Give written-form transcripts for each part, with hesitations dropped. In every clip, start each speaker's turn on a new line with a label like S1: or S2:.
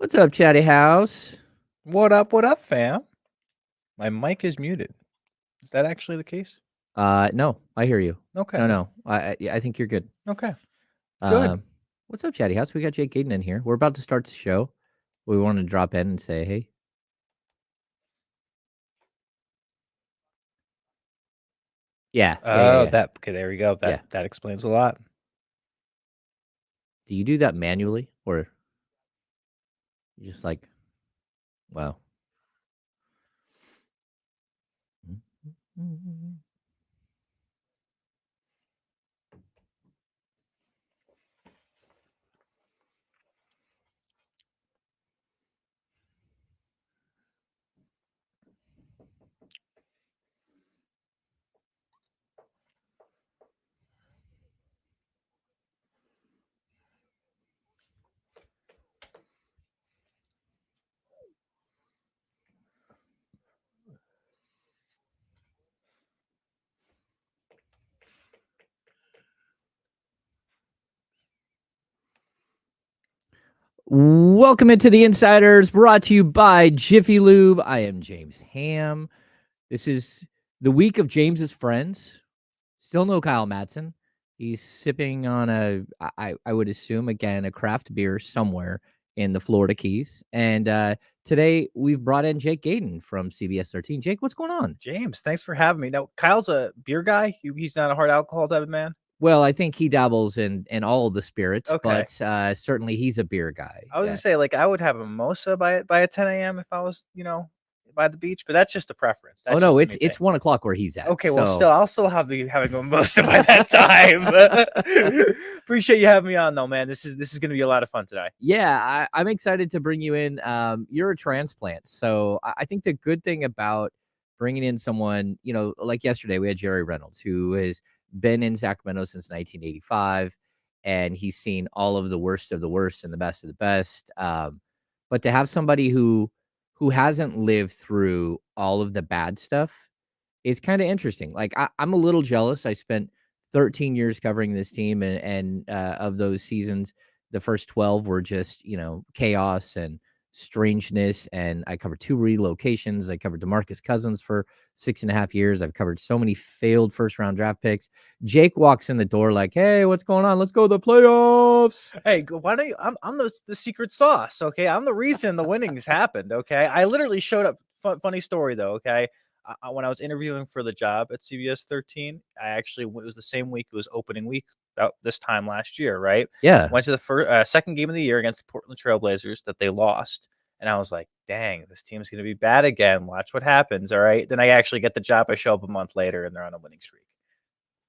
S1: What's up, Chatty House?
S2: What up, fam? My mic is muted. Is that actually the case?
S1: No, I hear you.
S2: Okay.
S1: No. I think you're good.
S2: Okay. Good.
S1: What's up, Chatty House? We got Jake Gaten in here. We're about to start the show. We wanted to drop in and say, hey. Yeah.
S2: Okay, there we go. That explains a lot.
S1: Do you do that manually, or you just like, wow? Welcome into the Insiders, brought to you by Jiffy Lube. I am James Ham. This is the week of James's friends. Still no Kyle Madsen. He's sipping on I would assume, again, a craft beer somewhere in the Florida Keys. And today we've brought in Jake Gaten from CBS 13. Jake, what's going on?
S2: James, thanks for having me. Now, Kyle's a beer guy. He's not a hard alcohol type of man.
S1: Well, I think he dabbles in all of the spirits,
S2: Okay.
S1: but certainly he's a beer guy.
S2: I was gonna say, I would have a mimosa by 10 a.m. if I was, by the beach, but that's just a preference. That's
S1: no, it's 1 o'clock where he's at.
S2: Okay, well, I'll still having a mimosa by that time. Appreciate you having me on, though, man. This is gonna be a lot of fun today.
S1: Yeah, I'm excited to bring you in. You're a transplant, so I think the good thing about bringing in someone, like yesterday, we had Jerry Reynolds, who has been in Sacramento since 1985, and he's seen all of the worst and the best of the best. But to have somebody who hasn't lived through all of the bad stuff is kind of interesting. Like I'm a little jealous. I spent 13 years covering this team, and of those seasons, the first 12 were just chaos and strangeness. And I covered 2 relocations. I covered DeMarcus Cousins for 6.5 years. I've covered so many failed first-round draft picks. Jake walks in the door like, "Hey, what's going on? Let's go to the playoffs."
S2: Hey, why don't you? I'm the secret sauce. Okay, I'm the reason the winnings happened. Okay, I literally showed up. Funny story though. Okay, when I was interviewing for the job at CBS 13, it was the same week. It was opening week about this time last year, right?
S1: Yeah.
S2: Went to the second game of the year against the Portland Trailblazers that they lost. And I was like, dang, this team's going to be bad again. Watch what happens. All right. Then I actually get the job. I show up a month later and they're on a winning streak.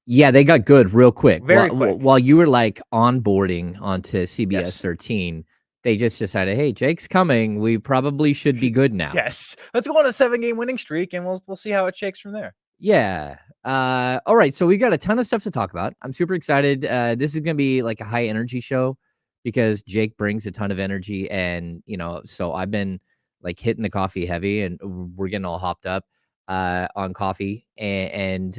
S1: Yeah, they got good real quick.
S2: Very quick.
S1: While you were like onboarding onto CBS
S2: Yes.
S1: 13, they just decided, hey, Jake's coming. We probably should be good now.
S2: Yes. Let's go on a 7-game winning streak and we'll see how it shakes from there.
S1: Yeah. All right. So we got a ton of stuff to talk about. I'm super excited. This is going to be like a high energy show because Jake brings a ton of energy. And, so I've been like hitting the coffee heavy and we're getting all hopped up on coffee. And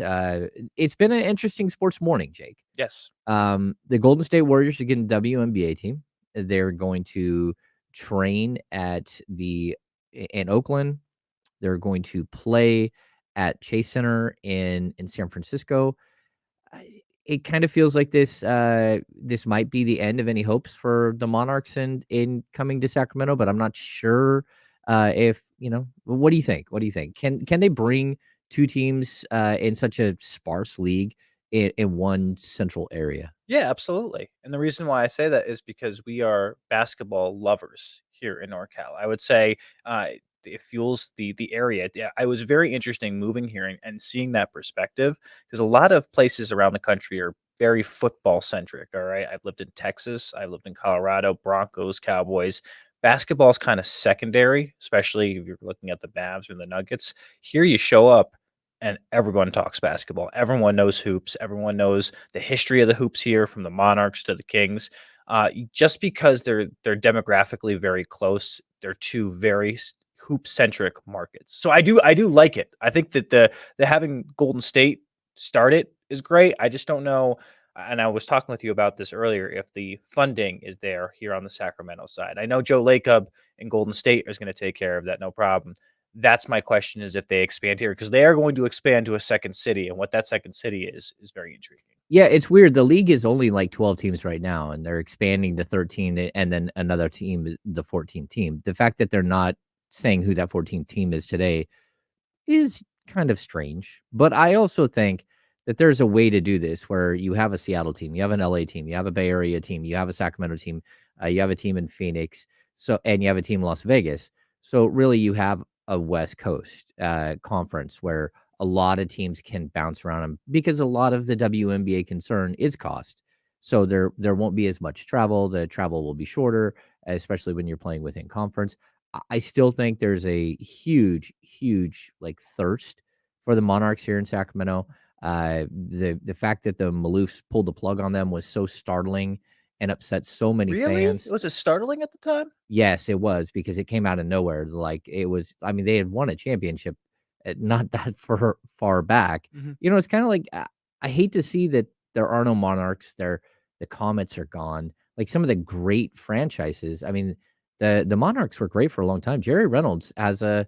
S1: it's been an interesting sports morning, Jake.
S2: Yes.
S1: The Golden State Warriors are getting a WNBA team. They're going to train in Oakland. They're going to play at Chase Center in San Francisco. It kind of feels like this might be the end of any hopes for the Monarchs in coming to Sacramento, but I'm not sure if, what do you think? What do you think? Can they bring 2 teams in such a sparse league in one central area?
S2: Yeah, absolutely. And the reason why I say that is because we are basketball lovers here in NorCal. I would say it fuels the area. Yeah, I was very interesting moving here and seeing that perspective because a lot of places around the country are very football centric. All right. I've lived in Texas. I lived in Colorado, Broncos, Cowboys. Basketball is kind of secondary, especially if you're looking at the Mavs or the Nuggets. Here you show up and everyone talks basketball. Everyone knows hoops. Everyone knows the history of the hoops here, from the Monarchs to the Kings. Just because they're demographically very close, they're 2 very hoop centric markets. So I do like it. I think that the having Golden State start it is great. I just don't know. and I was talking with you about this earlier, if the funding is there here on the Sacramento side. I know Joe Lacob in Golden State is going to take care of that, no problem. That's my question, is if they expand here, because they are going to expand to a second city, and what that second city is very intriguing.
S1: Yeah, it's weird. The league is only like 12 teams right now, and they're expanding to 13, and then another team, the 14th team. The fact that they're not saying who that 14th team is today is kind of strange. But I also think that there's a way to do this where you have a Seattle team, you have an LA team, you have a Bay Area team, you have a Sacramento team, you have a team in Phoenix, and you have a team in Las Vegas. So really, you have a West Coast conference where a lot of teams can bounce around them, because a lot of the WNBA concern is cost. So there won't be as much travel. The travel will be shorter, especially when you're playing within conference. I still think there's a huge, huge like thirst for the Monarchs here in Sacramento. The fact that the Maloofs pulled the plug on them was so startling and upset so many
S2: Really?
S1: fans.
S2: Was it startling at the time?
S1: Yes, it was, because it came out of nowhere. Like, it was, I mean, they had won a championship not that far back.
S2: Mhm.
S1: You know, it's kind of like, I hate to see that there are no Monarchs. The Comets are gone. Like, some of the great franchises. I mean, the Monarchs were great for a long time. Jerry Reynolds has a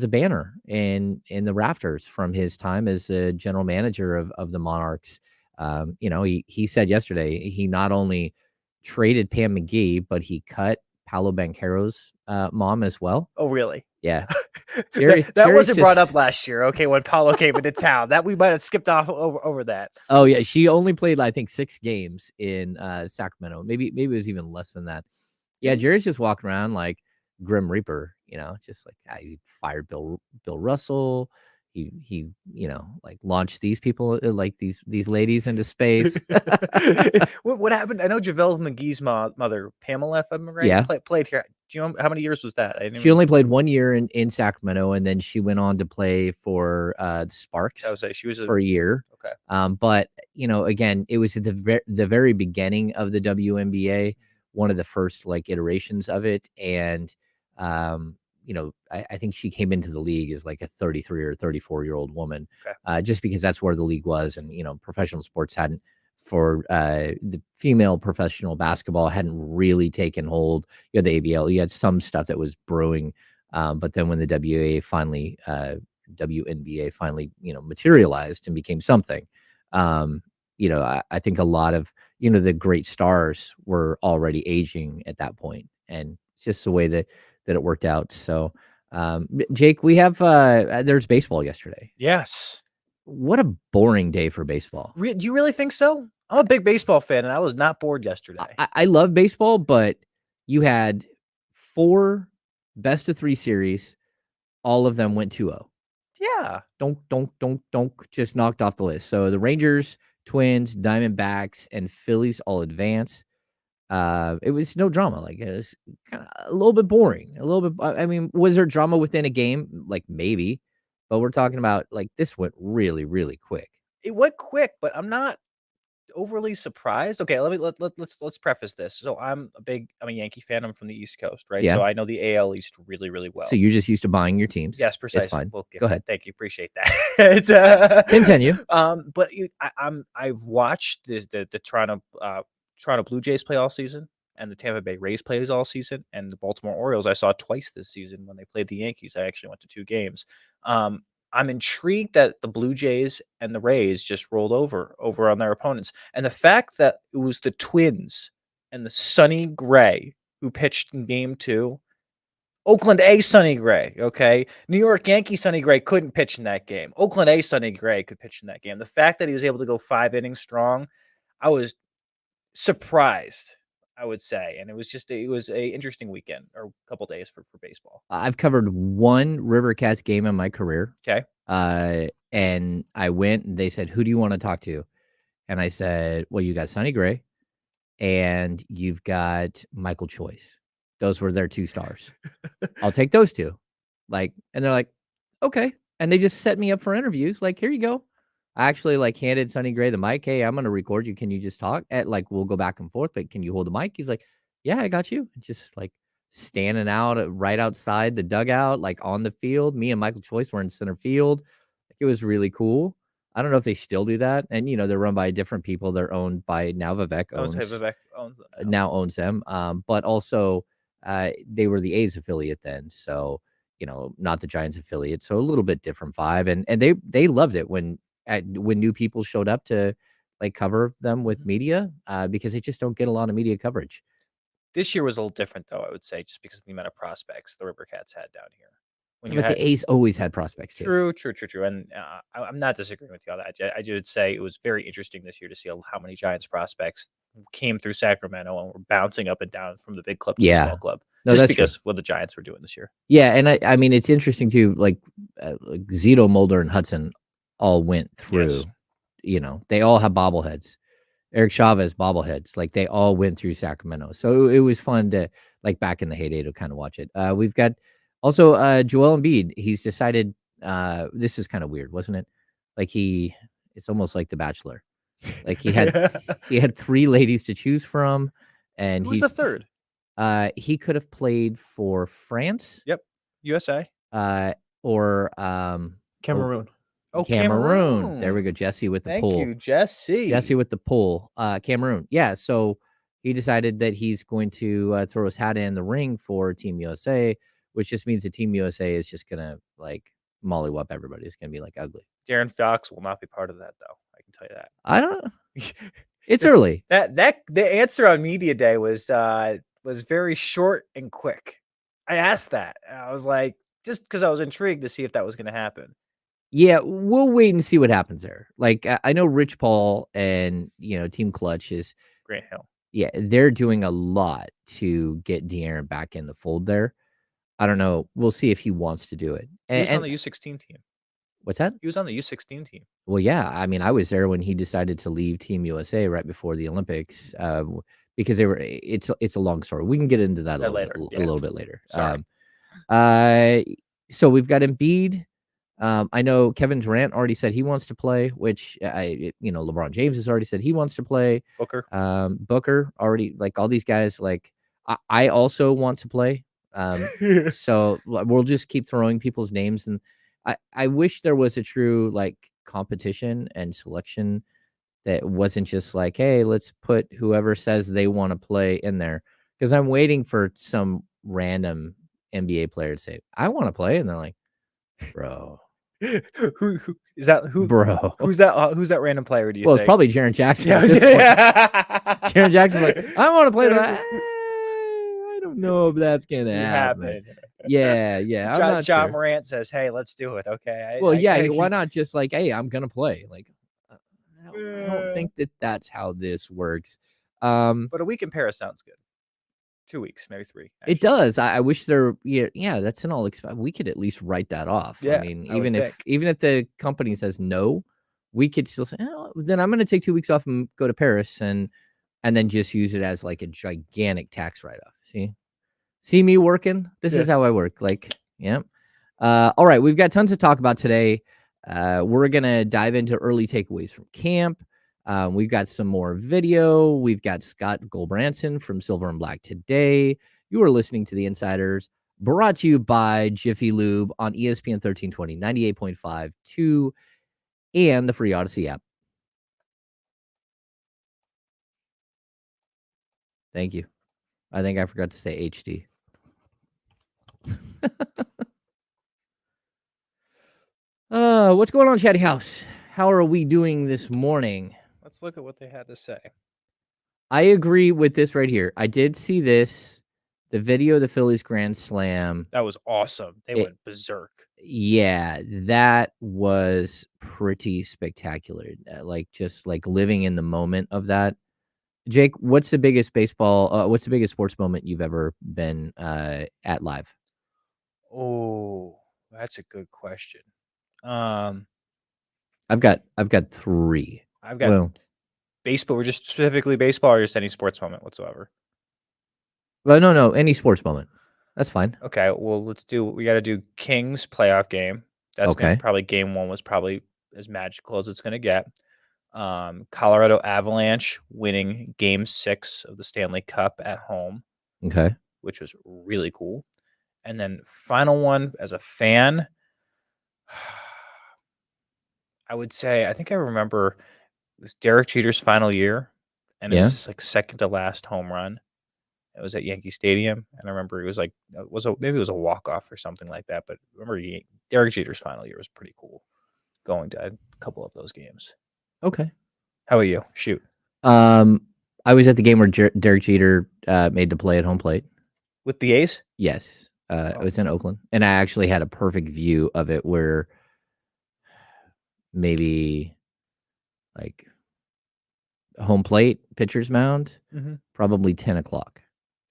S1: banner in the rafters from his time as a general manager of the Monarchs. You know, he said yesterday he not only traded Pam McGee, but he cut Paolo Banchero's mom as well.
S2: Oh, really?
S1: Yeah.
S2: That
S1: Jerry's
S2: wasn't brought up
S1: just,
S2: last year, okay, when Paulo came into town. That we might have skipped off over that.
S1: oh yeah, she only played, I think, 6 games in Sacramento. Maybe it was even less than that. Yeah, Jerry's just walking around like Grim Reaper, you know, just like, he fired Bill Russell. He like, launched these people, like these ladies into space.
S2: What happened? I know JaVale McGee's mother, Pamela, if I'm right,
S1: Yeah.
S2: played here. Do you know how many years was that? I didn't
S1: She
S2: even.
S1: only played 1 year in Sacramento, and then she went on to play for the Sparks
S2: I would say she was
S1: for a year.
S2: okay.
S1: But again, it was at the very beginning of the WNBA, one of the first like iterations of it, and I think she came into the league as like a 33 or 34-year-old woman,
S2: Okay.
S1: just because that's where the league was, and professional sports hadn't, for the female professional basketball hadn't really taken hold. You had the ABL, you had some stuff that was brewing, but then when the WNBA finally materialized and became something, I think a lot of the great stars were already aging at that point, and it's just the way that it worked out. So Jake, we have there's baseball yesterday.
S2: Yes.
S1: What a boring day for baseball.
S2: Do you really think so? I'm a big baseball fan, and I was not bored yesterday.
S1: I love baseball, but you had 4 best of 3 series. All of them went 2-0.
S2: Yeah.
S1: Don't just knocked off the list. So the Rangers, Twins, Diamondbacks, and Phillies all advance. It was no drama. Like, it was kind of a little bit boring. A little bit. I mean, was there drama within a game? Like, maybe, but we're talking about, like, this went really, really quick.
S2: It went quick, but I'm not overly surprised. Okay, let's preface this. So I'm a Yankee fan. I'm from the East Coast, right?
S1: Yeah.
S2: So I know the AL East really, really well.
S1: So you're just used to buying your teams.
S2: Yes,
S1: It's
S2: precisely.
S1: fine.
S2: Well,
S1: Go ahead.
S2: Thank you. Appreciate that. It's
S1: Continue.
S2: But I've watched the Toronto Blue Jays play all season, and the Tampa Bay Rays plays all season, and the Baltimore Orioles I saw twice this season when they played the Yankees. I actually went to 2 games. I'm intrigued that the Blue Jays and the Rays just rolled over on their opponents, and the fact that it was the Twins and the Sonny Gray who pitched in Game 2. Oakland A Sonny Gray, okay? New York Yankee Sonny Gray couldn't pitch in that game. Oakland A Sonny Gray could pitch in that game. The fact that he was able to go 5 innings strong, I was surprised, I would say. And it was a interesting weekend, or a couple days for baseball.
S1: I've covered 1 River Cats game in my career.
S2: Okay.
S1: And I went, and they said, "Who do you want to talk to?" And I said, "Well, you got Sonny Gray and you've got Michael Choice. Those were their 2 stars. I'll take those 2." Like, and they're like, "Okay." And they just set me up for interviews. Like, "Here you go." I actually like handed Sonny Gray the mic. "Hey, I'm going to record you. Can you just talk?" Like, we'll go back and forth, but can you hold the mic? He's like, "Yeah, I got you." Just like standing out right outside the dugout, like on the field. Me and Michael Choice were in center field. It was really cool. I don't know if they still do that. And, they're run by different people. They're owned by now Vivek
S2: I would say Vivek owns them
S1: now owns them. But also they were the A's affiliate then. So, not the Giants affiliate. So a little bit different vibe. And they loved it when new people showed up to like cover them with media because they just don't get a lot of media coverage.
S2: This year was a little different, though, I would say, just because of the amount of prospects the River Cats had down here.
S1: But the A's always had prospects too.
S2: True. And I'm not disagreeing with you on that. I would say it was very interesting this year to see how many Giants prospects came through Sacramento and were bouncing up and down from the big club to the small club.
S1: No,
S2: just
S1: that's
S2: because
S1: true.
S2: what the Giants were doing this year.
S1: Yeah, and I mean, it's interesting too, like Zito, Mulder, and Hudson all went through, they all have bobbleheads. Eric Chavez bobbleheads, like they all went through Sacramento. So it was fun to like back in the heyday to kind of watch it. We've got also Joel Embiid. He's decided this is kind of weird, wasn't it? Like it's almost like The Bachelor. Like he had 3 ladies to choose from, and
S2: who's the third?
S1: He could have played for France.
S2: Yep, USA.
S1: Or
S3: Cameroon.
S2: Oh,
S1: Cameroon. There we go. Jesse with the pull.
S2: Thank you, Jesse.
S1: Jesse with the pull. Cameroon. Yeah. So he decided that he's going to throw his hat in the ring for Team USA, which just means the Team USA is just going to like mollywop everybody. It's going to be like ugly.
S2: Darren Fox will not be part of that, though. I can tell you that.
S1: I don't know. It's early.
S2: The answer on media day was very short and quick. I asked that. And I was like, just because I was intrigued to see if that was going to happen.
S1: Yeah, we'll wait and see what happens there. Like I know Rich Paul and Team Clutch is
S2: Grant Hill.
S1: Yeah, they're doing a lot to get De'Aaron back in the fold there. I don't know. We'll see if he wants to do it.
S2: He was on the U16 team.
S1: What's that?
S2: He was on the U16 team.
S1: Well, yeah. I mean, I was there when he decided to leave Team USA right before the Olympics because it's a long story. We can get into that a little bit later.
S2: Sorry.
S1: So we've got Embiid. I know Kevin Durant already said he wants to play, which LeBron James has already said he wants to play. Booker already, like all these guys. Like I also want to play. So we'll just keep throwing people's names, and I wish there was a true like competition and selection that wasn't just like, hey, let's put whoever says they want to play in there, because I'm waiting for some random NBA player to say I want to play, and they're like, bro.
S2: Who is that?
S1: Bro,
S2: who's that random player? Do you?
S1: Well,
S2: think?
S1: it's probably Jaren Jackson.
S2: Yeah,
S1: Jaren Jackson's like, I want to play that. I don't know if that's gonna happen. Yeah. I'm not
S2: John
S1: sure.
S2: Morant says, "Hey, let's do it." Okay.
S1: Why not just like, hey, I'm gonna play? Like, I don't think that's how this works.
S2: But a week in Paris sounds good. 2 weeks, maybe 3. Actually.
S1: It does. I wish there. Yeah. That's an all. We could at least write that off.
S2: Yeah,
S1: I mean, even if the company says no, we could still say, oh, then I'm going to take 2 weeks off and go to Paris and then just use it as like a gigantic tax write-off. See me working. This is how I work. Like, yeah. All right, we've got tons to talk about today. We're gonna dive into early takeaways from camp. We've got some more video. We've got Scott Goldbranson from Silver and Black Today. You are listening to The Insiders, brought to you by Jiffy Lube on ESPN 1320, 98.5, 2, and the free Odyssey app. Thank you. I think I forgot to say HD. What's going on, Chatty House? How are we doing this morning?
S2: Let's look at what they had to say.
S1: I agree with this right here. I did see this, the video of the Phillies Grand Slam.
S2: That was awesome. They went berserk.
S1: Yeah, that was pretty spectacular. Just living in the moment of that. Jake, what's the biggest sports moment you've ever been at live?
S2: Oh, that's a good question.
S1: I've got 3.
S2: I've got baseball. We're just specifically baseball, or just any sports moment whatsoever.
S1: Well, no, any sports moment. That's fine.
S2: Okay, well, we got to do Kings playoff game. That's okay. Probably game 1 was probably as magical as it's going to get. Colorado Avalanche winning game 6 of the Stanley Cup at home.
S1: Okay.
S2: Which was really cool. And then final one as a fan, I would say I think I remember it was Derek Jeter's final year, and it was
S1: Yeah.
S2: his like second to last home run. It was at Yankee Stadium, and I remember it was like maybe it was a walk off or something like that. But I remember Derek Jeter's final year was pretty cool. Going to a couple of those games.
S1: Okay.
S2: How about you? Shoot.
S1: I was at the game where Derek Jeter made the play at home plate.
S2: With the A's?
S1: Yes. It
S2: Oh.
S1: was in Oakland, and I actually had a perfect view of it where maybe like home plate, pitcher's mound, probably 10 o'clock.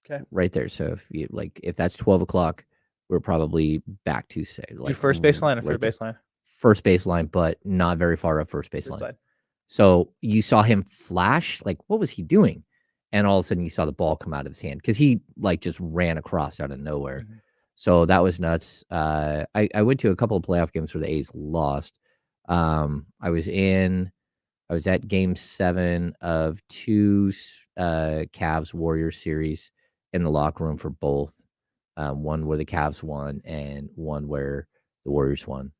S2: Okay.
S1: Right there. So if that's 12 o'clock, we're probably back to say
S2: You
S1: like
S2: first baseline or
S1: right
S2: third
S1: there.
S2: baseline?
S1: First baseline, but not very far up first baseline.
S2: Baseline.
S1: So you saw him flash, like what was he doing? And all of a sudden you saw the ball come out of his hand because he like just ran across out of nowhere. So that was nuts. I went to a couple of playoff games where the A's lost. I was at game 7 of 2 Cavs Warriors series in the locker room for both. One where the Cavs won and one where the Warriors won.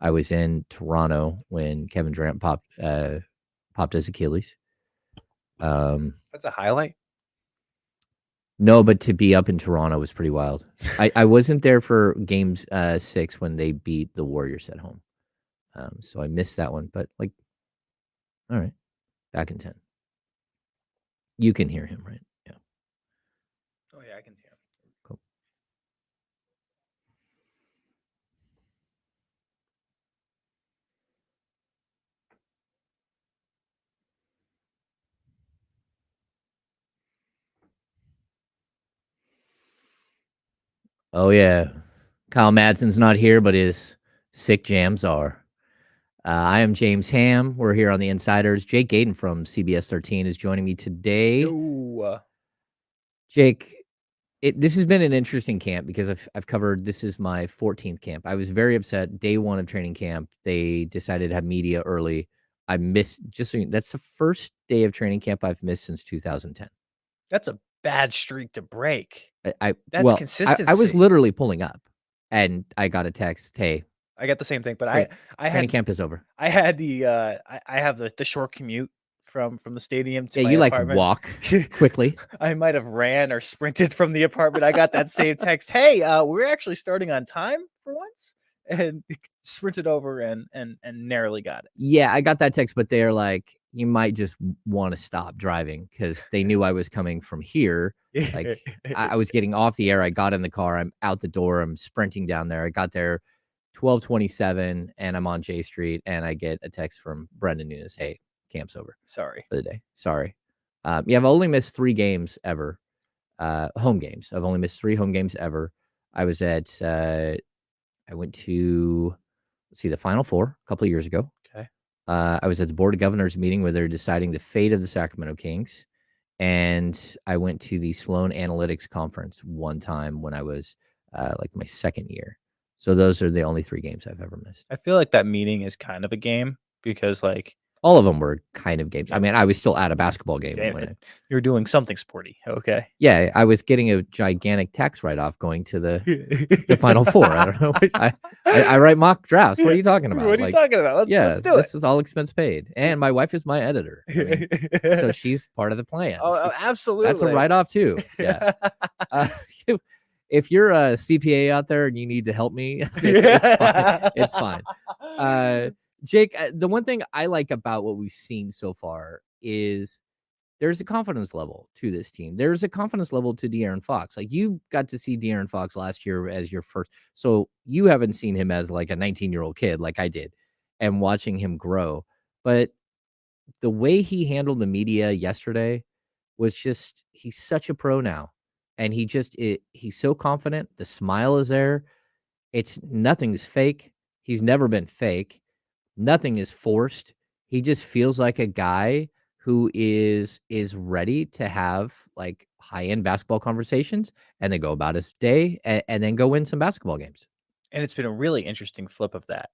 S1: I was in Toronto when Kevin Durant popped his Achilles.
S2: That's a highlight.
S1: No, but to be up in Toronto was pretty wild. I wasn't there for game 6 when they beat the Warriors at home. So I missed that one, but like, all right, back in 10. You can hear him, right? Yeah.
S2: Oh yeah, I can hear him.
S1: Cool. Oh yeah, Kyle Madsen's not here, but his sick jams are. I am James Ham. We're here on the Insiders. Jake Gaden from CBS 13 is joining me today.
S2: Yo.
S1: Jake, this has been an interesting camp because I've covered. This is my 14th camp. I was very upset. Day 1 of training camp, they decided to have media early. I missed that's the first day of training camp I've missed since 2010.
S2: That's a bad streak to break.
S1: That's
S2: well, consistency.
S1: I was literally pulling up, and I got a text. Hey,
S2: I got the same thing, but
S1: training camp is over.
S2: I had the I have the short commute from the stadium to my
S1: you
S2: apartment.
S1: Walk quickly.
S2: I might have ran or sprinted from the apartment. I got that same text. Hey, we're actually starting on time for once, and sprinted over and narrowly got it.
S1: Yeah, I got that text, but they're like, you might just want to stop driving because they knew I was coming from here. Like I was getting off the air. I got in the car. I'm out the door. I'm sprinting down there. I got there 12:27 and I'm on J Street and I get a text from Brendan Nunes. Hey, camp's over.
S2: Sorry
S1: for the day. Sorry. Yeah, I've only missed 3 games ever. Home games. I've only missed 3 home games ever. I was at I went to the Final Four a couple of years ago.
S2: Okay.
S1: I was at the Board of Governors meeting where they're deciding the fate of the Sacramento Kings. And I went to the Sloan Analytics Conference one time when I was like my second year. So those are the only 3 games I've ever missed.
S2: I feel like that meeting is kind of a game because like
S1: all of them were kind of games. I mean, I was still at a basketball game.
S2: You're doing something sporty. Okay.
S1: Yeah, I was getting a gigantic tax write-off going to the Final Four. I don't know. I write mock drafts. What are you talking about?
S2: What are you talking about? Let's do
S1: this is all expense paid. And my wife is my editor. I mean, so she's part of the plan.
S2: Oh, absolutely.
S1: That's a write-off too. Yeah. If you're a CPA out there and you need to help me, it's fine. Jake, the one thing I like about what we've seen so far is there's a confidence level to this team. There's a confidence level to De'Aaron Fox. Like you got to see De'Aaron Fox last year as your first. So you haven't seen him as like a 19-year-old kid like I did and watching him grow. But the way he handled the media yesterday was just, he's such a pro now. And he's so confident. The smile is there. Nothing's fake. He's never been fake. Nothing is forced. He just feels like a guy who is ready to have like high-end basketball conversations and then go about his day and then go win some basketball games.
S2: And it's been a really interesting flip of that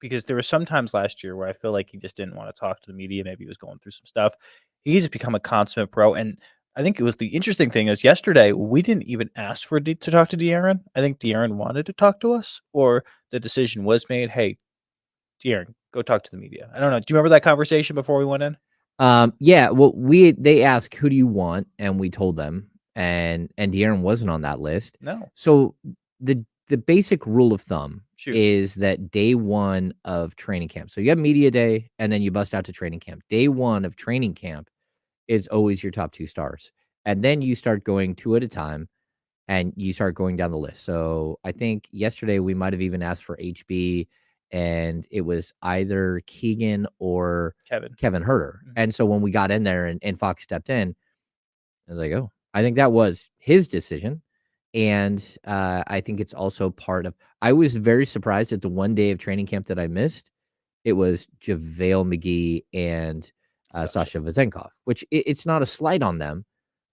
S2: because there were some times last year where I feel like he just didn't want to talk to the media. Maybe he was going through some stuff. He's just become a consummate pro. And I think it was the interesting thing is yesterday, we didn't even ask to talk to De'Aaron. I think De'Aaron wanted to talk to us, or the decision was made, hey, De'Aaron, Go talk to the media. I don't know. Do you remember that conversation before we went in?
S1: Yeah, well, they asked, "Who do you want?" And we told them, and De'Aaron wasn't on that list.
S2: No.
S1: So the basic rule of thumb
S2: Shoot.
S1: is that day 1 of training camp. So you have media day, and then you bust out to training camp. Day 1 of training camp is always your top 2 stars, and then you start going 2 at a time, and you start going down the list. So I think yesterday we might have even asked for HB, and it was either Keegan or
S2: Kevin.
S1: Kevin Herter.
S2: Mhm.
S1: And so when we got in there and Fox stepped in, I was like, oh, I think that was his decision. And I think it's also part of, I was very surprised at the one day of training camp that I missed. It was JaVale McGee and
S2: Sasha.
S1: Sasha Vezenkov, which it's not a slight on them,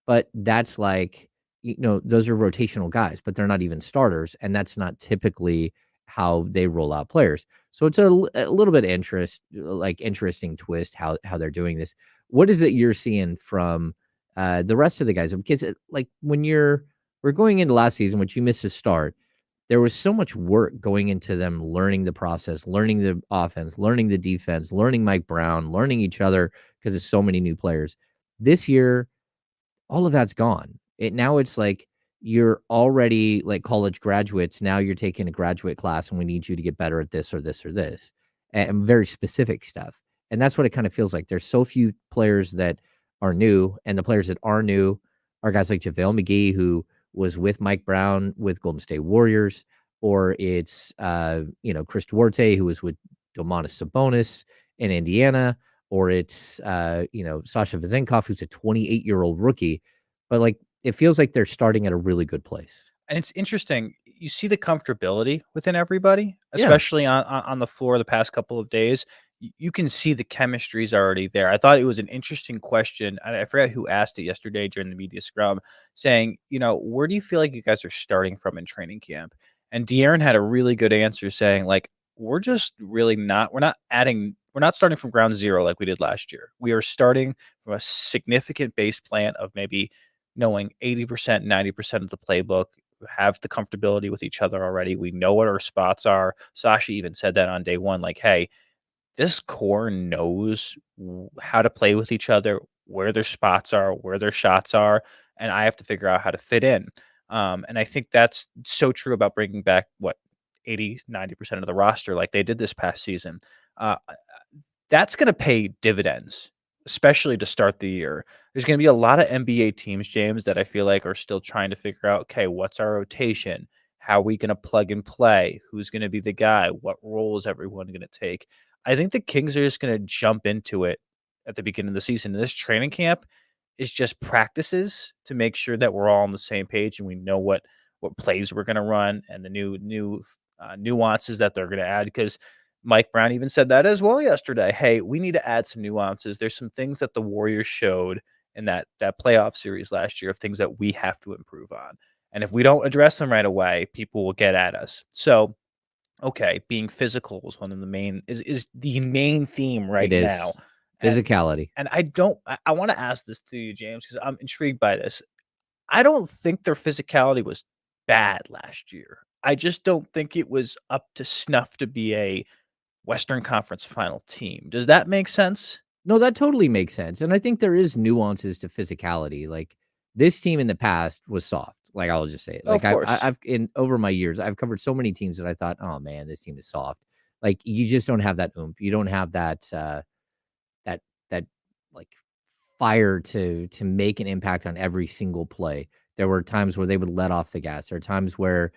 S1: but that's like, those are rotational guys, but they're not even starters, and that's not typically how they roll out players. So it's a little bit interesting twist how they're doing this. What is it you're seeing from the rest of the guys? Because like when we're going into last season, which you missed a start, there was so much work going into them learning the process, learning the offense, learning the defense, learning Mike Brown, learning each other because there's so many new players. This year, all of that's gone. Now it's like you're already like college graduates. Now you're taking a graduate class and we need you to get better at this or this or this, and very specific stuff. And that's what it kind of feels like. There's so few players that are new, and the players that are new are guys like JaVale McGee, who was with Mike Brown with Golden State Warriors, or it's Chris Duarte, who was with Domantas Sabonis in Indiana, or it's Sasha Vezenkov, who's a 28-year-old rookie. But like it feels like they're starting at a really good place.
S2: And it's interesting. You see the comfortability within everybody,
S1: Yeah.
S2: especially on the floor the past couple of days. You can see the chemistry's already there. I thought it was an interesting question. I forgot who asked it yesterday during the media scrum, saying, where do you feel like you guys are starting from in training camp? And De'Aaron had a really good answer saying, like, we're just really not, we're not starting from ground zero like we did last year. We are starting from a significant base plan of maybe knowing 80%, 90% of the playbook, have the comfortability with each other already. We know what our spots are. Sasha even said that on day 1, like, hey, this core knows how to play with each other, where their spots are, where their shots are, and I have to figure out how to fit in. And I think that's so true about bringing back what 80, 90% of the roster like they did this past season. That's going to pay dividends, especially to start the year. There's going to be a lot of NBA teams, James, that I feel like are still trying to figure out, okay, what's our rotation? How are we going to plug and play? Who's going to be the guy? What role is everyone going to take? I think the Kings are just going to jump into it at the beginning of the season. This training camp is just practices to make sure that we're all on the same page and we know what plays we're going to run and the new nuances that they're going to add. Because Mike Brown even said that as well yesterday. Hey, we need to add some nuances. There's some things that the Warriors showed in that playoff series last year of things that we have to improve on. And if we don't address them right away, people will get at us. So, okay, being physical is one of the main is the main theme
S1: It
S2: right now.
S1: is
S2: And
S1: physicality.
S2: I want to ask this to you, James, because I'm intrigued by this. I don't think their physicality was bad last year. I just don't think it was up to snuff to be a Western Conference Final team. Does that make sense?
S1: No, that totally makes sense. And I think there is nuances to physicality. Like this team in the past was soft. Like I'll just say it.
S2: Oh,
S1: Like
S2: of course.
S1: I've in over my years, I've covered so many teams that I thought, oh man, this team is soft. Like you just don't have that oomph. You don't have that that like fire to make an impact on every single play. There were times where they would let off the gas. There are times where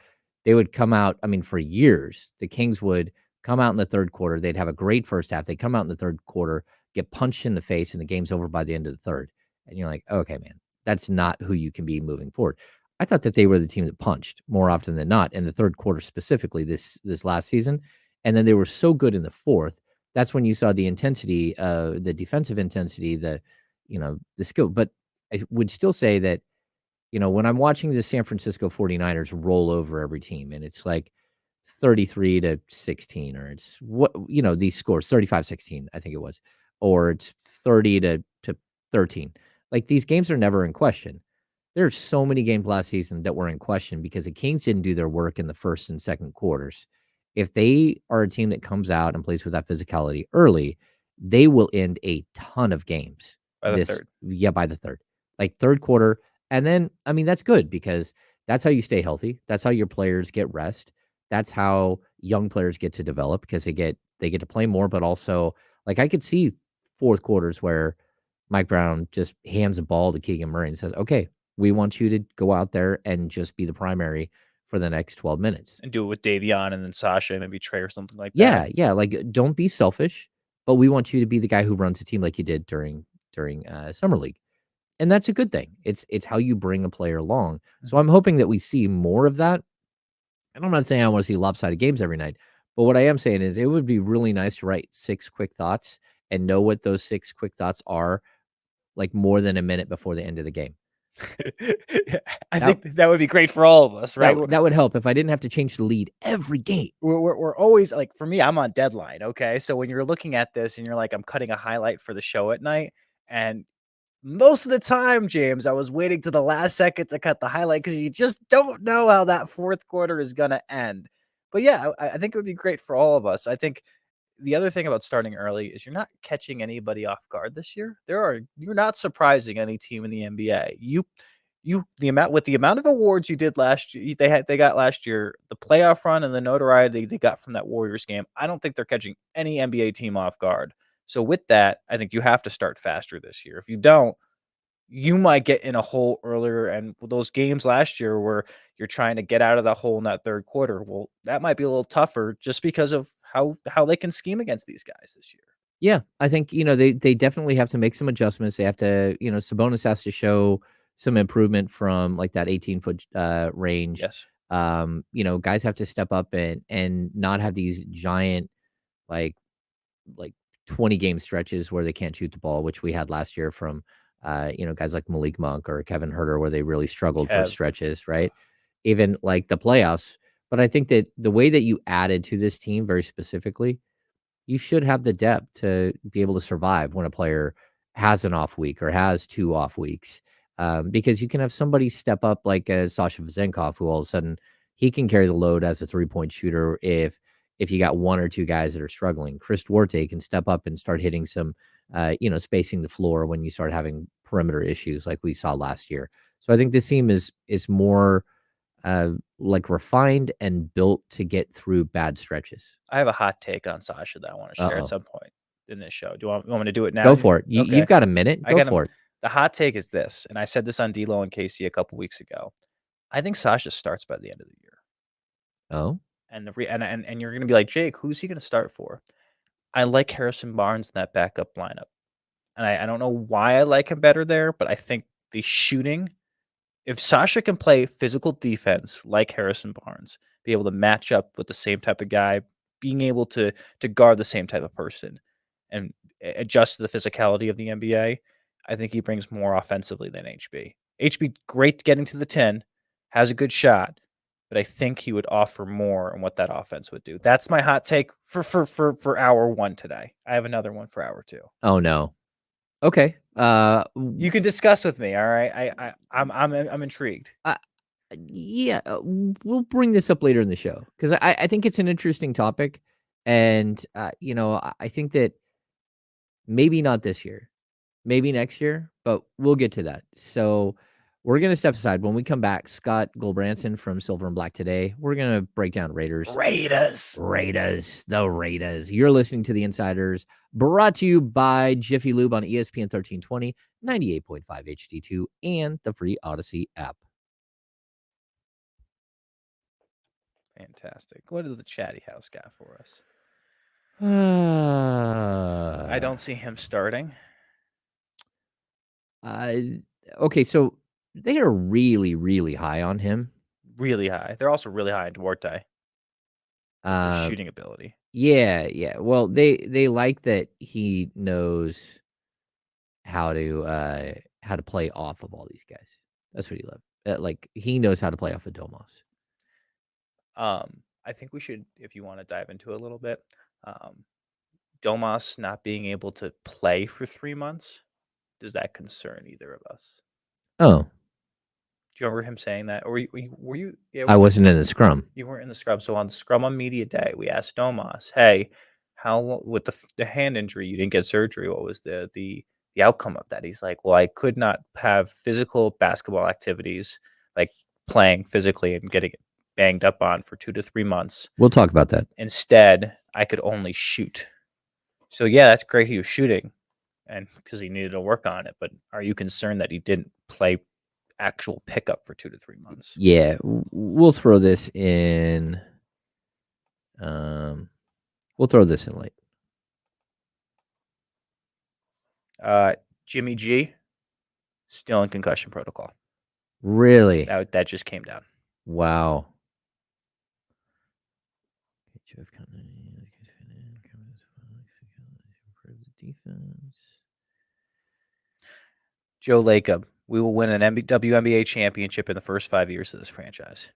S1: they would come out. I mean, for years, the Kings would come out in the third quarter. They'd have a great first half. They'd come out in the third quarter, get punched in the face, and the game's over by the end of the third. And you're like, okay, man, that's not who you can be moving forward. I thought that they were the team that punched more often than not in the third quarter, specifically this last season. And then they were so good in the fourth. That's when you saw the intensity, the defensive intensity, the skill. But I would still say that, when I'm watching the San Francisco 49ers roll over every team and it's like 33-16, or it's these scores 35-16, I think it was, or it's 30 to 13. Like these games are never in question. There's so many games last season that were in question because the Kings didn't do their work in the first and second quarters. if they are a team that comes out and plays with that physicality early, they will end a ton of games
S2: by the third.
S1: by the third, like third quarter. And then, I mean, that's good because that's how you stay healthy. That's how your players get rest. That's how young players get to develop because they get to play more, but also like I could see fourth quarters where Mike Brown just hands the ball to Keegan Murray and says, "Okay, we want you to go out there and just be the primary for the next 12 minutes."
S2: And do it with Davion and then Sasha and maybe Trey or something like that.
S1: Yeah, like don't be selfish, but we want you to be the guy who runs the team like you did during summer league. And that's a good thing. It's how you bring a player along. So I'm hoping that we see more of that. And I'm not saying I want to see lopsided games every night, but what I am saying is it would be really nice to write 6 quick thoughts and know what those 6 quick thoughts are like more than a minute before the end of the game.
S2: Yeah, I
S1: That
S2: think that would be great for all of us, right?
S1: that would help if I didn't have to change the lead every game.
S2: We're always like, for me, I'm on deadline. Okay. So when you're looking at this and you're like, I'm cutting a highlight for the show at night. And most of the time, James, I was waiting to the last second to cut the highlight because you just don't know how that fourth quarter is going to end. But yeah, I think it would be great for all of us. I think the other thing about starting early is you're not catching anybody off guard this year. You're not surprising any team in the NBA. The amount of awards you did last year, they got last year, the playoff run and the notoriety they got from that Warriors game. I don't think they're catching any NBA team off guard. So with that, I think you have to start faster this year. If you don't, you might get in a hole earlier. And those games last year where you're trying to get out of that hole in that third quarter, well, that might be a little tougher just because of how they can scheme against these guys this year.
S1: Yeah, I think, they definitely have to make some adjustments. They have to, Sabonis has to show some improvement from like that 18-foot range.
S2: Yes.
S1: Guys have to step up and not have these giant like like 20 game stretches where they can't shoot the ball, which we had last year from guys like Malik Monk or Kevin Herter where they really struggled for
S2: Kev.
S1: stretches, right? Even like the playoffs. But I think that the way that you added to this team very specifically, you should have the depth to be able to survive when a player has an off week or has 2 off weeks. Because you can have somebody step up like Sasha Vezenkov, who all of a sudden he can carry the load as a 3-point shooter if you got 1 or 2 guys that are struggling. Chris Duarte can step up and start hitting some, spacing the floor when you start having perimeter issues like we saw last year. So I think this team is more like refined and built to get through bad stretches.
S2: I have a hot take on Sasha that I want to share at
S1: Uh-oh.
S2: some point in this show. You want me to do it now?
S1: Go for it.
S2: Okay.
S1: You've got a minute.
S2: I
S1: Go
S2: got him.
S1: for it.
S2: The hot take is this, and I said this on D-Lo and Casey a couple weeks ago. I think Sasha starts by the end of the year.
S1: Oh,
S2: And and you're gonna be like, Jake, who's he gonna start for? I like Harrison Barnes in that backup lineup. And I don't know why I like him better there, but I think the shooting, if Sasha can play physical defense like Harrison Barnes, be able to match up with the same type of guy, being able to guard the same type of person and adjust to the physicality of the NBA, I think he brings more offensively than HB. HB, great getting to the 10, has a good shot, but I think he would offer more on what that offense would do. That's my hot take for hour 1 today. I have another one for hour 2.
S1: oh no. Okay.
S2: You can discuss with me, all right? I'm intrigued.
S1: Yeah, we'll bring this up later in the show because I think it's an interesting topic, and I think that maybe not this year, maybe next year, but we'll get to that. So we're gonna step aside. When we come back, Scott Goldbranson from Silver and Black Today. We're gonna break down Raiders. The Raiders. You're listening to the Insiders, brought to you by Jiffy Lube on ESPN 1320, 98.5 HD2, and the free Odyssey app.
S2: Fantastic. What does the Chatty House got for us?
S1: I
S2: I don't see him starting.
S1: Okay, so they are really, really high on him.
S2: Really high. They're also really high on Duarte. His shooting ability.
S1: Yeah. Well, they like that he knows how to play off of all these guys. That's what he loves. Like he knows how to play off of Domas.
S2: I think we should, if you want to dive into it a little bit, Domas not being able to play for 3 months. Does that concern either of us?
S1: Oh,
S2: Do you remember him saying that? Or were you yeah,
S1: I wasn't in the scrum.
S2: you weren't in the scrum. So on the scrum on media day, we asked Domas, "Hey, with the hand injury, you didn't get surgery. What was the outcome of that?" He's like, "Well, I could not have physical basketball activities like playing physically and getting banged up on for 2 to 3 months.
S1: We'll talk about that.
S2: Instead, I could only shoot." So yeah, that's great. He was shooting, and because he needed to work on it. But are you concerned that he didn't play actual pickup for 2 to 3 months?
S1: Yeah, we'll throw this in. We'll throw this in late.
S2: Jimmy G still in concussion protocol.
S1: Really?
S2: That just came down.
S1: Wow. Defense.
S2: Joe Lacob, we will win an WNBA championship in the first 5 years of this franchise.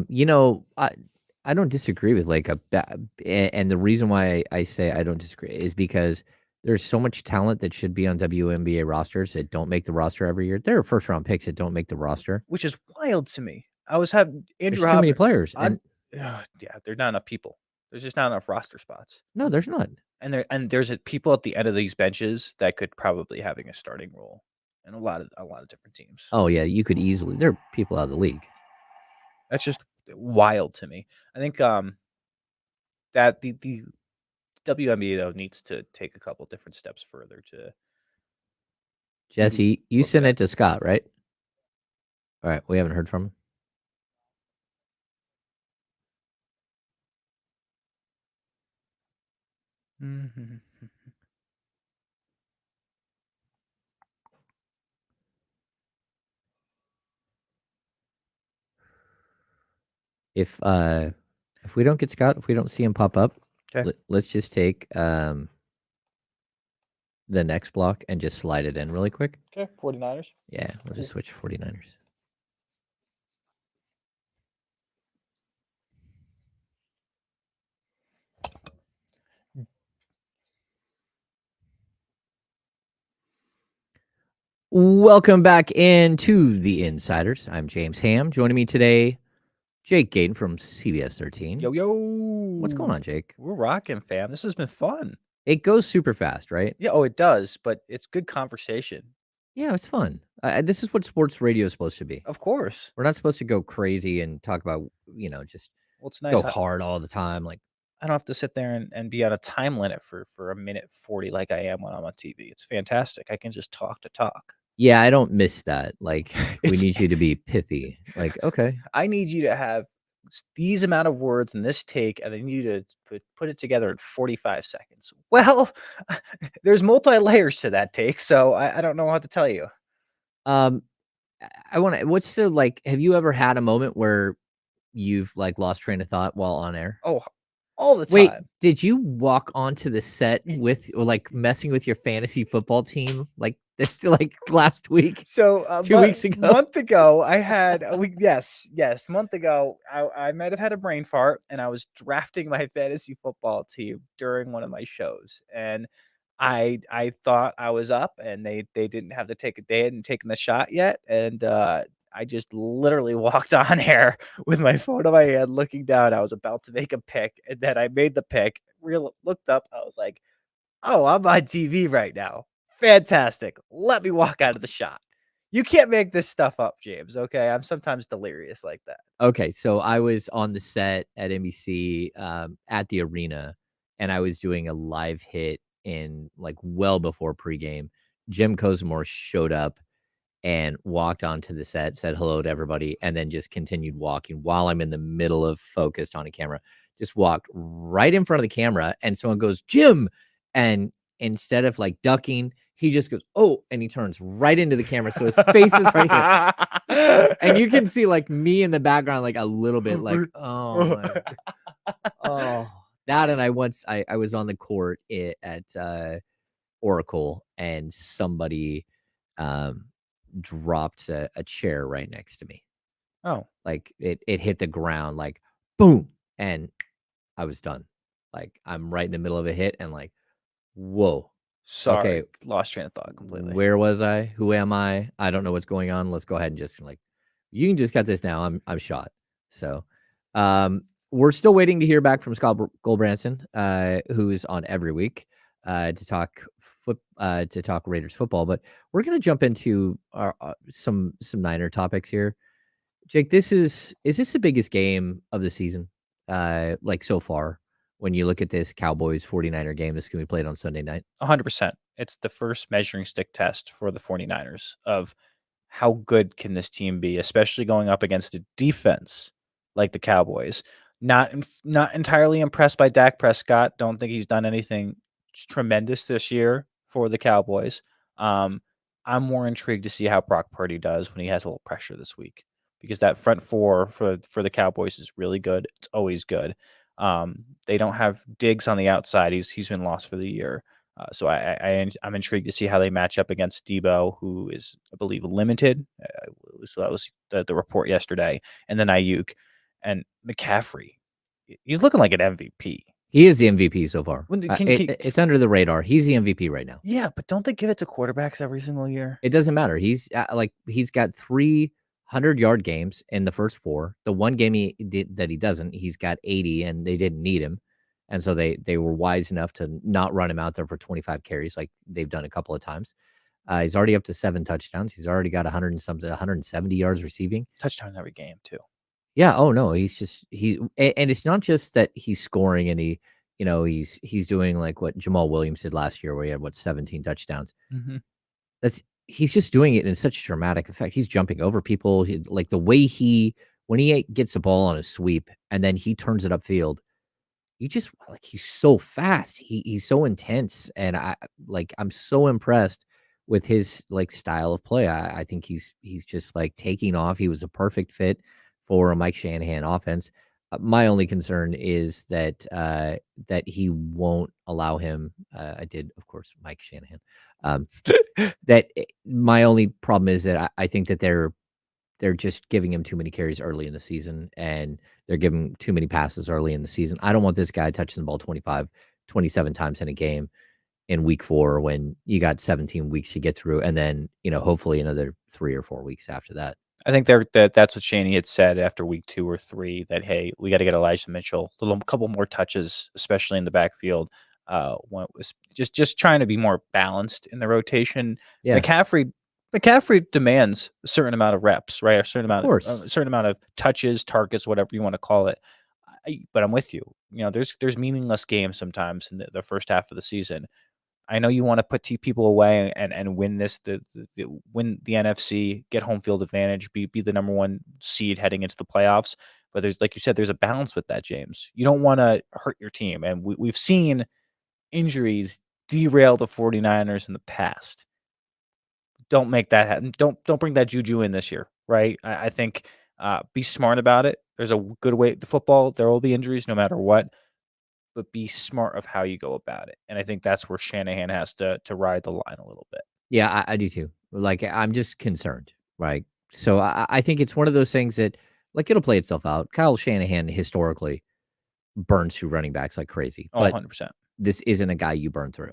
S1: You know, I don't disagree with and the reason why I say I don't disagree is because there's so much talent that should be on WNBA rosters that don't make the roster every year. There are first round picks that don't make the roster.
S2: Which is wild to me. I was having
S1: There's
S2: Andrew
S1: too many
S2: Hopper.
S1: players, and
S2: Yeah, there's not enough people. There's just not enough roster spots.
S1: no, there's not.
S2: And there's people at the end of these benches that could probably having a starting role in a lot of different teams.
S1: Oh yeah, you could easily. There are people out of the league.
S2: That's just wild to me. I think that the WNBA though needs to take a couple different steps further to
S1: Jesse, you
S2: look
S1: sent
S2: at.
S1: it to Scott, right? All right, we haven't heard from him.
S2: Mm-hmm.
S1: If we don't get Scott, if we don't see him pop up,
S2: Okay.
S1: let's just take the next block and just slide it in really quick.
S2: Okay, 49ers.
S1: Yeah, we'll just switch 49ers. Welcome back into the Insiders. I'm James Ham. Joining me today, Jake Gaten from CBS 13.
S2: Yo, yo.
S1: What's going on, Jake?
S2: We're rocking, fam. This has been fun.
S1: It goes super fast, right?
S2: Yeah, it does, but it's good conversation.
S1: Yeah, it's fun. This is what sports radio is supposed to be.
S2: Of course.
S1: We're not supposed to go crazy and talk about, just
S2: it's nice.
S1: go hard all the time. Like,
S2: I don't have to sit there and be on a time limit for a minute 40 like I am when I'm on TV. It's fantastic. I can just talk to talk.
S1: Yeah, I don't miss that. Like, we need you to be pithy. Like, okay.
S2: I need you to have these amount of words in this take, and I need you to put it together in 45 seconds. Well, there's multi-layers to that take, so I don't know what to tell you.
S1: I want to, what's the, like, have you ever had a moment where you've, like, lost train of thought while on air?
S2: Oh, all the time.
S1: Wait, did you walk onto the set with, or like, messing with your fantasy football team? Like last week?
S2: So
S1: 2 weeks ago?
S2: Month ago, I had a week. Yes. Month ago, I might have had a brain fart, and I was drafting my fantasy football team during one of my shows, and I thought I was up, and they didn't have to take it. They hadn't taken the shot yet, and I just literally walked on air with my phone in my hand, looking down. I was about to make a pick, and then I made the pick. Looked up. I was like, "Oh, I'm on TV right now. Fantastic. Let me walk out of the shot." You can't make this stuff up, James. Okay, I'm sometimes delirious like that.
S1: Okay, so I was on the set at NBC at the arena, and I was doing a live hit in like well before pregame. Jim Cosmore showed up and walked onto the set, said hello to everybody, and then just continued walking while I'm in the middle of focused on a camera. Just walked right in front of the camera, and someone goes, "Jim!" And instead of like ducking, he just goes, "Oh," and he turns right into the camera. So his face is right here. And you can see like me in the background, like a little bit like, oh, my oh, that. And I was on the court at Oracle, and somebody dropped a chair right next to me.
S2: Oh,
S1: like it hit the ground, like boom, and I was done. Like I'm right in the middle of a hit, and like, whoa,
S2: Sorry,
S1: Okay,
S2: lost train of thought completely.
S1: where was I? Who am I? I don't know what's going on. Let's go ahead and just like, you can just cut this now. I'm shot. So, um, we're still waiting to hear back from Scott Goldbranson, who's on every week, to talk Raiders football. But we're gonna jump into our some Niner topics here. Jake, is this the biggest game of the season? Like so far, when you look at this Cowboys 49er game that's gonna be played on Sunday night.
S2: 100%. It's the first measuring stick test for the 49ers of how good can this team be, especially going up against a defense like the Cowboys. Not entirely impressed by Dak Prescott. Don't think he's done anything tremendous this year for the Cowboys. Um, I'm more intrigued to see how Brock Purdy does when he has a little pressure this week, because that front four for the Cowboys is really good. It's always good. They don't have Diggs on the outside. He's been lost for the year. So I'm intrigued to see how they match up against Debo, who is, I believe, limited. So that was the report yesterday, and then Ayuk and McCaffrey. He's looking like an MVP.
S1: He is the MVP so far.
S2: When,
S1: It's under the radar. He's the MVP right now.
S2: Yeah, but don't they give it to quarterbacks every single year?
S1: It doesn't matter. He's he's got 300-yard games in the first four. The one game he did that he doesn't, he's got 80, and they didn't need him. And so they were wise enough to not run him out there for 25 carries like they've done a couple of times. He's already up to 7 touchdowns. He's already got 100 and something, 170 yards receiving.
S2: Touchdown in every game too.
S1: Yeah. Oh no, and it's not just that he's scoring and he's doing like what Jamal Williams did last year, where he had 17 touchdowns.
S2: Mm-hmm.
S1: He's just doing it in such a dramatic effect. He's jumping over people. Like the way when he gets the ball on a sweep and then he turns it upfield. He's so fast. He's so intense, and I'm so impressed with his style of play. I think he's just like taking off. He was a perfect fit for a Mike Shanahan offense. My only concern is that he won't allow him. I did, of course, Mike Shanahan. My only problem is that I think that they're just giving him too many carries early in the season, and they're giving him too many passes early in the season. I don't want this guy touching the ball 25, 27 times in a game in week 4 when you got 17 weeks to get through, and then, hopefully another 3 or 4 weeks after that.
S2: I think that's what Shaney had said after week 2 or 3, that, hey, we got to get Elijah Mitchell a couple more touches, especially in the backfield. When it was just trying to be more balanced in the rotation.
S1: Yeah.
S2: McCaffrey demands a certain amount of reps, right? A certain amount of touches, targets, whatever you want to call it. But I'm with you. There's meaningless games sometimes in the first half of the season. I know you want to put people away and win win the NFC, get home field advantage, be the number 1 seed heading into the playoffs. But there's, like you said, there's a balance with that, James. You don't want to hurt your team, and we've seen injuries derail the 49ers in the past. Don't make that happen. Don't bring that juju in this year, right? I think be smart about it. There's a good way to football. There will be injuries no matter what, but be smart of how you go about it. And I think that's where Shanahan has to ride the line a little bit.
S1: Yeah, I do too. I'm just concerned, right? So I think it's one of those things that it'll play itself out. Kyle Shanahan historically burns through running backs like crazy.
S2: Oh,
S1: but
S2: 100%.
S1: This isn't a guy you burn through.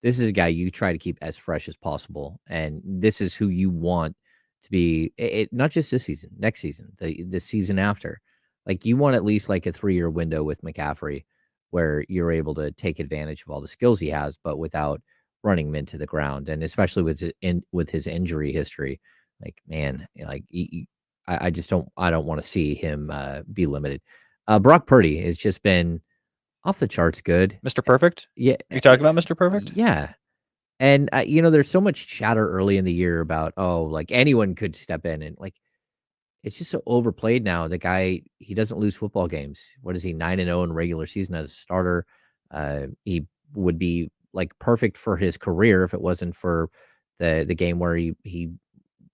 S1: This is a guy you try to keep as fresh as possible, and this is who you want to be. Not just this season, next season, the season after. You want at least a 3-year window with McCaffrey, where you're able to take advantage of all the skills he has, but without running him into the ground, and especially with his injury history. I just don't want to see him be limited. Brock Purdy has just been off the charts good.
S2: Mr. Perfect?
S1: Yeah.
S2: You talking about Mr. Perfect?
S1: Yeah. And, there's so much chatter early in the year about, anyone could step in, and it's just so overplayed now. The guy, he doesn't lose football games. What is he, 9-0 in regular season as a starter? He would be perfect for his career if it wasn't for the game where he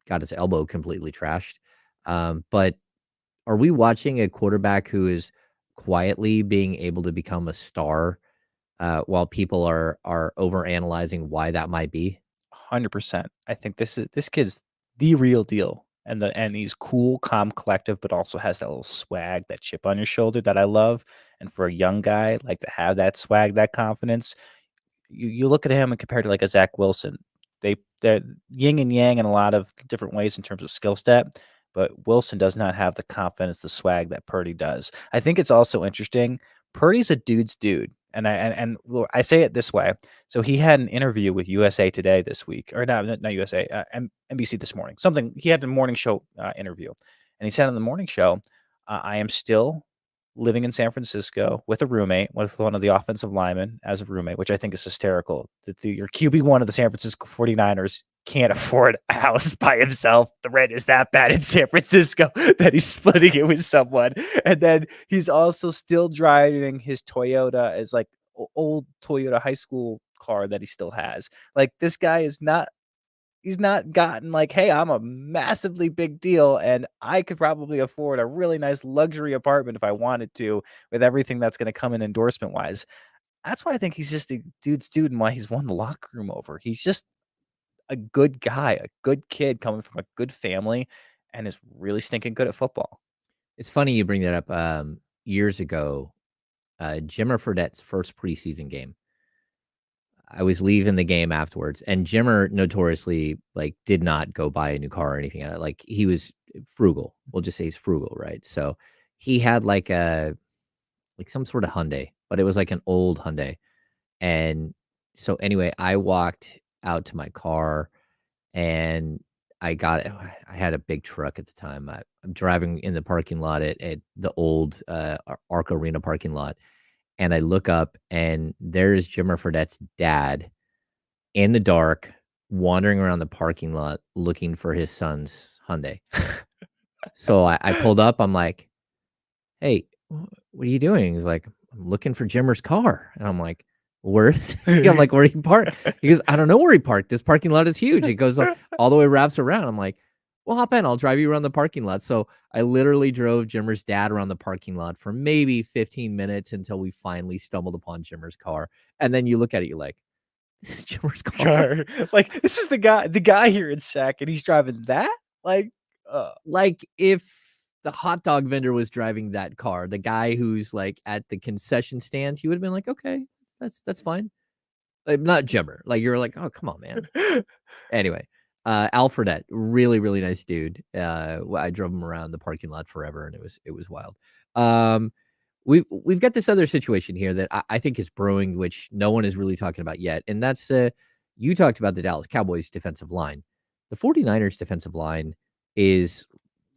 S1: got his elbow completely trashed. But are we watching a quarterback who is quietly being able to become a star while people are overanalyzing why that might be?
S2: 100%. I think this kid's the real deal, and he's cool, calm, collective, but also has that little swag, that chip on your shoulder that I love. And for a young guy, to have that swag, that confidence, you look at him and compared to like a Zach Wilson, they're yin and yang in a lot of different ways in terms of skill set. But Wilson does not have the confidence, the swag that Purdy does. I think it's also interesting. Purdy's a dude's dude, and look, I say it this way. So he had an interview with USA Today this week, or not USA, NBC this morning. Something he had a morning show interview, and he said on the morning show, "I am still living in San Francisco with a roommate, with one of the offensive linemen as a roommate," which I think is hysterical. That your QB1 of the San Francisco 49ers can't afford a house by himself. The rent is that bad in San Francisco that he's splitting it with someone. And then he's also still driving his Toyota as like old Toyota high school car that he still has. Like this guy is not he's not gotten like, "Hey, I'm a massively big deal, and I could probably afford a really nice luxury apartment if I wanted to with everything that's gonna come in endorsement-wise." That's why I think he's just a dude's dude and why he's won the locker room over. He's just a good guy, a good kid coming from a good family, and is really stinking good at football.
S1: It's funny you bring that up. Years ago, Jimmer Fredette's first preseason game, I was leaving the game afterwards, and Jimmer notoriously like did not go buy a new car or anything. Like he was frugal. We'll just say he's frugal, right? So he had like some sort of Hyundai, but it was like an old Hyundai. And so anyway, I walked out to my car and I got it. I had a big truck at the time. I'm driving in the parking lot at the old Arc Arena parking lot, and I look up, and there's Jimmer Fredette's dad in the dark, wandering around the parking lot looking for his son's Hyundai. So I pulled up. I'm like, "Hey, what are you doing?" He's like, "I'm looking for Jimmer's car." And I'm like, "Where is he?" I'm like, "Where he parked?" He goes, "I don't know where he parked. This parking lot is huge." It goes all the way, wraps around. I'm like, "Well, hop in. I'll drive you around the parking lot." So I literally drove Jimmer's dad around the parking lot for maybe 15 minutes until we finally stumbled upon Jimmer's car. And then you look at it, you're like, "This is Jimmer's car."
S2: Sure. Like, this is the guy here in Sac, and he's driving that? Like,
S1: Like if the hot dog vendor was driving that car, the guy who's like at the concession stand, he would have been like, "Okay, that's fine." Like, not Jimmer. Like you're like, "Oh, come on, man." Anyway, Alfredet, really, really nice dude. I drove him around the parking lot forever, and it was wild. Um, we've got this other situation here that I think is brewing, which no one is really talking about yet, and that's you talked about the Dallas Cowboys defensive line. The 49ers defensive line is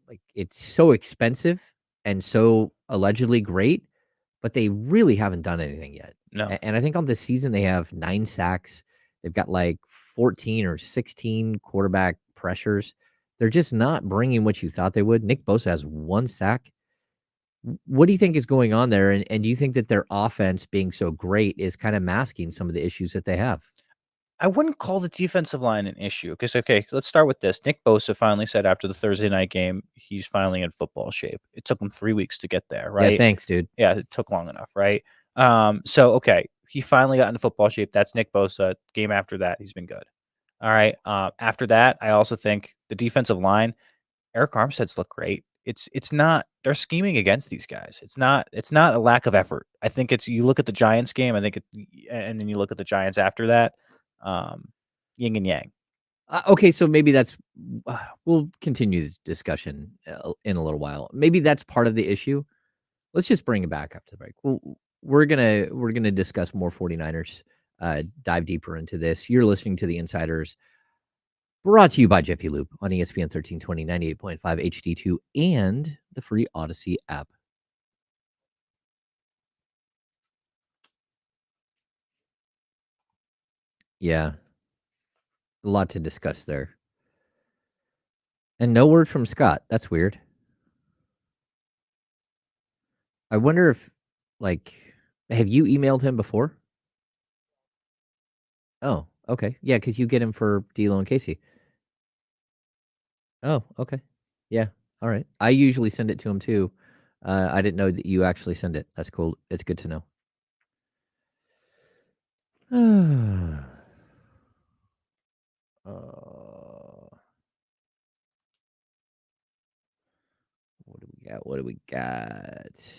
S1: like it's so expensive and so allegedly great, but they really haven't done anything yet.
S2: no.
S1: And I think on this season they have 9 sacks. They've got like 14 or 16 quarterback pressures. They're just not bringing what you thought they would. Nick Bosa has 1 sack. What do you think is going on there? And do you think that their offense being so great is kind of masking some of the issues that they have?
S2: I wouldn't call the defensive line an issue because, okay, let's start with this. Nick Bosa finally said after the Thursday night game he's finally in football shape. It took him 3 weeks to get there,
S1: Yeah,
S2: right?
S1: thanks, dude.
S2: Yeah, it took long enough, right? So, okay, he finally got into football shape. That's Nick Bosa. Game after that, he's been good. All right. After that, I also think the defensive line, Eric Armstead's look great. It's not they're scheming against these guys. It's not a lack of effort. I think it's you look at the Giants game, I think it and then you look at the Giants after that, um, yin and yang.
S1: Okay, so maybe that's we'll continue this discussion in a little while. Maybe that's part of the issue. Let's just bring it back after the break. We're gonna discuss more 49ers, dive deeper into this. You're listening to the Insiders, brought to you by Jiffy Lube on ESPN 1320, 98.5 HD2, and the free Odyssey app. Yeah, a lot to discuss there. And no word from Scott. That's weird. I wonder if, like, have you emailed him before? Oh, okay. Yeah, because you get him for D'Lo and Casey. Oh, okay. Yeah. All right. I usually send it to him too. I didn't know that you actually send it. That's cool. It's good to know. uh, what do we got? What do we got?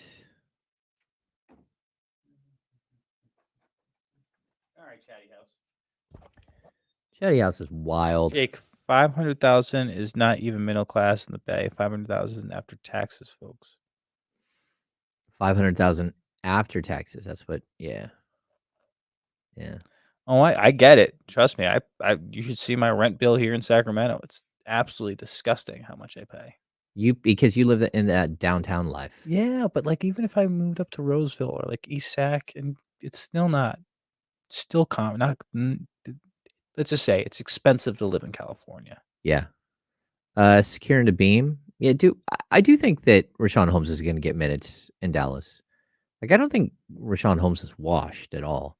S1: Chatty House is wild.
S2: Jake, 500,000 is not even middle class in the Bay. 500,000 after taxes, folks.
S1: 500,000 after taxes. That's what. Yeah.
S2: Oh, I get it. Trust me. You should see my rent bill here in Sacramento. It's absolutely disgusting how much I pay.
S1: Because you live in that downtown life.
S2: Yeah, but like even if I moved up to Roseville or like East Sac, and it's still not, let's just say it's expensive to live in California.
S1: Yeah. Securing to Beam. Yeah, I do think that Rashawn Holmes is going to get minutes in Dallas. Like, I don't think Rashawn Holmes is washed at all.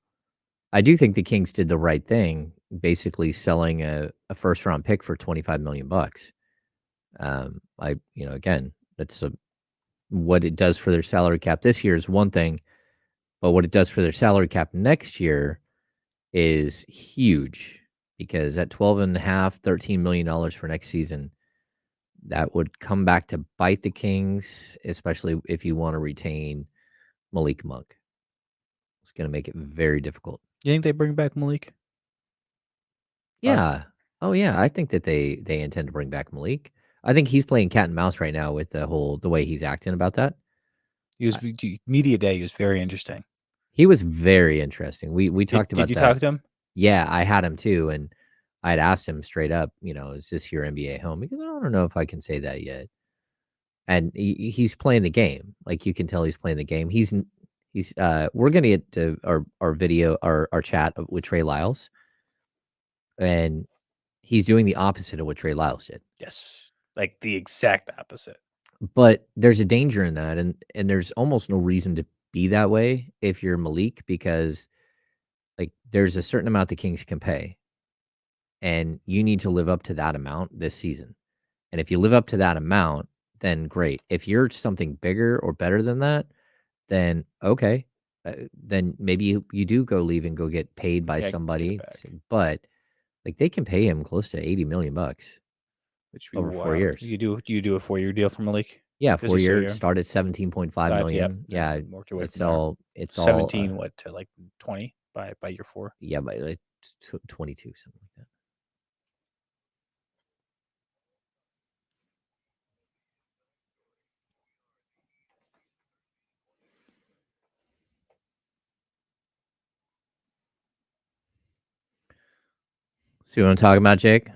S1: I do think the Kings did the right thing, basically selling a first round pick for $25 million. Again, that's what it does for their salary cap this year is one thing, but what it does for their salary cap next year is huge, because at $12.5, $13 million for next season, that would come back to bite the Kings, especially if you want to retain Malik Monk. It's going to make it very difficult.
S2: You think they bring back Malik?
S1: Yeah. Oh, yeah. I think that they intend to bring back Malik. I think he's playing cat and mouse right now with the way he's acting about that.
S2: Media day. He was very interesting.
S1: He was very interesting. We talked about that.
S2: Did you talk to him?
S1: Yeah, I had him too, and I had asked him straight up, is this your NBA home? Because I don't know if I can say that yet. And he's playing the game. Like, you can tell he's playing the game. We're gonna get to our video, our chat with Trey Lyles, and he's doing the opposite of what Trey Lyles did.
S2: Yes, like the exact opposite.
S1: But there's a danger in that, and there's almost no reason to be that way if you're Malik, because like there's a certain amount the Kings can pay, and you need to live up to that amount this season. And if you live up to that amount, then great. If you're something bigger or better than that, then okay, then maybe you do go leave and go get paid by somebody. But like, they can pay him close to $80 million,
S2: which would be
S1: over 4 years.
S2: Do you do a 4-year deal for Malik?
S1: Yeah, 4 years. Start at $17.5 million.
S2: Yep.
S1: Yeah, it's all
S2: 17. What to like 20 by year 4?
S1: Yeah, by like 22, something like that. See what I'm talking about, Jake?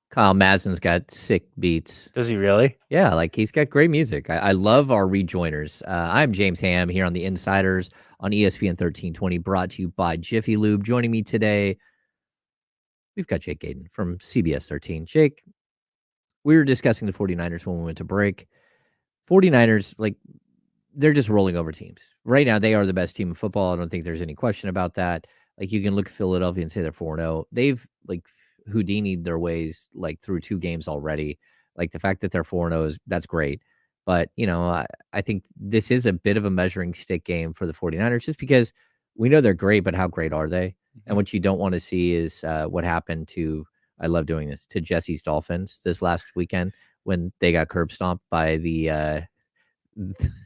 S1: Kyle Madsen's got sick beats.
S2: Does he really?
S1: Yeah, like, he's got great music. I love our rejoiners. I'm James Ham here on The Insiders on ESPN 1320, brought to you by Jiffy Lube. Joining me today, we've got Jake Gaden from CBS 13. Jake, we were discussing the 49ers when we went to break. 49ers, like, they're just rolling over teams. Right now, they are the best team in football. I don't think there's any question about that. Like, you can look at Philadelphia and say they're 4-0. They've, like, Houdini'd their ways, like, through 2 games already. Like, the fact that they're 4-0 that's great. But, I think this is a bit of a measuring stick game for the 49ers, just because we know they're great, but how great are they? Mm-hmm. And what you don't want to see is what happened to, I love doing this, to Jesse's Dolphins this last weekend when they got curb stomped by the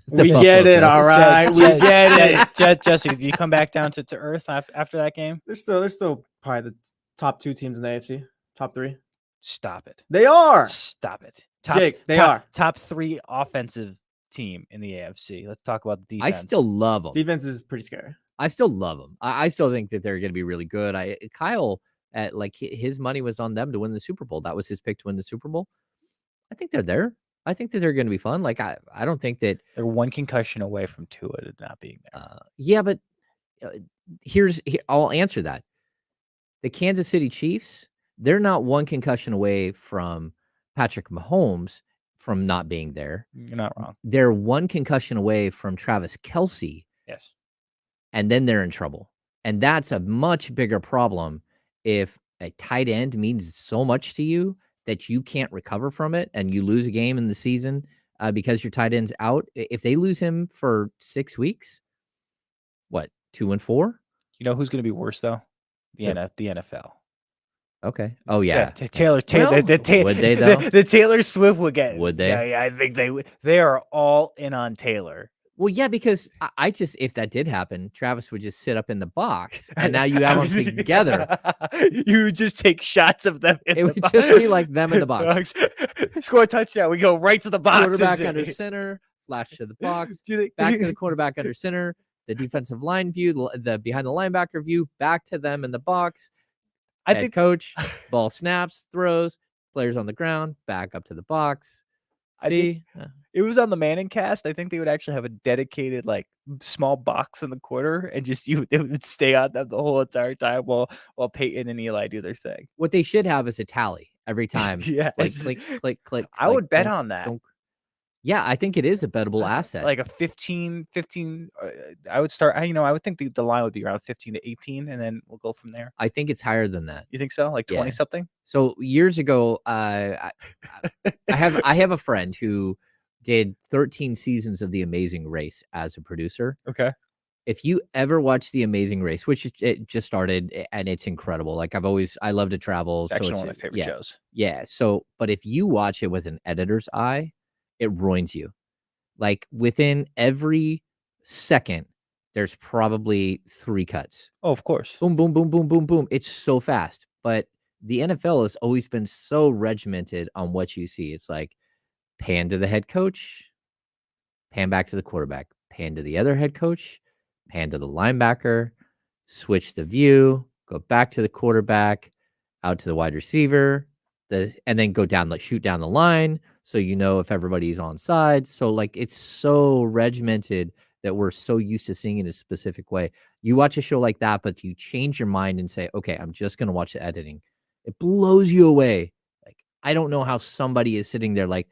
S3: we get it, all right. We get
S2: it. Jesse, did you come back down to earth after that game?
S3: They're still probably the top 2 teams in the AFC. Top 3.
S2: Stop it.
S3: They are.
S2: Stop it.
S3: They are.
S2: Top 3 offensive team in the AFC. Let's talk about the defense.
S1: I still love them.
S3: Defense is pretty scary.
S1: I still love them. I still think that they're going to be really good. Kyle, his money was on them to win the Super Bowl. That was his pick to win the Super Bowl. I think they're there. I think that they're going to be fun. Like, I don't think that
S2: they're 1 concussion away from Tua not being there.
S1: Yeah, but I'll answer that. The Kansas City Chiefs, they're not 1 concussion away from Patrick Mahomes from not being there.
S2: You're not wrong.
S1: They're 1 concussion away from Travis Kelce.
S2: Yes.
S1: And then they're in trouble. And that's a much bigger problem if a tight end means so much to you that you can't recover from it and you lose a game in the season because your tight end's out. If they lose him for 6 weeks, what, 2-4?
S2: You know who's going to be worse, though? The NFL.
S1: Okay. Oh, yeah.
S2: Taylor.
S1: Well, would they, though?
S2: The Taylor Swift would get.
S1: Would they?
S2: Yeah, I think they are all in on Taylor.
S1: Well, yeah, because I just, if that did happen, Travis would just sit up in the box, and now you have them together.
S2: You would just take shots of them.
S1: It would just be like them in the box.
S2: Score a touchdown. We go right to the box.
S1: Quarterback under center, flash to the box, back to the quarterback under center, the defensive line view, the behind the linebacker view, back to them in the box. I think coach, ball snaps, throws, players on the ground, back up to the box. See,
S2: it was on the Manning cast. I think they would actually have a dedicated like small box in the corner, and just it would stay on them the whole entire time while Peyton and Eli do their thing.
S1: What they should have is a tally every time.
S2: Yeah,
S1: like click.
S2: I would bet on that.
S1: Yeah, I think it is a bettable asset.
S2: Like a 15. I would start. I would think the line would be around 15 to 18, and then we'll go from there.
S1: I think it's higher than that.
S2: You think so? Like 20 something?
S1: So years ago, I have a friend who did 13 seasons of The Amazing Race as a producer.
S2: Okay.
S1: If you ever watch The Amazing Race, which it just started, and it's incredible. Like I love to travel.
S2: It's actually one of my favorite shows.
S1: Yeah. So, but if you watch it with an editor's eye, it ruins you. Like within every second, there's probably 3 cuts.
S2: Oh, of course.
S1: Boom, boom, boom, boom, boom, boom. It's so fast. But the NFL has always been so regimented on what you see. It's like pan to the head coach, pan back to the quarterback, pan to the other head coach, pan to the linebacker, switch the view, go back to the quarterback, out to the wide receiver, and then go down, like shoot down the line. So you know if everybody's on sides. So like it's so regimented that we're so used to seeing it a specific way. You watch a show like that, but you change your mind and say, okay, I'm just going to watch the editing. It blows you away. Like, I don't know how somebody is sitting there like,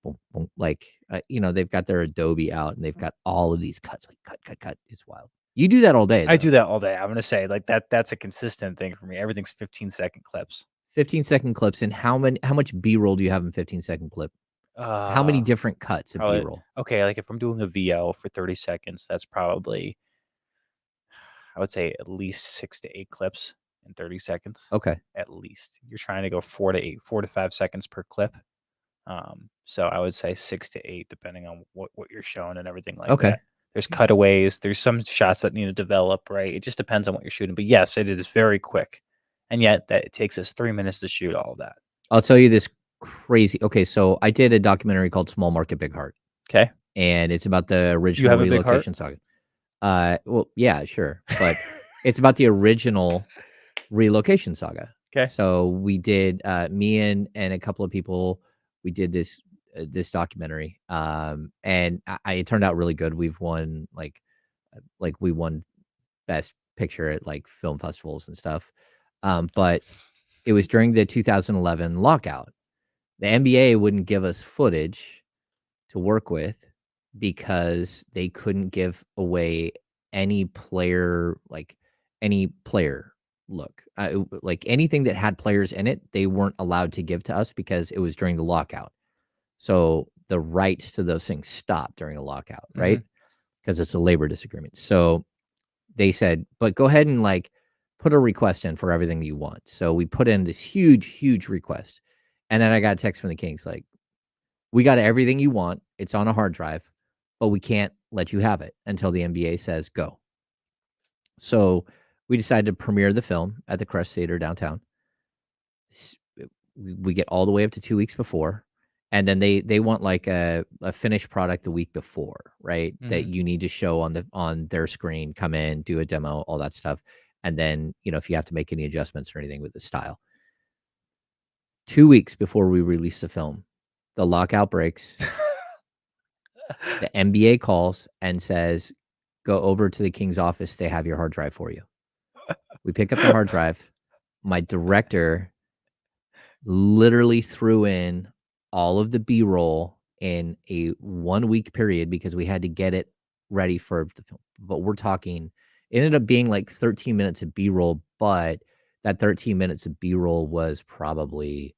S1: boom, boom, like, they've got their Adobe out and they've got all of these cuts, like cut. It's wild. You do that all day.
S2: I do that all day. I'm going to say like that's a consistent thing for me. Everything's 15-second clips.
S1: 15-second clips. And how much B-roll do you have in 15-second clip? How many different cuts of B-roll?
S2: Okay, like if I'm doing a VO for 30 seconds, that's probably, I would say at least 6 to 8 clips in 30 seconds.
S1: Okay.
S2: At least. You're trying to go 4 to 5 seconds per clip. So I would say 6 to 8, depending on what you're showing and everything like that. There's cutaways. There's some shots that need to develop, right? It just depends on what you're shooting. But yes, it is very quick. And yet it takes us 3 minutes to shoot all of that.
S1: I'll tell you this crazy. Okay, so I did a documentary called Small Market Big Heart.
S2: Okay.
S1: And it's about the original relocation saga. Well, yeah, sure. But it's about the original relocation saga.
S2: Okay.
S1: So we did, me and a couple of people, we did this documentary. And it turned out really good. We've won like we won best picture at like film festivals and stuff. But it was during the 2011 lockout. The NBA wouldn't give us footage to work with because they couldn't give away any player look. Like anything that had players in it, they weren't allowed to give to us because it was during the lockout. So the rights to those things stopped during a lockout, right? Because it's a labor disagreement. So they said, but go ahead and like put a request in for everything you want. So we put in this huge request. And then I got a text from the Kings like, we got everything you want. It's on a hard drive, but we can't let you have it until the NBA says go. So we decided to premiere the film at the Crest Theater downtown. We get all the way up to 2 weeks before. And then they want like a finished product the week before, right? That you need to show on their screen, come in, do a demo, all that stuff. And then, if you have to make any adjustments or anything with the style. 2 weeks before we release the film, the lockout breaks. The NBA calls and says, go over to the King's office. They have your hard drive for you. We pick up the hard drive. My director literally threw in all of the B-roll in a 1 week period because we had to get it ready for the film. But we're talking, it ended up being like 13 minutes of B-roll, but that 13 minutes of B-roll was probably,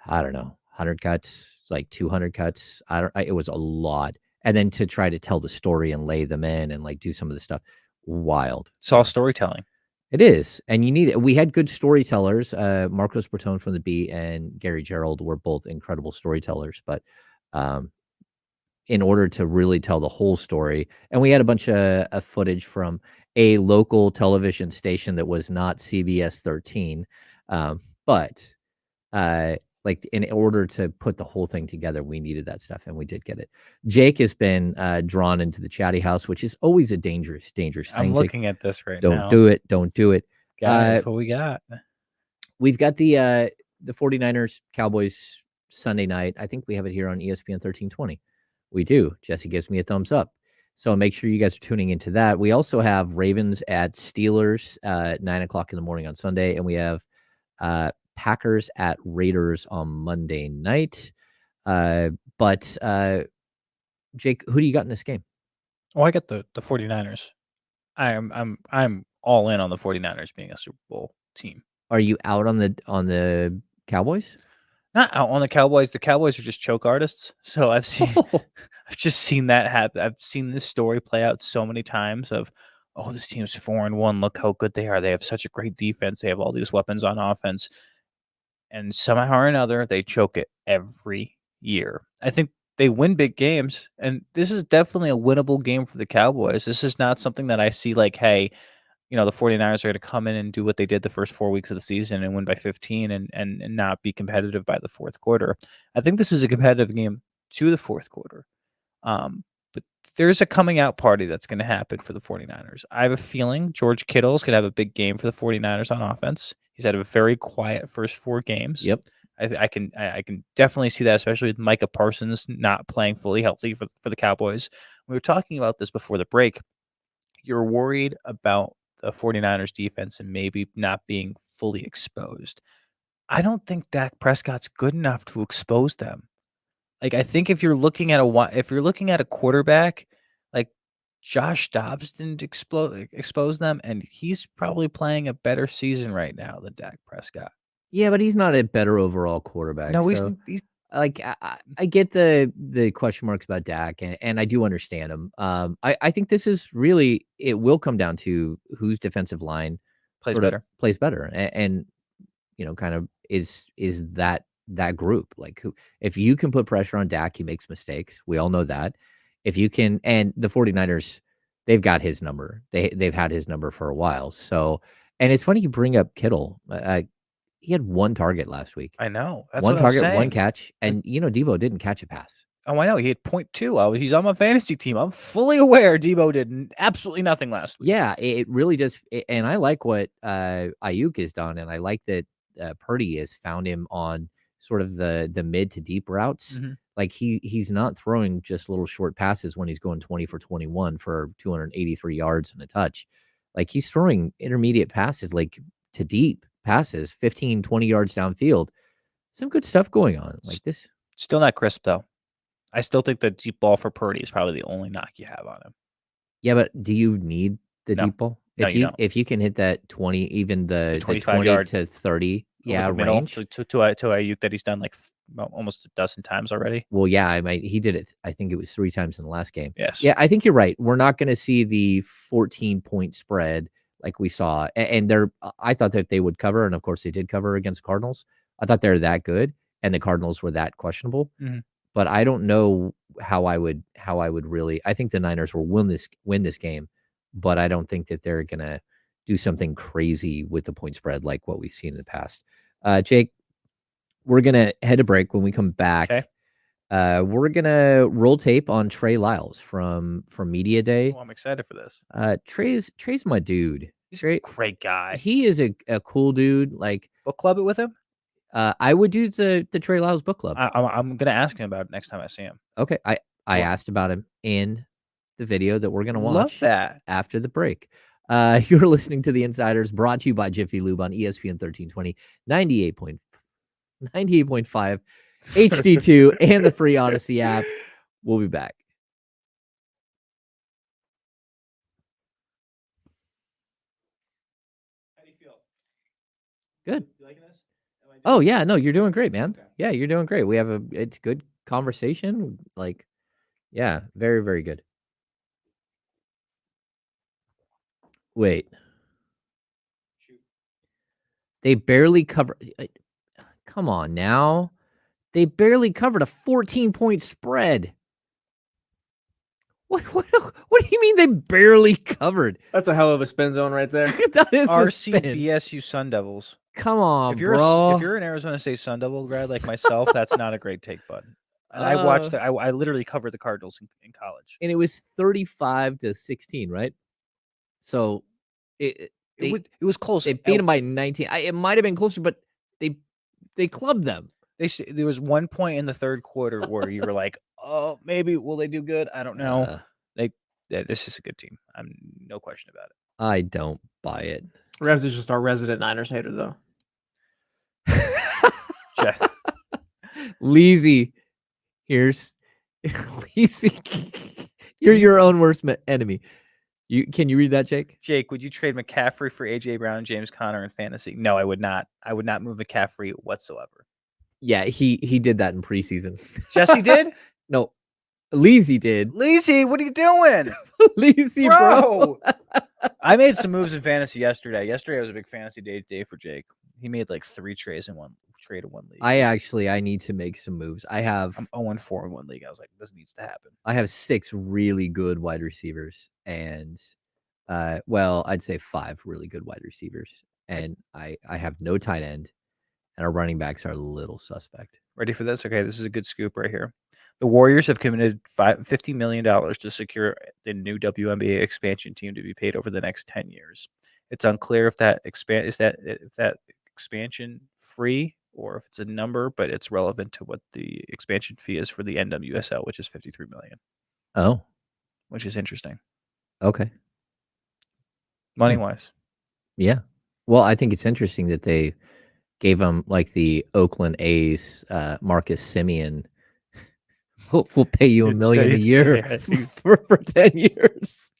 S1: I don't know, 100 cuts, like 200 cuts. It was a lot. And then to try to tell the story and lay them in and like do some of the stuff, wild.
S2: It's all storytelling.
S1: It is. And you need it. We had good storytellers. Marcos Bertone from the Beat and Gary Gerald were both incredible storytellers, but in order to really tell the whole story. And we had a bunch of footage from a local television station that was not CBS 13. But like in order to put the whole thing together, we needed that stuff, and we did get it. Jake has been drawn into the chatty house, which is always a dangerous thing.
S2: I'm looking at this right
S1: now.
S2: now.
S1: Don't do it.
S2: Guys, what we got?
S1: We've got the 49ers Cowboys Sunday night. I think we have it here on ESPN 1320. We do. Jesse gives me a thumbs up. So make sure you guys are tuning into that. We also have Ravens at Steelers 9 o'clock in the morning on Sunday, and we have Packers at Raiders on Monday night. But Jake, who do you got in this game?
S2: Oh, I got the 49ers. I'm all in on the 49ers being a Super Bowl team.
S1: Are you out on the Cowboys?
S2: Not out on the Cowboys. The Cowboys are just choke artists. So I've just seen that happen. I've seen this story play out so many times of, oh, this team's 4-1. Look how good they are. They have such a great defense. They have all these weapons on offense. And somehow or another, they choke it every year. I think they win big games, and this is definitely a winnable game for the Cowboys. This is not something that I see like, hey, the 49ers are going to come in and do what they did the first 4 weeks of the season and win by 15 and not be competitive by the fourth quarter. I think this is a competitive game to the fourth quarter. But there's a coming out party that's going to happen for the 49ers. I have a feeling George Kittle's going to have a big game for the 49ers on offense. He's had a very quiet first 4 games.
S1: Yep.
S2: I can definitely see that, especially with Micah Parsons not playing fully healthy for the Cowboys. We were talking about this before the break. You're worried about the 49ers defense and maybe not being fully exposed. I don't think Dak Prescott's good enough to expose them. Like, I think if you're looking at a quarterback, like Josh Dobbs didn't expose them, and he's probably playing a better season right now than Dak Prescott.
S1: Yeah, but he's not a better overall quarterback.
S2: No,
S1: so,
S2: he's
S1: like I get the question marks about Dak, and I do understand them. I think this is really, it will come down to whose defensive line
S2: plays better,
S1: and kind of is that group. Like, who, if you can put pressure on Dak, he makes mistakes. We all know that. If you can, and the 49ers, they've got his number. They've had his number for a while. So, and it's funny you bring up Kittle. He had 1 target last week.
S2: I know. That's
S1: one
S2: what target,
S1: 1 catch, and Debo didn't catch a pass.
S2: Oh, I know. He had 0.2. He's on my fantasy team. I'm fully aware Debo did absolutely nothing last week.
S1: Yeah, it really just, and I like what Ayuk has done, and I like that Purdy has found him on sort of the mid to deep routes.
S2: Mm-hmm.
S1: Like he's not throwing just little short passes when he's going 20 for 21 for 283 yards and a touch. Like, he's throwing intermediate passes, like to deep passes, 15, 20 yards downfield. Some good stuff going on like this.
S2: Still not crisp, though. I still think the deep ball for Purdy is probably the only knock you have on him.
S1: Yeah, but do you need the deep ball? If you can hit that 20, even the
S2: 25
S1: 20 to 30, range
S2: to Ayuk that he's done like almost a dozen times already.
S1: Well, yeah, he did it. I think it was 3 times in the last game.
S2: Yes.
S1: Yeah, I think you're right. We're not going to see the 14-point spread like we saw, and I thought that they would cover, and of course they did cover against Cardinals. I thought they're that good, and the Cardinals were that questionable.
S2: Mm-hmm.
S1: But I don't know how I would really. I think the Niners will win this game, but I don't think that they're gonna do something crazy with the point spread like what we've seen in the past. Jake, we're gonna head to break. When we come back,
S2: okay,
S1: we're gonna roll tape on Trey Lyles from Media Day.
S2: Oh, I'm excited for this.
S1: Trey's my dude.
S2: He's a great guy.
S1: He is a cool dude. Like,
S2: book club it with him.
S1: I would do the Trey Lyles book club.
S2: I'm gonna ask him about it next time I see him.
S1: Okay, I asked about him in the video that we're gonna watch.
S2: Love that.
S1: After the break. You're listening to The Insiders, brought to you by Jiffy Lube on ESPN 1320, 98.5 HD2 and the free Odyssey app. We'll be back.
S2: How do you feel?
S1: Good.
S2: You liking this?
S1: Oh yeah, no, you're doing great, man. Okay. Yeah, you're doing great. It's good conversation. Like, yeah, very, very good. Wait.
S2: Shoot.
S1: They barely cover. Come on now. They barely covered a 14-point spread. What do you mean they barely covered?
S3: That's a hell of a spin zone right there.
S1: That is a spin.
S2: RCBSU Sun Devils.
S1: Come on,
S2: If you're an Arizona State Sun Devil grad like myself, that's not a great take, bud. And I watched it. I literally covered the Cardinals in college.
S1: And it was 35-16, right? So
S2: it was close.
S1: They beat them by 19. It might have been closer, but they clubbed them.
S2: There was one point in the third quarter where you were like, "Oh, maybe will they do good? I don't know." This is a good team. I'm no question about it.
S1: I don't buy it.
S3: Rams is just our resident Niners hater, though.
S1: Leezy, here's Leezy. You're your own worst enemy. Can you read that, Jake?
S2: Jake, would you trade McCaffrey for AJ Brown and James Conner in fantasy? No, I would not. I would not move McCaffrey whatsoever.
S1: Yeah, he did that in preseason.
S2: Jesse did?
S1: No, Leezy did.
S2: Leezy, what are you doing?
S1: Leezy, bro.
S2: I made some moves in fantasy yesterday. Yesterday was a big fantasy day for Jake. He made like 3 trades in one trade in one league. I need to make some moves. I'm 0-4 in one league. I was like, this needs to happen.
S1: I have 6 really good wide receivers and I'd say 5 really good wide receivers. And I have no tight end, and our running backs are a little suspect.
S2: Ready for this? Okay, this is a good scoop right here. The Warriors have committed $50 million to secure the new WNBA expansion team to be paid over the next 10 years. It's unclear if that expansion free or if it's a number, but it's relevant to what the expansion fee is for the NWSL, which is $53 million.
S1: Oh,
S2: which is interesting.
S1: Okay,
S2: money wise.
S1: Yeah. Well, I think it's interesting that they gave him like the Oakland A's Marcus Semien. We'll pay you $1 million a year for 10 years.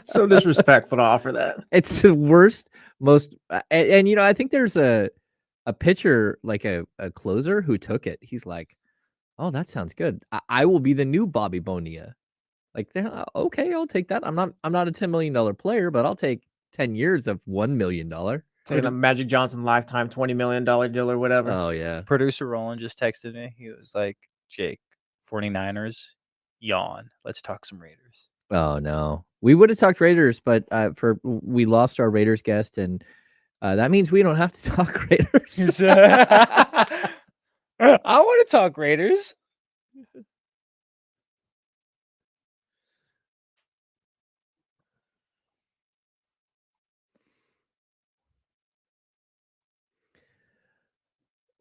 S3: So disrespectful to offer that.
S1: It's the worst, most, and I think there's a pitcher, like a closer who took it. He's like, "Oh, that sounds good. I will be the new Bobby Bonilla." Like, okay, I'll take that. I'm not a $10 million player, but I'll take 10 years of $1 million.
S3: Taking a Magic Johnson lifetime $20 million deal or whatever.
S1: Oh yeah.
S2: Producer Roland just texted me. He was like, "Jake, 49ers, yawn. Let's talk some Raiders."
S1: Oh no, we would have talked Raiders, but we lost our Raiders guest, and that means we don't have to talk Raiders.
S2: I want to talk Raiders.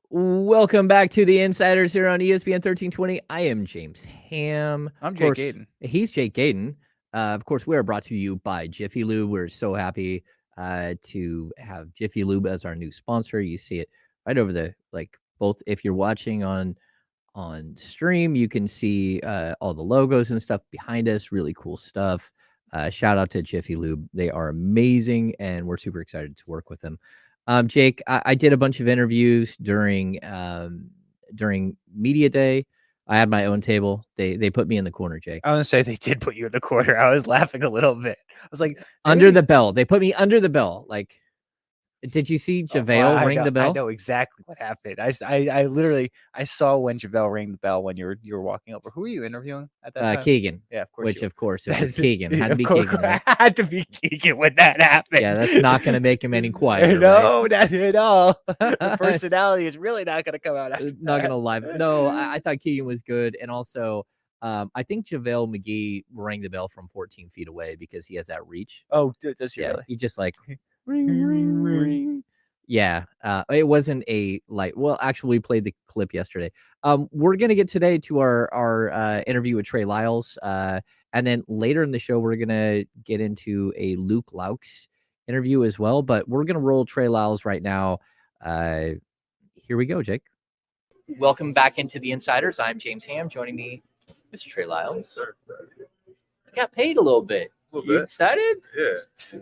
S1: Welcome back to the Insiders here on ESPN 1320. I am James Ham.
S2: I'm Jake Gayden.
S1: He's Jake Gayden. Of course, we are brought to you by Jiffy Lube. We're so happy to have Jiffy Lube as our new sponsor. You see it right over the both. If you're watching on stream, you can see all the logos and stuff behind us. Really cool stuff. Shout out to Jiffy Lube. They are amazing, and we're super excited to work with them. Jake, I did a bunch of interviews during media day. I had my own table. They put me in the corner, Jake.
S2: I was gonna say they did put you in the corner. I was laughing a little bit. I was like,
S1: under the bell. They put me under the bell. Like, did you see JaVale ring the bell?
S2: I know exactly what happened. I literally saw when JaVale rang the bell when you were walking over. Who were you interviewing at that time?
S1: Keegan.
S2: Yeah, of course.
S1: Which of course it was Keegan. Had to be Keegan. Right?
S2: Had to be Keegan when that happened.
S1: Yeah, that's not going to make him any quieter.
S2: No,
S1: right?
S2: not at all. The personality is really not going to come out.
S1: Not going to lie. No, I thought Keegan was good, and also I think JaVale McGee rang the bell from 14 feet away because he has that reach.
S2: Oh, does he really?
S1: He just like ring, ring, ring. Yeah, it wasn't a light. Well, actually, we played the clip yesterday. We're gonna get today to our interview with Trey Lyles, and then later in the show, we're gonna get into a Loucks interview as well. But we're gonna roll Trey Lyles right now. Here we go, Jake. Welcome back into the Insiders. I'm James Ham. Joining me, Mr. Trey Lyles.
S4: Sir.
S1: I got paid a little bit. You excited?
S4: Yeah,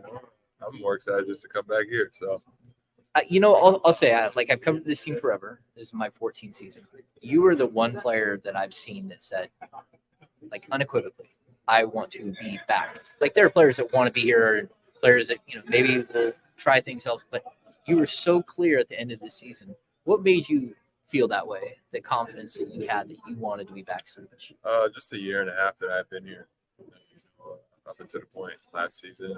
S4: I'm more excited just to come back here. So.
S1: I'll say, I've covered this team forever. This is my 14th season. You were the one player that I've seen that said, unequivocally, I want to be back. There are players that want to be here, and players that, maybe will try things else, but you were so clear at the end of the season. What made you feel that way, the confidence that you had that you wanted to be back so much?
S4: Just a year and a half that I've been here. Up until the point last season.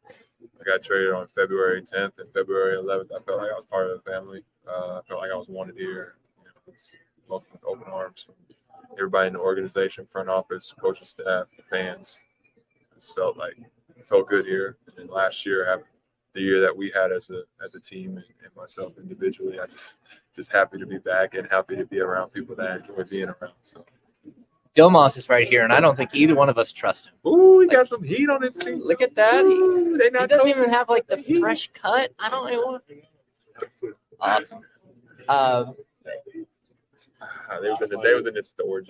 S4: I got traded on February 10th and February 11th. I felt like I was part of the family. I felt like I was wanted here. Welcome with open arms from everybody in the organization, front office, coaching staff, fans. I just felt good here. And then last year, the year that we had as a team and myself individually, I just happy to be back and happy to be around people that I enjoy being around. So.
S1: Domas is right here, and I don't think either one of us trust him.
S4: Ooh, he got some heat on his feet.
S1: Look at that.
S4: Ooh,
S1: he doesn't even have like the fresh cut. I don't know. Awesome.
S4: They was in this storage.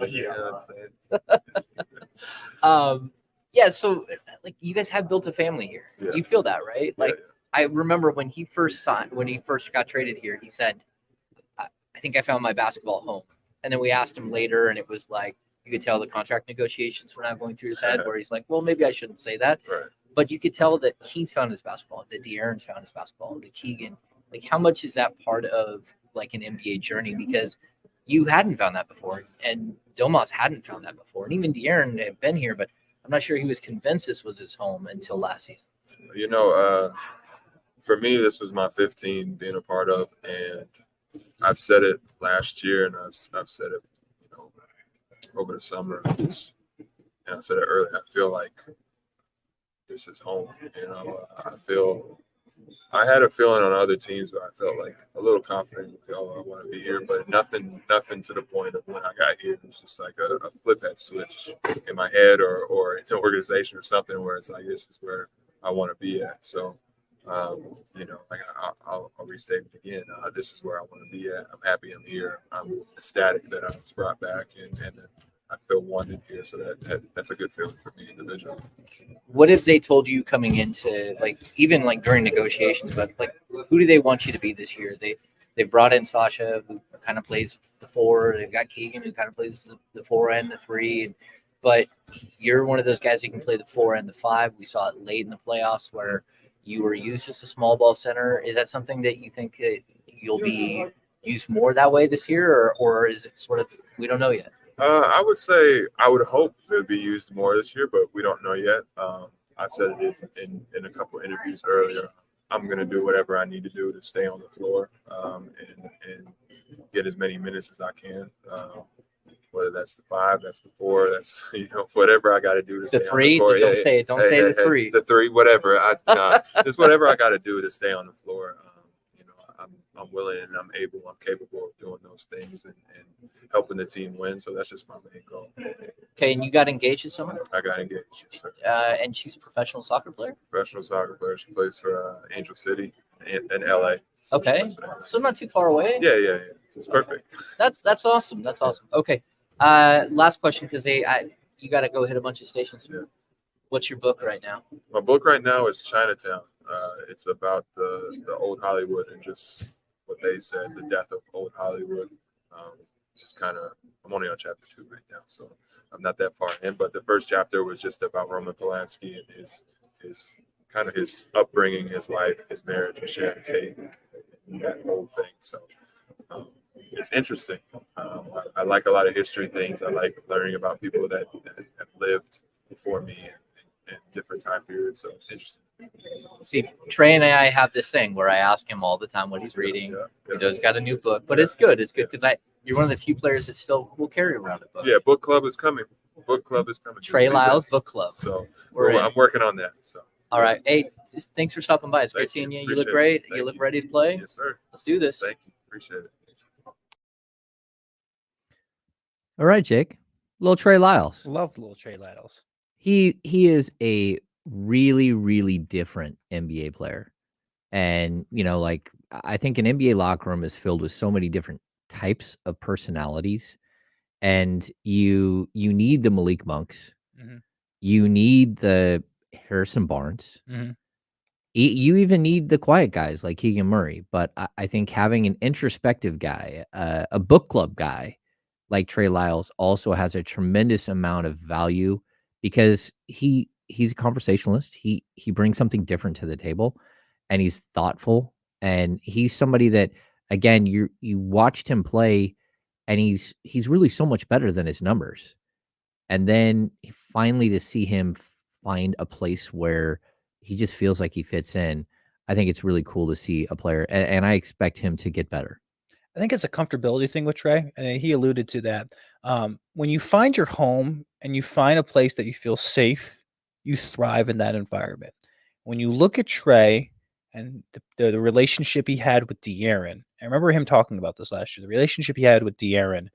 S1: Yeah, so like you guys have built a family here.
S4: Yeah.
S1: You feel that, right? Like
S4: yeah.
S1: I remember when he first got traded here, he said, I think I found my basketball home. And then we asked him later, and it was like, you could tell the contract negotiations were not going through his head, where he's like, well, maybe I shouldn't say that.
S4: Right.
S1: But you could tell that he's found his basketball, that De'Aaron's found his basketball, that Keegan. Like, how much is that part of like an NBA journey? Because you hadn't found that before, and Domas hadn't found that before. And even De'Aaron had been here, but I'm not sure he was convinced this was his home until last season.
S4: For me, this was my 15 being a part of, and I've said it last year, and I've said it, over the summer, and I said it earlier. I feel like this is home. I had a feeling on other teams where I felt like a little confident. I want to be here, but nothing to the point of when I got here. It was just like a flip had switched in my head or in the organization or something where it's like, this is where I want to be at. So, I'll restate it again. This is where I want to be at. I'm happy I'm here. I'm ecstatic that I was brought back and I feel wanted here. So that's a good feeling for me individually.
S1: What if they told you coming into even during negotiations, but who do they want you to be this year? They brought in Sasha, who kind of plays the 4. They've got Keegan, who kind of plays the 4 and the 3. But you're one of those guys who can play the 4 and the 5. We saw it late in the playoffs where you were used as a small ball center. Is that something that you think that you'll be used more that way this year, or is it sort of, we don't know yet?
S4: I would say I would hope it'll be used more this year, but we don't know yet. I said it in a couple interviews earlier. I'm going to do whatever I need to do to stay on the floor and get as many minutes as I can. Whether that's the 5, that's the 4, that's whatever I got to do to stay
S1: the 3.
S4: on the floor.
S1: Don't say it. Don't say the 3.
S4: The 3, whatever. It's whatever I got to do to stay on the floor. I'm willing and I'm capable of doing those things and helping the team win. So that's just my main goal.
S1: Okay, and you got engaged to someone?
S4: I got engaged, yes, sir.
S1: And she's a professional soccer player?
S4: Professional soccer player. She plays for Angel City in LA. So
S1: okay, so not too far away.
S4: Yeah. It's perfect.
S1: That's awesome. That's awesome. Okay, last question, because you got to go hit a bunch of stations.
S4: Yeah.
S1: What's your book right now?
S4: My book right now is Chinatown. It's about the old Hollywood and just what they said, the death of old Hollywood. I'm only on chapter 2 right now, so I'm not that far in. But the first chapter was just about Roman Polanski and his upbringing, his life, his marriage with Sharon Tate, and that whole thing. So it's interesting. I like a lot of history things. I like learning about people that have lived before me in different time periods. So it's interesting.
S1: See, Trey and I have this thing where I ask him all the time what he's reading.
S4: Yeah.
S1: He's always got a new book, but it's good. It's good because you're one of the few players that still will carry around a book.
S4: Yeah, book club is coming.
S1: Trey Lyles Book Club.
S4: So I'm working on that. So.
S1: All right. Hey, thanks for stopping by. It's great seeing you. You look great. You look ready to play.
S4: Yes, sir.
S1: Let's do this.
S4: Thank you. Appreciate it.
S1: All right, Jake. Little Trey Lyles.
S2: Love little Trey Lyles.
S1: He is a really, really different NBA player. And, I think an NBA locker room is filled with so many different types of personalities. And you need the Malik Monks.
S2: Mm-hmm.
S1: You need the Harrison Barnes.
S2: Mm-hmm.
S1: You even need the quiet guys like Keegan Murray. But I think having an introspective guy, a book club guy like Trey Lyles also has a tremendous amount of value because he's a conversationalist. He brings something different to the table, and he's thoughtful. And he's somebody that, again, you watched him play, and he's really so much better than his numbers. And then finally to see him find a place where he just feels like he fits in, I think it's really cool to see a player, and I expect him to get better.
S2: I think it's a comfortability thing with Trey, and he alluded to that. When you find your home and you find a place that you feel safe, you thrive in that environment. When you look at Trey and the relationship he had with De'Aaron, I remember him talking about this last year. The relationship he had with De'Aaron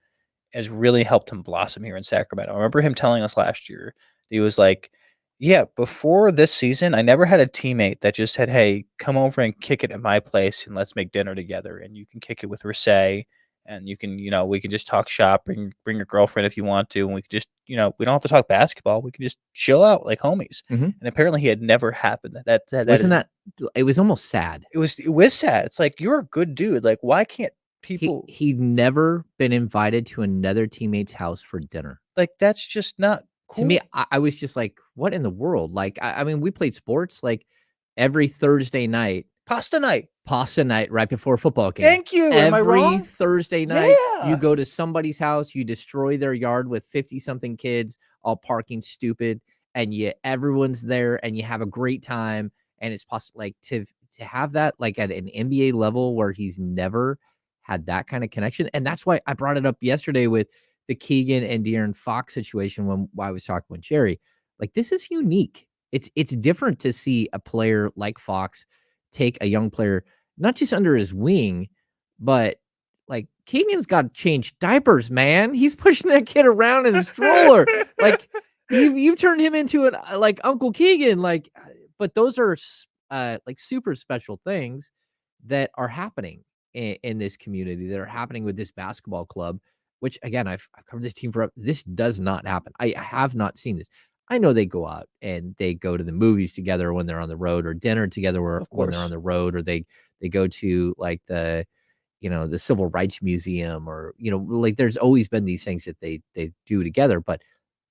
S2: has really helped him blossom here in Sacramento. I remember him telling us last year, he was like, yeah, before this season, I never had a teammate that just said, "Hey, come over and kick it at my place and let's make dinner together. And you can kick it with Rasay, and you can, we can just talk shop, bring your girlfriend if you want to, and we can just, we don't have to talk basketball. We can just chill out like homies."
S1: Mhm.
S2: And apparently, he had never happened.
S1: It was almost sad.
S2: It was sad. It's like, you're a good dude. Like, why can't people
S1: He'd never been invited to another teammate's house for dinner.
S2: like? That's just not cool.
S1: To me, I was just like, what in the world? Like, I mean, we played sports like every Thursday night,
S2: Pasta night.
S1: right before a football game.
S2: Thank you. Am I
S1: Every
S2: wrong?
S1: Thursday night,
S2: Yeah.
S1: you go to somebody's house, you destroy their yard with 50-something kids all parking stupid, and everyone's there and you have a great time. And it's possible like to have that like at an NBA level where he's never had that kind of connection. And that's why I brought it up yesterday with the Keegan and De'Aaron Fox situation when I was talking with Jerry. Like, this is unique. It's different to see a player like Fox take a young player, not just under his wing, but like Keegan's got to change diapers, man. He's pushing that kid around in a stroller. Like, you've turned him into an like Uncle Keegan. Like, but those are like super special things that are happening in this community, that are happening with this basketball club. Which again, I've covered this team for. This does not happen. I have not seen this. I know they go out and they go to the movies together when they're on the road, or dinner together when they're on the road, or they go to like the Civil Rights Museum, or like there's always been these things that they do together. But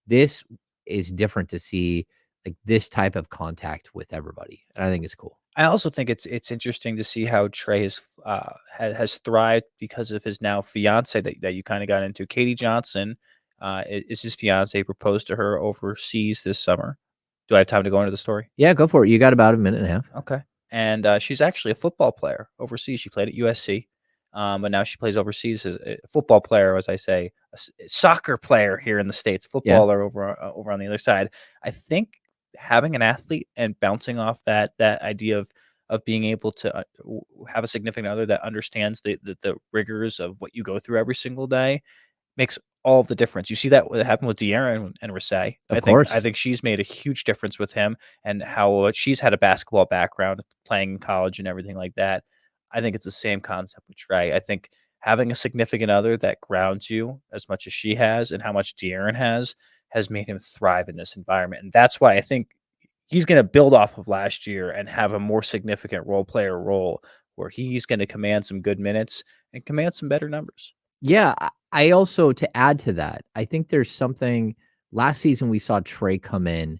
S1: this is different to see like this type of contact with everybody. And I think it's cool.
S2: I also think it's interesting to see how Trey has thrived because of his now fiance that you kind of got into. Katie Johnson is his fiance. Proposed to her overseas this summer. Do I have time to go into the story?
S1: Yeah, go for it. You got about a minute and a half.
S2: Okay. And she's actually a football player overseas. She played at USC, but now she plays overseas as a football player, as I say, a soccer player here in the States, footballer over on the other side. I think having an athlete and bouncing off that idea of being able to have a significant other that understands the rigors of what you go through every single day makes all of the difference. You see that what happened with De'Aaron and Rasay.
S1: Of course.
S2: I think she's made a huge difference with him, and how she's had a basketball background, playing in college and everything like that. I think it's the same concept with Trey. I think having a significant other that grounds you as much as she has, and how much De'Aaron has made him thrive in this environment. And that's why I think he's going to build off of last year and have a more significant role where he's going to command some good minutes and command some better numbers.
S1: Yeah, I also, to add to that, I think there's something. Last season we saw Trey come in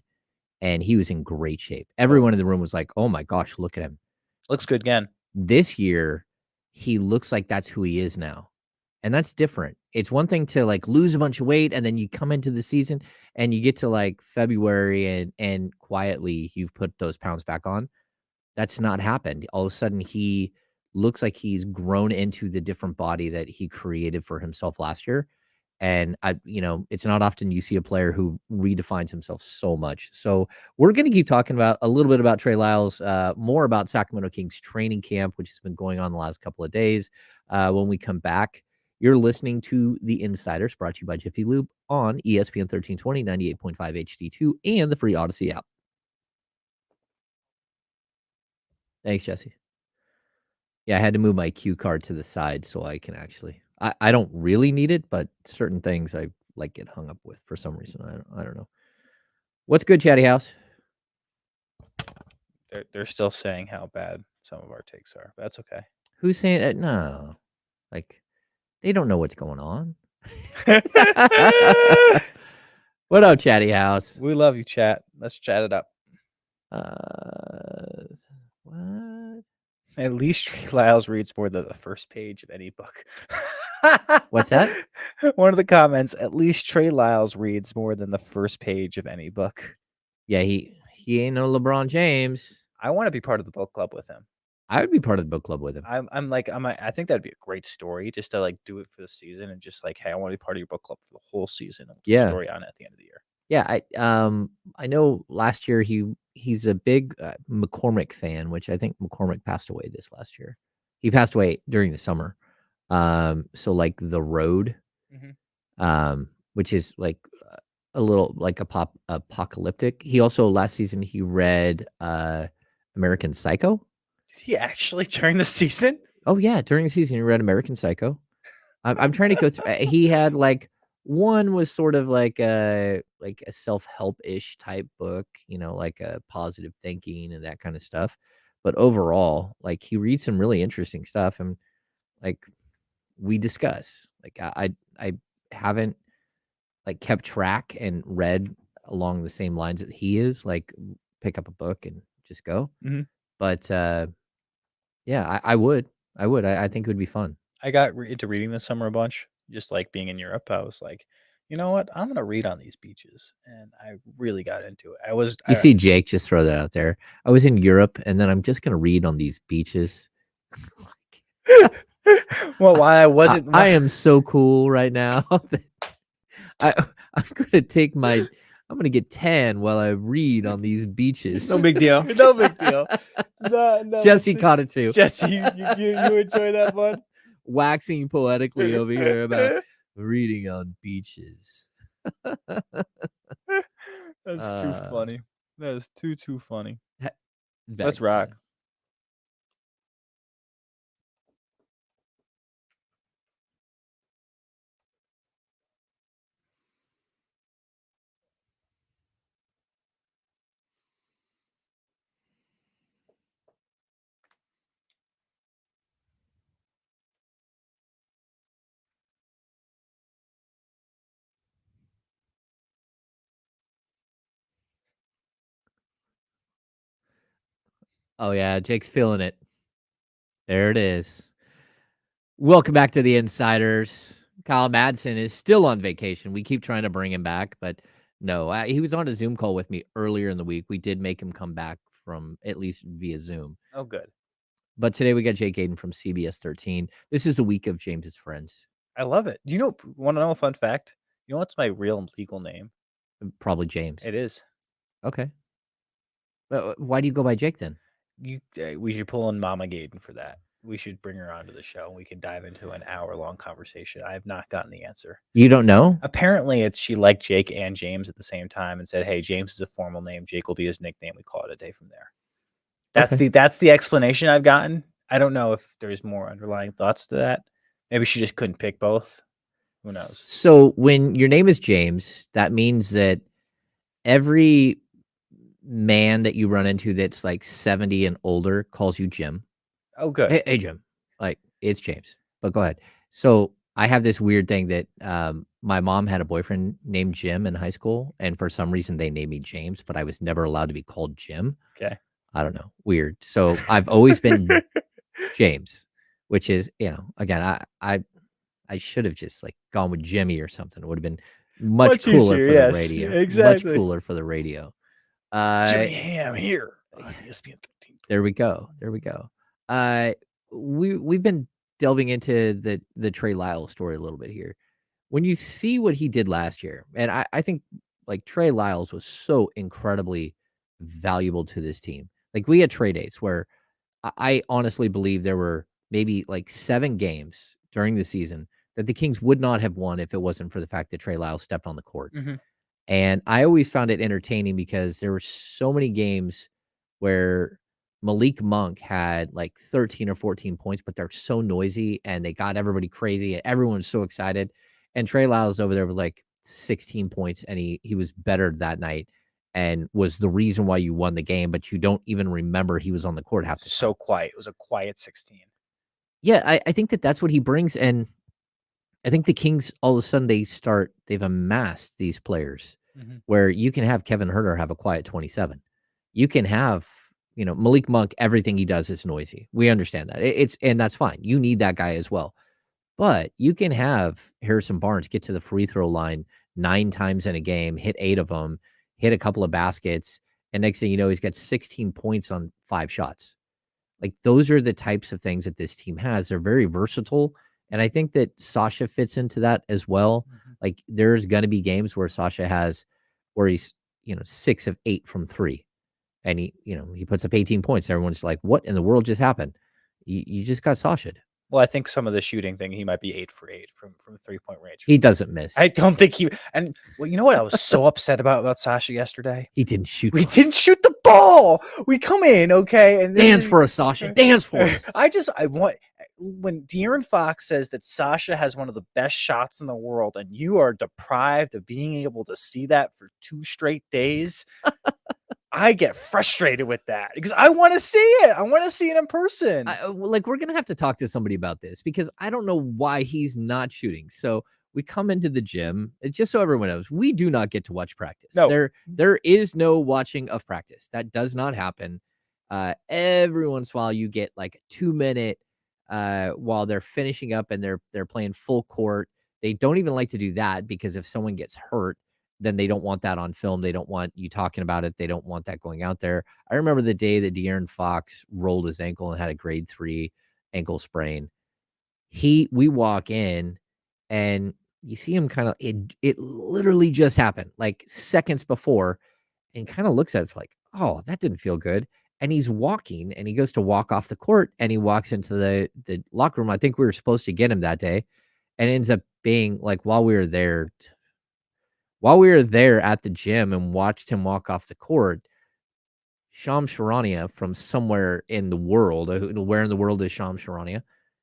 S1: and he was in great shape. Everyone in the room was like, "Oh my gosh, look at him.
S2: Looks good again."
S1: This year, he looks like that's who he is now. And that's different. It's one thing to like lose a bunch of weight and then you come into the season and you get to like February and quietly you've put those pounds back on. That's not happened. All of a sudden he looks like he's grown into the different body that he created for himself last year. And it's not often you see a player who redefines himself so much. So we're going to keep talking about a little bit about Trey Lyles, more about Sacramento Kings training camp, which has been going on the last couple of days. When we come back, you're listening to The Insiders, brought to you by Jiffy Lube on ESPN 1320, 98.5 HD2, and the free Odyssey app. Thanks, Jesse. Yeah, I had to move my cue card to the side so I can actually. I don't really need it, but certain things I like get hung up with for some reason. I don't know. What's good, Chatty House?
S2: They're still saying how bad some of our takes are. But that's okay.
S1: Who's saying that? No, like they don't know what's going on. What up, Chatty House?
S2: We love you, chat. Let's chat it up.
S1: What?
S2: At least Trey Lyles reads more than the first page of any book.
S1: What's that?
S2: One of the comments, at least Trey Lyles reads more than the first page of any book.
S1: Yeah, he ain't no LeBron James.
S2: I want to be part of the book club with him.
S1: I would be part of the book club with him.
S2: I think that'd be a great story just to like do it for the season and just like, hey, I want to be part of your book club for the whole season and do a story on it at the end of the year.
S1: Yeah, I know last year he's a big McCormick fan, which I think McCormick passed away this last year. He passed away during the summer. So like The Road, which is like a little like apocalyptic. He also last season he read American Psycho.
S2: Did he actually during the season?
S1: Oh yeah, during the season he read American Psycho. I'm trying to go through. He had like one was sort of like a self-help-ish type book, like a positive thinking and that kind of stuff. But overall, like he reads some really interesting stuff, and like we discuss. Like I haven't like kept track and read along the same lines that he is. Like pick up a book and just go. But yeah, I would. I think it would be fun.
S2: I got into reading this summer a bunch, just like being in Europe. I was like, you know what? I'm gonna read on these beaches, and I really got into it.
S1: You see Jake just throw that out there. I was in Europe, and then I'm just gonna read on these beaches.
S2: Well, why I wasn't?
S1: I am so cool right now. I'm gonna get tan while I read on these beaches.
S3: No big deal.
S2: No big deal. No,
S1: Jesse caught it too.
S2: Jesse, you enjoy that one?
S1: Waxing poetically over here about reading on beaches.
S2: That's too funny. That is too funny. Let's rock.
S1: Oh yeah, Jake's feeling it. There it is. Welcome back to the Insiders. Kyle Madsen is still on vacation. We keep trying to bring him back, but no, he was on a Zoom call with me earlier in the week. We did make him come back from at least via Zoom.
S2: Oh, good.
S1: But today we got Jake Aiden from CBS 13. This is the week of James's friends.
S2: I love it. Do you want to know a fun fact? You know what's my real and legal name?
S1: Probably James.
S2: It is.
S1: Okay. Why do you go by Jake then?
S2: We should pull in Mama Gaiden for that. We should bring her onto the show and we can dive into an hour-long conversation. I have not gotten the answer.
S1: You don't know?
S2: Apparently, she liked Jake and James at the same time and said, hey, James is a formal name. Jake will be his nickname. We call it a day from there. That's the explanation I've gotten. I don't know if there's more underlying thoughts to that. Maybe she just couldn't pick both. Who knows?
S1: So when your name is James, that means that every man that you run into that's like 70 and older calls you Jim.
S2: Oh, good.
S1: Hey, Jim. Like, it's James. But go ahead. So I have this weird thing that my mom had a boyfriend named Jim in high school, and for some reason they named me James, but I was never allowed to be called Jim.
S2: Okay.
S1: I don't know. Weird. So I've always been James, which is, again, I should have just like gone with Jimmy or something. It would have been much cooler
S2: easier,
S1: for
S2: yes,
S1: the radio.
S2: exactly.
S1: Much cooler for the radio.
S2: Jimmy Ham here on ESPN 13.
S1: There we go. We've been delving into the Trey Lyles story a little bit here. When you see what he did last year, and I think like Trey Lyles was so incredibly valuable to this team. Like we had trade days where I honestly believe there were maybe like 7 games during the season that the Kings would not have won if it wasn't for the fact that Trey Lyles stepped on the court.
S2: Mm-hmm.
S1: And I always found it entertaining because there were so many games where Malik Monk had like 13 or 14 points, but they're so noisy and they got everybody crazy and everyone's so excited. And Trey Lyles over there with like 16 points and he was better that night and was the reason why you won the game, but you don't even remember he was on the court half the time.
S2: So quiet. It was a quiet 16.
S1: Yeah, I think that's what he brings. And I think the Kings, all of a sudden, they've amassed these players where you can have Kevin Huerter have a quiet 27. You can have, Malik Monk, everything he does is noisy. We understand that. And that's fine. You need that guy as well. But you can have Harrison Barnes get to the free throw line 9 times in a game, hit 8 of them, hit a couple of baskets, and next thing you know, he's got 16 points on 5 shots. Like, those are the types of things that this team has. They're very versatile, and I think that Sasha fits into that as well. Like, there's going to be games where Sasha where he's, 6 of 8 from 3, and he puts up 18 points. Everyone's like, what in the world just happened? You just got Sasha'd.
S2: Well, I think some of the shooting thing, he might be 8 for 8 from 3-point range.
S1: He doesn't miss.
S2: I don't think and you know what I was so upset about Sasha yesterday?
S1: He didn't shoot.
S2: We didn't shoot the ball. We come in, okay, and
S1: dance for us, Sasha. Dance for us.
S2: I want when De'Aaron Fox says that Sasha has one of the best shots in the world, and you are deprived of being able to see that for 2 straight days. I get frustrated with that because I want to see it. I want to see it in person.
S1: We're going to have to talk to somebody about this because I don't know why he's not shooting. So we come into the gym, just so everyone knows, we do not get to watch practice.
S2: No.
S1: There is no watching of practice. That does not happen. Every once in a while you get like a 2-minute while they're finishing up and they're playing full court. They don't even like to do that because if someone gets hurt, then they don't want that on film. They don't want you talking about it. They don't want that going out there. I remember the day that De'Aaron Fox rolled his ankle and had a grade 3 ankle sprain. We walk in and you see him kind of, it literally just happened like seconds before, and kind of looks at us like, oh, that didn't feel good. And he's walking and he goes to walk off the court and he walks into the locker room. I think we were supposed to get him that day, and it ends up being like while we were there at the gym and watched him walk off the court, Shams Charania from somewhere in the world, where in the world is Shams Charania,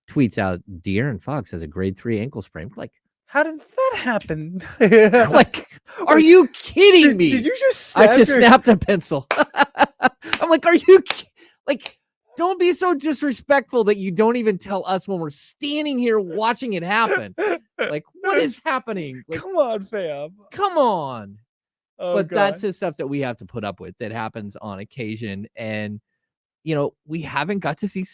S1: tweets out, De'Aaron Fox has a grade 3 ankle sprain. We're like,
S2: how did that happen?
S1: Like, are you kidding me?
S2: Did you just
S1: I just snapped a pencil. I'm like, are you like, don't be so disrespectful that you don't even tell us when we're standing here watching it happen. Like, what is happening? Like,
S2: come on, fam.
S1: Come on.
S2: Oh,
S1: but
S2: God.
S1: that's the stuff that we have to put up with that happens on occasion. And, we haven't got to see,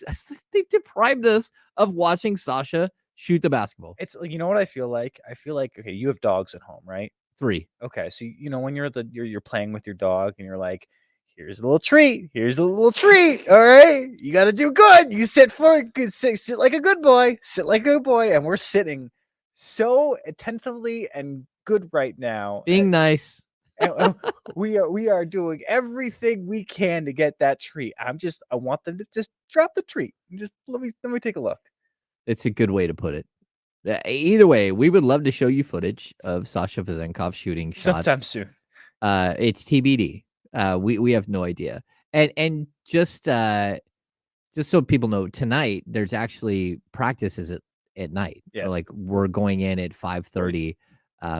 S1: they've deprived us of watching Sasha shoot the basketball.
S2: It's like, you know what I feel like? I feel like, okay, you have dogs at home, right?
S1: 3.
S2: Okay. So, when you're playing with your dog and you're like, here's a little treat. Here's a little treat. All right. You got to do good. You sit like a good boy. Sit like a good boy. And we're sitting so attentively and good right now.
S1: Being nice.
S2: And we are doing everything we can to get that treat. I want them to just drop the treat. Just let me take a look. It's
S1: a good way to put it. Either way, we would love to show you footage of Sasha Vezenkov shooting shots
S2: sometime soon.
S1: It's TBD. We have no idea. And just so people know, tonight there's actually practices at night.
S2: Yes.
S1: Like, we're going in at 5:30.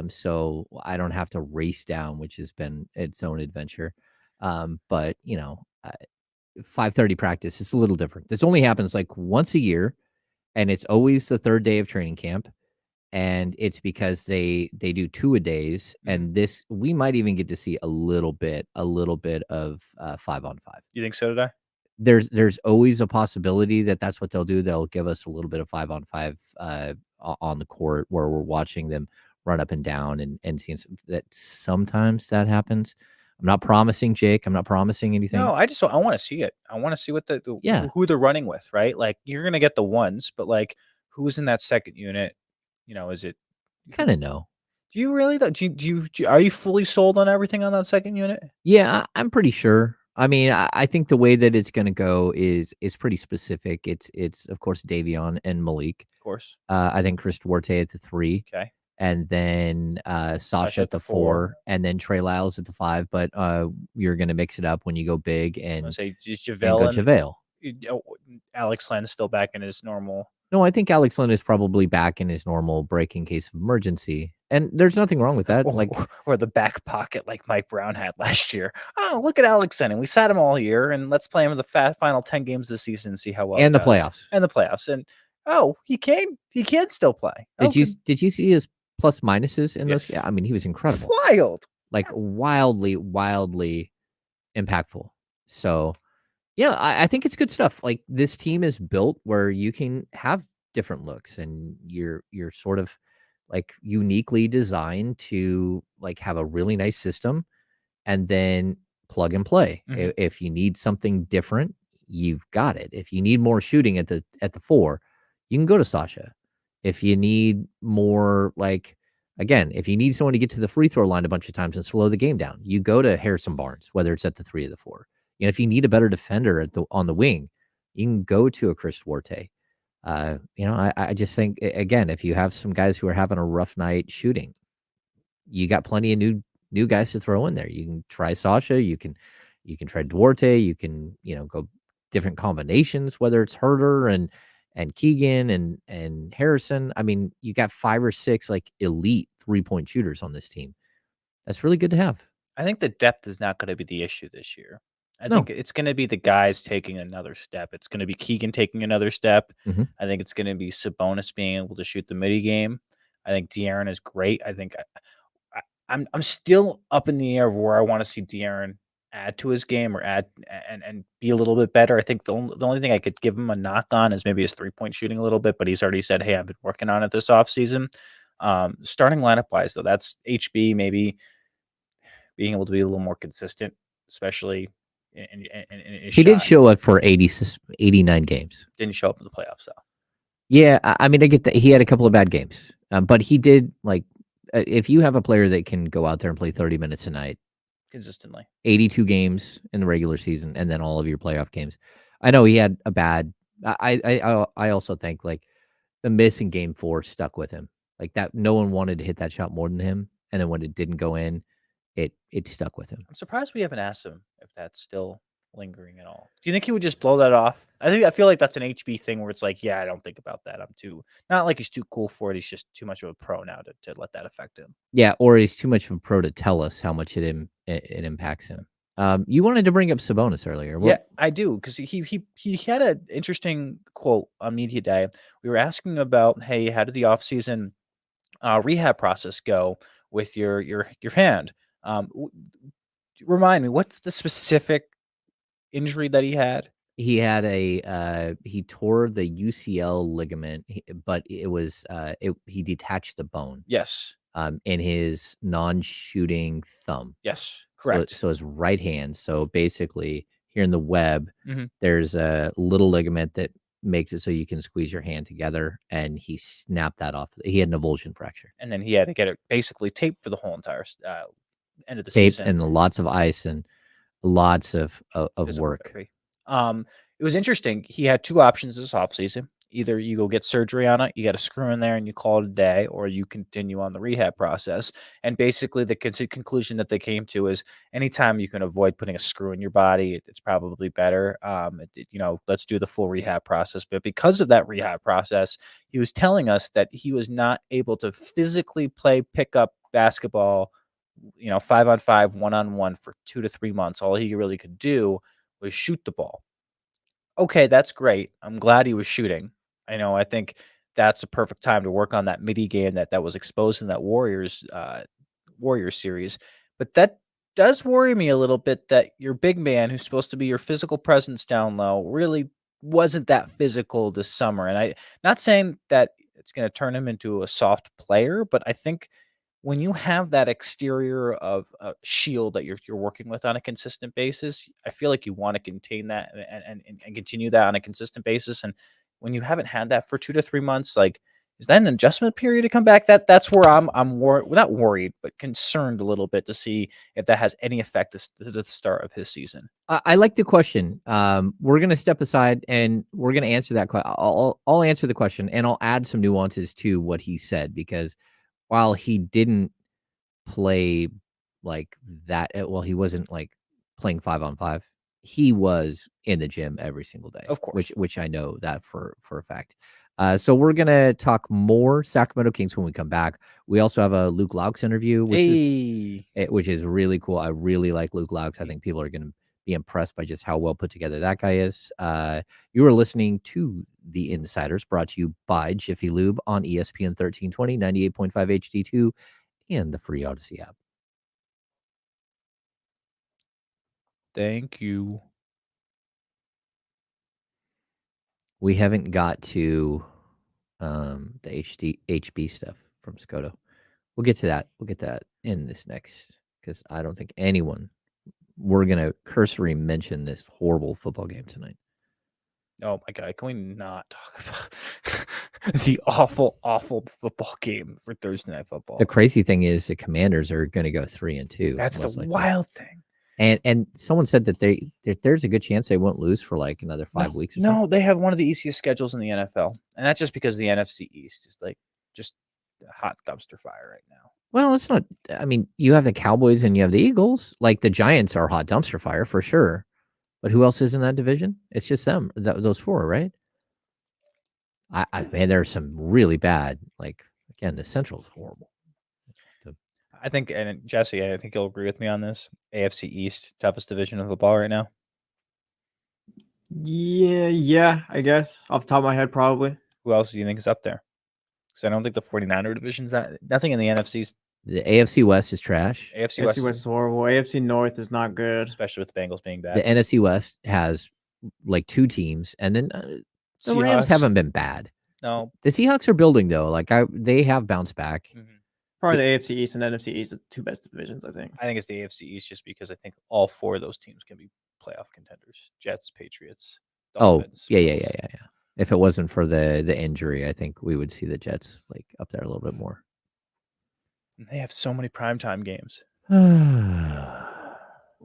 S1: So I don't have to race down, which has been its own adventure. But 5:30 practice, it's a little different. This only happens like once a year, and it's always the 3rd day of training camp. And it's because they do 2-a-days, and this we might even get to see a little bit of 5-on-5.
S2: You think so today?
S1: There's always a possibility that's what they'll do. They'll give us a little bit of 5-on-5 on the court where we're watching them run up and down and seeing that sometimes that happens. I'm not promising, Jake. I'm not promising anything.
S2: No, I want to see it. I want to see what who they're running with, right? Like, you're gonna get the ones, but like, who's in that second unit? Is it
S1: kind of know?
S2: Do you really? Are you fully sold on everything on that second unit?
S1: Yeah, I'm pretty sure. I mean, I think the way that it's going to go is pretty specific. It's of course Davion and Malik.
S2: Of course.
S1: I think Chris Duarte at the 3.
S2: Okay.
S1: And then Sasha at the 4, and then Trey Lyles at the 5. But you're going to mix it up when you go big and
S2: say just JaVale.
S1: JaVale.
S2: Alex Len's still back in his normal.
S1: No, I think Alex Len is probably back in his normal break in case of emergency. And there's nothing wrong with that.
S2: Or the back pocket like Mike Brown had last year. Oh, look at Alex Len. And we sat him all year, and let's play him in the final 10 games this season and see how well
S1: and the playoffs.
S2: And he can still play.
S1: Did you see his plus minuses in those? Yeah, I mean, he was incredible.
S2: Wild.
S1: Like, wildly impactful. So, yeah, I think it's good stuff. Like, this team is built where you can have different looks, and you're sort of like uniquely designed to like have a really nice system and then plug and play. If you need something different, you've got it. If you need more shooting at the 4, you can go to Sasha. If you need more, like, again, if you need someone to get to the free throw line a bunch of times and slow the game down, you go to Harrison Barnes, whether it's at the 3 or the 4. If you need a better defender on the wing, you can go to a Chris Duarte. I just think, again, if you have some guys who are having a rough night shooting, you got plenty of new guys to throw in there. You can try Sasha, you can try Duarte, you can, go different combinations, whether it's Herter and Keegan and Harrison. I mean, you got 5 or 6 like elite 3-point shooters on this team. That's really good to have.
S2: I think the depth is not going to be the issue this year. I
S1: No.
S2: think it's going to be the guys taking another step. It's going to be Keegan taking another step. I think it's going to be Sabonis being able to shoot the midi game. I think De'Aaron is great. I think I'm still up in the air of where I want to see De'Aaron add to his game or add and be a little bit better. I think the only thing I could give him a knock on is maybe his 3-point shooting a little bit, but he's already said, hey, I've been working on it this offseason. Starting lineup wise, though, that's HB maybe being able to be a little more consistent, especially in his
S1: He did
S2: shot.
S1: show up for 89 games.
S2: Didn't show up in the playoffs, though.
S1: Yeah, I mean, I get that he had a couple of bad games, but he did, like, if you have a player that can go out there and play 30 minutes a night
S2: consistently,
S1: 82 games in the regular season, and then all of your playoff games. I know he had a bad. I also think like the miss in Game 4 stuck with him. Like that, no one wanted to hit that shot more than him, and then when it didn't go in, it stuck with him.
S2: I'm surprised we haven't asked him if that's still lingering at all. Do you think he would just blow that off? I feel like that's an HB thing where it's like, yeah, I don't think about that. I'm too not like he's too cool for it. He's just too much of a pro now to let that affect him.
S1: Yeah, or he's too much of a pro to tell us how much it impacts him. You wanted to bring up Sabonis earlier.
S2: Yeah, I do, because he had an interesting quote on media day. We were asking about, hey, how did the offseason rehab process go with your hand? Remind me, what's the specific injury that he had?
S1: He had he tore the UCL ligament, but it was he detached the bone.
S2: Yes.
S1: In his non-shooting thumb.
S2: Yes, correct.
S1: So his right hand. So basically, here in the web,
S2: Mhm.
S1: there's a little ligament that makes it so you can squeeze your hand together, and he snapped that off. He had an avulsion fracture.
S2: And then he had to get it basically taped for the whole entire end of the
S1: Tape
S2: season.
S1: and lots of ice and lots of work.
S2: Therapy. It was interesting. He had 2 options this offseason. Either you go get surgery on it, you got a screw in there and you call it a day, or you continue on the rehab process. And basically the conclusion that they came to is anytime you can avoid putting a screw in your body, it's probably better. Let's do the full rehab process. But because of that rehab process, he was telling us that he was not able to physically play pickup basketball, 5-on-5, 1-on-1 for 2 to 3 months. All he really could do was shoot the ball. Okay, that's great. I'm glad he was shooting. I think that's a perfect time to work on that midi game that was exposed in that Warriors series. But that does worry me a little bit that your big man, who's supposed to be your physical presence down low, really wasn't that physical this summer. And I'm not saying that it's going to turn him into a soft player, but I think when you have that exterior of a shield that you're working with on a consistent basis, I feel like you want to contain that and continue that on a consistent basis. And when you haven't had that for 2 to 3 months, like, is that an adjustment period to come back? That's where I'm not worried, but concerned a little bit to see if that has any effect to the start of his season.
S1: I like the question. We're gonna step aside and we're gonna answer that question. I'll answer the question and I'll add some nuances to what he said, because while he didn't play like that, well, he wasn't like playing 5-on-5. He was in the gym every single day,
S2: Of course.
S1: which I know that for a fact. So we're gonna talk more Sacramento Kings when we come back. We also have a Luke Loucks interview, which is really cool. I really like Luke Loucks. I think people are gonna be impressed by just how well put together that guy is. You are listening to The Insiders, brought to you by Jiffy Lube on ESPN 1320, 98.5 HD2, and the free Odyssey app.
S2: Thank you.
S1: We haven't got to the HB stuff from Scoto. We'll get to that. We'll get that in this next, because I don't think we're going to cursory mention this horrible football game tonight.
S2: Oh my God! Can we not talk about the awful, awful football game for Thursday Night Football?
S1: The crazy thing is the Commanders are going to go 3-2.
S2: That's the
S1: likely.
S2: wild thing.
S1: And someone said that there's a good chance they won't lose for like another 5 weeks.
S2: No, they have one of the easiest schedules in the NFL, and that's just because the NFC East is like just a hot dumpster fire right now.
S1: Well, it's not. I mean, you have the Cowboys and you have the Eagles. Like the Giants are hot dumpster fire for sure. But who else is in that division? It's just them. Those four, right? Man, there's some really bad. Like again, the Central's horrible.
S2: I think, and Jesse, I think you'll agree with me on this. AFC East, toughest division of football right now.
S3: Yeah, I guess. Off the top of my head, probably.
S2: Who else do you think is up there? Because I don't think the 49er division's that. Nothing in the NFC's.
S1: The AFC West is trash.
S2: AFC
S3: West is horrible. AFC North is not good.
S2: Especially with the Bengals being bad.
S1: The NFC West has like 2 teams, and then the
S2: Seahawks.
S1: Rams haven't been bad.
S2: No.
S1: The Seahawks are building, though. Like they have bounced back.
S2: Mm-hmm.
S3: Probably the AFC East and NFC East are the 2 best divisions, I think.
S2: I think it's the AFC East just because I think all 4 of those teams can be playoff contenders. Jets, Patriots, Dolphins.
S1: Oh, yeah. If it wasn't for the injury, I think we would see the Jets like up there a little bit more.
S2: And they have so many primetime games.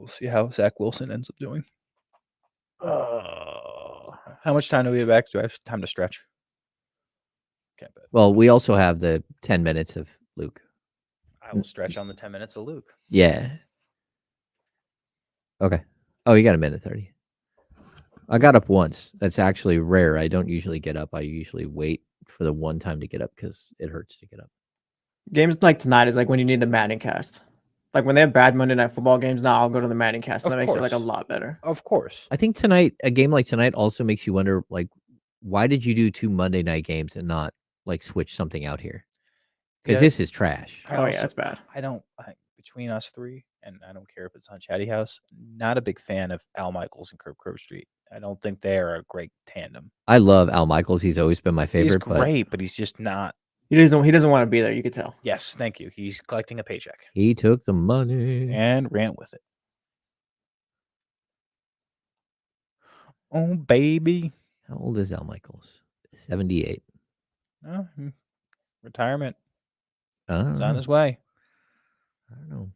S1: We'll
S2: We'll see how Zach Wilson ends up doing. How much time do we have back? Do I have time to stretch? Can't bet.
S1: Well, we also have the 10 minutes of Luke.
S2: I will stretch on the 10 minutes of Luke.
S1: Yeah. Okay. Oh, you got a minute 30. I got up once. That's actually rare. I don't usually get up. I usually wait for the one time to get up because it hurts to get up.
S3: Games like tonight is like when you need the Madden cast. Like when they have bad Monday Night Football games, now I'll go to the Madden cast, and that makes it like a lot better.
S2: Of course.
S1: I think tonight, a game like tonight also makes you wonder, like, why did you do 2 Monday night games and not like switch something out here? Because this is trash.
S3: Yeah, that's bad.
S2: Between us 3, and I don't care if it's on Chatty House, not a big fan of Al Michaels and Kirk Street. I don't think they are a great tandem.
S1: I love Al Michaels. He's always been my favorite.
S2: He's great, but he's just not.
S3: He doesn't want to be there. You could tell.
S2: Yes, thank you. He's collecting a paycheck.
S1: He took the money
S2: and ran with it. Oh, baby.
S1: How old is Al Michaels? 78.
S2: Retirement.
S1: It's
S2: on his way.
S1: I don't know.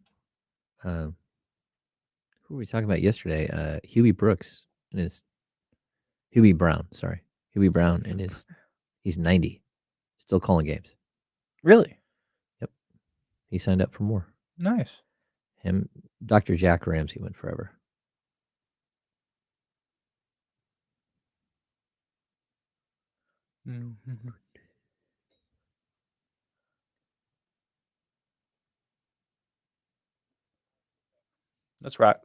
S1: Who were we talking about yesterday? Huey Brooks and his Huey Brown. Sorry, Huey Brown and he's 90, still calling games.
S2: Really?
S1: Yep. He signed up for more.
S2: Nice.
S1: Him, Dr. Jack Ramsey went forever.
S2: Mm-hmm. Let's rock.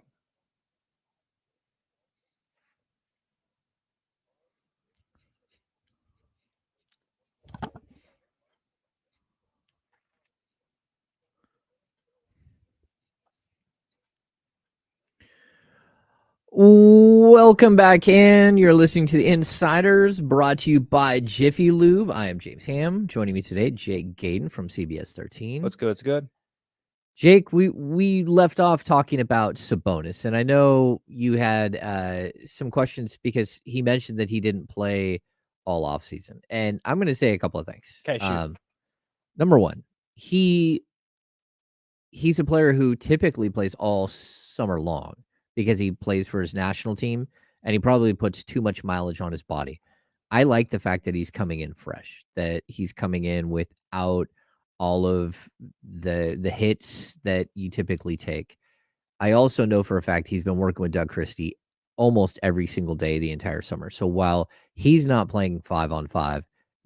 S1: Welcome back in. You're listening to the Insiders, brought to you by Jiffy Lube. I am James Ham. Joining me today, Jake Gaden from CBS 13.
S2: What's good? It's good.
S1: Jake, we left off talking about Sabonis, and I know you had some questions because he mentioned that he didn't play all offseason. And I'm going to say a couple of things.
S2: Okay, shoot.
S1: Number one, he's a player who typically plays all summer long because he plays for his national team, and he probably puts too much mileage on his body. I like the fact that he's coming in fresh, that he's coming in without all of the hits that you typically take. I also know for a fact he's been working with Doug Christie almost every single day the entire summer. So while he's not playing 5-on-5,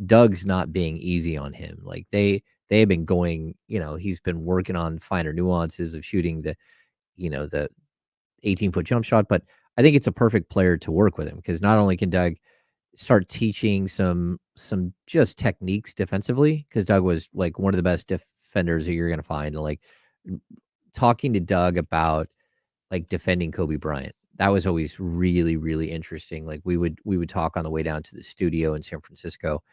S1: Doug's not being easy on him. Like they have been going, he's been working on finer nuances of shooting the 18-foot jump shot. But I think it's a perfect player to work with him because not only can Doug start teaching some just techniques defensively, because Doug was like one of the best defenders that you're going to find. Like talking to Doug about like defending Kobe Bryant, that was always really, really interesting. Like we would talk on the way down to the studio in San Francisco,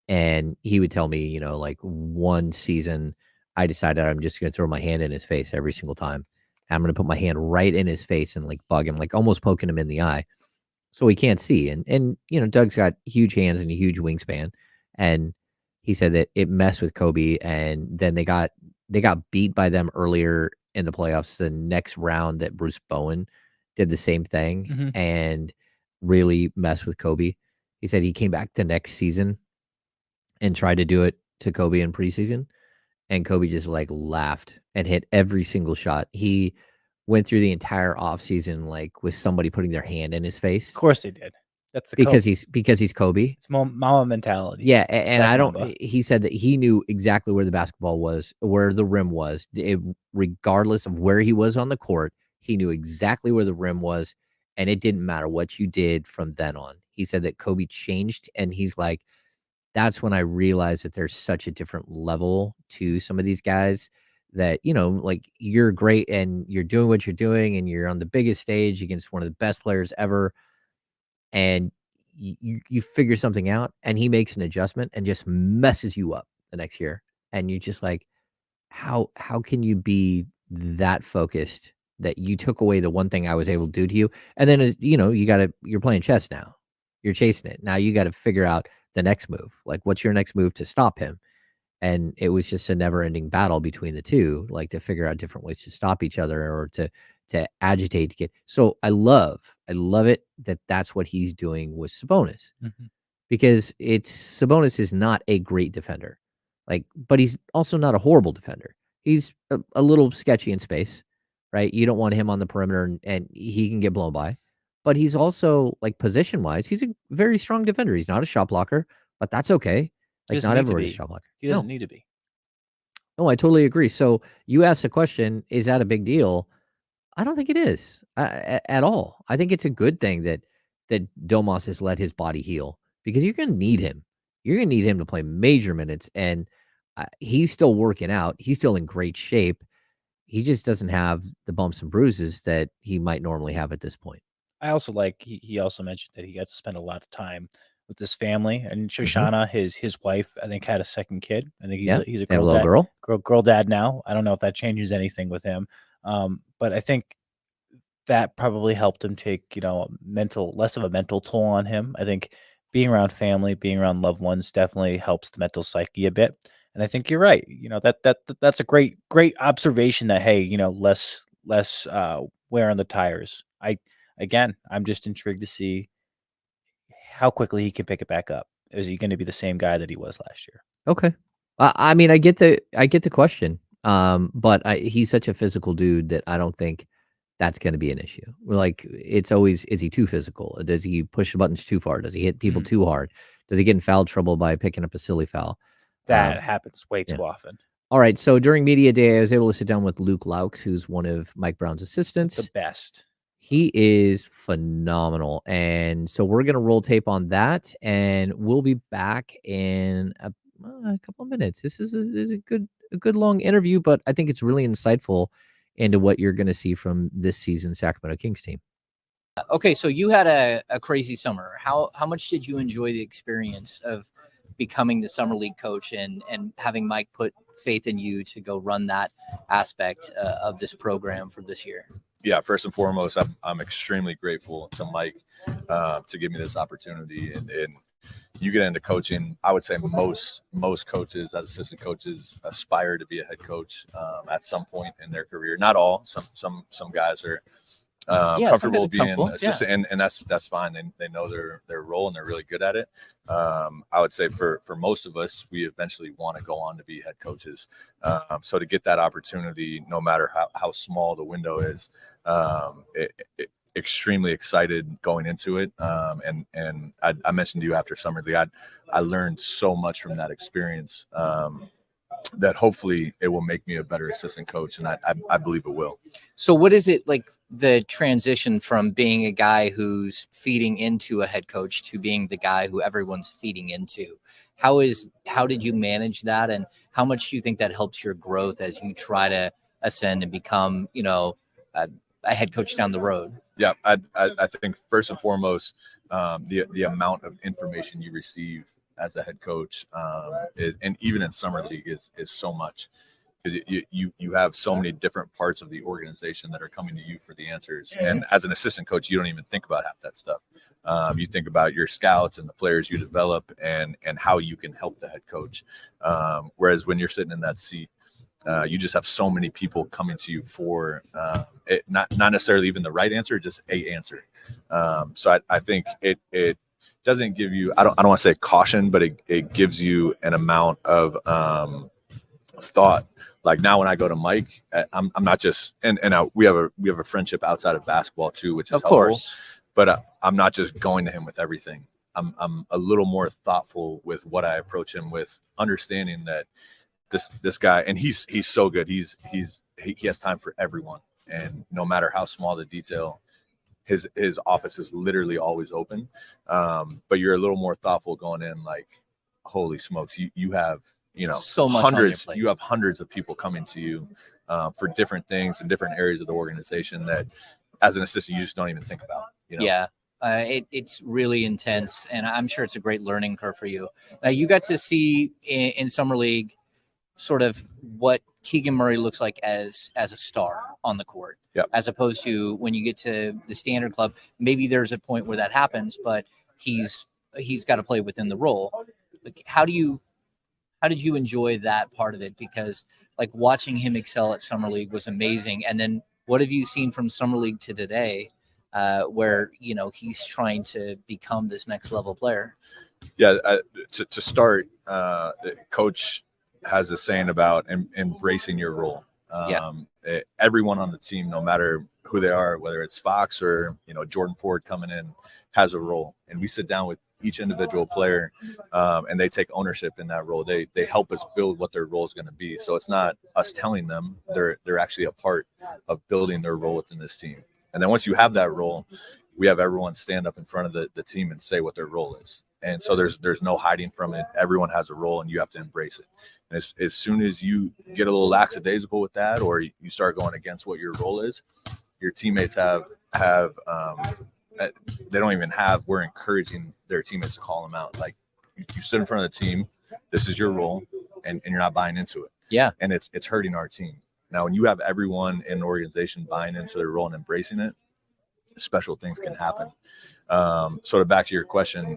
S1: And he would tell me, you know, like one season, I decided I'm just going to throw my hand in his face every single time. I'm going to put my hand right in his face and like bug him, like almost poking him in the eye, so he can't see. And you know, Doug's got huge hands and a huge wingspan, and he said that it messed with Kobe. And then they got beat by them earlier in the playoffs. The next round, that Bruce Bowen did the same thing and really messed with Kobe. He said he came back the next season and tried to do it to Kobe in preseason, and Kobe just like laughed and hit every single shot. He went through the entire offseason like with somebody putting their hand in his face.
S2: Of course they did. That's the
S1: because
S2: Kobe.
S1: he's Kobe.
S2: It's mama mentality.
S1: Yeah, and I don't.
S2: Mamba.
S1: He said that he knew exactly where the basketball was, where the rim was, regardless of where he was on the court. He knew exactly where the rim was, and it didn't matter what you did from then on. He said that Kobe changed, and he's like, that's when I realized that there's such a different level to some of these guys that, you know, like you're great and you're doing what you're doing and you're on the biggest stage against one of the best players ever. And you figure something out and he makes an adjustment and just messes you up the next year. And you're just like, how can you be that focused that you took away the one thing I was able to do to you? And then, as you know, you're playing chess now. You're chasing it. Now you got to figure out the next move. Like, what's your next move to stop him? And it was just a never-ending battle between the two, like to figure out different ways to stop each other or to agitate to get. So I love it that that's what he's doing with Sabonis, because Sabonis is not a great defender, like, but he's also not a horrible defender. He's a little sketchy in space, right? You don't want him on the perimeter and he can get blown by. But he's also, like, position-wise, he's a very strong defender. He's not a shot blocker, but that's okay. Like, not everybody's a shot blocker.
S2: He doesn't need to be.
S1: No, I totally agree. So you asked the question, is that a big deal? I don't think it is at all. I think it's a good thing that Domas has let his body heal, because you're going to need him. You're going to need him to play major minutes, and he's still working out. He's still in great shape. He just doesn't have the bumps and bruises that he might normally have at this point.
S2: I also like he also mentioned that he got to spend a lot of time with his family, and Shoshana, his wife, I think, had a second kid. I think he's a girl dad now. I don't know if that changes anything with him, but I think that probably helped him take, you know, less of a mental toll on him. I think being around family, being around loved ones definitely helps the mental psyche a bit. And I think you're right. You know, that's a great observation that, hey, you know, less wear on the tires. I'm just intrigued to see how quickly he can pick it back up. Is he going to be the same guy that he was last year?
S1: Okay. I mean, I get the question. But he's such a physical dude that I don't think that's going to be an issue. Like, it's always, is he too physical? Does he push the buttons too far? Does he hit people too hard? Does he get in foul trouble by picking up a silly foul?
S2: That happens way too often.
S1: All right. So during media day, I was able to sit down with Loucks, who's one of Mike Brown's assistants.
S2: The best.
S1: He is phenomenal. And so we're going to roll tape on that, and we'll be back in a couple of minutes. This is a good long interview, but I think it's really insightful into what you're going to see from this season's Sacramento Kings team. Okay, so you had a crazy summer. How much did you enjoy the experience of becoming the summer league coach and having Mike put faith in you to go run that aspect of this program for this year?
S5: Yeah, first and foremost, I'm extremely grateful to Mike to give me this opportunity. And you get into coaching, I would say most coaches as assistant coaches aspire to be a head coach at some point in their career. Not all. Some guys are comfortable being assistant, and that's fine. They know their role and they're really good at it. I would say for most of us, we eventually want to go on to be head coaches. So to get that opportunity, no matter how small the window is, extremely excited going into it. And I mentioned to you after summer league, I learned so much from that experience that hopefully it will make me a better assistant coach, and I believe it will.
S1: So what is it like, the transition from being a guy who's feeding into a head coach to being the guy who everyone's feeding into? How did you manage that, and how much do you think that helps your growth as you try to ascend and become, you know, a head coach down the road?
S5: Yeah, I think first and foremost, the amount of information you receive as a head coach, and even in summer league is so much, because you have so many different parts of the organization that are coming to you for the answers. And as an assistant coach, you don't even think about half that stuff. You think about your scouts and the players you develop and how you can help the head coach. Whereas when you're sitting in that seat, you just have so many people coming to you for not necessarily even the right answer, just a answer. So I think it doesn't give you, I don't want to say caution, but it gives you an amount of thought. Like now when I go to Mike, I'm not just, and we have a friendship outside of basketball too, which is
S1: Of
S5: helpful,
S1: course.
S5: but I'm not just going to him with everything. I'm a little more thoughtful with what I approach him with, understanding that this guy, and he's so good. He has time for everyone, and no matter how small the detail, his office is literally always open. But you're a little more thoughtful going in, like, holy smokes, you have,
S1: so much on your
S5: hundreds,
S1: plate.
S5: you have hundreds of people coming to you for different things in different areas of the organization that as an assistant you just don't even think about.
S1: Yeah. It's really intense, and I'm sure it's a great learning curve for you. Now, you got to see in Summer League sort of what Keegan Murray looks like as a star on the court,
S5: Yep.
S1: as opposed to when you get to the standard club. Maybe there's a point where that happens, but he's got to play within the role. Like, how did you enjoy that part of it? Because like watching him excel at Summer League was amazing. And then what have you seen from Summer League to today, where he's trying to become this next level player?
S5: Yeah, to start, coach has a saying about embracing your role. Everyone on the team, no matter who they are, whether it's Fox or Jordan Ford coming in, has a role, and we sit down with each individual player, and they take ownership in that role. They help us build what their role is going to be. So it's not us telling them; they're actually a part of building their role within this team. And then once you have that role, we have everyone stand up in front of the team and say what their role is. And so there's no hiding from it. Everyone has a role, and you have to embrace it. And as soon as you get a little lackadaisical with that, or you start going against what your role is, your teammates have they don't even have. We're encouraging their teammates to call them out. Like, you stood in front of the team. This is your role, and you're not buying into it.
S1: Yeah,
S5: and it's hurting our team. Now, when you have everyone in an organization buying into their role and embracing it, special things can happen. So back to your question,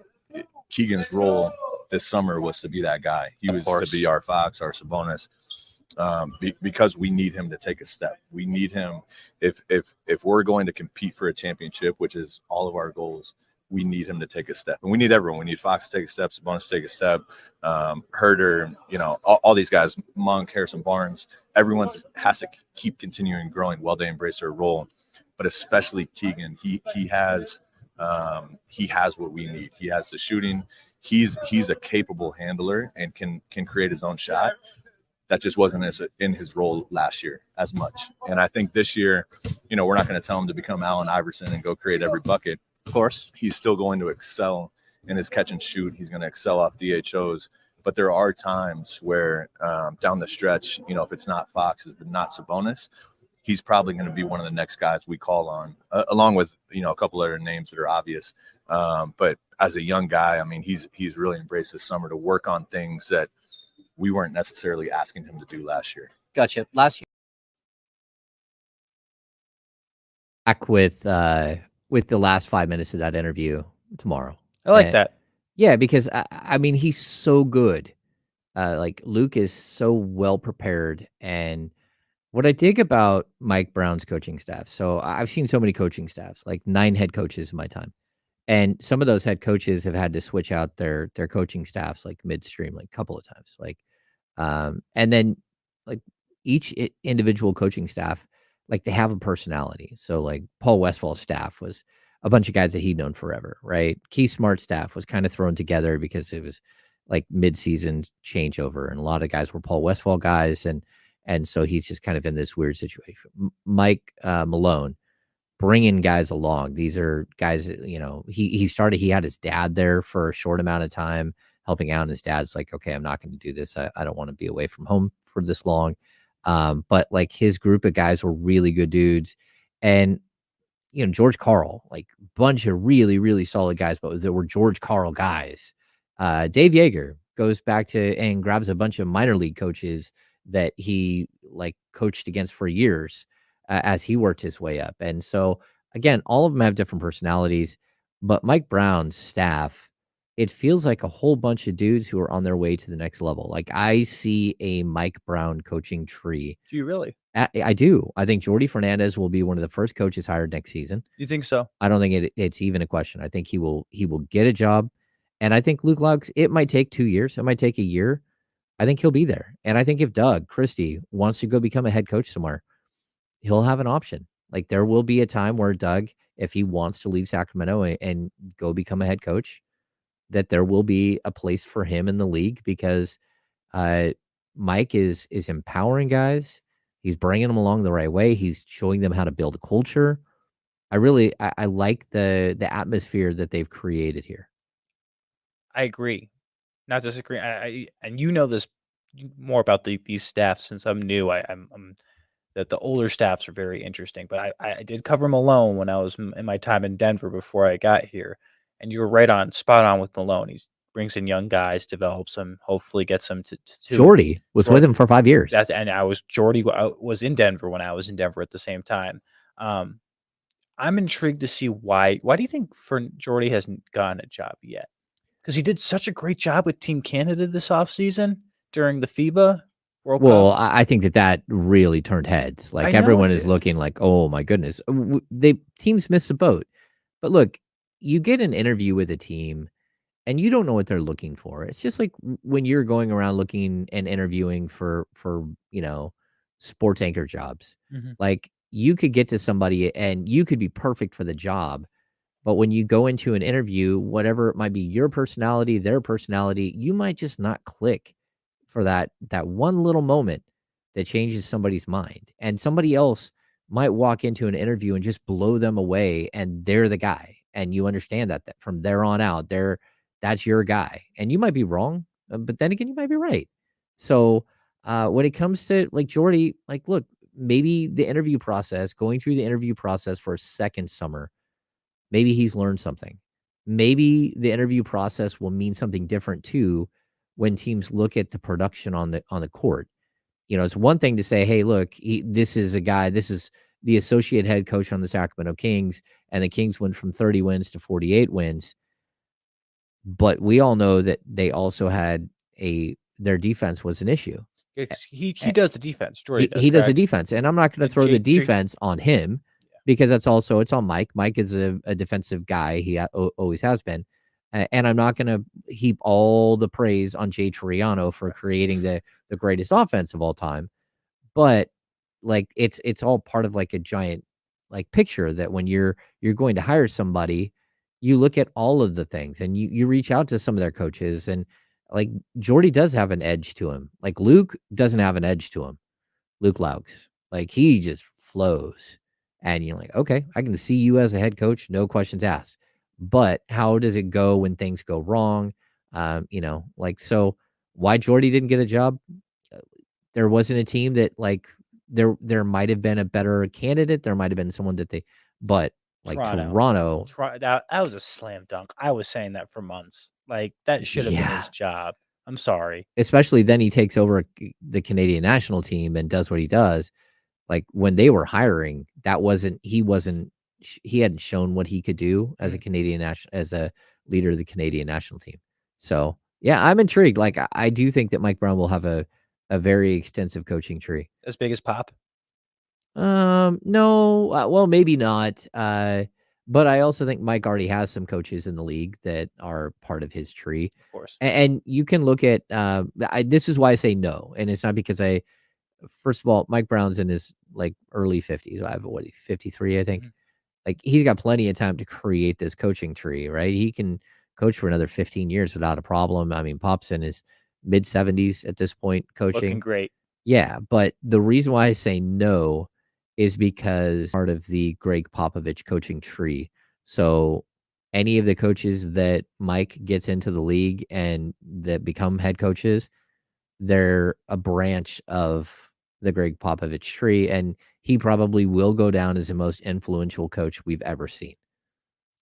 S5: Keegan's role this summer was to be that guy. He was to be our Fox, our Sabonis, because we need him to take a step. We need him if we're going to compete for a championship, which is all of our goals. We need him to take a step, and we need everyone. We need Fox to take a step, Sabonis to take a step, Herder, all these guys, Monk, Harrison Barnes. Everyone has to keep continuing growing while they embrace their role, but especially Keegan. He has what we need. He has the shooting. He's a capable handler and can create his own shot. That just wasn't in his role last year as much. And I think this year, we're not going to tell him to become Allen Iverson and go create every bucket.
S1: Of course.
S5: He's still going to excel in his catch and shoot. He's going to excel off DHOs. But there are times where down the stretch, if it's not Fox, if it's not Sabonis, he's probably going to be one of the next guys we call on, along with, a couple other names that are obvious. But as a young guy, I mean, he's really embraced this summer to work on things that we weren't necessarily asking him to do last year.
S1: Gotcha. Last year. Back with the last 5 minutes of that interview tomorrow.
S2: I like that.
S1: Yeah, because I mean, he's so good. Like, Luke is so well prepared. And what I dig about Mike Brown's coaching staff, so I've seen so many coaching staffs, like 9 head coaches in my time. And some of those head coaches have had to switch out their coaching staffs like midstream, like a couple of times. Like, and then like each individual coaching staff, like they have a personality. So like Paul Westfall's staff was a bunch of guys that he'd known forever, right? Keith Smart's staff was kind of thrown together because it was like mid-season changeover, and a lot of guys were Paul Westfall guys, and so he's just kind of in this weird situation. Mike Malone bringing guys along. These are guys that, he had his dad there for a short amount of time helping out, and his dad's like, okay, I'm not going to do this. I don't want to be away from home for this long. But like his group of guys were really good dudes. And, George Karl, like bunch of really, really solid guys, but there were George Karl guys Dave Yeager goes back to and grabs a bunch of minor league coaches that he like coached against for years as he worked his way up. And so again, all of them have different personalities, but Mike Brown's staff, it feels like a whole bunch of dudes who are on their way to the next level. Like I see a Mike Brown coaching tree.
S2: Do you really?
S1: I do. I think Jordy Fernandez will be one of the first coaches hired next season.
S2: You think so?
S1: I don't think it's even a question. I think he will get a job. And I think Loucks, it might take 2 years. It might take a year. I think he'll be there. And I think if Doug Christie wants to go become a head coach somewhere, he'll have an option. Like there will be a time where Doug, if he wants to leave Sacramento and go become a head coach, that there will be a place for him in the league because Mike is empowering guys. He's bringing them along the right way. He's showing them how to build a culture. I like the atmosphere that they've created here.
S2: I agree. Not disagree. And you know this more about these staffs since I'm new. I'm that the older staffs are very interesting. But I did cover Malone when I was in my time in Denver before I got here, and you were spot on with Malone. He brings in young guys, develops them, hopefully gets them to
S1: Jordy was with him for 5 years.
S2: Jordy was in Denver when I was in Denver at the same time. I'm intrigued to see why. Why do you think Jordy hasn't gotten a job yet? Because he did such a great job with Team Canada this offseason during the FIBA World Cup.
S1: I think that really turned heads. Like everyone is looking like, oh my goodness, teams missed the boat. But look, you get an interview with a team and you don't know what they're looking for. It's just like when you're going around looking and interviewing for sports anchor jobs.
S2: Mm-hmm.
S1: Like you could get to somebody and you could be perfect for the job. But when you go into an interview, whatever it might be, your personality, their personality, you might just not click for that one little moment that changes somebody's mind. And somebody else might walk into an interview and just blow them away, and they're the guy. And you understand that from there on out, that's your guy. And you might be wrong, but then again, you might be right. So when it comes to like Jordy, like, look, maybe going through the interview process for a second summer, maybe he's learned something. Maybe the interview process will mean something different too when teams look at the production on the court. It's one thing to say, hey, look, this is a guy, this is the associate head coach on the Sacramento Kings, and the Kings went from 30 wins to 48 wins. But we all know that they also had their defense was an issue.
S2: He does the defense. Jordy does.
S1: He does the defense, and I'm not going to throw the defense on him. Because it's on Mike. Mike is a defensive guy. He always has been. And I'm not going to heap all the praise on Jay Triano for creating the greatest offense of all time. But like it's all part of like a giant like picture that when you're going to hire somebody, you look at all of the things and you reach out to some of their coaches, and like Jordy does have an edge to him. Like Luke doesn't have an edge to him. Luke Loucks. Like he just flows. And you're like, okay, I can see you as a head coach, no questions asked. But how does it go when things go wrong? So why Jordy didn't get a job? There wasn't a team that like there might have been a better candidate. There might have been someone but like Toronto.
S2: That was a slam dunk. I was saying that for months. Like that should have been his job. I'm sorry.
S1: Especially then he takes over the Canadian national team and does what he does. Like when they were hiring, he hadn't shown what he could do as as a leader of the Canadian national team. So yeah, I'm intrigued. Like I do think that Mike Brown will have a very extensive coaching tree.
S2: As big as Pop?
S1: No, well, maybe not. But I also think Mike already has some coaches in the league that are part of his tree.
S2: Of course.
S1: And you can look at, this is why I say no. And it's not because first of all, Mike Brown's in his like early 50s. I have 53, I think. Mm-hmm. Like he's got plenty of time to create this coaching tree, right? He can coach for another 15 years without a problem. I mean, Pop's in his mid 70s at this point coaching.
S2: Looking great.
S1: Yeah, but the reason why I say no is because part of the Greg Popovich coaching tree. So any of the coaches that Mike gets into the league and that become head coaches, they're a branch of the Greg Popovich tree, and he probably will go down as the most influential coach we've ever seen.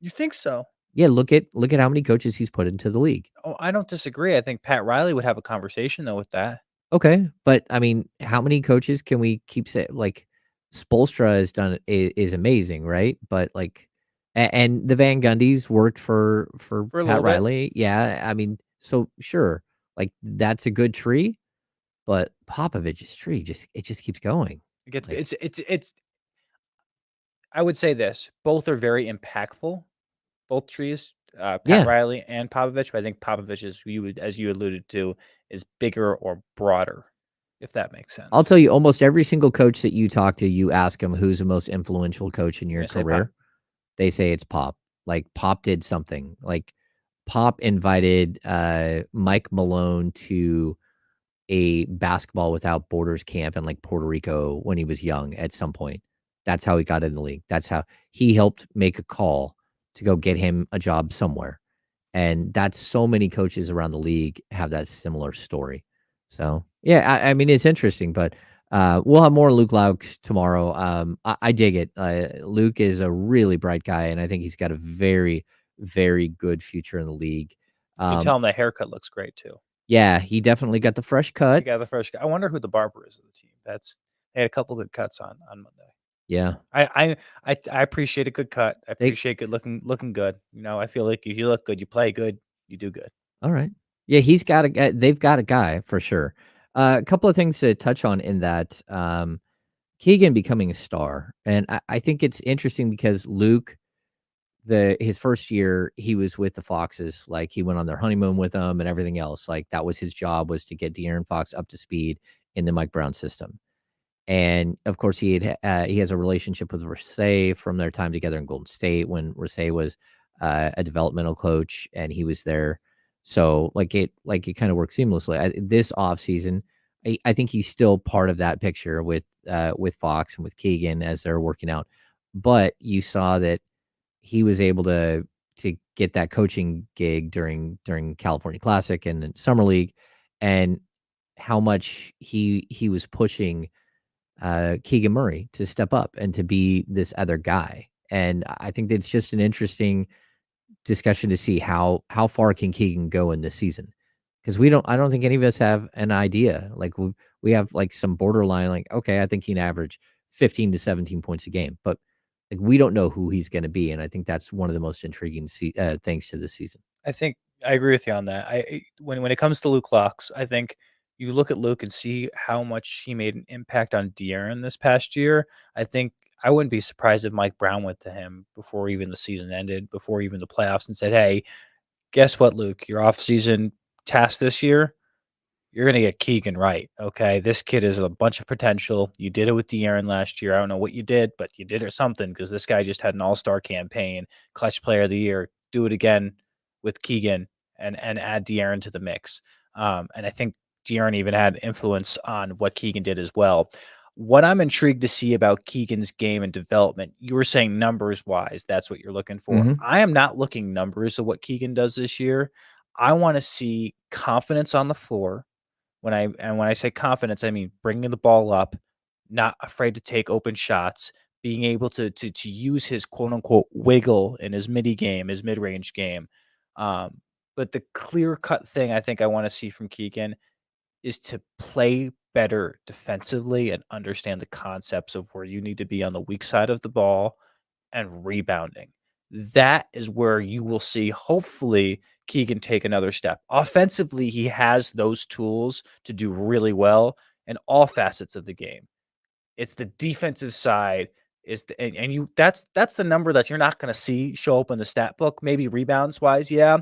S2: You think so?
S1: Yeah, look at how many coaches he's put into the league.
S2: Oh, I don't disagree. I think Pat Riley would have a conversation though with that.
S1: Okay, but I mean, how many coaches can we keep saying? Like, Spoelstra has done is amazing, right? But like, and the Van Gundys worked for
S2: For a
S1: Pat
S2: little bit.
S1: Riley. Yeah, I mean, so sure, like that's a good tree, but Popovich's tree just keeps going.
S2: It gets
S1: Like,
S2: it's I would say this. Both are very impactful. Both trees, Pat
S1: yeah,
S2: Riley and Popovich, but I think Popovich is as you alluded to, is bigger or broader, if that makes
S1: I'll
S2: sense.
S1: tell you, almost every single coach that you talk to, you ask them who's the most influential coach in
S2: You're
S1: your
S2: gonna say Pop.
S1: career. They say it's Pop. Like Pop did something. Like Pop invited Mike Malone to a basketball without borders camp in like Puerto Rico when he was young at some point. That's how he got in the league. That's how he helped make a call to go get him a job somewhere. And that's so many coaches around the league have that similar story. So yeah, I mean it's interesting, but we'll have more Luke Loucks tomorrow. I dig it. Luke is a really bright guy, and I think he's got a very, very good future in the league.
S2: You can tell him that haircut looks great too.
S1: Yeah, he definitely got the fresh
S2: He
S1: cut.
S2: got the first. I wonder who the barber is of the team. They had a couple good cuts on Monday.
S1: Yeah,
S2: I appreciate a good cut. I
S1: they
S2: appreciate good looking good. You know, I feel like if you look good, you play good, you do good.
S1: all right. Yeah, he's got a guy. They've got a guy for sure. A couple of things to touch on in that. Keegan becoming a star, and I think it's interesting because Luke, his first year, he was with the Foxes. Like he went on their honeymoon with them and everything else. Like that was his job, was to get De'Aaron Fox up to speed in the Mike Brown system. And of course, he has a relationship with Rasay from their time together in Golden State when Rasay was a developmental coach and he was there. So it kind of works seamlessly. This off season, I think he's still part of that picture with Fox and with Keegan as they're working out. But you saw that he was able to get that coaching gig during California Classic and in Summer League, and how much he was pushing Keegan Murray to step up and to be this other guy. And I think it's just an interesting discussion to see how far can Keegan go in this season, because I don't think any of us have an idea. Like we have like some borderline, like, okay, I think he can average 15 to 17 points a game, but like we don't know who he's going to be, and I think that's one of the most intriguing things to this season.
S2: I think I agree with you on that. When it comes to Luke Locks, I think you look at Luke and see how much he made an impact on De'Aaron this past year. I think I wouldn't be surprised if Mike Brown went to him before even the season ended, before even the playoffs, and said, "Hey, guess what, Luke? Your off-season task this year, you're gonna get Keegan right. Okay, this kid is a bunch of potential. You did it with De'Aaron last year. I don't know what you did, but you did or something because this guy just had an all-star campaign, clutch player of the year. Do it again with Keegan and add De'Aaron to the mix. And I think De'Aaron even had influence on what Keegan did as well. What I'm intrigued to see about Keegan's game and development, you were saying numbers wise, that's what you're looking for.
S1: Mhm.
S2: I am not looking numbers of what Keegan does this year. I want to see confidence on the floor. When I say confidence, I mean bringing the ball up, not afraid to take open shots, being able to use his quote unquote wiggle in his midi game, his mid range game. But the clear cut thing I think I want to see from Keegan is to play better defensively and understand the concepts of where you need to be on the weak side of the ball and rebounding. That is where you will see, hopefully, Keegan take another step. Offensively, he has those tools to do really well in all facets of the game. It's the defensive side is the and you that's the number that you're not going to see show up in the stat book. Maybe rebounds wise, yeah,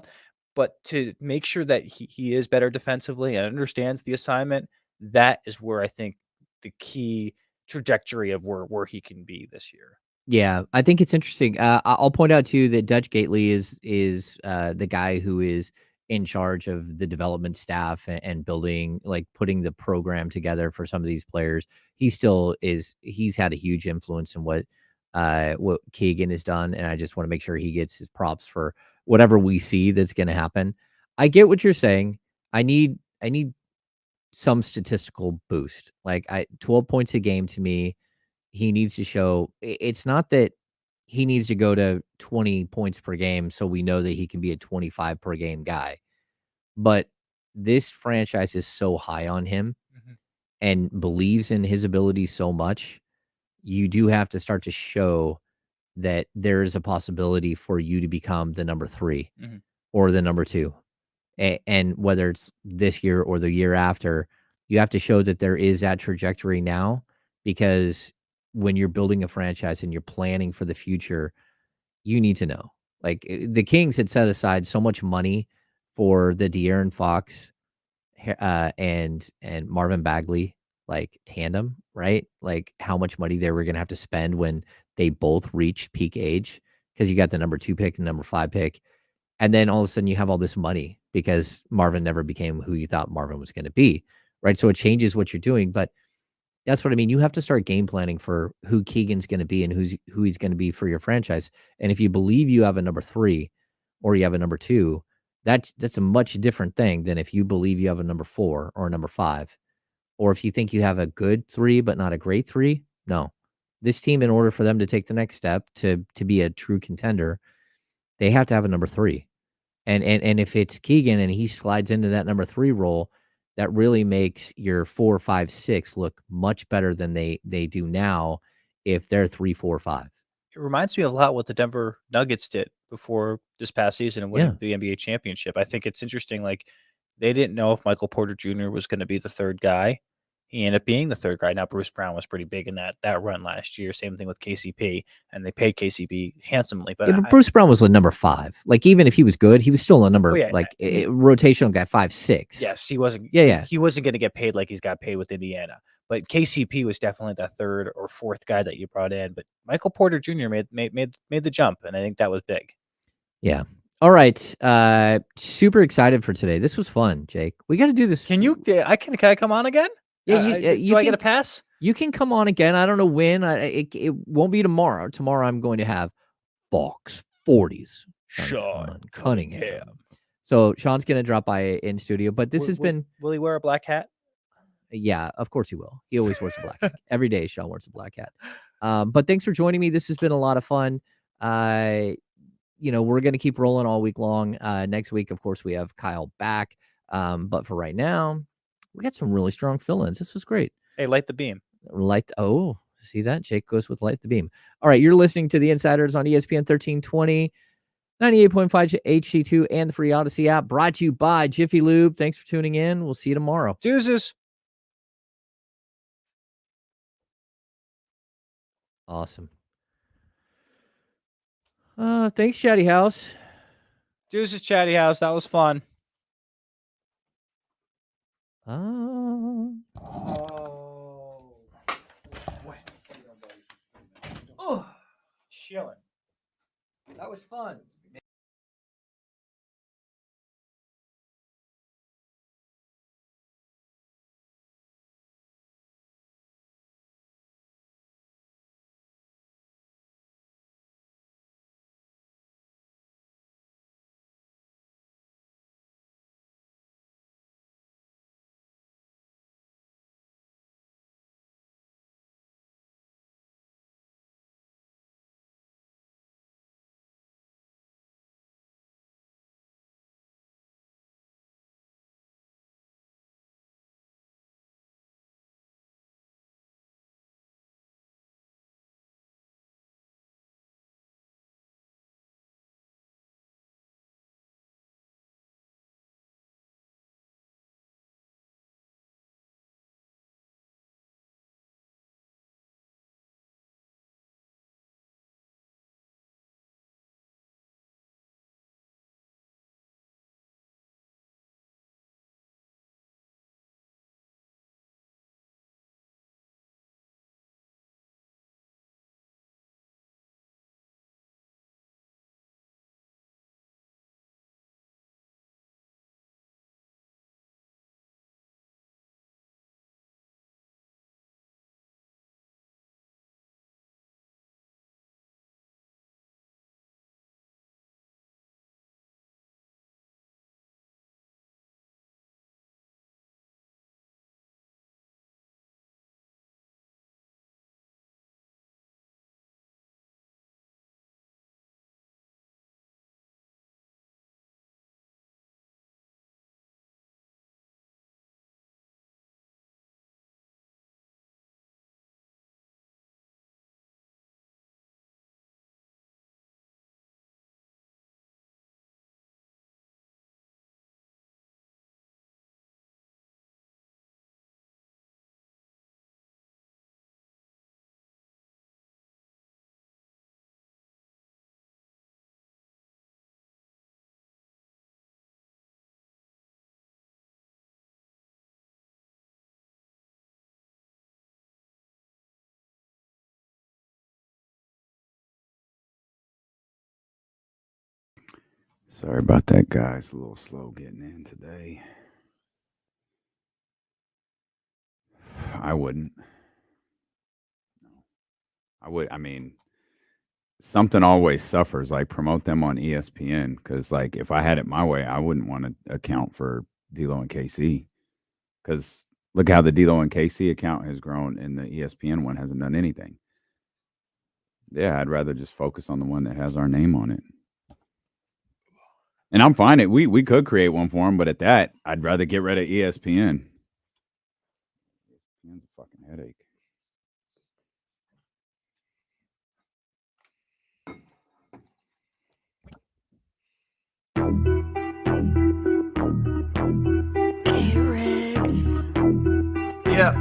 S2: but to make sure that he is better defensively and understands the assignment, that is where I think the key trajectory of where he can be this year.
S1: Yeah, I think it's interesting. I'll point out too that Dutch Gately is the guy who is in charge of the development staff and building, like putting the program together for some of these players. He still is. He's had a huge influence in what Keegan has done, and I just want to make sure he gets his props for whatever we see that's going to happen. I get what you're saying. I need some statistical boost. Like 12 points a game to me, he needs to show. It's not that he needs to go to 20 points per game so we know that he can be a 25 per game guy. But this franchise is so high on him and believes in his abilities so much. You do have to start to show that there is a possibility for you to become the number 3 or the number 2. And whether it's this year or the year after, you have to show that there is that trajectory now, because when you're building a franchise and you're planning for the future, you need to know. Like the Kings had set aside so much money for the De'Aaron Fox and Marvin Bagley like tandem, right? Like how much money they were going to have to spend when they both reached peak age, because you got the number 2 pick and number 5 pick. And then all of a sudden you have all this money because Marvin never became who you thought Marvin was going to be, right? So it changes what you're doing, but that's what I mean. You have to start game planning for who Keegan's going to be and who he's going to be for your franchise. And if you believe you have a number 3 or you have a number 2, that's a much different thing than if you believe you have a number 4 or a number 5, or if you think you have a good 3 but not a great 3. No, this team, in order for them to take the next step to be a true contender, they have to have a number 3. And if it's Keegan and he slides into that number 3 role, that really makes your 4, 5, 6 look much better than they do now if they're 3, 4, 5.
S2: It reminds me a lot what the Denver Nuggets did before this past season and winning the NBA championship. I think it's interesting. Like, they didn't know if Michael Porter Jr. was going to be the third guy. He ended up being the third guy. Now, Bruce Brown was pretty big in that run last year. Same thing with KCP, and they paid KCP handsomely. But
S1: Bruce Brown was a number 5. Like, even if he was good, he was still a number rotational guy, 5, 6.
S2: Yes, he wasn't.
S1: Yeah.
S2: He wasn't going to get paid like he's got paid with Indiana. But KCP was definitely that third or fourth guy that you brought in. But Michael Porter Jr. made the jump, and I think that was big.
S1: Yeah. All right. Super excited for today. This was fun, Jake. We got to do this.
S2: Can I come on again?
S1: Yeah.
S2: Do I get a pass?
S1: You can come on again. I don't know when. It won't be tomorrow. Tomorrow I'm going to have Fox 40s.
S2: Sean
S1: Cunningham. So Sean's going to drop by in studio, but this has been.
S2: Will he wear a black hat?
S1: Yeah, of course he will. He always wears a black hat. Every day Sean wears a black hat. But thanks for joining me. This has been a lot of fun. We're going to keep rolling all week long. Next week, of course, we have Kyle back. But for right now, we got some really strong fill-ins. This was great.
S2: Hey, light the beam.
S1: See that? Jake goes with light the beam. All right, you're listening to The Insiders on ESPN 1320, 98.5 HD2, and the free Odyssey app, brought to you by Jiffy Lube. Thanks for tuning in. We'll see you tomorrow.
S2: Deuces.
S1: Awesome. Thanks, Chatty House.
S2: Deuces, Chatty House. That was fun. Chilling.
S1: That was fun.
S6: Sorry about that, guys. A little slow getting in today. I wouldn't. No. I mean, something always suffers. Like, promote them on ESPN, because, like, if I had it my way, I wouldn't want to account for D'Lo and KC, because look how the D'Lo and KC account has grown, and the ESPN one hasn't done anything. Yeah, I'd rather just focus on the one that has our name on it. And I'm fine. We could create one for him, but at that, I'd rather get rid of ESPN. ESPN's a fucking headache.
S7: Hey, Riggs.
S8: Yeah.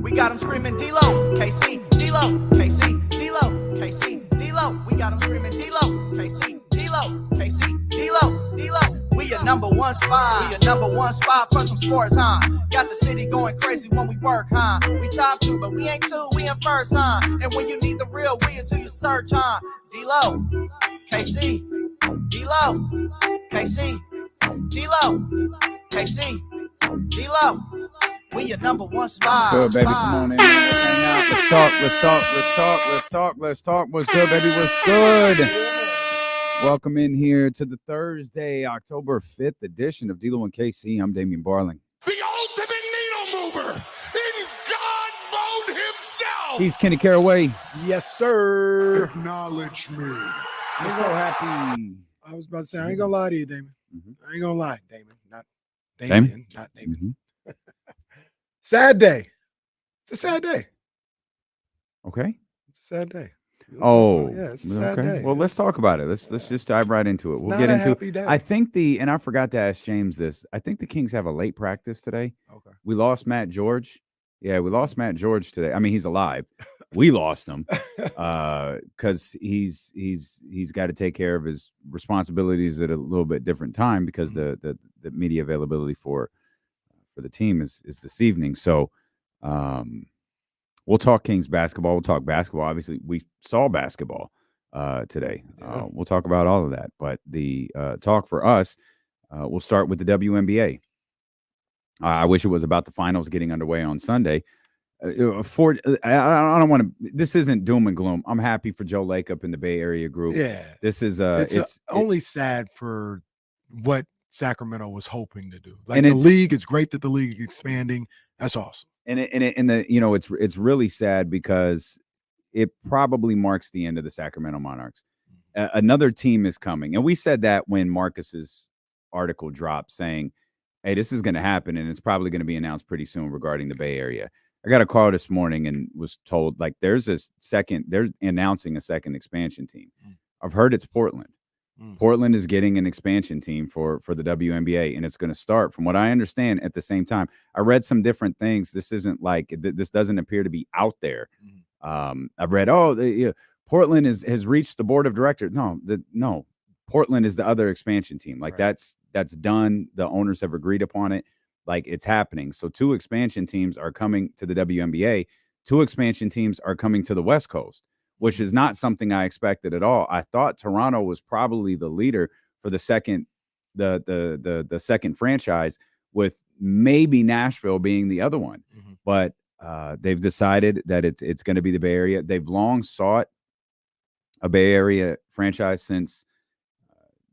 S8: We got him screaming D-Lo, KC, D-Lo, KC, D-Lo, KC, D-Lo. We got him screaming D-Lo, KC, D-Lo, KC, D-Lo, D-Lo. We a number one spot. We a number one spot for some sports, huh? Got the city going crazy when we work, huh? We top two, but we ain't two, we in first, huh? And when you need the real, we is who you search, huh? D-Lo, KC, D-Lo, KC, D-Lo, KC, D-Lo. We your number one spot.
S6: Good, baby. Come on in. Hang out. Let's talk. What's good, baby? What's good? Welcome in here to the Thursday, October 5th edition of D'Lo and KC. I'm Damian Barling.
S9: The ultimate needle mover in God mode himself.
S6: He's Kenny Caraway.
S10: Yes, sir.
S9: Acknowledge me.
S6: I'm so happy.
S10: I was about to say, I ain't gonna lie to you, Damon.
S6: Mm-hmm.
S10: I ain't gonna lie, Damon. Not
S6: Damon?
S10: Damon. Not Damon.
S6: Mm-hmm.
S10: Sad day. It's a sad day.
S6: Okay.
S10: It's a sad day.
S6: Oh,
S10: yeah, it's a sad
S6: okay.
S10: day.
S6: Well, let's talk about it. Let's just dive right into it. We'll get into it.
S10: Day.
S6: I think and I forgot to ask James this. I think the Kings have a late practice today.
S10: Okay.
S6: We lost Matt George. Yeah, we lost Matt George today. I mean, he's alive. We lost him because he's got to take care of his responsibilities at a little bit different time, because the media availability for the team is this evening. So we'll talk Kings basketball. We'll talk basketball. Obviously, we saw basketball today.
S10: Yeah.
S6: We'll talk about all of that. But the talk for us, we'll start with the WNBA. I wish it was about the finals getting underway on Sunday. I don't want to. This isn't doom and gloom. I'm happy for Joe Lacob in the Bay Area group.
S10: Yeah.
S6: This is
S10: it's only sad for what Sacramento was hoping to do. Like,
S6: and
S10: the league, it's great that the league is expanding. That's awesome.
S6: And it's really sad because it probably marks the end of the Sacramento Monarchs. Another team is coming, and we said that when Marcus's article dropped, saying, "Hey, this is going to happen, and it's probably going to be announced pretty soon regarding the Bay Area." I got a call this morning and was told, like, they're announcing a second expansion team. I've heard it's Portland. Portland is getting an expansion team for the WNBA, and it's going to start, from what I understand, at the same time. I read some different things. This isn't like this doesn't appear to be out there. I've read, Portland has reached the board of directors. No, Portland is the other expansion team. Like, right. That's done. The owners have agreed upon it. Like, it's happening. So 2 expansion teams are coming to the WNBA. 2 expansion teams are coming to the West Coast, which is not something I expected at all. I thought Toronto was probably the leader for the second second franchise, with maybe Nashville being the other one. But they've decided that it's going to be the Bay Area. They've long sought a Bay Area franchise since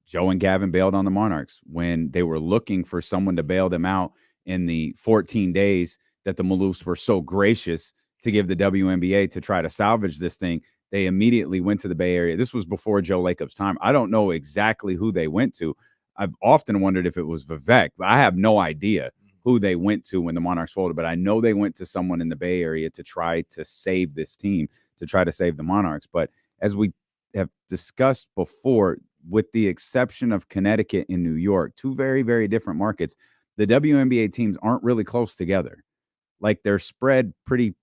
S6: Joe and Gavin bailed on the Monarchs, when they were looking for someone to bail them out in the 14 days that the Maloofs were so gracious to give the WNBA to try to salvage this thing. They immediately went to the Bay Area. This was before Joe Lacob's time. I don't know exactly who they went to. I've often wondered if it was Vivek, but I have no idea who they went to when the Monarchs folded. But I know they went to someone in the Bay Area to try to save this team, to try to save the Monarchs. But as we have discussed before, with the exception of Connecticut and New York, 2 very, very different markets, the WNBA teams aren't really close together. Like, they're spread pretty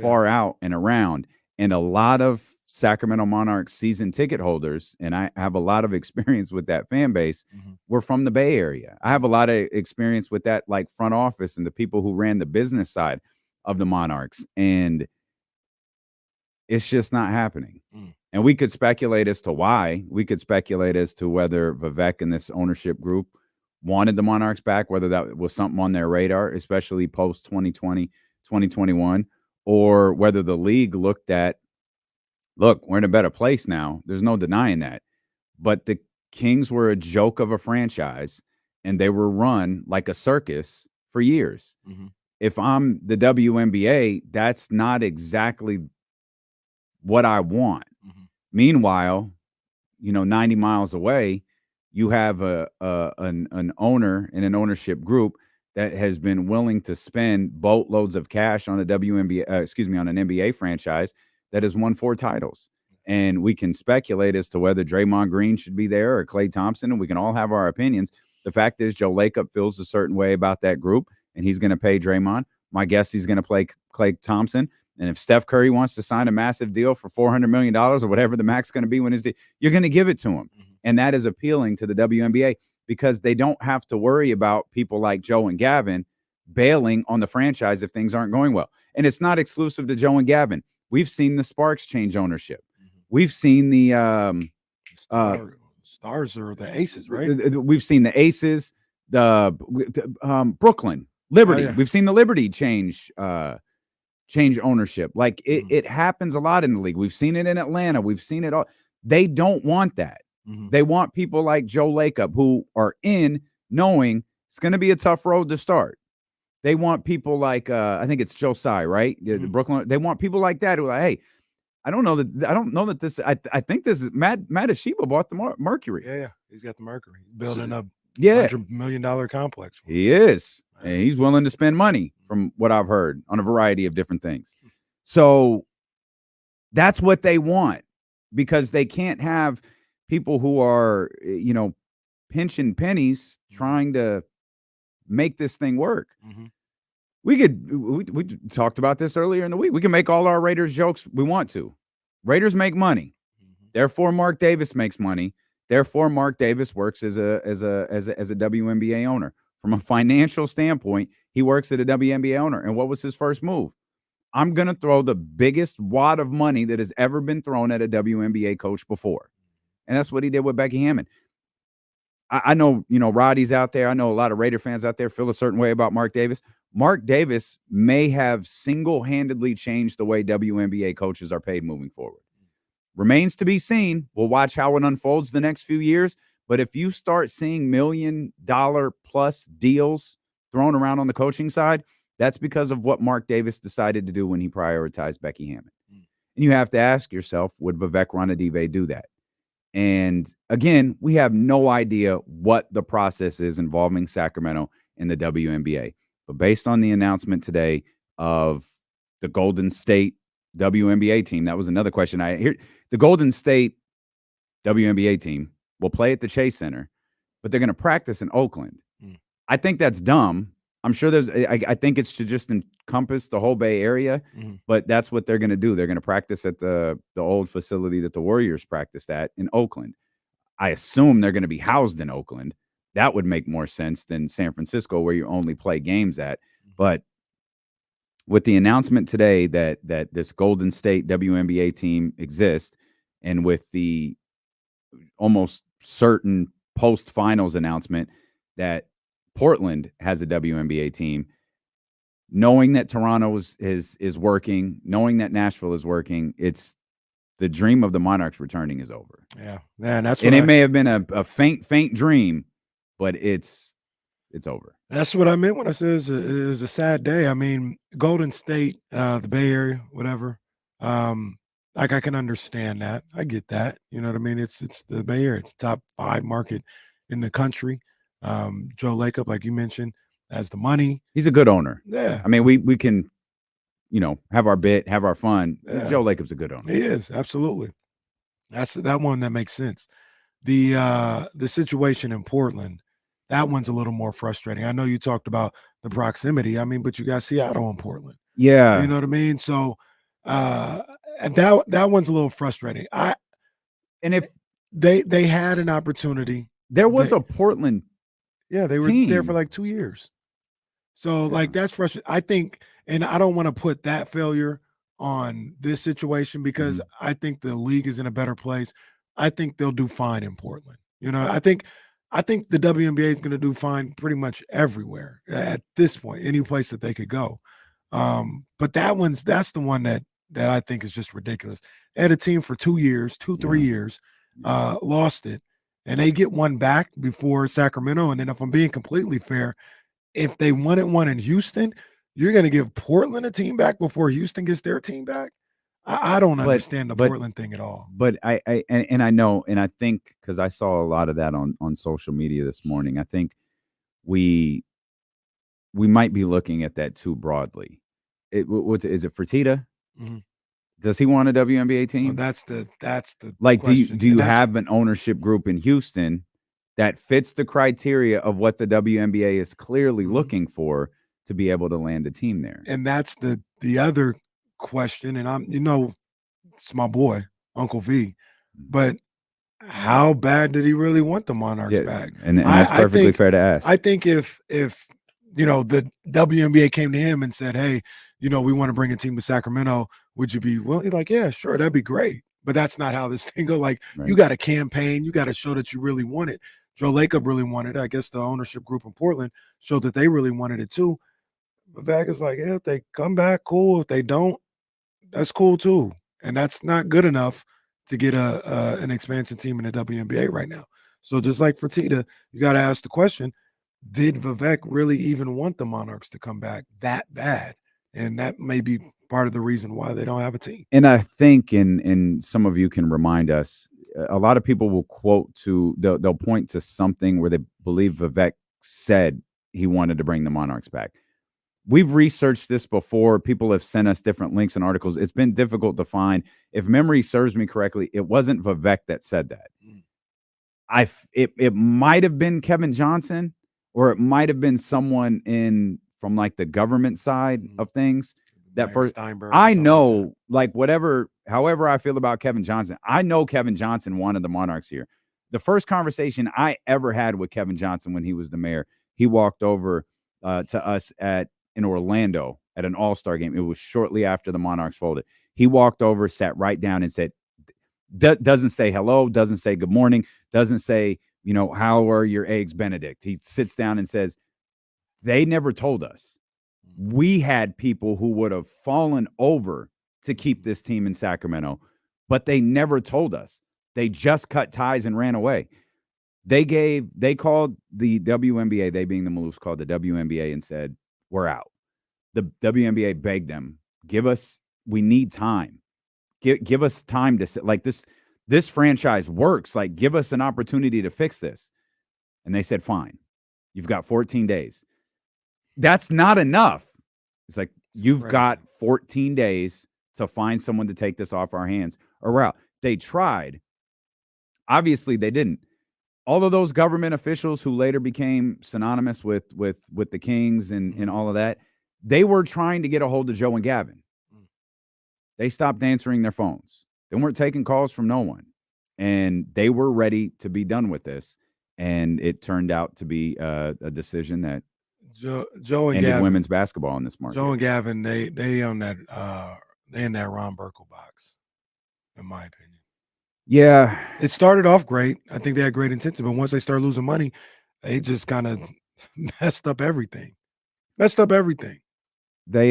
S6: far out and around. And a lot of Sacramento Monarchs season ticket holders, and I have a lot of experience with that fan base, were from the Bay Area. I have a lot of experience with that, like, front office and the people who ran the business side of the Monarchs. And it's just not happening. And we could speculate as to why. We could speculate as to whether Vivek and this ownership group wanted the Monarchs back, whether that was something on their radar, especially post 2020, 2021, or whether the league looked at, look, we're in a better place now. There's no denying that. But the Kings were a joke of a franchise, and they were run like a circus for years.
S10: Mm-hmm.
S6: If I'm the WNBA, that's not exactly what I want.
S10: Mm-hmm.
S6: Meanwhile, 90 miles away, you have an owner and an ownership group that has been willing to spend boatloads of cash on the WNBA, on an NBA franchise that has won 4 titles. And we can speculate as to whether Draymond Green should be there or Klay Thompson, and we can all have our opinions. The fact is, Joe Lacob feels a certain way about that group, and he's going to pay Draymond. My guess, he's going to play Klay Thompson. And if Steph Curry wants to sign a massive deal for $400 million or whatever the max is going to be when his deal, you're going to give it to him.
S10: Mm-hmm.
S6: And that is appealing to the WNBA because they don't have to worry about people like Joe and Gavin bailing on the franchise if things aren't going well. And it's not exclusive to Joe and Gavin. We've seen the Sparks change ownership.
S10: Mm-hmm.
S6: We've seen the
S10: Stars or the Aces, right?
S6: We've seen the Aces, the Brooklyn, Liberty.
S10: Oh, yeah.
S6: We've seen the Liberty change ownership. Like it happens a lot in the league. We've seen it in Atlanta. We've seen it all. They don't want that.
S10: Mm-hmm.
S6: They want people like Joe Lacob who are in knowing it's going to be a tough road to start. They want people like I think it's Joe Tsai, right? The Brooklyn. They want people like that who are like, hey, I don't know that this. I think this is Matt Ashiba bought the Mercury.
S10: Yeah, he's got the Mercury. He's building a $100 million complex.
S6: He is, and he's willing to spend money, from what I've heard, on a variety of different things. So that's what they want, because they can't have people who are, pinching pennies trying to make this thing work.
S10: Mm-hmm.
S6: We talked about this earlier in the week. We can make all our Raiders jokes we want to. Raiders make money.
S10: Mm-hmm.
S6: Therefore, Mark Davis makes money. Therefore, Mark Davis works as a WNBA owner. From a financial standpoint, he works at a WNBA owner. And what was his first move? I'm going to throw the biggest wad of money that has ever been thrown at a WNBA coach before. And that's what he did with Becky Hammon. I know, Roddy's out there. I know a lot of Raider fans out there feel a certain way about Mark Davis. Mark Davis may have single-handedly changed the way WNBA coaches are paid moving forward. Remains to be seen. We'll watch how it unfolds the next few years. But if you start seeing $1 million plus deals thrown around on the coaching side, that's because of what Mark Davis decided to do when he prioritized Becky Hammon. And you have to ask yourself, would Vivek Ranadive do that? And again, we have no idea what the process is involving Sacramento and the WNBA. But based on the announcement today of the Golden State WNBA team, that was another question I hear. The Golden State WNBA team will play at the Chase Center, but they're going to practice in Oakland. I think that's dumb. I'm sure I think it's to just encompass the whole Bay Area, but that's what they're going to do. They're going to practice at the old facility that the Warriors practiced at in Oakland. I assume they're going to be housed in Oakland. That would make more sense than San Francisco, where you only play games at. But with the announcement today that this Golden State WNBA team exists, and with the almost certain post-finals announcement that Portland has a WNBA team, knowing that Toronto is working, knowing that Nashville is working, it's the dream of the Monarchs returning is over.
S10: Yeah, man,
S6: it may have been a faint dream, but it's over.
S10: That's what I meant when I said it was a sad day. I mean, Golden State, the Bay Area, whatever. Like, I can understand that. I get that. You know what I mean? It's the Bay Area. It's top 5 market in the country. Joe Lacob, like you mentioned, has the money.
S6: He's a good owner.
S10: Yeah.
S6: I mean, we can, have our bit, have our fun.
S10: Yeah.
S6: Joe Lacob's a good owner.
S10: He is, absolutely. That's that one that makes sense. The situation in Portland, that one's a little more frustrating. I know you talked about the proximity. I mean, but you got Seattle and Portland.
S6: Yeah.
S10: You know what I mean? So and that one's a little frustrating.
S6: And if
S10: they had an opportunity.
S6: There was a Portland
S10: they were
S6: team
S10: there for like 2 years. So like that's frustrating. I think, and I don't want to put that failure on this situation because I think the league is in a better place. I think they'll do fine in Portland. I think the WNBA is going to do fine pretty much everywhere at this point, any place that they could go. But that's the one that I think is just ridiculous. They had a team for 3 years, lost it, and they get one back before Sacramento. And then if I'm being completely fair, if they wanted one in Houston, you're going to give Portland a team back before Houston gets their team back? I don't understand the Portland thing at all.
S6: But I know, and I think because I saw a lot of that on social media this morning, I think we might be looking at that too broadly. Is it Fertitta?
S10: Mm-hmm.
S6: Does he want a WNBA team?
S10: Well, that's the
S6: like.
S10: question.
S6: Do you have an ownership group in Houston that fits the criteria of what the WNBA is clearly looking for to be able to land a team there?
S10: And that's the other question. And it's my boy, Uncle V. But how bad did he really want the Monarchs back?
S6: And that's perfectly fair to ask.
S10: I think if the WNBA came to him and said, hey, we want to bring a team to Sacramento, would you be willing? He's like, yeah, sure, that'd be great. But that's not how this thing goes. Like, you got to campaign. You got to show that you really want it. Joe Lacob really wanted it. I guess the ownership group in Portland showed that they really wanted it too. Vivek is like, yeah, if they come back, cool. If they don't, that's cool too. And that's not good enough to get an expansion team in the WNBA right now. So just like Fertitta, you got to ask the question, did Vivek really even want the Monarchs to come back that bad? And that may be part of the reason why they don't have a team.
S6: And I think, and some of you can remind us, a lot of people will they'll point to something where they believe Vivek said he wanted to bring the Monarchs back. We've researched this before. People have sent us different links and articles. It's been difficult to find. If memory serves me correctly, it wasn't Vivek that said that. It might have been Kevin Johnson, or it might have been someone from like the government side of things. That first,
S10: Steinberg,
S6: I know, like however I feel about Kevin Johnson, I know Kevin Johnson wanted the Monarchs here. The first conversation I ever had with Kevin Johnson when he was the mayor, he walked over to us in Orlando at an All-Star game. It was shortly after the Monarchs folded. He walked over, sat right down and said, doesn't say hello, doesn't say good morning, doesn't say, how are your eggs Benedict? He sits down and says, they never told us. We had people who would have fallen over to keep this team in Sacramento, but they never told us. They just cut ties and ran away. They called the WNBA, they being the Loucks, called the WNBA and said, we're out. The WNBA begged them, we need time. Give us time to like this franchise works. Like, give us an opportunity to fix this. And they said, fine, you've got 14 days. That's not enough. It's like, you've got 14 days to find someone to take this off our hands or we're out. They tried. Obviously, they didn't. All of those government officials who later became synonymous with the Kings and all of that, they were trying to get a hold of Joe and Gavin. They stopped answering their phones. They weren't taking calls from no one. And they were ready to be done with this. And it turned out to be a decision that
S10: Joe and
S6: ended
S10: Gavin,
S6: women's basketball in this market.
S10: Joe and Gavin, they own that they in that Ron Burkle box, in my opinion.
S6: Yeah.
S10: It started off great. I think they had great intention, but once they started losing money, they just kind of messed up everything.
S6: They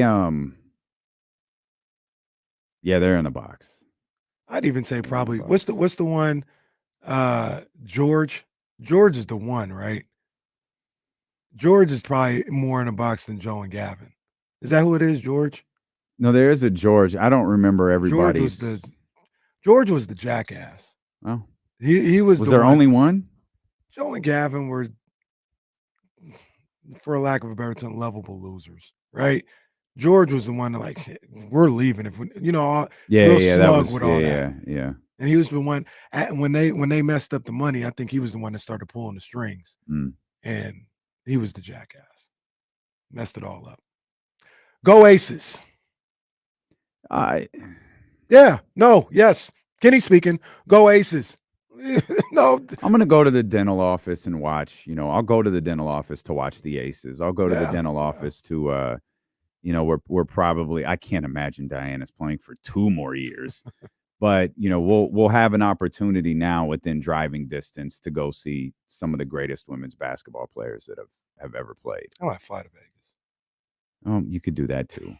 S6: yeah, they're in the box.
S10: I'd even say probably what's the one George is the one, right? George is probably more in the box than Joe and Gavin. Is that who it is, George?
S6: No, there is a George. I don't remember everybody.
S10: George was the jackass.
S6: Oh,
S10: he was.
S6: Was there only one?
S10: Joe and Gavin were, for a lack of a better term, lovable losers, right? George was the one that like, we're leaving if we, real smug with all that.
S6: Yeah.
S10: And he was the one when they messed up the money. I think he was the one that started pulling the strings, and he was the jackass. Messed it all up. Go Aces. Yes. Kenny speaking. Go Aces. No.
S6: I'm going to go to the dental office and watch, I'll go to the dental office to watch the Aces. I'll go to the dental office to, we're probably, I can't imagine Diana's playing for 2 more years. But, we'll have an opportunity now within driving distance to go see some of the greatest women's basketball players that have ever played.
S10: I might fly to Vegas.
S6: You could do that too.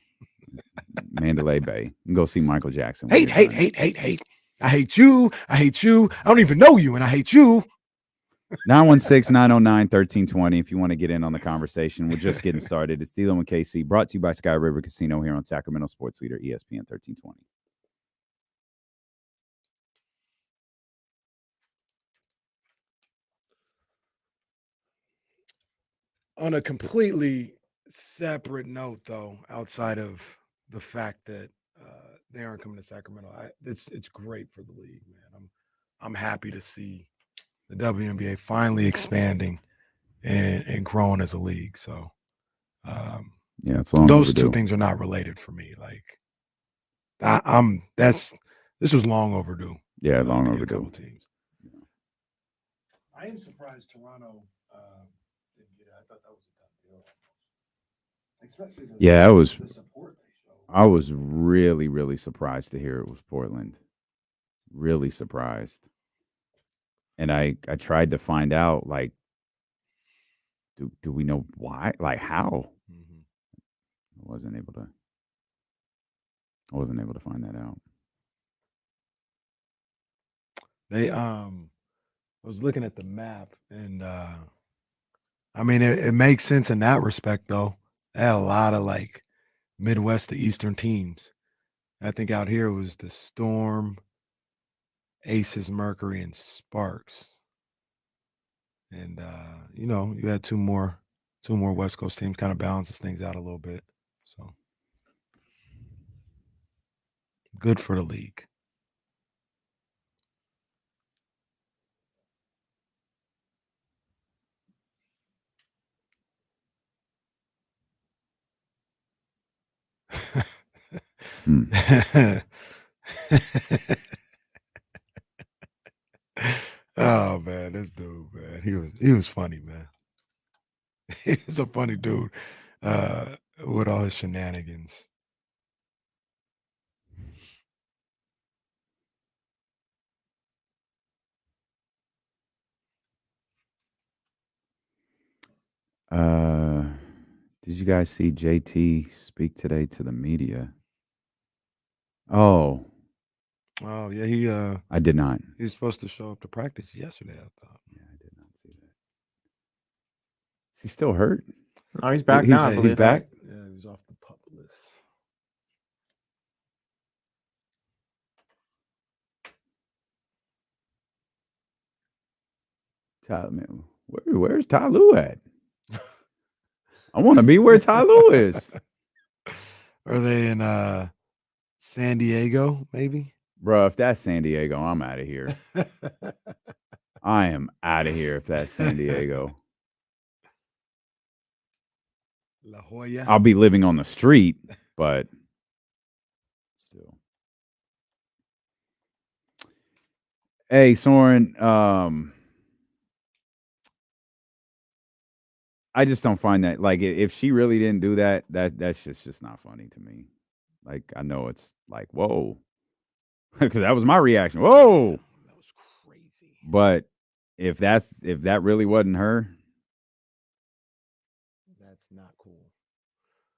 S6: Mandalay Bay. And go see Michael Jackson.
S10: Hate. I hate you. I don't even know you, and I hate you.
S6: 916-909-1320 if you want to get in on the conversation. We're just getting started. It's D'Lo and KC, brought to you by Sky River Casino here on Sacramento Sports Leader, ESPN 1320.
S10: On a completely separate note, though, outside of the fact that they aren't coming to Sacramento, it's great for the league, man. I'm happy to see the WNBA finally expanding and growing as a league. So,
S6: it's long
S10: those
S6: overdue.
S10: two things are not related for me. Like, this was long overdue.
S6: Yeah, long
S10: to get a
S6: overdue.
S10: couple teams. I am surprised Toronto didn't get it. I thought that was a done deal. Especially the support they showed.
S6: I was really, really surprised to hear it was Portland. Really surprised. And I tried to find out, like, do we know why? Like, how? I wasn't able to find that out.
S10: I was looking at the map, and I mean, it makes sense in that respect, though. They had a lot of like Midwest to Eastern teams. I think out here it was the Storm, Aces, Mercury, and Sparks. And you had two more West Coast teams, kind of balances things out a little bit. So good for the league. Oh man, this dude, man, he was funny, man. He's a funny dude with all his shenanigans.
S6: Did you guys see JT speak today to the media? Oh
S10: yeah,
S6: I did not.
S10: he was supposed to show up to practice yesterday, I thought.
S6: Yeah, I did not see that. Is he still hurt?
S3: No, he's back now. I believe.
S6: He's back.
S10: Yeah, he was off the pup list.
S6: Ty, man, where's Ty Lue at? I want to be where Ty Lue is.
S10: Are they in San Diego, maybe?
S6: Bro, if that's San Diego, I'm out of here. I am out of here if that's San Diego.
S10: La Jolla.
S6: I'll be living on the street, but still. Hey, Soren, I just don't find that, like, if she really didn't do that, that's just not funny to me. Like, I know it's like, whoa, because that was my reaction. Whoa,
S10: That was crazy.
S6: but if that really wasn't her,
S10: That's not cool.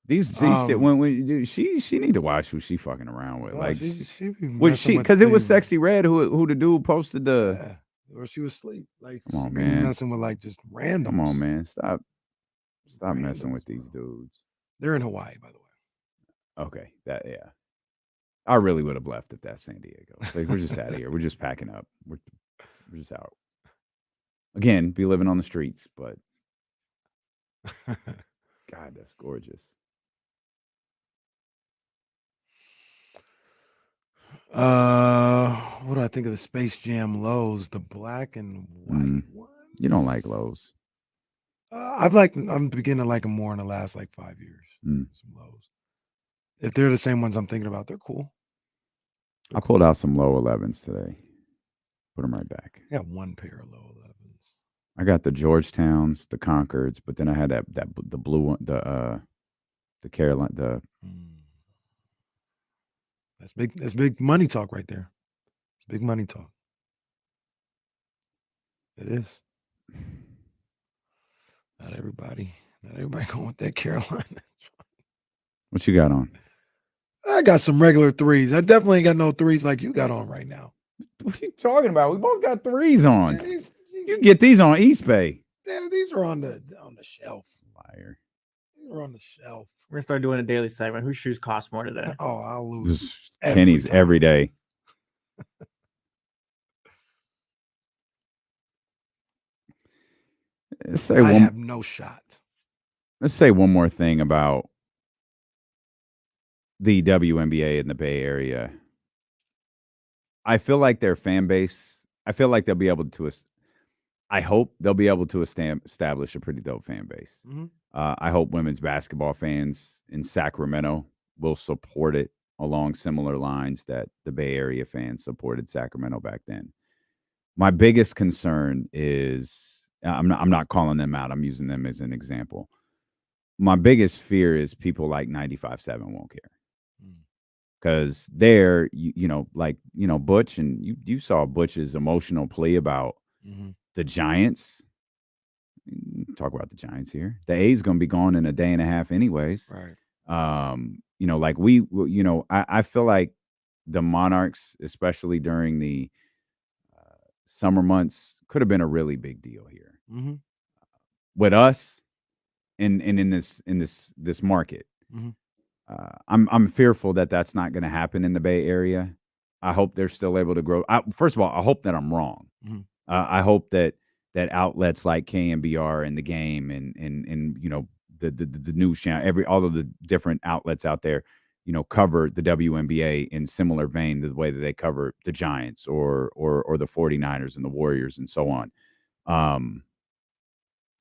S6: these when she need to watch who she fucking around with.
S10: Well,
S6: Like,
S10: she be
S6: was
S10: messing
S6: she,
S10: with
S6: because it was
S10: things.
S6: Sexy Red who the dude posted the.
S10: Yeah. Or she was asleep. Like,
S6: Come on,
S10: she be
S6: man.
S10: messing with like just randoms.
S6: Come on, man, stop messing
S10: Randoms,
S6: with these
S10: bro.
S6: dudes.
S10: They're in Hawaii, by the way.
S6: Okay, yeah. I really would have left if that's San Diego. Like, we're just out of here. We're just packing up. We're just out. Again, be living on the streets, but God, that's gorgeous.
S10: What do I think of the Space Jam lows? The black and white ones?
S6: You don't like lows.
S10: I'm beginning to like them more in the last like 5 years. Some lows. If they're the same ones I'm thinking about, they're cool.
S6: I pulled out some low 11s today. Put them right back.
S10: I got one pair of low 11s.
S6: I got the Georgetowns, the Concords, but then I had the blue one, the The Carolina,
S10: That's big. That's big money talk right there. It's big money talk. It is. Not everybody going with that Carolina.
S6: what you got on?
S10: I got some regular threes. I definitely ain't got no threes like you got on right now.
S6: What are you talking about? We both got threes on.
S10: Man,
S6: You get these on East Bay.
S10: these are on the shelf.
S6: Liar.
S10: These are on the shelf.
S3: We're gonna start doing a daily segment. Whose shoes cost more today?
S10: Oh, I'll lose.
S6: Just Kenny's
S10: time.
S6: every day.
S10: I have no shot.
S6: Let's say one more thing about the WNBA in the Bay Area. I feel like their fan base, I feel like they'll be able to, I hope they'll be able to establish a pretty dope fan base.
S10: Mm-hmm.
S6: I hope women's basketball fans in Sacramento will support it along similar lines that the Bay Area fans supported Sacramento back then. My biggest concern is, I'm not calling them out. I'm using them as an example. My biggest fear is people like 95.7 won't care. Because there, Butch, and you saw Butch's emotional plea about the Giants. Talk about the Giants here. The A's going to be gone in a day and a half anyways.
S10: Right.
S6: I feel like the Monarchs, especially during the summer months, could have been a really big deal here.
S10: Mm-hmm.
S6: With us and in this market.
S10: Mm-hmm.
S6: I'm fearful that that's not going to happen in the Bay Area. I hope they're still able to grow. First of all, I hope that I'm wrong.
S10: Mm-hmm.
S6: I hope that outlets like KNBR and The Game and the news channel, all of the different outlets out there, cover the WNBA in similar vein to the way that they cover the Giants or the 49ers and the Warriors and so on.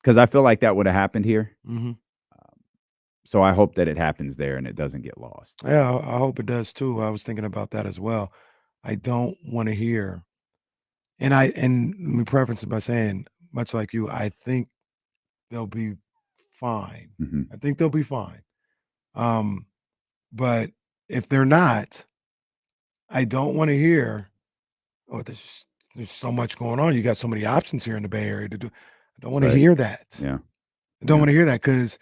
S6: Because I feel like that would have happened here.
S10: Mm-hmm.
S6: So I hope that it happens there and it doesn't get lost.
S10: Yeah, I hope it does too. I was thinking about that as well. I don't want to hear, and let me preface it by saying, much like you, I think they'll be fine.
S6: Mm-hmm.
S10: I think they'll be fine. But if they're not, I don't want to hear, oh, there's so much going on. You got so many options here in the Bay Area to do. I don't want to hear that.
S6: Yeah.
S10: I don't want to hear that because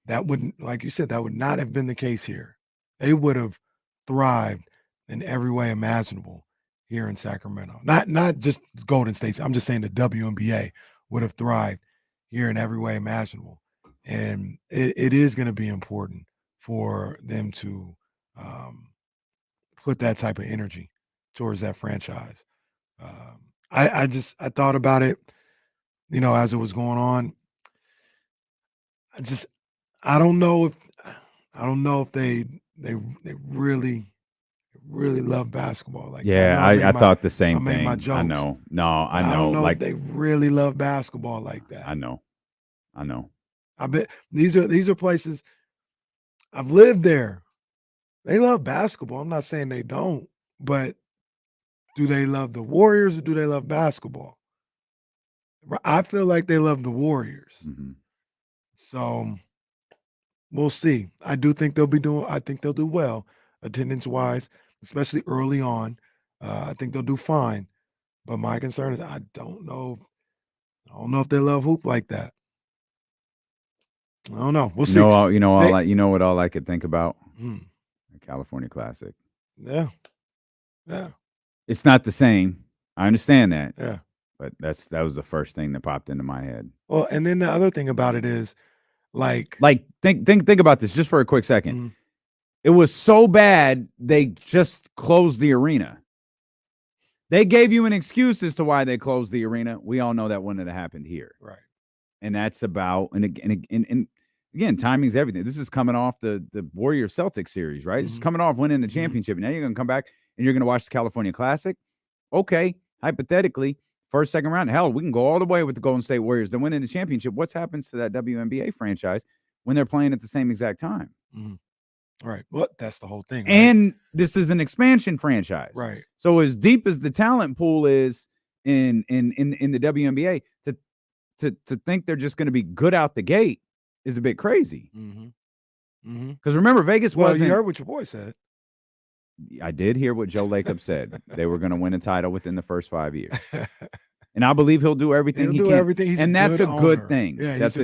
S10: that wouldn't, like you said, that would not have been the case here. They would have thrived in every way imaginable here in Sacramento. Not just Golden State. I'm just saying the WNBA would have thrived here in every way imaginable. And it is going to be important for them to put that type of energy towards that franchise. I thought about it, as it was going on. I don't know if they really love basketball. Like,
S6: I thought the same thing.
S10: My jokes.
S6: I know. No, I know.
S10: I don't know
S6: like
S10: if they really love basketball like that.
S6: I know.
S10: I bet these are places I've lived there. They love basketball. I'm not saying they don't, but do they love the Warriors or do they love basketball? I feel like they love the Warriors.
S6: Mm-hmm.
S10: So we'll see. I think they'll do well attendance-wise, especially early on. I think they'll do fine. But my concern is I don't know if they love hoop like that. I don't know. We'll see.
S6: What all I could think about? The California Classic.
S10: Yeah.
S6: It's not the same. I understand that.
S10: Yeah.
S6: But that was the first thing that popped into my head.
S10: Well, and then the other thing about it is like
S6: think about this just for a quick second.
S10: Mm-hmm.
S6: It was so bad they just closed the arena. They gave you an excuse as to why they closed the arena. We all know that wouldn't have happened here.
S10: Right.
S6: And that's about and again, timing's everything. This is coming off the Warriors Celtics series, right? This is coming off winning the championship. Now you're going to come back and you're going to watch the California Classic. Okay, hypothetically, first, second round. Hell, we can go all the way with the Golden State Warriors. Then winning the championship. What happens to that WNBA franchise when they're playing at the same exact time?
S10: Mm-hmm. Right. Well, that's the whole thing. Right?
S6: And this is an expansion franchise.
S10: Right.
S6: So as deep as the talent pool is in the WNBA, to think they're just going to be good out the gate is a bit crazy.
S10: Mm-hmm.
S6: Because remember, Vegas
S10: Well,
S6: wasn't.
S10: you heard what your boy said.
S6: I did hear what Joe Lacob said. They were going to win a title within the first 5 years. And I believe he'll do everything he can.
S10: He's
S6: and that's a good
S10: owner.
S6: thing.
S10: Yeah,
S6: that's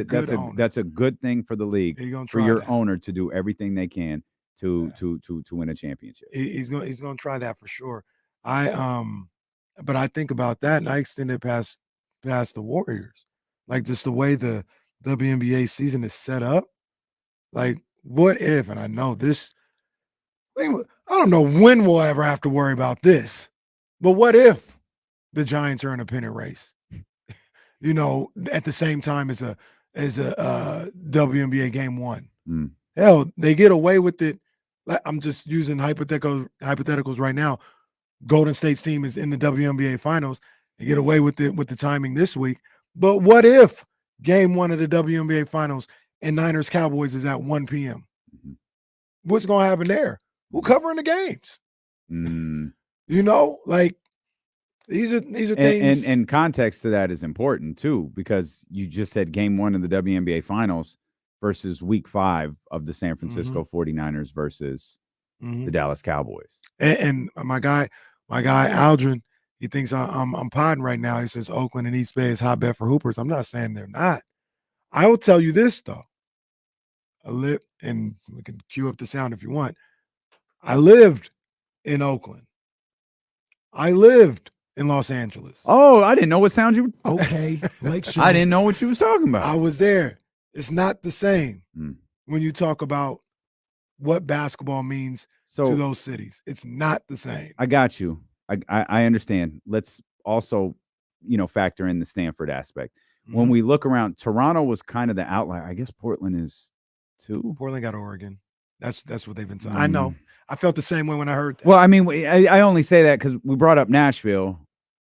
S6: a good thing for the league, for your owner to do everything they can to win a championship.
S10: He's going to try that for sure. But I think about that, and I extend it past the Warriors, like just the way the WNBA season is set up. Like, what if? And I know this. I don't know when we'll ever have to worry about this, but what if the Giants are in a pennant race? At the same time as a WNBA game 1. Hell, they get away with it. I'm just using hypotheticals right now. Golden State's team is in the WNBA finals. They get away with it with the timing this week. But what if game 1 of the WNBA finals and Niners Cowboys is at 1 p.m.? What's going to happen there? Who covering the games? Like these are things.
S6: And context to that is important too, because you just said game 1 of the WNBA finals versus week 5 of the San Francisco 49ers versus the Dallas Cowboys.
S10: And my guy Aldrin, he thinks I'm podding right now. He says Oakland and East Bay is hotbed for hoopers. I'm not saying they're not. I will tell you this though. And we can cue up the sound if you want. I lived in Oakland. I lived in Los Angeles.
S6: Oh, I didn't know what sound you.
S10: Okay, Lakeshore.
S6: I didn't know what you was talking about.
S10: I was there. It's not the same when you talk about what basketball means to those cities. It's not the same.
S6: I got you. I understand. Let's also, factor in the Stanford aspect. When we look around, Toronto was kind of the outlier. I guess Portland is too.
S10: Portland got Oregon. That's what they've been saying. I know. I felt the same way when I heard that.
S6: Well, I mean, I only say that because we brought up Nashville.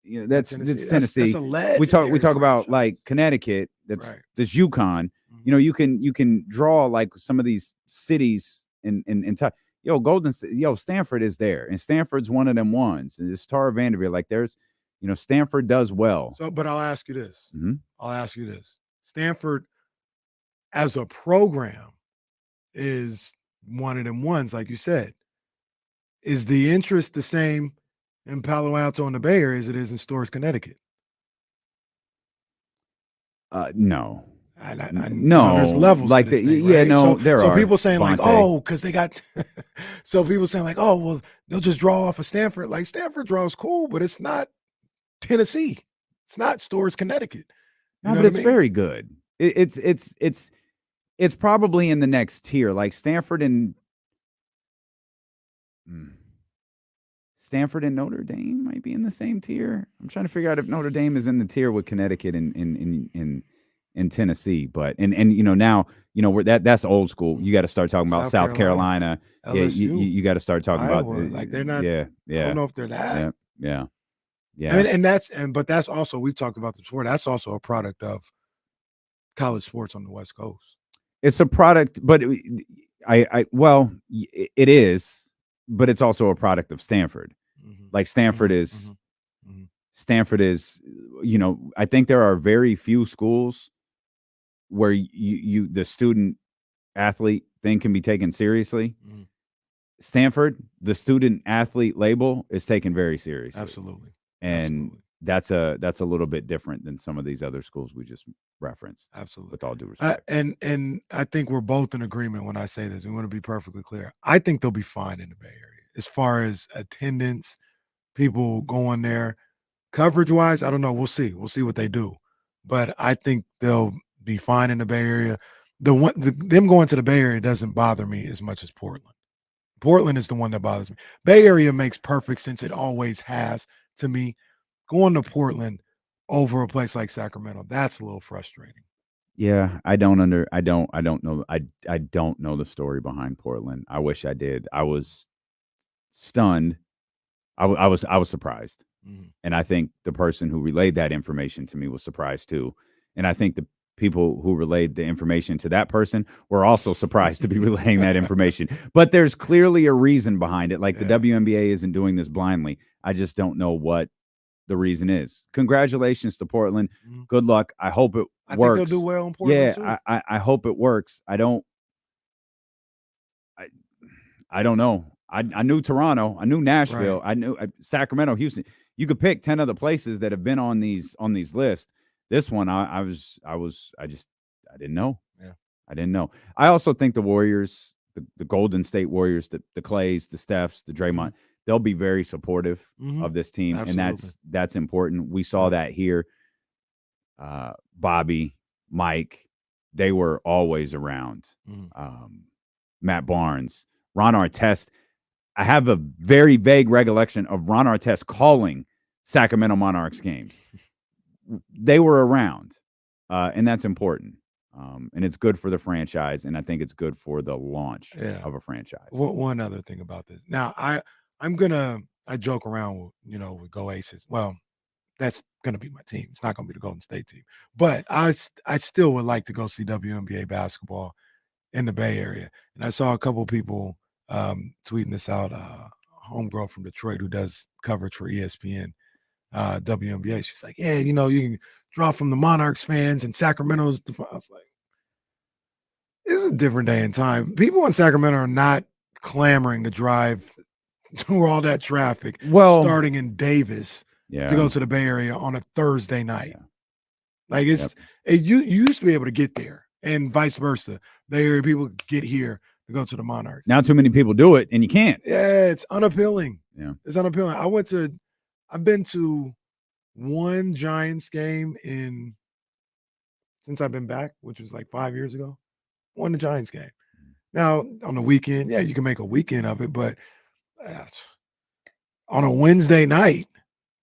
S6: That's Tennessee.
S10: That's
S6: we talk about like Connecticut. That's UConn. You can draw like some of these cities in Stanford is there, and Stanford's one of them ones. And it's Tara Vanderveer. Like there's, Stanford does well.
S10: So, but I'll ask you this. Stanford, as a program, is one of them ones, like you said. Is the interest the same in Palo Alto and the Bay Area as it is in Storrs, Connecticut?
S6: No.
S10: No, there's levels
S6: like
S10: to this thing, right?
S6: there are.
S10: So people saying
S6: Bonte.
S10: because they got. So people saying well, they'll just draw off of Stanford. Like Stanford draws cool, but it's not Tennessee. It's not Storrs, Connecticut.
S6: No, but it's very good. It's probably in the next tier, like Stanford and Notre Dame might be in the same tier. I'm trying to figure out if Notre Dame is in the tier with Connecticut in Tennessee, but now that's old school. You got to start talking about South Carolina.
S10: LSU,
S6: you got to start talking
S10: Iowa,
S6: about
S10: like they're not.
S6: Yeah.
S10: I don't know if they're that.
S6: Yeah.
S10: But that's also, we've talked about this before. That's also a product of college sports on the West Coast.
S6: It's a product, but it is, but it's also a product of Stanford. Like Stanford is, I think there are very few schools where the student athlete thing can be taken seriously. Stanford, the student athlete label is taken very seriously.
S10: Absolutely.
S6: And that's a little bit different than some of these other schools we just referenced.
S10: Absolutely.
S6: With all due respect.
S10: And I think we're both in agreement when I say this. We want to be perfectly clear. I think they'll be fine in the Bay Area as far as attendance, people going there. Coverage wise, I don't know. We'll see. We'll see what they do. But I think they'll be fine in the Bay Area. Them going to the Bay Area doesn't bother me as much as Portland. Portland is the one that bothers me. Bay Area makes perfect sense. It always has to me. Going to Portland over a place like Sacramento, that's a little frustrating.
S6: Yeah, I don't know. I don't know the story behind Portland. I wish I did. I was stunned. I was surprised. And I think the person who relayed that information to me was surprised too. And I think the people who relayed the information to that person were also surprised to be relaying that information. But there's clearly a reason behind it. Like the WNBA isn't doing this blindly. I just don't know what the reason is. Congratulations to Portland. Good luck. I hope it works.
S10: I think they'll do well in Portland too.
S6: I hope it works. I don't I don't know. I knew Toronto. I knew Nashville.
S10: Right.
S6: I knew Sacramento, Houston. You could pick 10 other places that have been on these lists. This one, I didn't know.
S10: Yeah.
S6: I didn't know. I also think the Warriors, the Golden State Warriors, the Clays, the Stephs, the Draymond, they'll be very supportive of this team.
S10: Absolutely.
S6: And that's important. We saw that here. Bobby, Mike, they were always around. Matt Barnes, Ron Artest. I have a very vague recollection of Ron Artest calling Sacramento Monarchs games. They were around, and that's important. And it's good for the franchise, and I think it's good for the launch of a franchise.
S10: One other thing about this. Now, I joke around with Go Aces. Well, that's going to be my team. It's not going to be the Golden State team. But I still would like to go see WNBA basketball in the Bay Area. And I saw a couple of people tweeting this out, homegirl from Detroit who does coverage for ESPN, WNBA. She's like, yeah, you can draw from the Monarchs fans and Sacramento's. I was like, this is a different day and time. People in Sacramento are not clamoring to drive through all that traffic starting in Davis to go to the Bay Area on a Thursday night. Like you used to be able to get there and vice versa. Bay Area people get here to go to the Monarchs.
S6: Now too many people do it and you can't.
S10: Yeah, it's unappealing.
S6: Yeah.
S10: It's unappealing. I've been to one Giants game since I've been back, which was like 5 years ago. Won the Giants game. Now on the weekend, you can make a weekend of it, but on a Wednesday night,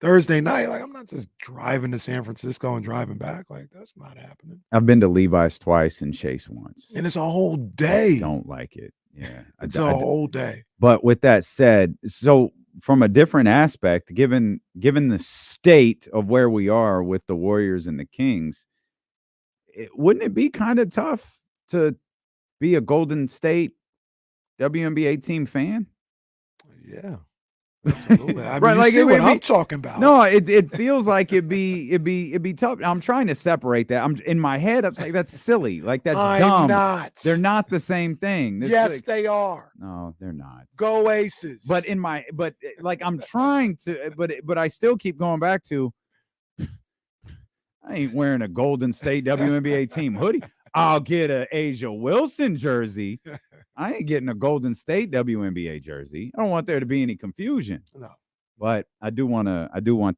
S10: Thursday night, like I'm not just driving to San Francisco and driving back. Like that's not happening.
S6: I've been to Levi's twice and Chase once.
S10: And it's a whole day.
S6: I don't like it. Yeah.
S10: It's a whole day.
S6: But with that said, so from a different aspect, given the state of where we are with the Warriors and the Kings, wouldn't it be kind of tough to be a Golden State WNBA team fan?
S10: Yeah. Absolutely. I mean,
S6: right, like
S10: what I'm talking about.
S6: No, it feels like it'd be tough. I'm trying to separate that. I'm in my head. I'm like, that's silly. Like that's dumb.
S10: Not.
S6: They're not the same thing.
S10: Yes, they are.
S6: No, they're not.
S10: Go Aces.
S6: But like I'm trying to, but I still keep going back to. I ain't wearing a Golden State WNBA team hoodie. I'll get a Asia Wilson jersey. I ain't getting a Golden State WNBA jersey. I don't want there to be any confusion.
S10: No,
S6: but I do want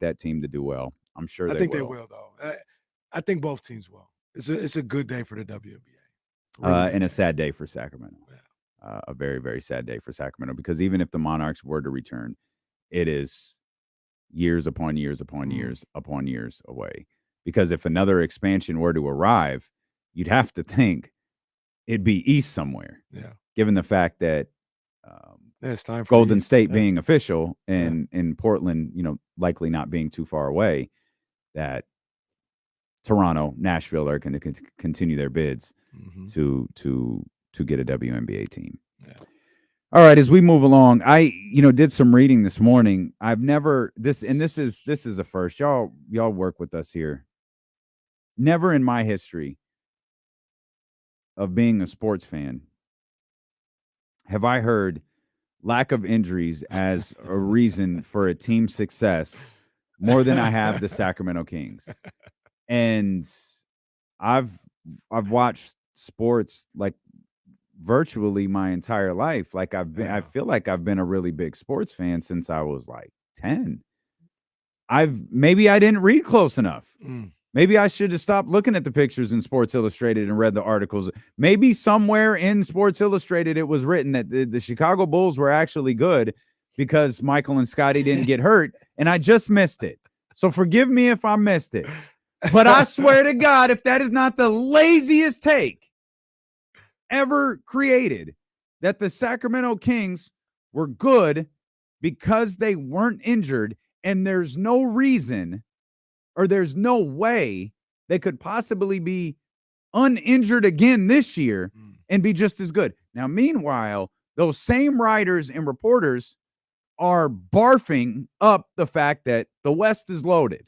S6: that team to do well. I'm sure
S10: they will though. I think both teams will. It's a good day for the WNBA.
S6: Really and a sad day for Sacramento. Yeah. A very, very sad day for Sacramento because even if the Monarchs were to return, it is years upon years upon years upon years away. Because if another expansion were to arrive, you'd have to think it'd be east somewhere.
S10: Yeah.
S6: Given the fact that
S10: it's time for
S6: Golden State being official and in Portland, likely not being too far away, that Toronto, Nashville are going to continue their bids to get a WNBA team.
S10: Yeah.
S6: All right, as we move along, I did some reading this morning. I've never this is a first. Y'all work with us here. Never in my history of being a sports fan have I heard lack of injuries as a reason for a team's success more than I have the Sacramento Kings. And I've watched sports like virtually my entire life. Like I feel like I've been a really big sports fan since I was like 10. Maybe I didn't read close enough. Maybe I should have stopped looking at the pictures in Sports Illustrated and read the articles. Maybe somewhere in Sports Illustrated it was written that the Chicago Bulls were actually good because Michael and Scotty didn't get hurt, and I just missed it. So forgive me if I missed it. But I swear to God, if that is not the laziest take ever created, that the Sacramento Kings were good because they weren't injured, and there's no reason or there's no way they could possibly be uninjured again this year and be just as good. Now, meanwhile, those same writers and reporters are barfing up the fact that the West is loaded.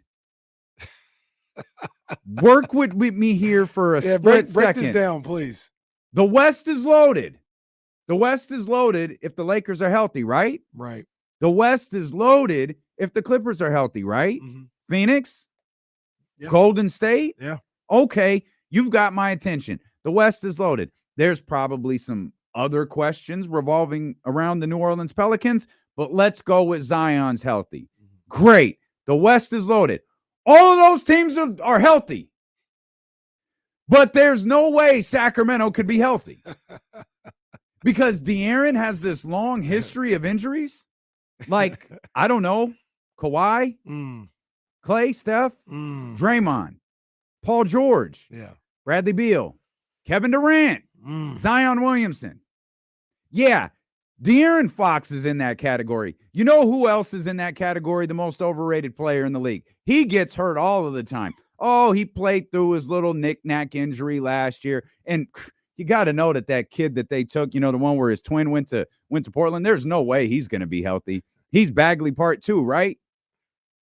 S6: Work with me here for a split
S10: break
S6: second.
S10: this down, please.
S6: The West is loaded. The West is loaded if the Lakers are healthy, right?
S10: Right.
S6: The West is loaded if the Clippers are healthy, right?
S10: Mm-hmm.
S6: Phoenix,
S10: Yeah.
S6: Golden State.
S10: Yeah.
S6: Okay, you've got my attention. The West is loaded. There's probably some other questions revolving around the New Orleans Pelicans, but let's go with Zion's healthy. Great. The West is loaded. All of those teams are healthy. But there's no way Sacramento could be healthy. Because De'Aaron has this long history of injuries. Like, I don't know, Kawhi, Clay, Steph, Draymond, Paul George, Bradley Beal, Kevin Durant, Zion Williamson. Yeah, De'Aaron Fox is in that category. You know who else is in that category? The most overrated player in the league. He gets hurt all of the time. Oh, he played through his little knick-knack injury last year. And you got to know that kid that they took, the one where his twin went to Portland, there's no way he's going to be healthy. He's Bagley part 2, right?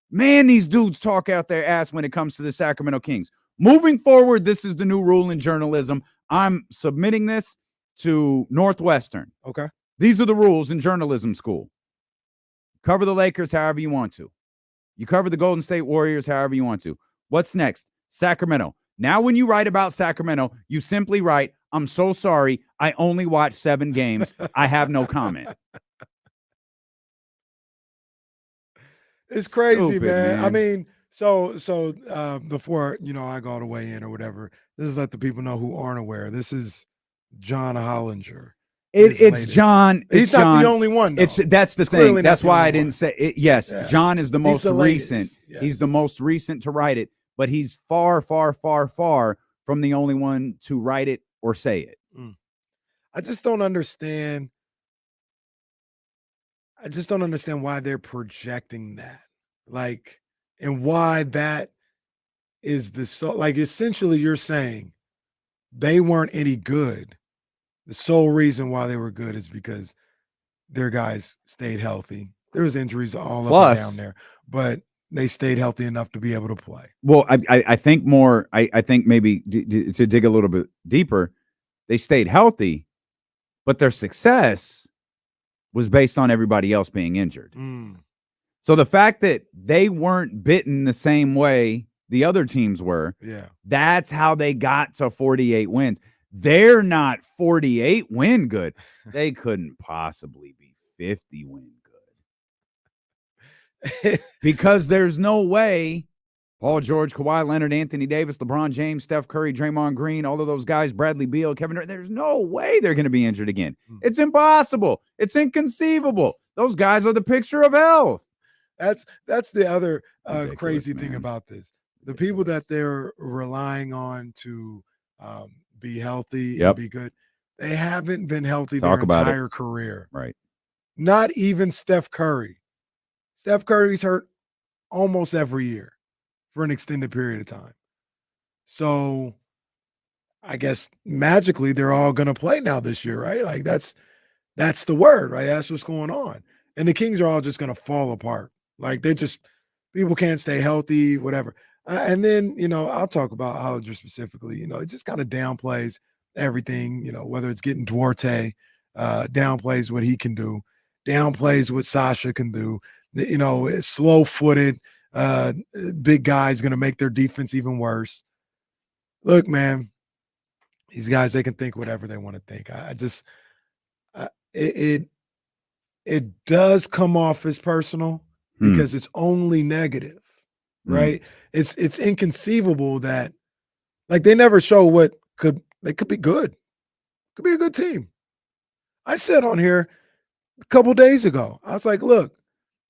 S6: Man, these dudes talk out their ass when it comes to the Sacramento Kings. Moving forward, this is the new rule in journalism. I'm submitting this to Northwestern.
S10: Okay.
S6: These are the rules in journalism school. Cover the Lakers however you want to. You cover the Golden State Warriors however you want to. What's next? Sacramento. Now, when you write about Sacramento, you simply write, I'm so sorry, I only watched 7 games. I have no comment.
S10: It's crazy,
S6: Stupid, man.
S10: I mean, so before, I go all the way in or whatever, this is let the people know who aren't aware. This is John Hollinger.
S6: It's John.
S10: He's not
S6: John.
S10: the only one, though.
S6: That's the thing. That's why I didn't say it. Yes,
S10: Yeah.
S6: John is the most
S10: the latest.
S6: recent.
S10: Yes.
S6: He's the most recent to write it, but he's far, far, far, far from the only one to write it or say it.
S10: I just don't understand. Why they're projecting that. Like, and why that is essentially you're saying they weren't any good. The sole reason why they were good is because their guys stayed healthy. There was injuries all up and down there, but they stayed healthy enough to be able to play.
S6: Well, I think more. I think maybe to dig a little bit deeper, they stayed healthy, but their success was based on everybody else being injured. So the fact that they weren't bitten the same way the other teams were, that's how they got to 48 wins. They're not 48 win good. They couldn't possibly be 50 win good. Because there's no way Paul George, Kawhi Leonard, Anthony Davis, LeBron James, Steph Curry, Draymond Green, all of those guys, Bradley Beal, Kevin Durant, there's no way they're going to be injured again. It's impossible. It's inconceivable. Those guys are the picture of health.
S10: That's the other crazy
S6: man.
S10: thing about this. The people that they're relying on to be healthy and be good, they haven't been healthy their entire career.
S6: Right.
S10: Not even Steph Curry. Steph Curry's hurt almost every year for an extended period of time. So I guess magically they're all going to play now this year, right? Like that's the word, right? That's what's going on. And the Kings are all just going to fall apart. Like people can't stay healthy, whatever. And then, I'll talk about Hollinger specifically. It just kind of downplays everything, whether it's getting Duarte, downplays what he can do, downplays what Sasha can do. It's slow-footed, big guys going to make their defense even worse. Look, man, these guys, they can think whatever they want to think. It does come off as personal because it's only negative. Right. It's inconceivable that they never show they could be good. Could be a good team. I said on here a couple days ago, I was like, look,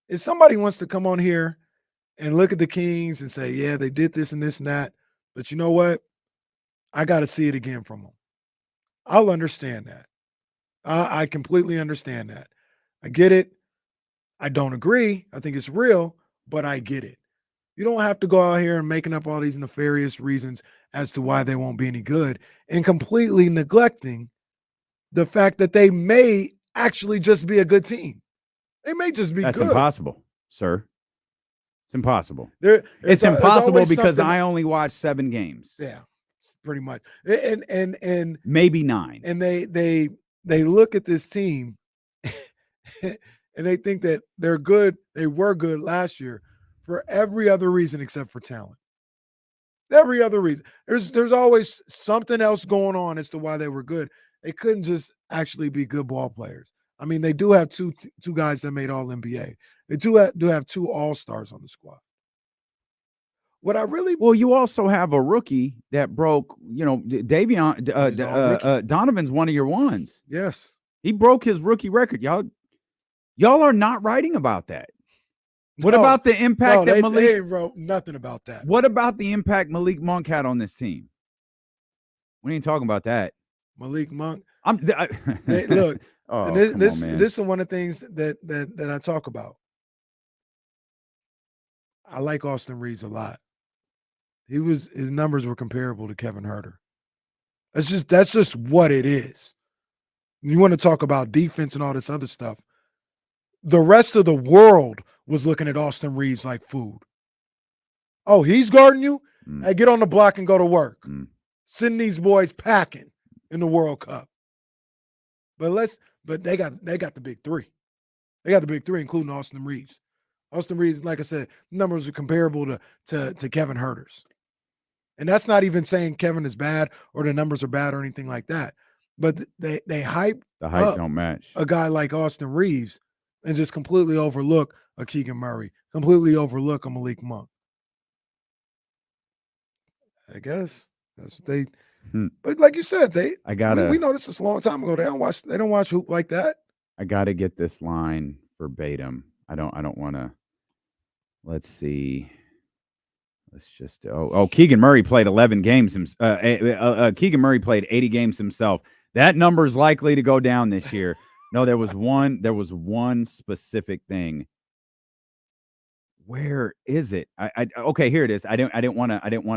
S10: if somebody wants to come on here and look at the Kings and say, yeah, they did this and this and that, but you know what? I got to see it again from them. I'll understand that. I completely understand that. I get it. I don't agree. I think it's real, but I get it. You don't have to go out here and making up all these nefarious reasons as to why they won't be any good and completely neglecting the fact that they may actually just be a good team. They may just be good.
S6: That's impossible, sir. It's impossible.
S10: It's
S6: impossible because I only watched 7 games.
S10: Yeah, pretty much. And
S6: maybe 9.
S10: And they they look at this team and they think that they're good. They were good last year for every other reason except for talent. Every other reason. There's always something else going on as to why they were good. They couldn't just actually be good ball players. I mean, they do have two guys that made All NBA. They do have two All-Stars on the squad. What I really
S6: Well, you also have a rookie that broke. Davion Donovan's one of your ones.
S10: Yes,
S6: he broke his rookie record. Y'all are not writing about that. What about the impact that Malik?
S10: They wrote nothing about that.
S6: What about the impact Malik Monk had on this team? We ain't talking about that.
S10: Malik Monk.
S6: Look. Oh,
S10: and this is one of the things that I talk about. I like Austin Reeves a lot. His numbers were comparable to Kevin Huerter. That's just what it is. You want to talk about defense and all this other stuff. The rest of the world was looking at Austin Reeves like food. Oh, he's guarding you? Hey, get on the block and go to work. Send these boys packing in the World Cup. But they got the big three. They got the big three, including Austin Reeves. Austin Reeves, like I said, numbers are comparable to Kevin Huerter's. And that's not even saying Kevin is bad or the numbers are bad or anything like that. But they hype
S6: don't match
S10: a guy like Austin Reeves and just completely overlook a Keegan Murray, completely overlook a Malik Monk. I guess that's what they. But like you said, we know this is a long time ago. They don't watch hoop like that.
S6: I gotta get this line verbatim. I don't want to. Let's see. Let's just. Keegan Murray played 11 games. Keegan Murray played 80 games himself. That number is likely to go down this year. No, there was one specific thing. Where is it? Okay, here it is. I didn't want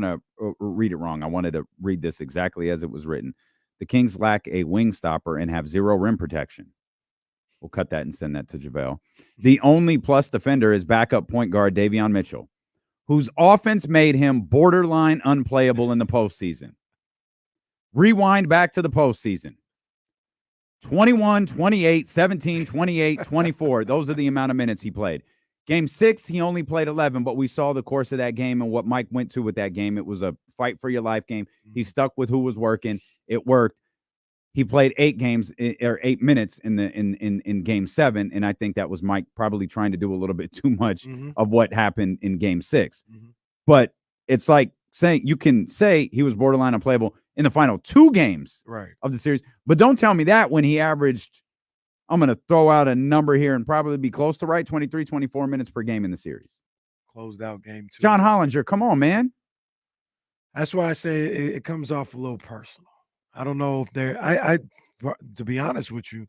S6: to read it wrong. I wanted to read this exactly as it was written. The Kings lack a wing stopper and have zero rim protection. We'll cut that and send that to JaVale. The only plus defender is backup point guard Davion Mitchell, whose offense made him borderline unplayable in the postseason. Rewind back to the postseason. 21, 28, 17, 28, 24. Those are the amount of minutes he played. Game 6, he only played 11, but we saw the course of that game and what Mike went to with that game. It was a fight for your life game. He stuck with who was working. It worked. He played 8 minutes in Game 7, and I think that was Mike probably trying to do a little bit too much of what happened in Game 6. But it's like saying you can say he was borderline unplayable in the final 2 games of the series, but don't tell me that when he averaged, I'm going to throw out a number here and probably be close to right, 23, 24 minutes per game in the series.
S10: Closed out Game 2.
S6: John Hollinger, come on, man.
S10: That's why I say it comes off a little personal. I don't know if they're to be honest with you,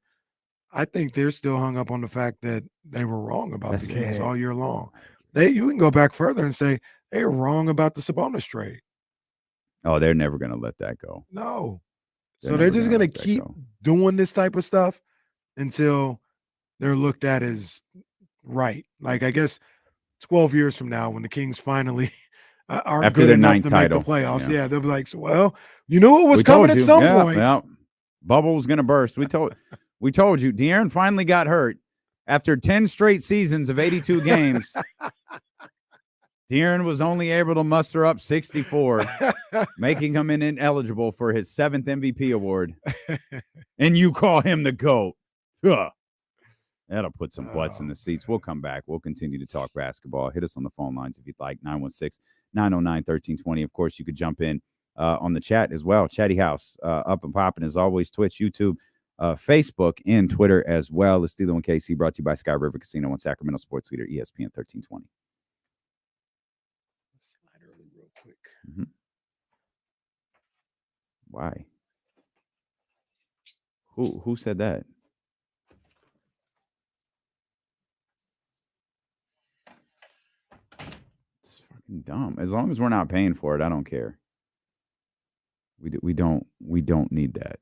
S10: I think they're still hung up on the fact that they were wrong about the Kings all year long. You can go back further and say they were wrong about the Sabonis trade.
S6: Oh, they're never going to let that go.
S10: No. So they're just going to keep doing this type of stuff until they're looked at as right. Like, I guess 12 years from now, when the Kings finally are
S6: after
S10: good
S6: their
S10: enough
S6: 9th
S10: to
S6: title,
S10: make the playoffs, they'll be like, well, you knew it was coming at some point.
S6: Yeah, bubble was going to burst. We told you. De'Aaron finally got hurt after 10 straight seasons of 82 games. De'Aaron was only able to muster up 64, making him ineligible for his 7th MVP award. And you call him the GOAT. Ugh. That'll put some butts in the seats. We'll come back. We'll continue to talk basketball. Hit us on the phone lines if you'd like, 916-909-1320. Of course, you could jump in on the chat as well. Chatty House, up and popping as always. Twitch, YouTube, Facebook, and Twitter as well. The Steelo and KC brought to you by Sky River Casino and Sacramento Sports Leader, ESPN 1320.
S10: Slide early real quick.
S6: Why? Who said that? It's fucking dumb. As long as we're not paying for it, I don't care. We don't need that.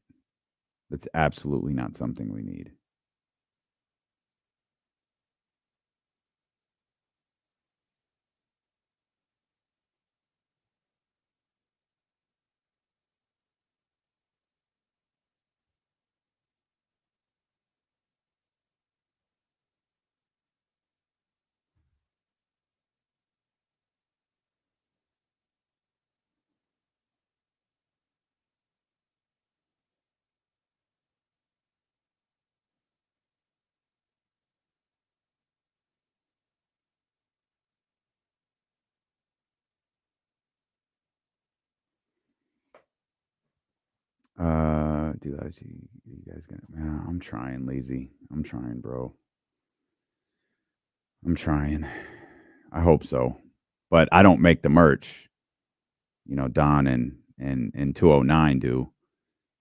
S6: That's absolutely not something we need. Do that. You guys gonna? Man, I'm trying, lazy. I'm trying, bro. I'm trying. I hope so, but I don't make the merch. You know, Don and 209 do,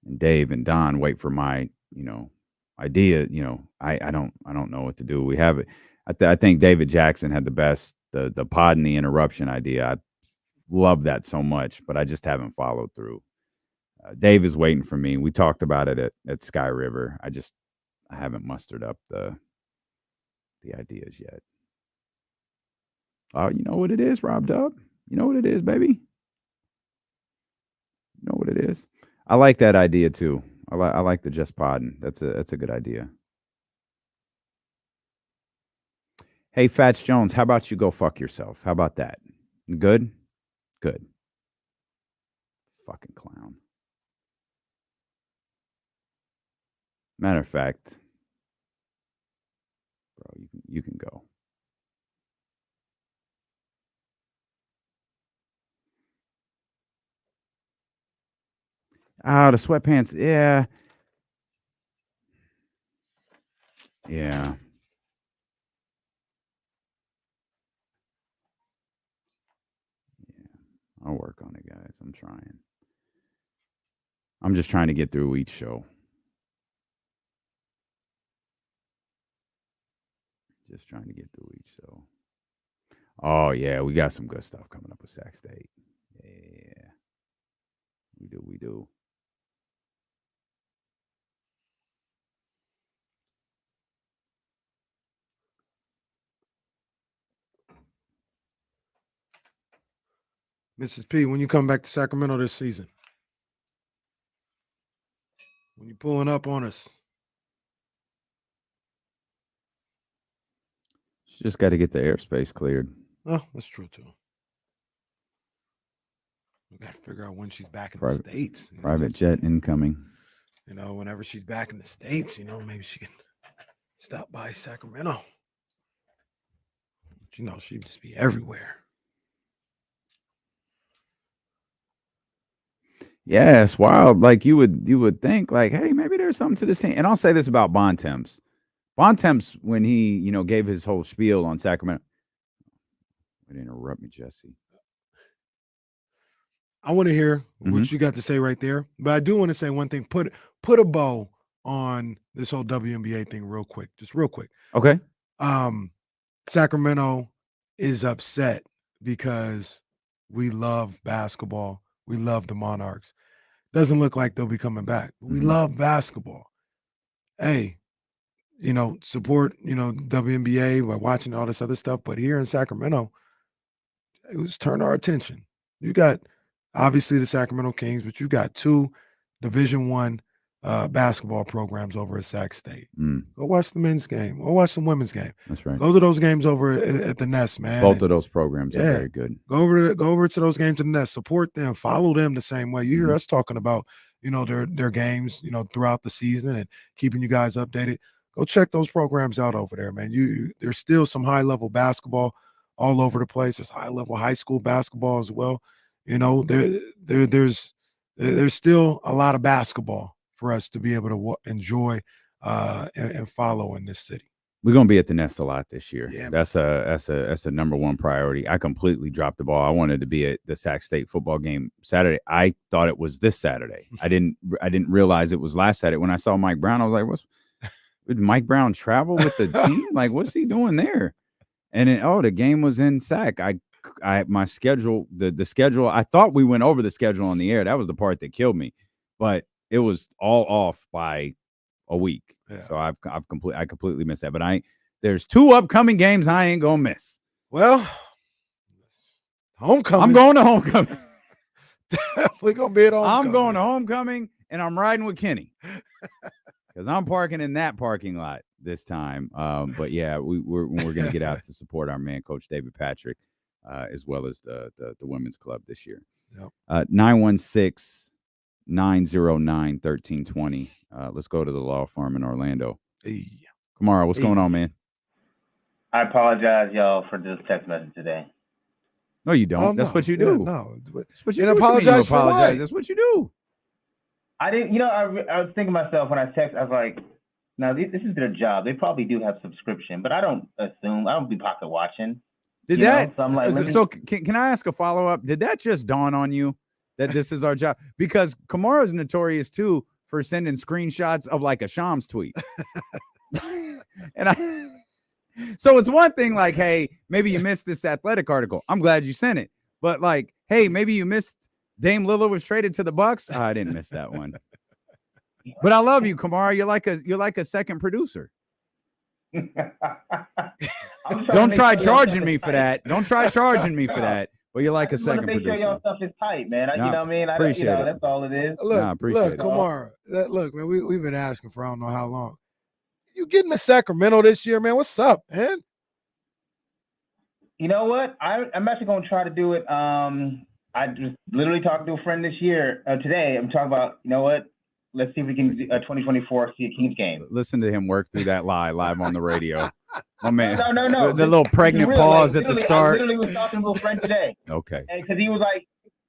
S6: and Dave and Don wait for my idea. I don't know what to do. We have it. I think David Jackson had the best the pod and the interruption idea. I love that so much, but I just haven't followed through. Dave is waiting for me. We talked about it at Sky River. I haven't mustered up the ideas yet. Oh, you know what it is, Rob Dub? You know what it is, baby? You know what it is? I like that idea too. I like the just podding. That's a good idea. Hey, Fats Jones, how about you go fuck yourself? How about that? Good? Good. Fucking clown. Matter of fact, bro, you can go. Oh, the sweatpants. Yeah. Yeah. I'll work on it, guys. I'm trying. I'm just trying to get through each show. Just trying to get through each show. Oh, yeah. We got some good stuff coming up with Sac State. Yeah. We do.
S10: Mrs. P, when you come back to Sacramento this season, when you pulling up on us,
S6: Just got to get the airspace cleared.
S10: oh, that's true too. We got to figure out when she's back in the States.
S6: Private jet incoming.
S10: Whenever she's back in the States, maybe she can stop by Sacramento. But, she'd just be everywhere.
S6: Yeah, it's wild. Like you would think, like, hey, maybe there's something to this thing. And I'll say this about Bontemps. Bontemps, when he, gave his whole spiel on Sacramento. Would interrupt me, Jesse.
S10: I want to hear what you got to say right there. But I do want to say one thing. Put a bow on this whole WNBA thing real quick. Just real quick.
S6: Okay.
S10: Sacramento is upset because we love basketball. We love the Monarchs. Doesn't look like they'll be coming back. We love basketball. Hey, support, WNBA by watching all this other stuff. But here in Sacramento, it was turn our attention. You got obviously the Sacramento Kings, but you got two Division I basketball programs over at Sac State. Go watch the men's game. Go watch the women's game.
S6: That's right.
S10: Go to those games over at the Nest, man.
S6: Both of those programs are very good.
S10: Go over to those games at the Nest. Support them. Follow them the same way. You hear us talking about, their games, throughout the season and keeping you guys updated. Go check those programs out over there, man. There's still some high-level basketball all over the place. There's high-level high school basketball as well. There's still a lot of basketball for us to be able to enjoy and follow in this city.
S6: We're gonna be at the Nest a lot this year.
S10: Yeah,
S6: that's a number one priority. I completely dropped the ball. I wanted to be at the Sac State football game Saturday. I thought it was this Saturday. I didn't realize it was last Saturday. When I saw Mike Brown, I was like, did Mike Brown travel with the team? Like, what's he doing there? And then, the game was in Sac. My schedule, the schedule, I thought we went over the schedule on the air. That was the part that killed me. But it was all off by a week. Yeah. So I completely missed that. But there's two upcoming games I ain't gonna miss.
S10: Well, homecoming.
S6: I'm going to homecoming.
S10: Definitely gonna be at homecoming.
S6: I'm going to homecoming, and I'm riding with Kenny because I'm parking in that parking lot this time. But yeah, we're gonna get out to support our man, Coach David Patrick, as well as the women's club this year. Yep. 916-909-1320. Let's go to the law firm in Orlando. Hey. Kamara, what's going on, man?
S11: I apologize, y'all, for this text message today.
S6: No, you don't. That's what you do.
S10: No.
S6: That's what you do.
S10: Apologize for
S6: apologize.
S10: what?
S6: That's what you do.
S11: I didn't. You know, I was thinking to myself when I text. I was like, "Now this is their job. They probably do have subscription, but I don't be pocket watching."
S6: Did
S11: you
S6: that?
S11: know? So I'm like,
S6: So can I ask a follow up? Did that just dawn on you that this is our job? Because Kamara's notorious too for sending screenshots of like a Shams tweet. So it's one thing like, hey, maybe you missed this athletic article. I'm glad you sent it. But like, hey, maybe you missed Dame Lillard was traded to the Bucks. Oh, I didn't miss that one. But I love you, Kamara. You're like a second producer. Don't try charging me for that. Don't try charging me for that. Well, you're like a second producer.
S11: Make sure y'all stuff is tight, man. You know what I mean?
S6: Appreciate it.
S11: That's all it is.
S10: Look, Kamara. Look, man, we've been asking for I don't know how long. You getting to Sacramento this year, man? What's up, man?
S11: You know what? I'm actually going to try to do it. I just literally talked to a friend this year today. I'm talking about, you know what? Let's see if we can 2024 see a Kings game.
S6: Listen to him work through that live on the radio. Oh man,
S11: no.
S6: The little pregnant pause at the start.
S11: I literally was talking to a friend today.
S6: Okay.
S11: And because he was like,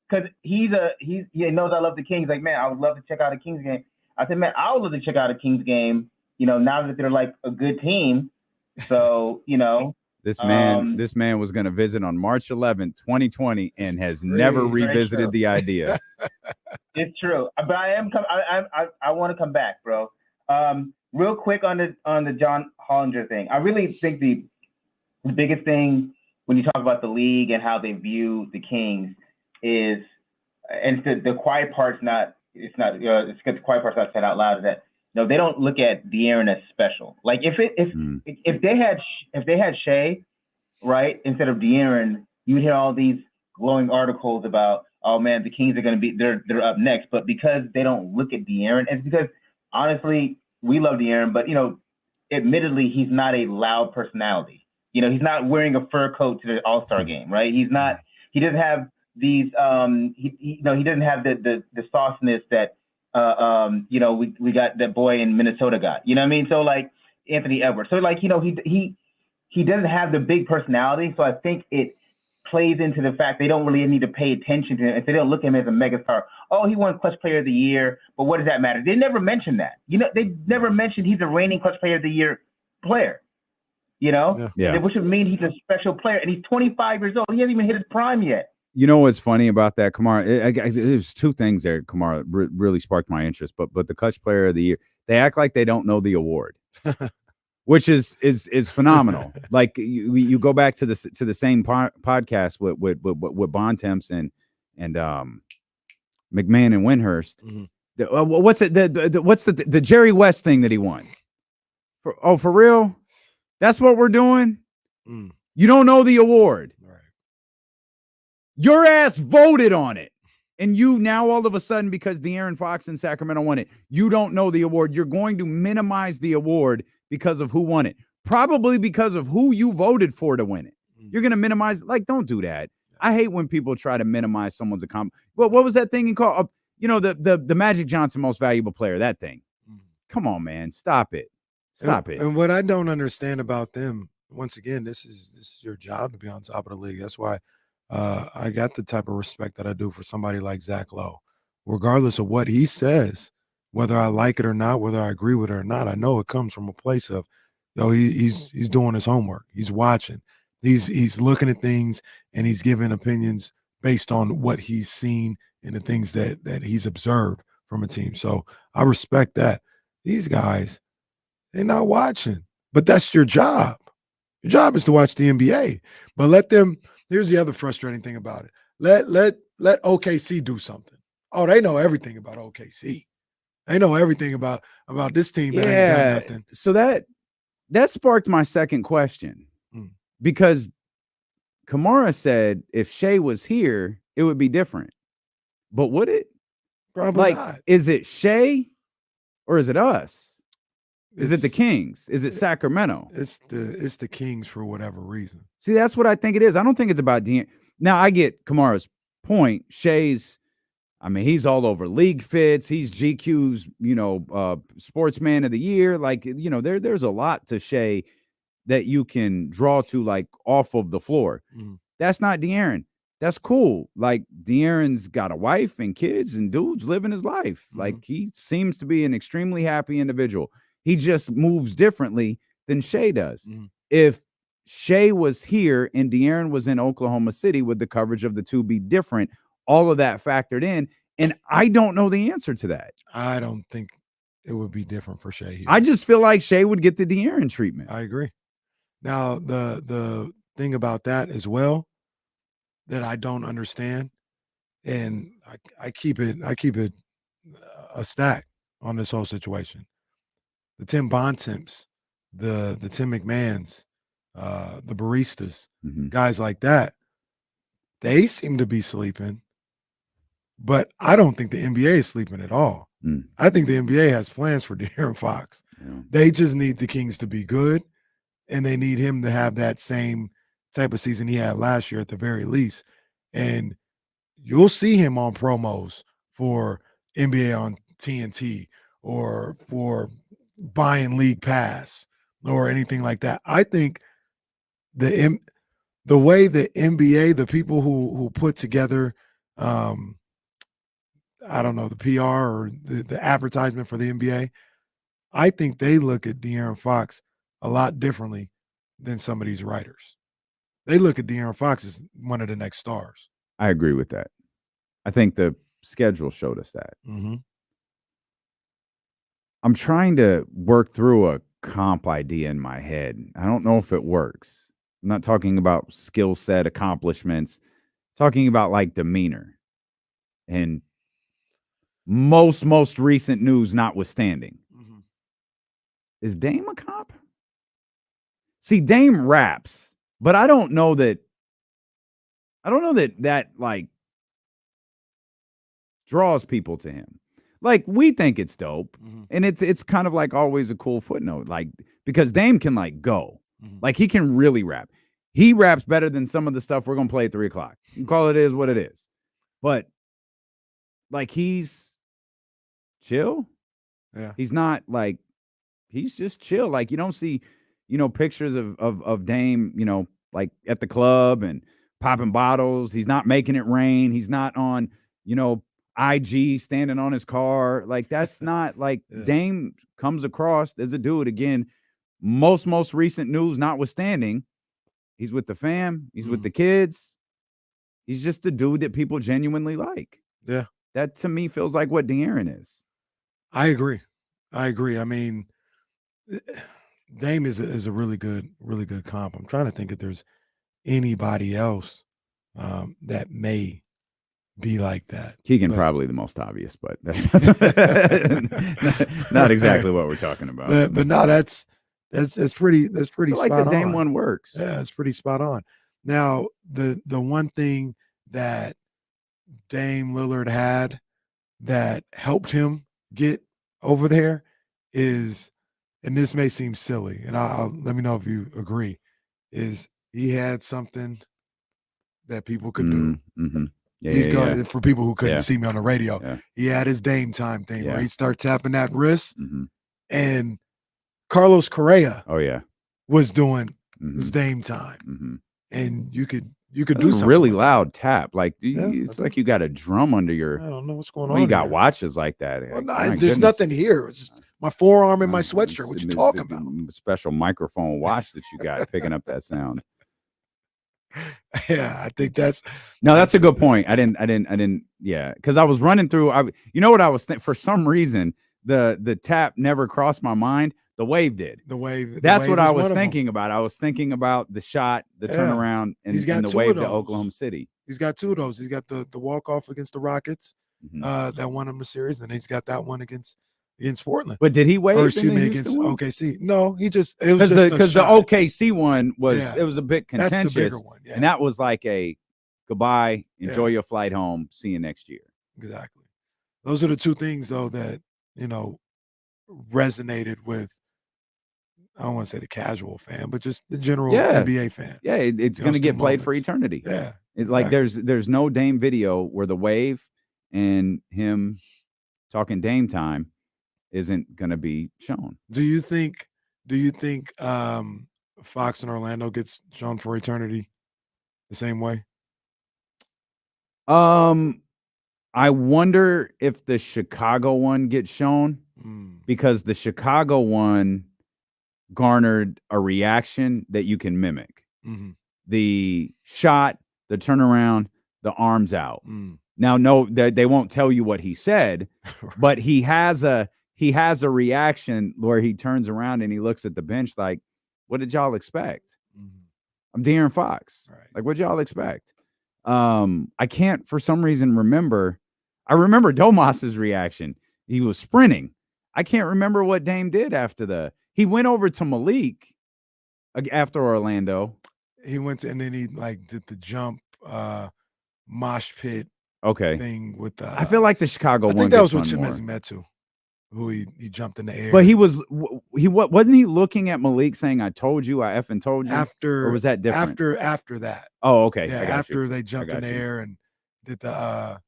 S11: because he knows I love the Kings. Like, man, I would love to check out a Kings game. I said, man, I would love to check out a Kings game. You know, now that they're like a good team. So, you know.
S6: This man was going to visit on March 11th, 2020, and has never revisited the idea.
S11: It's true, but I want to come back, bro. Real quick on the John Hollinger thing. I really think the biggest thing when you talk about the league and how they view the Kings is, and the quiet part's not. It's not. It's because the quiet part's not said out loud. Is that no, they don't look at De'Aaron as special. Like if they had Shea, right, instead of De'Aaron, you'd hear all these glowing articles about, oh man, the Kings are going to be they're up next. But because they don't look at De'Aaron, it's because honestly we love De'Aaron, but you know, admittedly he's not a loud personality. You know, he's not wearing a fur coat to the All-Star game, right? He doesn't have these he doesn't have the sauciness that you know, we got that boy in Minnesota got, you know what I mean? So like Anthony Edwards. So like, you know, he doesn't have the big personality. So I think it plays into the fact they don't really need to pay attention to him if they don't look at him as a megastar. Oh, he won Clutch Player of the Year, but what does that matter? They never mentioned that. You know, they never mentioned he's a reigning Clutch Player of the Year player. You know?
S6: Yeah.
S11: Which would mean he's a special player, and he's 25 years old. He hasn't even hit his prime yet.
S6: You know what's funny about that, Kamara? There's two things there, Kamara, really sparked my interest. But the Clutch Player of the Year, they act like they don't know the award, which is phenomenal. Like you go back to the same podcast with Bontemps and McMahon and Windhurst. Mm-hmm. What's it? What's the Jerry West thing that he won? For real? That's what we're doing. You don't know the award. Your ass voted on it. And you now all of a sudden, because De'Aaron Fox in Sacramento won it, you don't know the award. You're going to minimize the award because of who won it. Probably because of who you voted for to win it. You're going to minimize. Like, don't do that. I hate when people try to minimize someone's accomplishment. Well, what was that thing you call? You know, the Magic Johnson most valuable player, that thing. Come on, man. Stop it. Stop it.
S10: And what I don't understand about them, once again, this is your job to be on top of the league. That's why I got the type of respect that I do for somebody like Zach Lowe. Regardless of what he says, whether I like it or not, whether I agree with it or not, I know it comes from a place of, he's doing his homework. He's watching. He's looking at things and he's giving opinions based on what he's seen and the things that he's observed from a team. So I respect that. These guys, they're not watching, but that's your job. Your job is to watch the NBA, but let them. Here's the other frustrating thing about it. Let OKC do something. Oh, they know everything about OKC. They know everything about this team that ain't got nothing.
S6: So that sparked my second question. Because Kamara said if Shea was here, it would be different. But would it?
S10: Probably not.
S6: Is it Shea or is it us? Is it the Kings? Is it Sacramento?
S10: It's the Kings for whatever reason.
S6: See, that's what I think it is. I don't think it's about De'Aaron. Now, I get Kamara's point. Shea's, I mean, he's all over league fits. He's GQ's, sportsman of the year. Like, there's a lot to Shea that you can draw to, like, off of the floor. That's not De'Aaron. That's cool. Like De'Aaron's got a wife and kids and dude's living his life. Like he seems to be an extremely happy individual. He just moves differently than Shea does. If Shea was here and De'Aaron was in Oklahoma City, would the coverage of the two be different? All of that factored in. And I don't know the answer to that.
S10: I don't think it would be different for Shea here.
S6: I just feel like Shea would get the De'Aaron treatment.
S10: I agree. Now, the thing about that as well that I don't understand, and I keep it a stack on this whole situation. The Tim Bontemps, the Tim McMahons, the baristas, guys like that, they seem to be sleeping. But I don't think the NBA is sleeping at all. I think the NBA has plans for De'Aaron Fox.
S6: Yeah.
S10: They just need the Kings to be good, and they need him to have that same type of season he had last year at the very least. And you'll see him on promos for NBA on TNT or for buying league pass or anything like that. I think the way the NBA, the people who put together I don't know, the PR or the advertisement for the NBA, I think they look at De'Aaron Fox a lot differently than some of these writers. They look at De'Aaron Fox as one of the next stars.
S6: I agree with that. I think the schedule showed us that. I'm trying to work through a comp idea in my head. I don't know if it works. I'm not talking about skill set, accomplishments, talking about like demeanor. And most recent news notwithstanding. Is Dame a comp? See, Dame raps, but I don't know that like draws people to him. Like we think it's dope, and it's kind of like always a cool footnote, like because Dame can like go, like he can really rap. He raps better than some of the stuff we're gonna play at 3:00. You can call it is what it is, but like he's chill.
S10: Yeah,
S6: he's not like he's just chill. Like you don't see, pictures of Dame, like at the club and popping bottles. He's not making it rain. He's not on, IG standing on his car. Like that's not like Dame comes across as a dude. Again, most recent news notwithstanding, he's with the fam. He's with the kids. He's just a dude that people genuinely like.
S10: Yeah.
S6: That to me feels like what De'Aaron is.
S10: I agree. I mean, Dame is a really good comp. I'm trying to think if there's anybody else that may be like that.
S6: Keegan probably the most obvious, but that's not exactly what we're talking about.
S10: But no, that's pretty spot
S6: like the Dame
S10: on.
S6: one works.
S10: Yeah, it's pretty spot on. Now, the one thing that Dame Lillard had that helped him get over there is, and this may seem silly, and I'll let me know if you agree, is he had something that people could do.
S6: Yeah,
S10: for people who couldn't see me on the radio, he had his Dame time thing where he started tapping that wrist, and Carlos Correa was doing his Dame time, and you could do something
S6: really loud tap, like it's like you got a drum under your.
S10: I don't know what's going on.
S6: You got
S10: here.
S6: watches like that.
S10: Well, there's nothing here. It's my forearm and my sweatshirt. What you talking about?
S6: Special microphone watch that you got picking up that sound.
S10: Yeah, I think that's
S6: a good point. I didn't. Yeah, because I was running through. What I was for some reason the tap never crossed my mind. The wave did.
S10: The wave.
S6: That's what I was thinking about. I was thinking about the shot, the turnaround, and the wave to Oklahoma City.
S10: He's got two of those. He's got the walk off against the Rockets, that won him the series, and he's got that one against Portland.
S6: But did he wave?
S10: Or excuse me, against OKC? No, he just
S6: because the OKC one was it was a bit contentious.
S10: That's the bigger one,
S6: and that was like a goodbye, enjoy your flight home, see you next year.
S10: Exactly. Those are the two things though that resonated with. I don't want to say the casual fan, but just the general NBA fan.
S6: Yeah, it's going to get played for eternity.
S10: Yeah,
S6: like there's no Dame video where the wave and him talking Dame time isn't going to be shown.
S10: Do you think Fox in Orlando gets shown for eternity the same way?
S6: I wonder if the Chicago one gets shown because the Chicago one garnered a reaction that you can mimic. The shot, the turnaround, the arms out. Now, no, they won't tell you what he said, but he has a reaction where he turns around and he looks at the bench like, "What did y'all expect? I'm De'Aaron Fox. Right. Like, what y'all expect?" I can't for some reason remember. I remember Domas's reaction. He was sprinting. I can't remember what Dame did after he went over to Malik after Orlando.
S10: He went to, and then he like did the jump mosh pit thing with the
S6: I feel like the Chicago one.
S10: I think that was with Chimezie Metu, who he jumped in the air.
S6: But wasn't he looking at Malik saying, "I told you, I effing told you"?
S10: After,
S6: or was that different?
S10: After that.
S6: Oh, okay.
S10: Yeah, after they jumped in the air and did the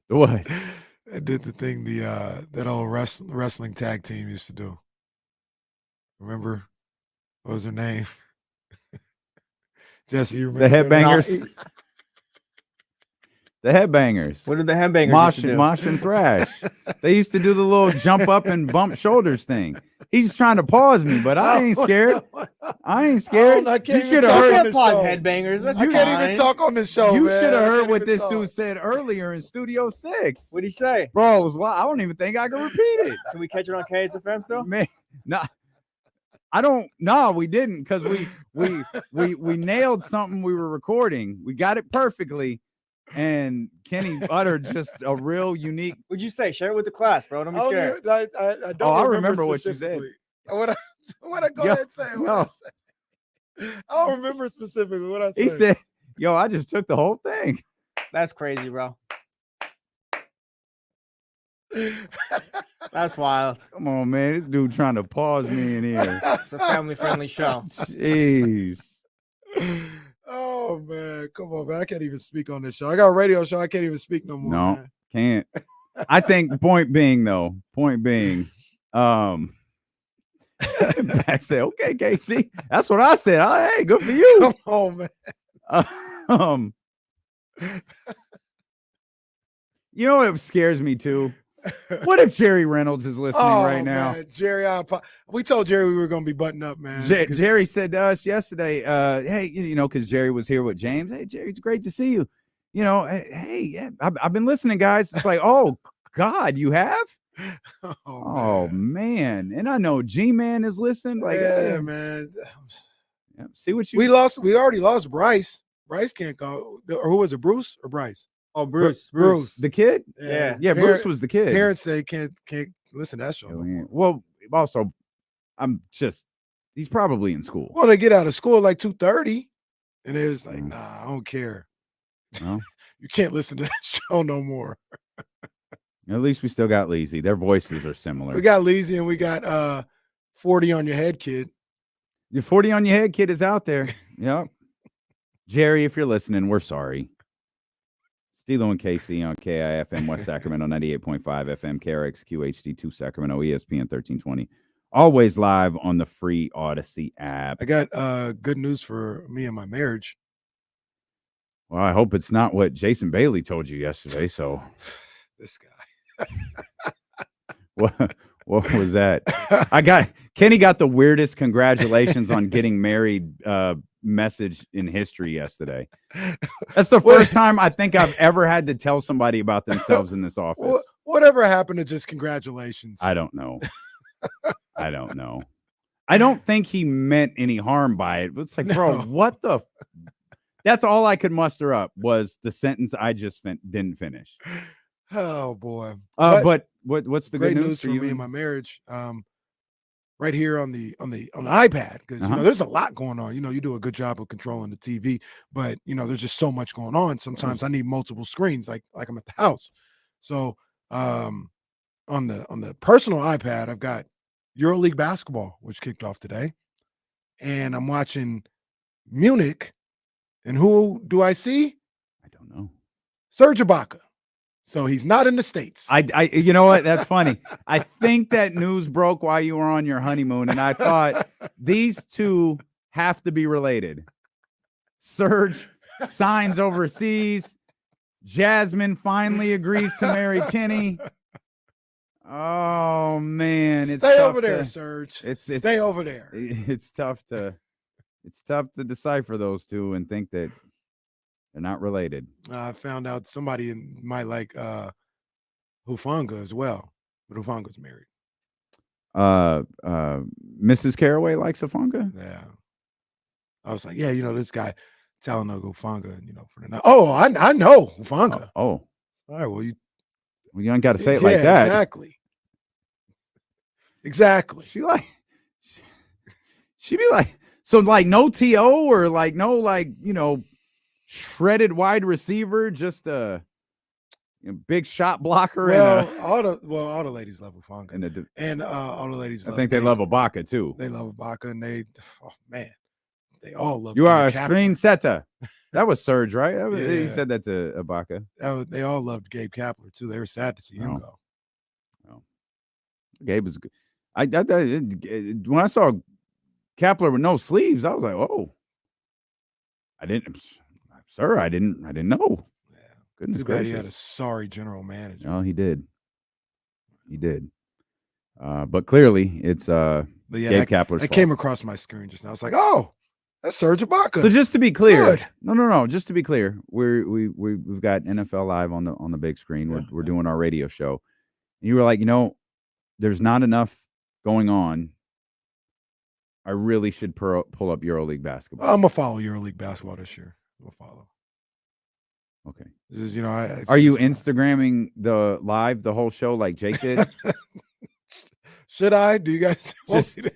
S6: what?
S10: I did the thing that old wrestling tag team used to do. Remember? What was their name? Jesse, you remember?
S6: The Headbangers. The Headbangers.
S3: What did the Headbangers used to do?
S6: Mosh and thrash. They used to do the little jump up and bump shoulders thing. He's trying to pause me, but I ain't scared. I ain't scared.
S10: I can't
S6: you should have heard
S3: pause Headbangers. That's
S10: I can't even talk on this show.
S6: You should have heard what this dude said earlier in Studio 6.
S3: What'd he say?
S6: Bro, it was wild. I don't even think I can repeat it.
S3: Can we catch it on KSFM still?
S6: Man, no. I don't. No, we didn't because we nailed something we were recording. We got it perfectly, and Kenny uttered just a real unique.
S3: What'd you say? Share it with the class, bro. Don't be scared.
S10: I don't.
S6: I remember what you said.
S10: What I go ahead and say? I don't remember specifically what I said.
S6: He said, "Yo, I just took the whole thing."
S3: That's crazy, bro. That's wild.
S6: Come on, man. This dude trying to pause me in here.
S3: It's a family-friendly show.
S6: Jeez.
S10: Oh, man. Come on, man. I can't even speak on this show. I got a radio show. I can't even speak no more.
S6: No,
S10: man.
S6: can't. I think point being, back said, "Okay, KC, that's what I said. Hey, good for you."
S10: Come on, man.
S6: You know what scares me too? What if Jerry Reynolds is listening right now?
S10: Man. Jerry, we told Jerry we were going to be buttoned up, man.
S6: Jerry said to us yesterday, "Hey, because Jerry was here with James. Hey, Jerry, it's great to see you. Hey, I've been listening, guys." It's like, oh God, you have? Oh man, and I know G-Man is listening. Like,
S10: yeah, man.
S6: Yeah, see what you.
S10: We already lost Bryce. Bryce can't go. Or who was it? Bruce or Bryce?
S3: Oh, Bruce.
S6: The kid?
S3: Yeah.
S6: Bruce was the kid.
S10: Parents say can't listen to that show.
S6: Well, also, he's probably in school.
S10: Well, they get out of school at like 2:30, and it's like, nah, I don't care.
S6: No?
S10: You can't listen to that show no more.
S6: At least we still got Leezy. Their voices are similar.
S10: We got Leezy and we got 40 on your head, kid.
S6: The 40 on your head kid is out there. Yep. Jerry, if you're listening, we're sorry. Stilo and KC on KIFM West Sacramento 98.5 FM, KRX QHD2 Sacramento, ESPN 1320. Always live on the free Odyssey app.
S10: I got good news for me and my marriage.
S6: Well, I hope it's not what Jason Bailey told you yesterday. So,
S10: this guy.
S6: What was that? Kenny got the weirdest congratulations on getting married message in history yesterday. That's the first time I think I've ever had to tell somebody about themselves in this office.
S10: Whatever happened to just congratulations?
S6: I don't know. I don't know. I don't think he meant any harm by it. It's like, bro, what the? That's all I could muster up was the sentence I just didn't finish.
S10: Oh boy!
S6: But what's the
S10: great
S6: good news
S10: for
S6: you?
S10: Me and my marriage? Right here on the iPad, because there's a lot going on. You do a good job of controlling the TV, but there's just so much going on. Sometimes I need multiple screens, like I'm at the house. So on the personal iPad, I've got EuroLeague basketball, which kicked off today, and I'm watching Munich. And who do I see?
S6: I don't know.
S10: Serge Ibaka. So he's not in the States.
S6: I you know what? That's funny. I think that news broke while you were on your honeymoon, and I thought these two have to be related. Serge signs overseas. Jasmine finally agrees to marry Kenny. Oh man, it's
S10: Stay
S6: tough
S10: over there,
S6: to,
S10: Serge.
S6: It's
S10: Stay over there.
S6: It's tough to decipher those two and think that they're not related.
S10: I found out somebody might like Hufanga as well, but Hufanga's married.
S6: Mrs. Caraway likes Hufanga.
S10: Yeah, I was like, yeah, this guy Talanoa Hufanga, for the night. Oh, I know Hufanga.
S6: Oh,
S10: all right. Well, you
S6: don't got to say it like that.
S10: Exactly.
S6: She be like, so like no TO or like no like shredded wide receiver, just a big shot blocker.
S10: All the ladies love Hufanga, and all the ladies.
S6: I think they love Ibaka too.
S10: They love Ibaka, and they all love.
S6: You are a screen setter. That was Serge, right? He said that to Ibaka.
S10: They all loved Gabe Kapler too. They were sad to see him go.
S6: Oh. Gabe was good. When I saw Kapler with no sleeves, I was like, "Oh, I didn't know."
S10: Yeah.
S6: Goodness
S10: Too bad he had a sorry general manager.
S6: Oh, he did. But clearly, it's Gabe Kapler's fault.
S10: came across my screen just now. I was like, "Oh, that's Serge Ibaka."
S6: So just to be clear,
S10: Good.
S6: no. Just to be clear, we've got NFL Live on the big screen. We're doing our radio show. And you were like, there's not enough going on. I really should pull up EuroLeague basketball.
S10: I'm gonna follow EuroLeague basketball this year. We'll follow.
S6: Okay.
S10: This is,
S6: are you Instagramming the whole show like Jake did?
S10: Should I? Do you guys want me to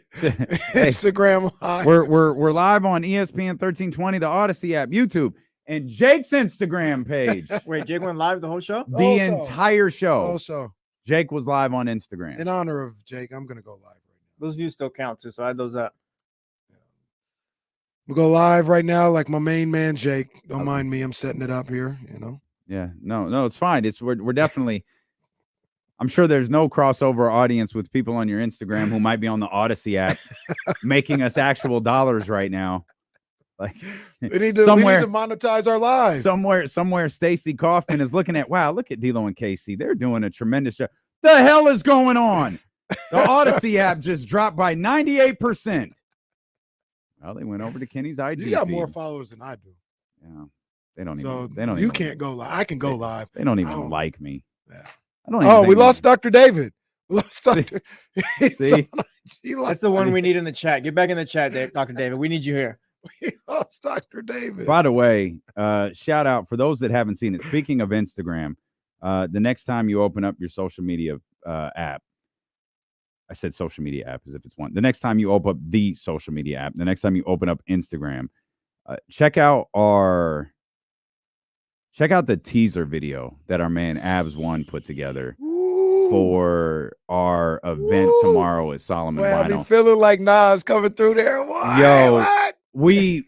S10: Instagram live?
S6: We're live on ESPN 1320, the Odyssey app, YouTube, and Jake's Instagram page.
S3: Wait, Jake went live the whole show?
S6: The entire show.
S10: Whole show.
S6: Jake was live on Instagram.
S10: In honor of Jake, I'm gonna go live right now.
S3: Those views still count too, so add those up.
S10: We'll go live right now, like my main man Jake. Don't mind me. I'm setting it up here.
S6: Yeah, no, it's fine. We're definitely. I'm sure there's no crossover audience with people on your Instagram who might be on the Odyssey app, making us actual dollars right now. Like
S10: we need to monetize our lives.
S6: Somewhere, Stacey Kaufman is looking at. Wow, look at D'Lo and KC. They're doing a tremendous job. The hell is going on? The Odyssey app just dropped by 98%. Well, they went over to Kenny's IG.
S10: You got
S6: feed.
S10: more followers than I do.
S6: Yeah, they don't
S10: So
S6: even. They don't.
S10: You
S6: even,
S10: can't go live. I can go live.
S6: They don't even like me.
S10: Yeah.
S6: I don't. Even
S10: we lost Dr. David. We lost Dr.
S6: See?
S3: That's the one we need in the chat. Get back in the chat, Dr. David. We need you here.
S10: We lost Dr. David.
S6: By the way, shout out for those that haven't seen it. Speaking of Instagram, the next time you open up your social media app, I said social media app as if it's one. The next time you open up the social media app, the next time you open up Instagram, check out the teaser video that our man Abs1 put together for our event tomorrow at Solomon
S10: I
S6: Vinyl.
S10: be feeling like Nas coming through there. What?
S6: We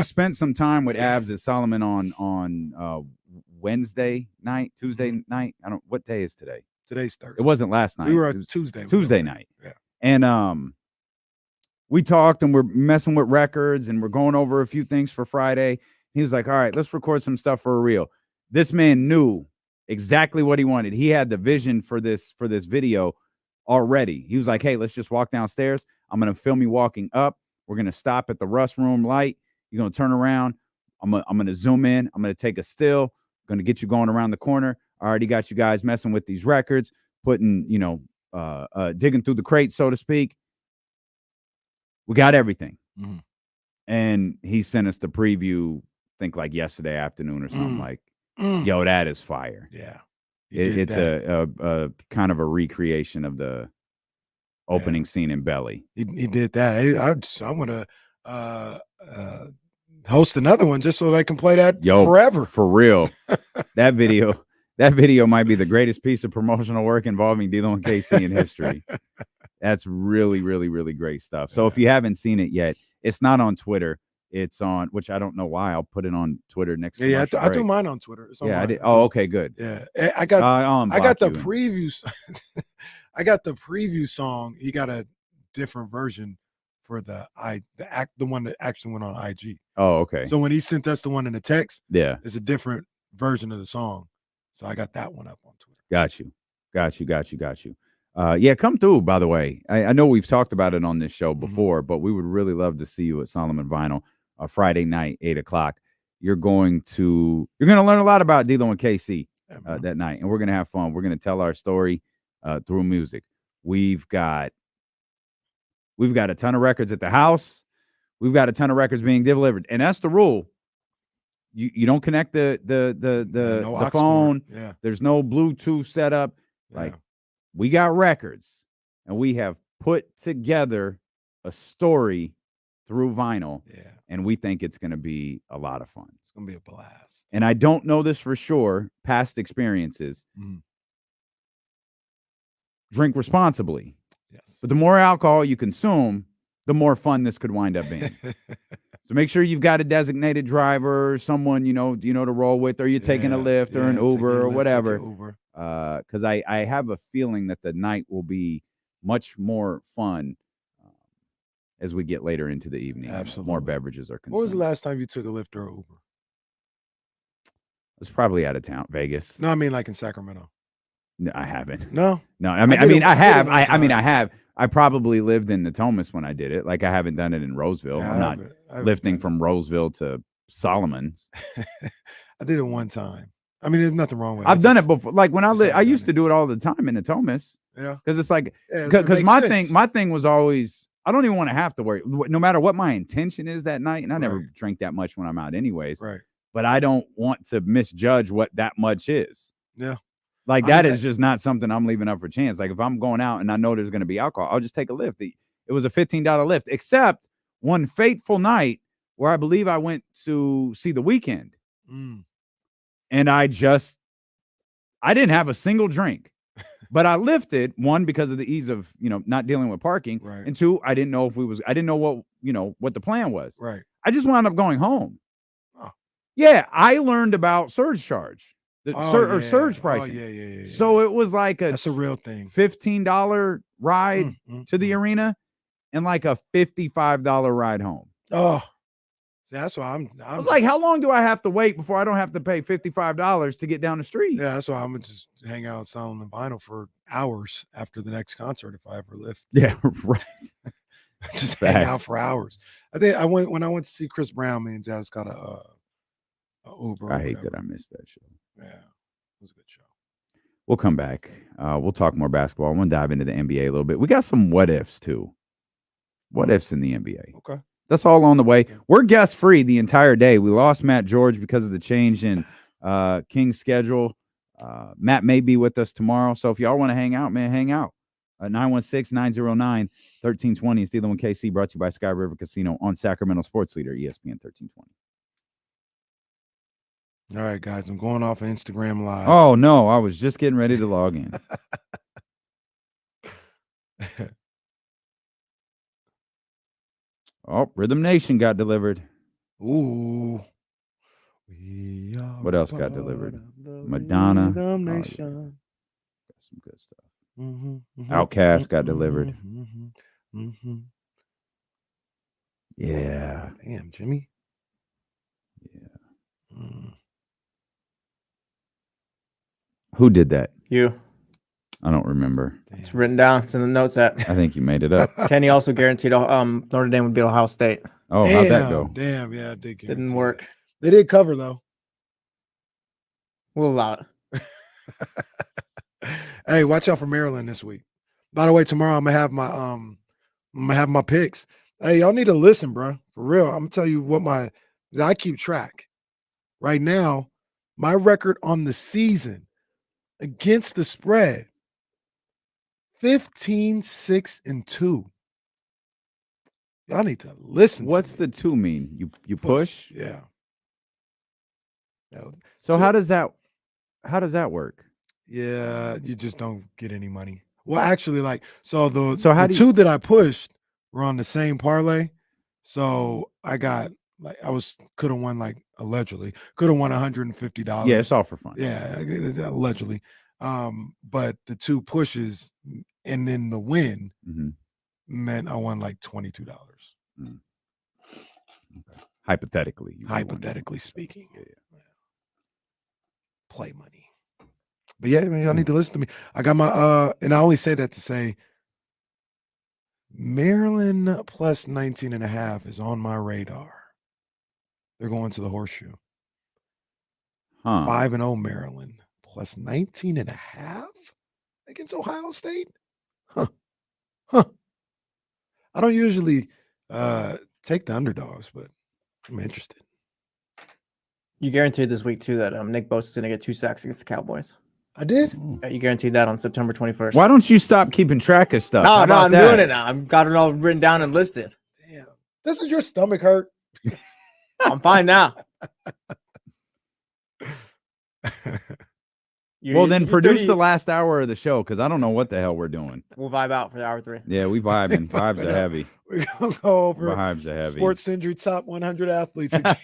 S6: spent some time with Abs at Solomon on Wednesday night, Tuesday night. I don't. What day is today?
S10: Today's Thursday.
S6: It wasn't last night.
S10: We were on Tuesday.
S6: Tuesday night.
S10: Yeah.
S6: And we talked and we're messing with records and we're going over a few things for Friday. He was like, all right, let's record some stuff for a reel. This man knew exactly what he wanted. He had the vision for this video already. He was like, hey, let's just walk downstairs. I'm going to film you walking up. We're going to stop at the Rust Room light. You're going to turn around. I'm going to zoom in. I'm going to take a still. I'm going to get you going around the corner. I already got you guys messing with these records, putting, digging through the crate, so to speak. We got everything.
S10: Mm-hmm.
S6: And he sent us the preview, I think like yesterday afternoon or something like, yo, that is fire.
S10: Yeah.
S6: It's a kind of a recreation of the opening scene in Belly.
S10: He did that. I want to host another one just so I can play that forever.
S6: For real. That video might be the greatest piece of promotional work involving D'Lo and KC in history. That's really, really, really great stuff. So if you haven't seen it yet, it's not on Twitter. It's on, which I don't know why. I'll put it on Twitter next.
S10: Yeah, I do mine on Twitter.
S6: I did. Oh, okay, good.
S10: Yeah, I got the preview. I got the preview song. He got a different version for the one that actually went on IG.
S6: Oh, okay.
S10: So when he sent us the one in the text,
S6: Yeah.
S10: it's a different version of the song. So I got that one up on Twitter.
S6: Got you. Yeah, come through, by the way. I know we've talked about it on this show before, but we would really love to see you at Solomon Vinyl Friday night, 8:00. You're going to learn a lot about D'Lo and KC that night, and we're going to have fun. We're going to tell our story through music. We've got a ton of records at the house. We've got a ton of records being delivered, and that's the rule. You don't connect the phone.
S10: Yeah.
S6: There's no Bluetooth setup. Like, we got records, and we have put together a story through vinyl.
S10: Yeah.
S6: And we think it's going to be a lot of fun.
S10: It's going to be a blast.
S6: And I don't know this for sure. Past experiences. Drink responsibly.
S10: Yes.
S6: But the more alcohol you consume, the more fun this could wind up being. So make sure you've got a designated driver, someone you know to roll with, or you're taking a Lyft or an Uber or whatever. Because I have a feeling that the night will be much more fun as we get later into the evening.
S10: Absolutely.
S6: More beverages are consumed.
S10: What was the last time you took a Lyft or Uber?
S6: It was probably out of town, Vegas.
S10: No, I mean like in Sacramento.
S6: No, I haven't.
S10: No.
S6: I mean, I have. I probably lived in Natomas when I did it. Like, I haven't done it in Roseville.
S10: Yeah,
S6: I'm not lifting from Roseville to Solomon's.
S10: I did it one time. I mean, there's nothing wrong with it.
S6: I've done it before. Like when I used to do it all the time in Natomas.
S10: Yeah.
S6: Because it's like, because my thing was always, I don't even want to have to worry, no matter what my intention is that night. And I never drink that much when I'm out anyways.
S10: Right.
S6: But I don't want to misjudge what that much is.
S10: Yeah.
S6: Like, that is just not something I'm leaving up for chance. Like, if I'm going out and I know there's going to be alcohol, I'll just take a Lyft. It was a $15 Lyft, except one fateful night where I believe I went to see The Weeknd. And I didn't have a single drink, but I lifted, one, because of the ease of, not dealing with parking.
S10: Right.
S6: And two, I didn't know what the plan was.
S10: Right.
S6: I just wound up going home.
S10: Oh.
S6: Yeah. I learned about surge charge. Surge pricing.
S10: Yeah.
S6: So it was like
S10: that's a real thing.
S6: $15 ride to the arena and like a $55 ride home.
S10: Oh, see, that's why I'm
S6: I was like, how long do I have to wait before I don't have to pay $55 to get down the street?
S10: Yeah, that's why I'm gonna just hang out selling the vinyl for hours after the next concert if I ever lift.
S6: Yeah, right.
S10: Just hang out for hours. I think when I went to see Chris Brown, me and Jazz got a Uber.
S6: I hate that I missed that show.
S10: Yeah, it was a good show.
S6: We'll come back. We'll talk more basketball. I'm going to dive into the NBA a little bit. We got some what ifs, too. What ifs in the NBA.
S10: Okay.
S6: That's all on the way. We're guest free the entire day. We lost Matt George because of the change in King's schedule. Matt may be with us tomorrow. So if y'all want to hang out, man, hang out. 916-909-1320 is D'Lo and KC, brought to you by Sky River Casino on Sacramento Sports Leader, ESPN 1320.
S10: All right, guys, I'm going off of Instagram Live.
S6: Oh, no, I was just getting ready to log in. Oh, Rhythm Nation got delivered.
S10: Ooh.
S6: What else got delivered? Madonna.
S10: Rhythm
S6: Oh, yeah.
S10: Nation.
S6: Got some good stuff. Outcast got delivered. Yeah.
S10: Damn, Jimmy.
S6: Yeah. Who did that?
S3: You.
S6: I don't remember.
S3: It's written down. It's in the notes app.
S6: I think you made it up.
S3: Kenny also guaranteed Notre Dame would beat Ohio State.
S6: Oh, how'd that go?
S10: Damn, yeah, I did.
S3: Didn't work.
S10: They did cover though.
S3: We'll allow it.
S10: Hey, watch out for Maryland this week. By the way, tomorrow I'm gonna have my picks. Hey, y'all need to listen, bro. For real. I'm gonna tell you what I keep track. Right now, my record on the season against the spread, 15-6-2. Y'all need to listen.
S6: What's the 2 mean? You push?
S10: Yeah.
S6: So how does that work?
S10: Yeah, you just don't get any money. Well, actually, the
S6: two
S10: that I pushed were on the same parlay. So I got could have won allegedly could have won $150.
S6: Yeah, it's all for fun.
S10: Yeah, allegedly. But the 2 pushes and then the win meant I won $22.
S6: Okay. Hypothetically.
S10: Hypothetically speaking. Play money. But yeah, man, y'all need to listen to me. I got my and I only say that to say Maryland plus 19.5 is on my radar. They're going to the horseshoe. 5-0 Maryland plus 19.5 against Ohio State. Huh. I don't usually take the underdogs, but I'm interested.
S3: You guaranteed this week too that Nick Bosa is going to get 2 sacks against the Cowboys.
S10: I did.
S3: Yeah, you guaranteed that on September 21st.
S6: Why don't you stop keeping track of stuff?
S3: No,
S6: How about
S3: I'm
S6: that?
S3: doing it now. I've got it all written down and listed.
S10: Damn. Doesn't your stomach hurt?
S3: I'm fine now.
S6: Well, then
S3: you're
S6: produce
S3: 30
S6: the last hour of the show because I don't know what the hell we're doing.
S3: We'll vibe out for hour 3.
S6: Yeah, we vibing. Vibes are heavy.
S10: We're going to go over
S6: Vibes are heavy.
S10: Sports Injury Top 100 Athletes again.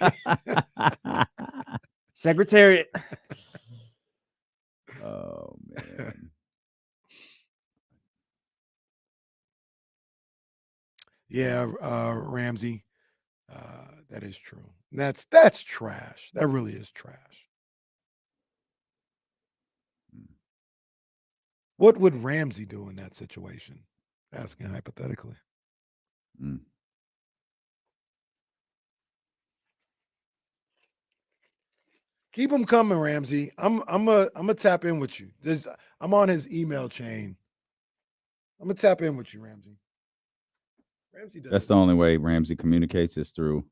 S3: Secretariat.
S6: Oh, man.
S10: Yeah, Ramsey. That is true. That's trash. That really is trash. What would Ramsey do in that situation? Asking hypothetically. Keep him coming, Ramsey. I'm a tap in with you. I'm on his email chain. I'm gonna tap in with you, Ramsey. Ramsey does.
S6: That's the only way Ramsey communicates is through.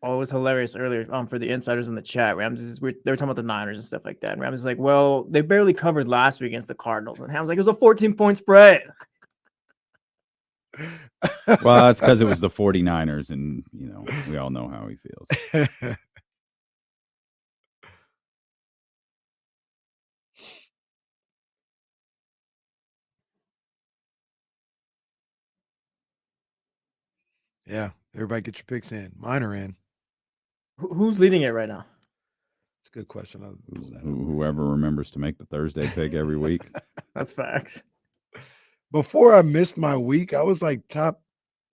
S3: Oh, it was hilarious earlier for the insiders in the chat. They were talking about the Niners and stuff like that. And Ramsey's like, well, they barely covered last week against the Cardinals. And Ham's like, it was a 14-point spread.
S6: Well, that's because it was the 49ers, and, we all know how he feels.
S10: Yeah, everybody get your picks in. Mine are in.
S3: Who's leading it right now?
S10: It's a good question.
S6: Whoever remembers to make the Thursday pick every week.
S3: That's facts.
S10: Before I missed my week, I was like top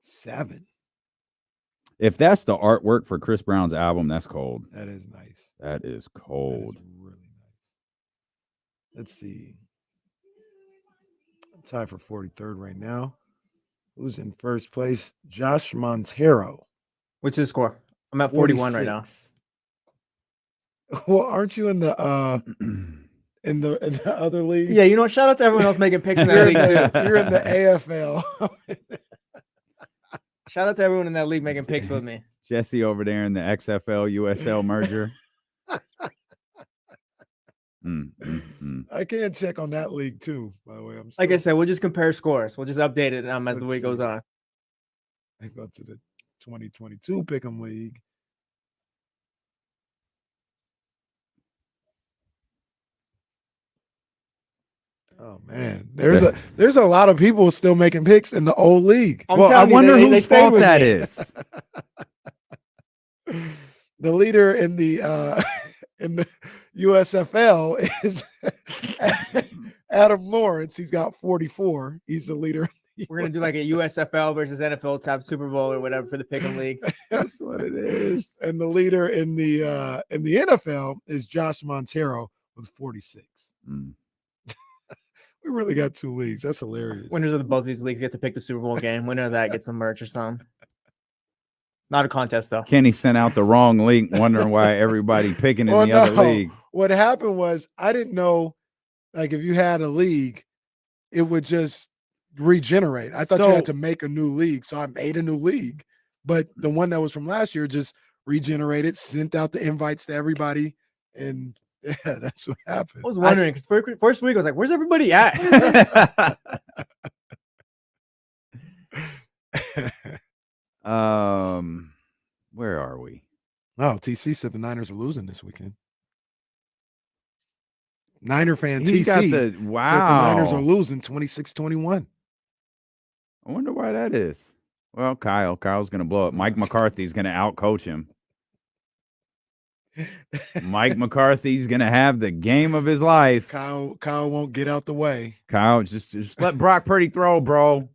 S10: 7.
S6: If that's the artwork for Chris Brown's album, that's cold.
S10: That is nice.
S6: That is cold.
S10: That is really nice. Let's see. I'm tied for 43rd right now. Who's in first place? Josh Montero.
S3: What's his score? I'm at 41 right now.
S10: Well, aren't you in the in the other league?
S3: Yeah, shout out to everyone else making picks in that league too.
S10: You're in the AFL.
S3: Shout out to everyone in that league making picks with me.
S6: Jesse over there in the XFL USL merger.
S10: I can check on that league too, by the way.
S3: Like I said, we'll just compare scores. We'll just update it as the week goes on.
S10: I go to the 2022 Pick'em League. Oh man, there's a lot of people still making picks in the old league.
S6: I wonder whose fault that is.
S10: The leader in the USFL is Adam Lawrence. He's got 44. He's the leader.
S3: We're gonna do like a USFL versus NFL type Super Bowl or whatever for the Pick'em League.
S10: That's what it is. And the leader in the NFL is Josh Montero with 46. We really got 2 leagues. That's hilarious.
S3: Winners of both these leagues get to pick the Super Bowl game. Winner of that gets some merch or something. Not a contest, though.
S6: Kenny sent out the wrong link, wondering why everybody picking in the other league.
S10: What happened was I didn't know, like, if you had a league, it would just regenerate. I thought you had to make a new league, so I made a new league. But the one that was from last year just regenerated, sent out the invites to everybody, and yeah, that's what happened.
S3: I was wondering because first week I was like, "Where's everybody at?"
S6: Where are we?
S10: Oh, TC said the Niners are losing this weekend. Niner fan
S6: He's
S10: TC
S6: got
S10: said the Niners are losing 26-21.
S6: I wonder why that is. Well, Kyle's going to blow up. Mike McCarthy's going to outcoach him. Mike McCarthy's going to have the game of his life.
S10: Kyle won't get out the way.
S6: Kyle, just let Brock Purdy throw, bro.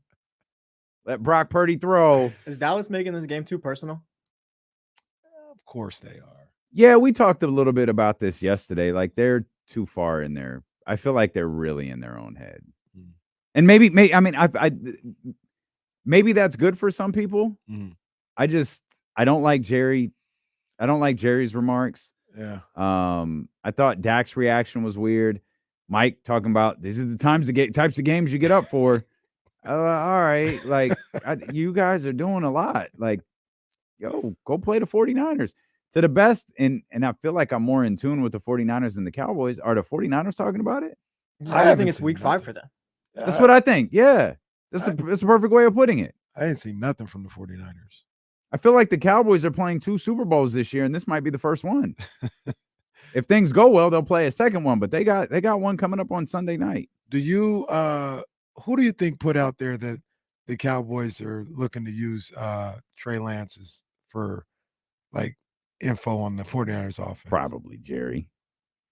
S6: Let Brock Purdy throw.
S3: Is Dallas making this game too personal?
S10: course they are.
S6: Yeah, we talked a little bit about this yesterday. Like they're too far in there. I feel like they're really in their own head. And maybe maybe that's good for some people. I don't like Jerry. I don't like Jerry's remarks.
S10: Yeah.
S6: I thought Dak's reaction was weird. Mike talking about these are the types of games you get up for. All right, like you guys are doing a lot. Like, yo, go play the 49ers to the best. And I feel like I'm more in tune with the 49ers than the Cowboys. Are the 49ers talking about it?
S3: I just think it's week 5 for them.
S6: That's what I think. Yeah, that's a perfect way of putting it.
S10: I didn't see nothing from the 49ers.
S6: I feel like the Cowboys are playing 2 Super Bowls this year, and this might be the first one. If things go well, they'll play a second one, but they got one coming up on Sunday night.
S10: Do you who do you think put out there that the Cowboys are looking to use Trey Lyles for like info on the 49ers offense?
S6: Probably Jerry.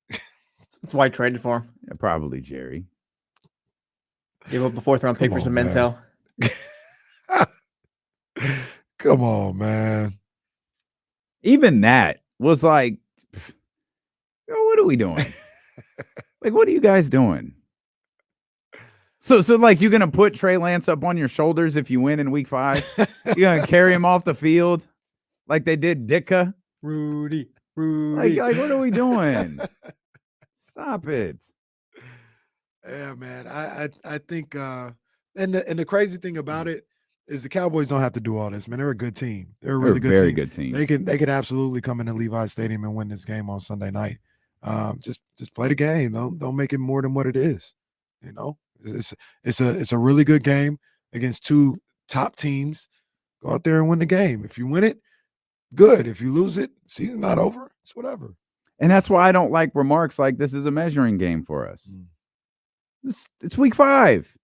S3: That's why I traded for him.
S6: Yeah, probably Jerry.
S3: Gave up a 4th round pick for some Mentel.
S10: Come on, man.
S6: Even that was like, what are we doing? Like, what are you guys doing? So like, you're gonna put Trey Lyles up on your shoulders if you win in week 5? You're gonna carry him off the field like they did Ditka?
S3: Rudy.
S6: Like, what are we doing? Stop it.
S10: Yeah, man. I think and the crazy thing about it is the Cowboys don't have to do all this, man. They're a good team. They're a really
S6: very
S10: good team. They could absolutely come into Levi's Stadium and win this game on Sunday night. Just play the game. Don't make it more than what it is. You know, it's a really good game against 2 top teams. Go out there and win the game. If you win it, good. If you lose it, season's not over. It's whatever.
S6: And that's why I don't like remarks like this is a measuring game for us. It's week 5.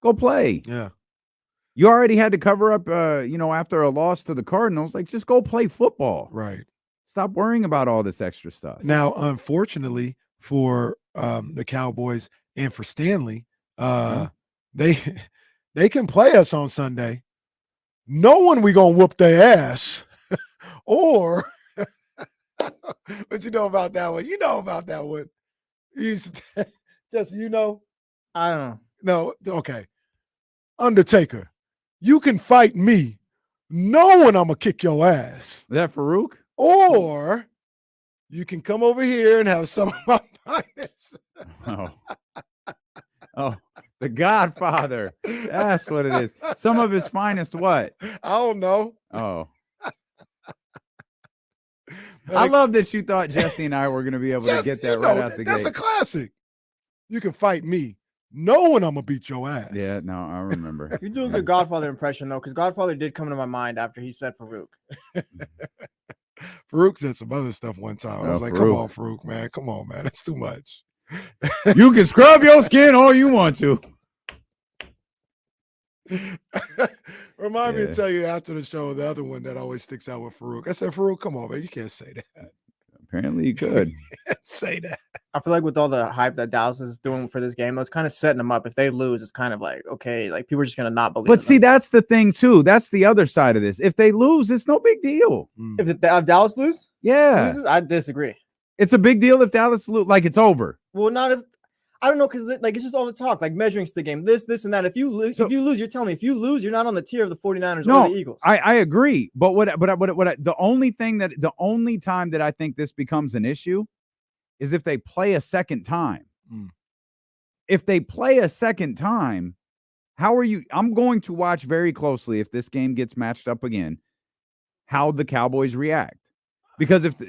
S6: Go play.
S10: Yeah.
S6: You already had to cover up, after a loss to the Cardinals. Like, just go play football.
S10: Right.
S6: Stop worrying about all this extra stuff.
S10: Now, unfortunately for the Cowboys and for Stanley, they can play us on Sunday, knowing we gonna whoop their ass, or what you know about that one? You know about that one. You used to just
S3: I don't know.
S10: No, okay. Undertaker, you can fight me, knowing I'm gonna kick your ass.
S6: Is that Farouk?
S10: Or you can come over here and have some of my finest.
S6: Oh, the Godfather. That's what it is. Some of his finest what?
S10: I don't know.
S6: Oh. I love that you thought Jesse and I were going to be able to get that right out the gate.
S10: That's a classic. You can fight me, knowing I'm going to beat your ass.
S6: Yeah, no, I remember.
S3: You're doing a good Godfather impression, though, because Godfather did come into my mind after he said Farouk.
S10: Farouk said some other stuff one time. I was like,
S6: Farouk.
S10: come on, Farouk, man. Come on, man. That's too much.
S6: You can scrub your skin all you want to.
S10: Remind me to tell you after the show the other one that always sticks out with Farouk. I said, Farouk, come on, man. You can't say that.
S6: Apparently you could.
S10: Say that.
S3: I feel like with all the hype that Dallas is doing for this game, it's kind of setting them up. If they lose, it's kind of like, okay, like people are just going to not believe
S6: But see,
S3: them.
S6: that's the thing, too. That's the other side of this. If they lose, it's no big deal.
S3: If Dallas loses, I disagree.
S6: It's a big deal if Dallas lose. Like, it's over.
S3: Well, not if I don't know, because like it's just all the talk, like measuring the game, this, and that. If you lose, you're telling me if you lose, you're not on the tier of the 49ers or the Eagles.
S6: I agree. But the only time that I think this becomes an issue is if they play a second time. If they play a second time, how are you? I'm going to watch very closely if this game gets matched up again, how the Cowboys react. Because if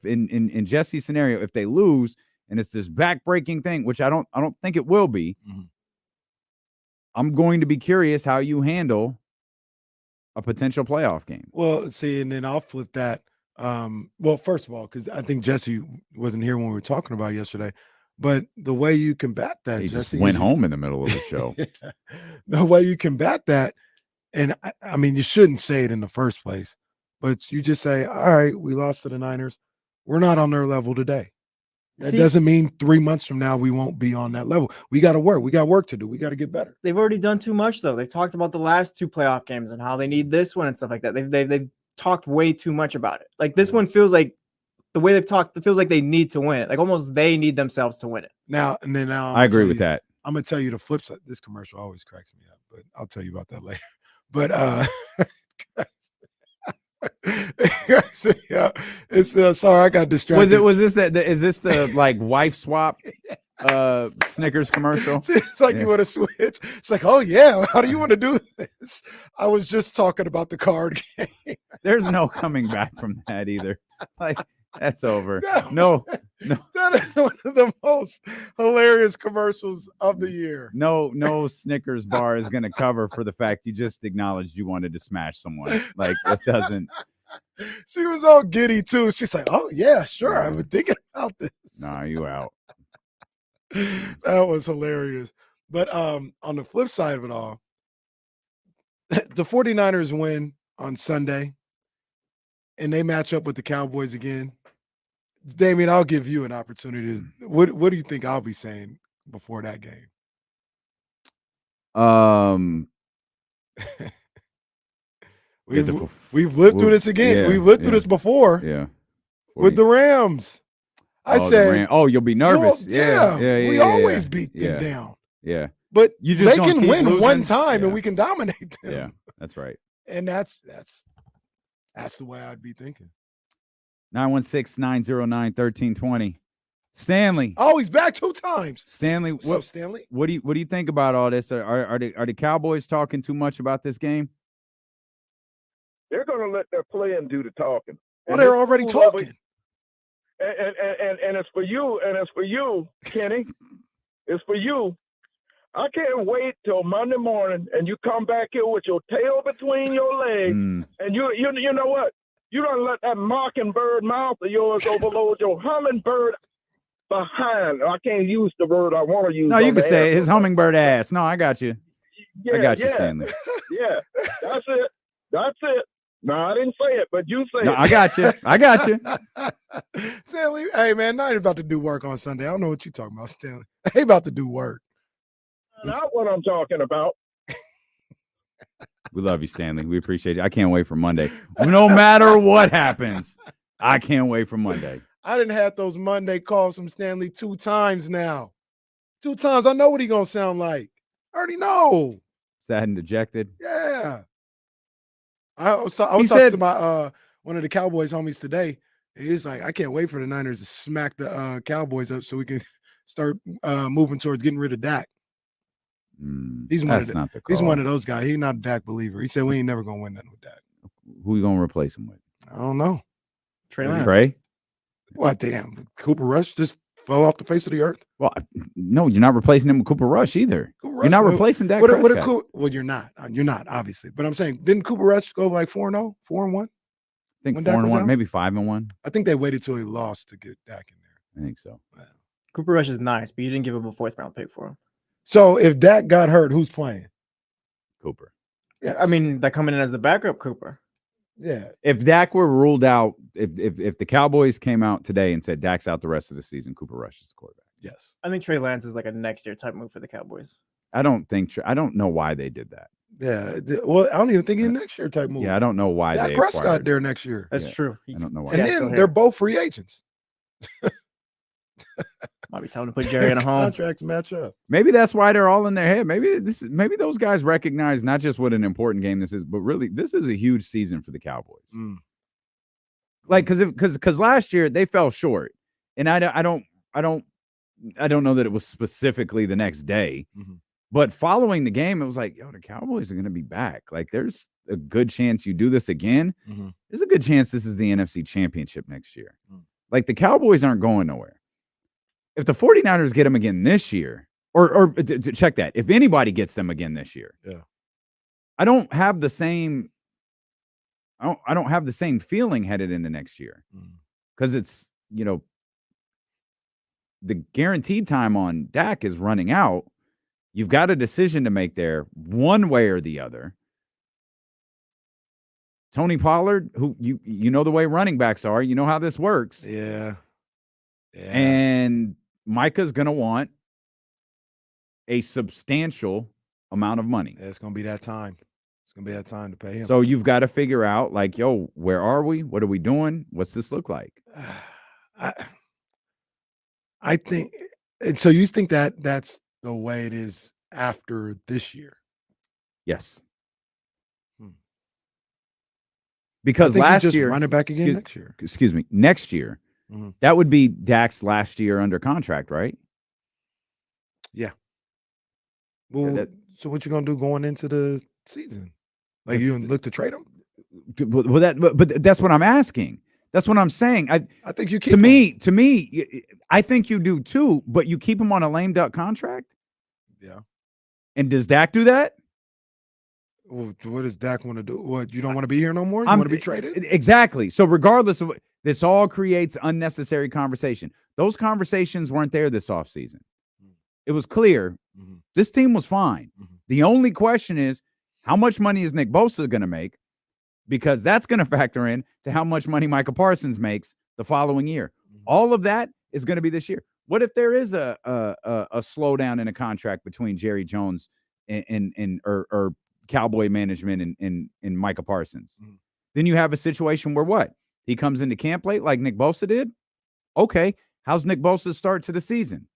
S6: in Jesse's scenario, if they lose and it's this back-breaking thing, which I don't think it will be, I'm going to be curious how you handle a potential playoff game.
S10: Well, see, and then I'll flip that. Well, first of all, because I think Jesse wasn't here when we were talking about yesterday, but the way you combat that,
S6: He
S10: Jesse,
S6: just went home in the middle of the show.
S10: The way you combat that, and I mean, you shouldn't say it in the first place, but you just say, all right, we lost to the Niners. We're not on their level today. That doesn't mean 3 months from now we won't be on that level. We got to work. We got work to do. We got to get better.
S3: They've already done too much, though. They've talked about the last 2 playoff games and how they need this one and stuff like that. They've talked way too much about it. Like this one feels like the way they've talked, it feels like they need to win it. Like almost they need themselves to win it.
S10: Now
S6: I agree with that.
S10: I'm gonna tell you the flip side. This commercial always cracks me up, but I'll tell you about that later. But yeah, it's sorry, I got distracted.
S6: Is this the like wife swap Snickers commercial?
S10: It's like you want to switch. It's like, oh yeah, how do you want to do this? I was just talking about the card game.
S6: There's no coming back from that either. Like that's over. No.
S10: That is one of the most hilarious commercials of the year.
S6: No Snickers bar is going to cover for the fact you just acknowledged you wanted to smash someone. Like it doesn't.
S10: She was all giddy too. She's like, oh yeah, sure. I've been thinking about this.
S6: Nah, you out.
S10: That was hilarious. But on the flip side of it all, the 49ers win on Sunday and they match up with the Cowboys again. Damien, I'll give you an opportunity. What do you think I'll be saying before that game? We've lived through this again.
S6: Yeah,
S10: we've lived through this before.
S6: Yeah.
S10: With the Rams. I said,
S6: you'll be nervous. Yeah.
S10: We always beat them down.
S6: Yeah.
S10: But
S6: you just
S10: they can win
S6: losing.
S10: one time and we can dominate them.
S6: Yeah, that's right.
S10: And that's the way I'd be thinking.
S6: 916-909-1320. Stanley.
S10: Oh, he's back 2 times.
S6: Stanley,
S10: What's up, Stanley?
S6: What do you think about all this? Are the Cowboys talking too much about this game?
S9: They're going to let their playing do the talking.
S10: Well, they're already talking.
S9: And it's for you, Kenny. It's for you. I can't wait till Monday morning and you come back here with your tail between your legs and you know what? You don't let that mockingbird mouth of yours overload your hummingbird behind. I can't use the word I want to use.
S6: No, you can say his hummingbird ass. No, I got you.
S9: Yeah,
S6: I got you, Stanley.
S9: Yeah, that's it. No, I didn't say it, but you say
S6: no,
S9: it.
S6: I got you. I got you.
S10: Stanley, hey, man, now you're about to do work on Sunday. I don't know what you're talking about, Stanley. They about to do work.
S9: Not what I'm talking about.
S6: We love you, Stanley. We appreciate you. I can't wait for Monday. No matter what happens, I can't wait for Monday.
S10: I didn't have those Monday calls from Stanley 2 times now. 2 times. I know what he's going to sound like. I already know.
S6: Sad and dejected.
S10: Yeah. I was talking to my one of the Cowboys homies today. And he's like, I can't wait for the Niners to smack the Cowboys up so we can start moving towards getting rid of Dak. He's one of those guys. He's not a Dak believer. He said we ain't never gonna win nothing with Dak.
S6: Who you gonna replace him with?
S10: I don't know.
S3: Trey Lyles.
S6: Trey?
S10: What damn? Cooper Rush just fell off the face of the earth.
S6: Well, no, you're not replacing him with Cooper Rush either. You're not replacing Dak
S10: Prescott. Well, you're not. You're not, obviously. But I'm saying, didn't Cooper Rush go like 4-0, 4-1?
S6: I think 4-1, maybe 5-1.
S10: I think they waited till he lost to get Dak in there.
S6: I think so.
S10: Wow.
S3: Cooper Rush is nice, but you didn't give him a 4th round pick for him.
S10: So if Dak got hurt, who's playing?
S6: Cooper.
S3: Yeah, I mean, they're coming in as the backup Cooper.
S10: Yeah.
S6: If Dak were ruled out, if the Cowboys came out today and said Dak's out the rest of the season, Cooper Rush is the quarterback.
S10: Yes.
S3: I think Trey Lance is like a next year type move for the Cowboys.
S6: I don't know why they did that.
S10: Yeah. Well, I don't even think he's next year type move.
S6: Yeah, I don't know why
S10: Dak
S6: they
S10: Prescott
S6: acquired.
S10: there next year.
S3: That's true.
S6: I don't know why.
S10: And then they're both free agents.
S3: Might be time to put Jerry in a home.
S10: Contracts match up.
S6: Maybe that's why they're all in their head. Maybe those guys recognize not just what an important game this is, but really this is a huge season for the Cowboys. Like because last year they fell short, and I don't know that it was specifically the next day, but following the game, it was like, yo, the Cowboys are going to be back. Like there's a good chance you do this again. There's a good chance this is the NFC Championship next year. Like the Cowboys aren't going nowhere. If the 49ers get them again this year, or check that, if anybody gets them again this year, I don't have the same feeling headed into next year because it's, the guaranteed time on Dak is running out. You've got a decision to make there one way or the other. Tony Pollard, who you know the way running backs are, you know how this works.
S10: Yeah.
S6: And Micah's going to want a substantial amount of money.
S10: Yeah, it's going to be that time. gonna be that time to pay him.
S6: So you've got to figure out, like, yo, where are we? What are we doing? What's this look like?
S10: I think. And so you think that that's the way it is after this year?
S6: Yes.
S10: I
S6: Because
S10: think you
S6: last
S10: just
S6: year,
S10: run it back again next year.
S6: Excuse me, next year,
S10: Mhm.
S6: that would be Dak's last year under contract, right?
S10: Yeah. Well,
S6: that-
S10: so what you gonna do going into the season? Like you look to trade him?
S6: But that's what I'm asking. That's what I'm saying.
S10: I think you keep
S6: to
S10: him.
S6: me, I think you do too. But you keep him on a lame duck contract.
S10: Yeah.
S6: And does Dak do that?
S10: Well, what does Dak want to do? What, you don't want to be here no more? You want to be traded?
S6: Exactly. So regardless of this, all creates unnecessary conversation. Those conversations weren't there this offseason. It was clear this team was fine. The only question is, how much money is Nick Bosa going to make? Because that's going to factor in to how much money Micah Parsons makes the following year. All of that is going to be this year. What if there is a slowdown in a contract between Jerry Jones or Cowboy management and Micah Parsons? Then you have a situation where what? He comes into camp late like Nick Bosa did? Okay. How's Nick Bosa's start to the season?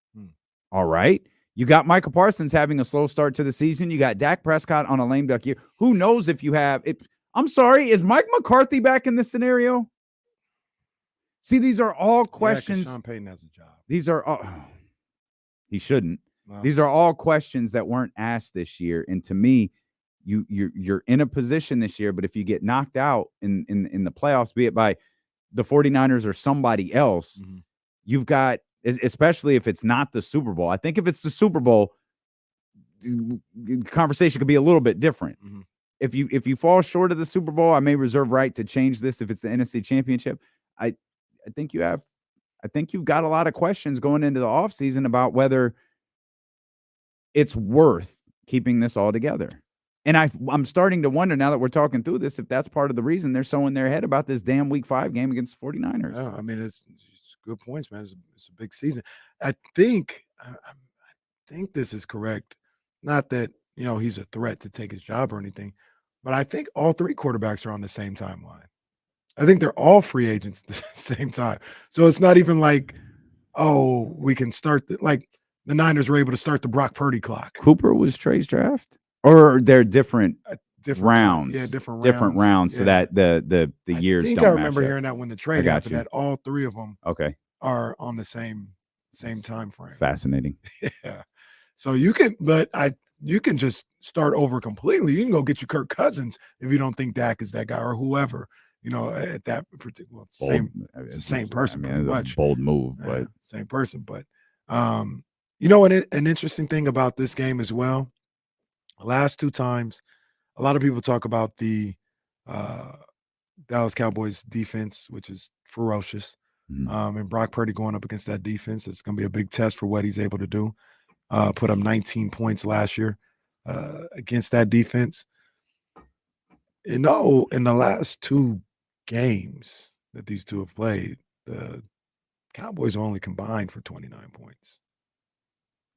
S6: All right. You got Micah Parsons having a slow start to the season. You got Dak Prescott on a lame duck year. Who knows if you have it? I'm sorry. Is Mike McCarthy back in this scenario? See, these are all questions.
S10: Sean Payton has a job.
S6: These are all, he shouldn't.
S10: Wow.
S6: These are all questions that weren't asked this year. And to me, you're in a position this year, but if you get knocked out in the playoffs, be it by the 49ers or somebody else, you've got, especially if it's not the Super Bowl. I think if it's the Super Bowl, the conversation could be a little bit different. If you fall short of the Super Bowl, I may reserve right to change this if it's the NFC Championship. I think you've got a lot of questions going into the offseason about whether it's worth keeping this all together. And I'm starting to wonder now that we're talking through this, if that's part of the reason they're so in their head about this damn Week 5 game against the 49ers.
S10: Yeah, I mean, it's good points, man. It's a big season. I think this is correct. Not that, he's a threat to take his job or anything, but I think all three quarterbacks are on the same timeline. I think they're all free agents at the same time. So it's not even like, oh, we can start like the Niners were able to start the Brock Purdy clock.
S6: Cooper was Trey's draft, or they're different rounds.
S10: Yeah, different
S6: rounds.
S10: Yeah.
S6: So that the years.
S10: I think
S6: don't
S10: I remember
S6: match up.
S10: hearing that when the trade happened, that all three of them are on the same time frame.
S6: Fascinating.
S10: Yeah. So you can just start over completely. You can go get you Kirk Cousins if you don't think Dak is that guy or whoever. At that particular same person.
S6: I mean, it's a bold move, but
S10: same person. But an interesting thing about this game as well. Last two times, a lot of people talk about the Dallas Cowboys defense, which is ferocious. And Brock Purdy going up against that defense, it's going to be a big test for what he's able to do. Put up 19 points last year against that defense. In the last two games that these two have played, the Cowboys only combined for 29 points.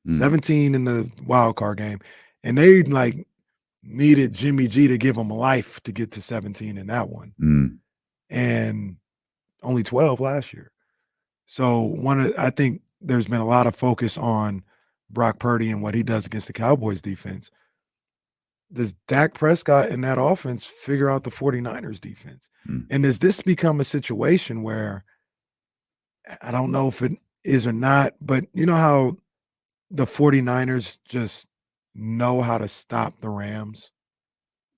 S10: 17 in the wild card game. And they needed Jimmy G to give them a life to get to 17 in that one. And only 12 last year. So I think there's been a lot of focus on Brock Purdy and what he does against the Cowboys defense. Does Dak Prescott in that offense figure out the 49ers defense? And does this become a situation where, I don't know if it is or not, but you know how the 49ers just know how to stop the Rams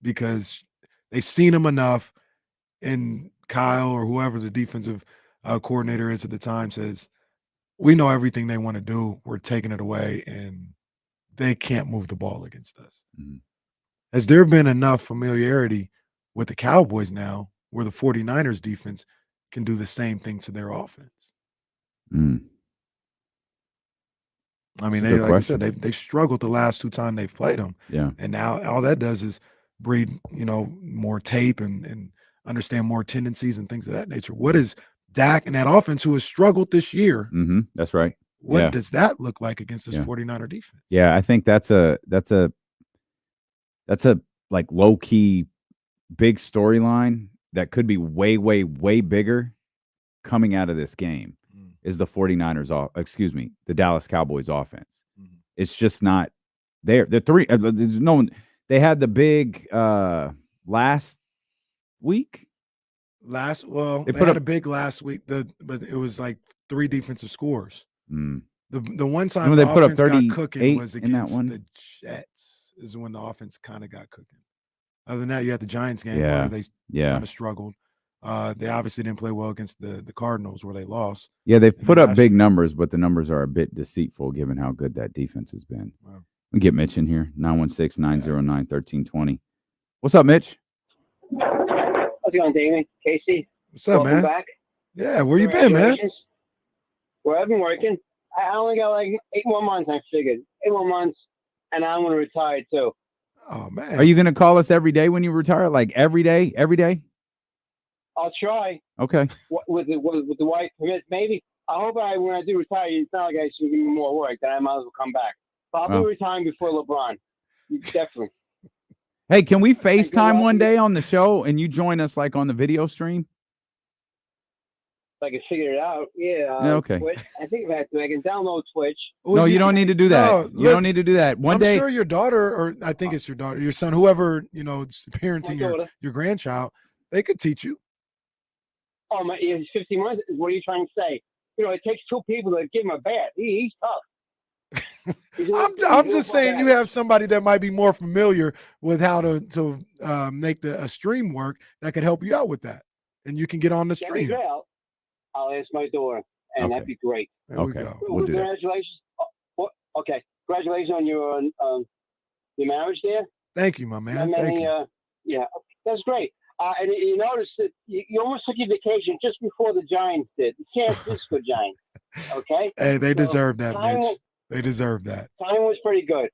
S10: because they've seen them enough, and Kyle or whoever the defensive coordinator is at the time says, we know everything they want to do. We're taking it away, and they can't move the ball against us. Has there been enough familiarity with the Cowboys now where the 49ers defense can do the same thing to their offense? I mean, like I said, they've struggled the last two times they've played them.
S6: Yeah.
S10: And now all that does is breed, more tape and understand more tendencies and things of that nature. What is Dak and that offense who has struggled this year?
S6: That's right.
S10: What does that look like against this 49er defense?
S6: Yeah, I think that's a like low key big storyline that could be way, way, way bigger coming out of this game is the 49ers the Dallas Cowboys offense. It's just not there. The three, there's no one. They had the big last week.
S10: They
S6: put
S10: had
S6: up
S10: a big last week. But it was like 3 defensive scores. The one time
S6: Remember they put up
S10: offense got
S6: 38
S10: cooking was
S6: in that
S10: against
S6: one?
S10: the Jets. Is when the offense kind of got cooking. Other than that, you had the Giants game
S6: Yeah.
S10: where they
S6: Yeah.
S10: kind of struggled. They obviously didn't play well against the Cardinals where they lost.
S6: Yeah, they've
S10: And
S6: put
S10: then
S6: up
S10: last
S6: big
S10: year-
S6: numbers, but the numbers are a bit deceitful given how good that defense has been.
S10: Wow.
S6: We get Mitch in here, 916-909-1320. What's up, Mitch?
S12: How's it going, Damon? Casey?
S10: What's up,
S12: Welcome
S10: man?
S12: back.
S10: Yeah, where you been, man?
S12: Congratulations. Well, I've been working. I only got like 8 more months, I figured. 8 more months, and I'm going to retire too.
S10: Oh, man.
S6: Are you going to call us every day when you retire? Like every day? Every day?
S12: I'll try.
S6: Okay.
S12: With the wife permits, maybe. I hope when I do retire, it's not like I should give me more work, then I might as well come back. But I'll be retiring before LeBron. Definitely.
S6: Hey, can we FaceTime one day on the show and you join us like on the video stream?
S12: If I can figure it out. Yeah.
S6: Okay.
S12: Twitch. I think I can download Twitch.
S6: No, you don't need to do that.
S10: No,
S6: You don't need to do that. One
S10: I'm
S6: day.
S10: sure your daughter, or I think it's your daughter, your son, whoever, is parenting
S12: My daughter.
S10: your grandchild, they could teach you.
S12: Oh, he's 15 months. What are you trying to say? It takes 2 people to give him a bath. He's tough.
S10: I'm just saying you have somebody that might be more familiar with how to make a stream work that could help you out with that, and you can get on the
S12: That'd be
S10: stream.
S12: great. I'll ask my daughter, and that'd be great.
S10: There we go.
S6: We'll do that.
S12: Congratulations. Okay. Congratulations on your marriage there.
S10: Thank you, my man. Thank you.
S12: Yeah, that's great. And you notice that you almost took your vacation just before the Giants did. The San Francisco Giants. Okay.
S10: Hey, they
S12: So
S10: deserve that,
S12: time
S10: Mitch. They deserve that.
S12: Time was pretty good.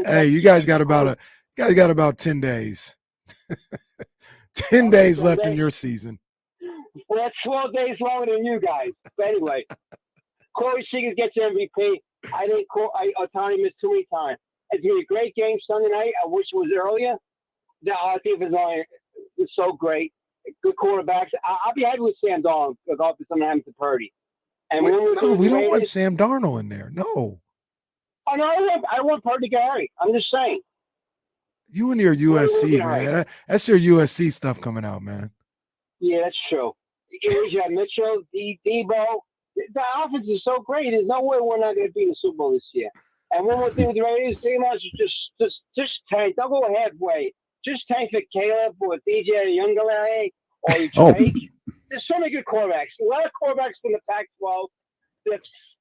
S10: Hey, you guys got about 10 days. 10 days left in your season.
S12: Well, that's 12 days longer than you guys. But anyway, Corey Seager gets MVP. I think Otani missed too many times. It's going to be a great game Sunday night. I wish it was earlier. Our defense is so great. Good quarterbacks. I'll be happy with Sam Darnold if something happens to Purdy. And
S10: Wait,
S12: when
S10: no, we don't want
S12: Raiders-
S10: Sam Darnold in there. No.
S12: Oh, no, I want Purdy to get Harry. I'm just saying.
S10: You and your USC,
S12: yeah,
S10: man.
S12: right.
S10: That's your USC stuff coming out, man.
S12: Yeah, that's true. You have Mitchell, Debo. The offense is so great. There's no way we're not going to be in the Super Bowl this year. And one more thing with the Raiders, they must just tank. Don't go halfway. Just tank for Caleb or DJ Youngalae or Drake. There's so many good quarterbacks. A lot of quarterbacks from the Pac-12.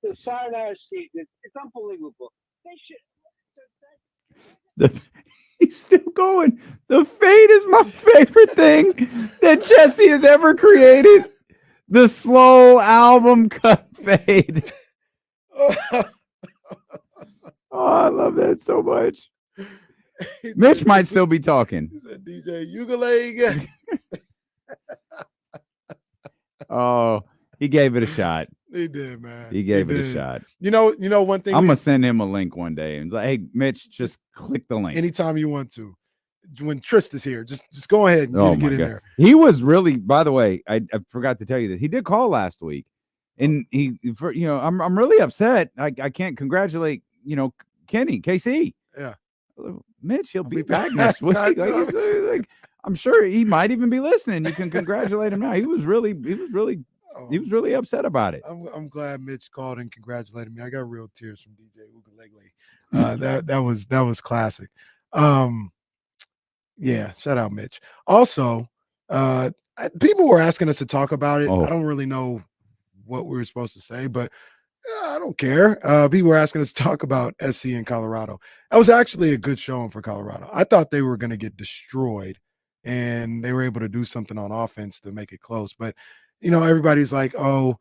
S12: The Sayonara season. It's unbelievable. They should.
S6: He's still going. The fade is my favorite thing that Jesse has ever created. The slow album cut fade. Oh, I love that so much. Mitch might still be talking.
S10: He said DJ Ugaleg.
S6: Oh, he gave it a shot.
S10: He did, man.
S6: He gave it
S10: did.
S6: a shot.
S10: You know one thing.
S6: I'm gonna send him a link one day and like, hey, Mitch, just click the link.
S10: Anytime you want to. When Trist is here, just go ahead and get in there.
S6: He was really, by the way, I forgot to tell you this. He did call last week, and I'm really upset. I can't congratulate Kenny KC.
S10: Yeah,
S6: Mitch, he'll be back next week. Like, I'm sure he might even be listening. You can congratulate him now. He was really upset about it.
S10: I'm glad Mitch called and congratulated me. I got real tears from DJ Ugaleg. That was classic. Yeah, shout out Mitch. Also, people were asking us to talk about it. I don't really know what we were supposed to say, but I don't care. People were asking us to talk about SC in Colorado. That was actually a good showing for Colorado. I thought they were going to get destroyed, and they were able to do something on offense to make it close. But, everybody's like, oh,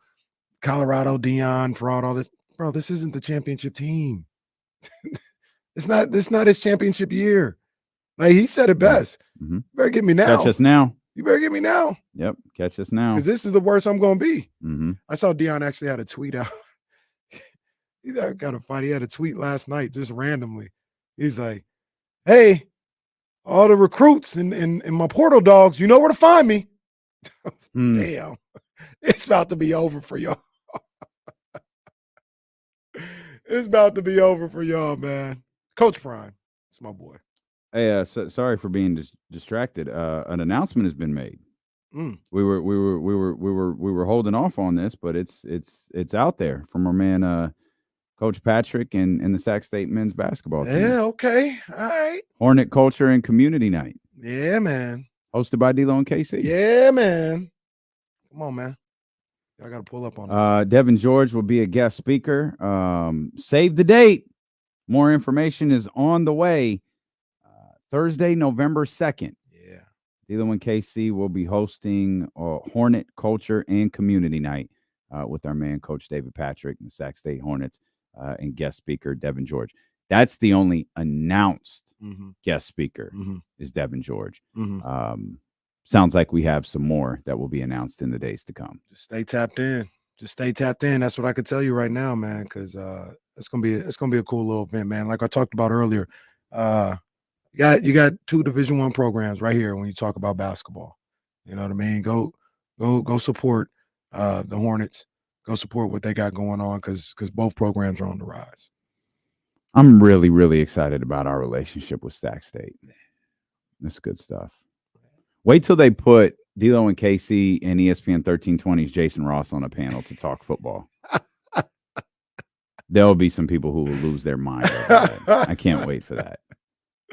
S10: Colorado, Dion, fraud, all this. Bro, this isn't the championship team. It's not his championship year. Like he said it best.
S6: Mm-hmm.
S10: You better get me now.
S6: Catch us now.
S10: You better get me now.
S6: Yep, catch us now.
S10: Because this is the worst I'm going to be.
S6: Mm-hmm.
S10: I saw Dion actually had a tweet out. He's got a fight. He had a tweet last night just randomly. He's like, hey, all the recruits and my portal dogs, you know where to find me. Damn, it's about to be over for y'all. It's about to be over for y'all, man. Coach Prime, it's my boy.
S6: Hey, sorry for being distracted. An announcement has been made. We were holding off on this, but it's out there from our man Coach Patrick and the Sac State men's basketball team.
S10: Yeah, okay, all right.
S6: Hornet Culture and Community Night.
S10: Yeah, man.
S6: Hosted by D-Lo and KC.
S10: Yeah, man. Come on, man. I got to pull up on this.
S6: Devin George will be a guest speaker. Save the date. More information is on the way. Thursday, November 2nd.
S10: Yeah.
S6: D-Lo and KC will be hosting Hornet Culture and Community Night with our man, Coach David Patrick and the Sac State Hornets and guest speaker, Devin George. That's the only announced guest speaker is Devin George. Sounds like we have some more that will be announced in the days to come.
S10: Just stay tapped in. That's what I could tell you right now, man, because it's gonna be a cool little event, man. Like I talked about earlier, you got 2 Division I programs right here when you talk about basketball. You know what I mean? Go support the Hornets. Go support what they got going on because both programs are on the rise.
S6: I'm really, really excited about our relationship with Sac State. That's good stuff. Wait till they put D-Lo and KC and ESPN 1320's Jason Ross on a panel to talk football. There will be some people who will lose their mind over that. I can't wait for that.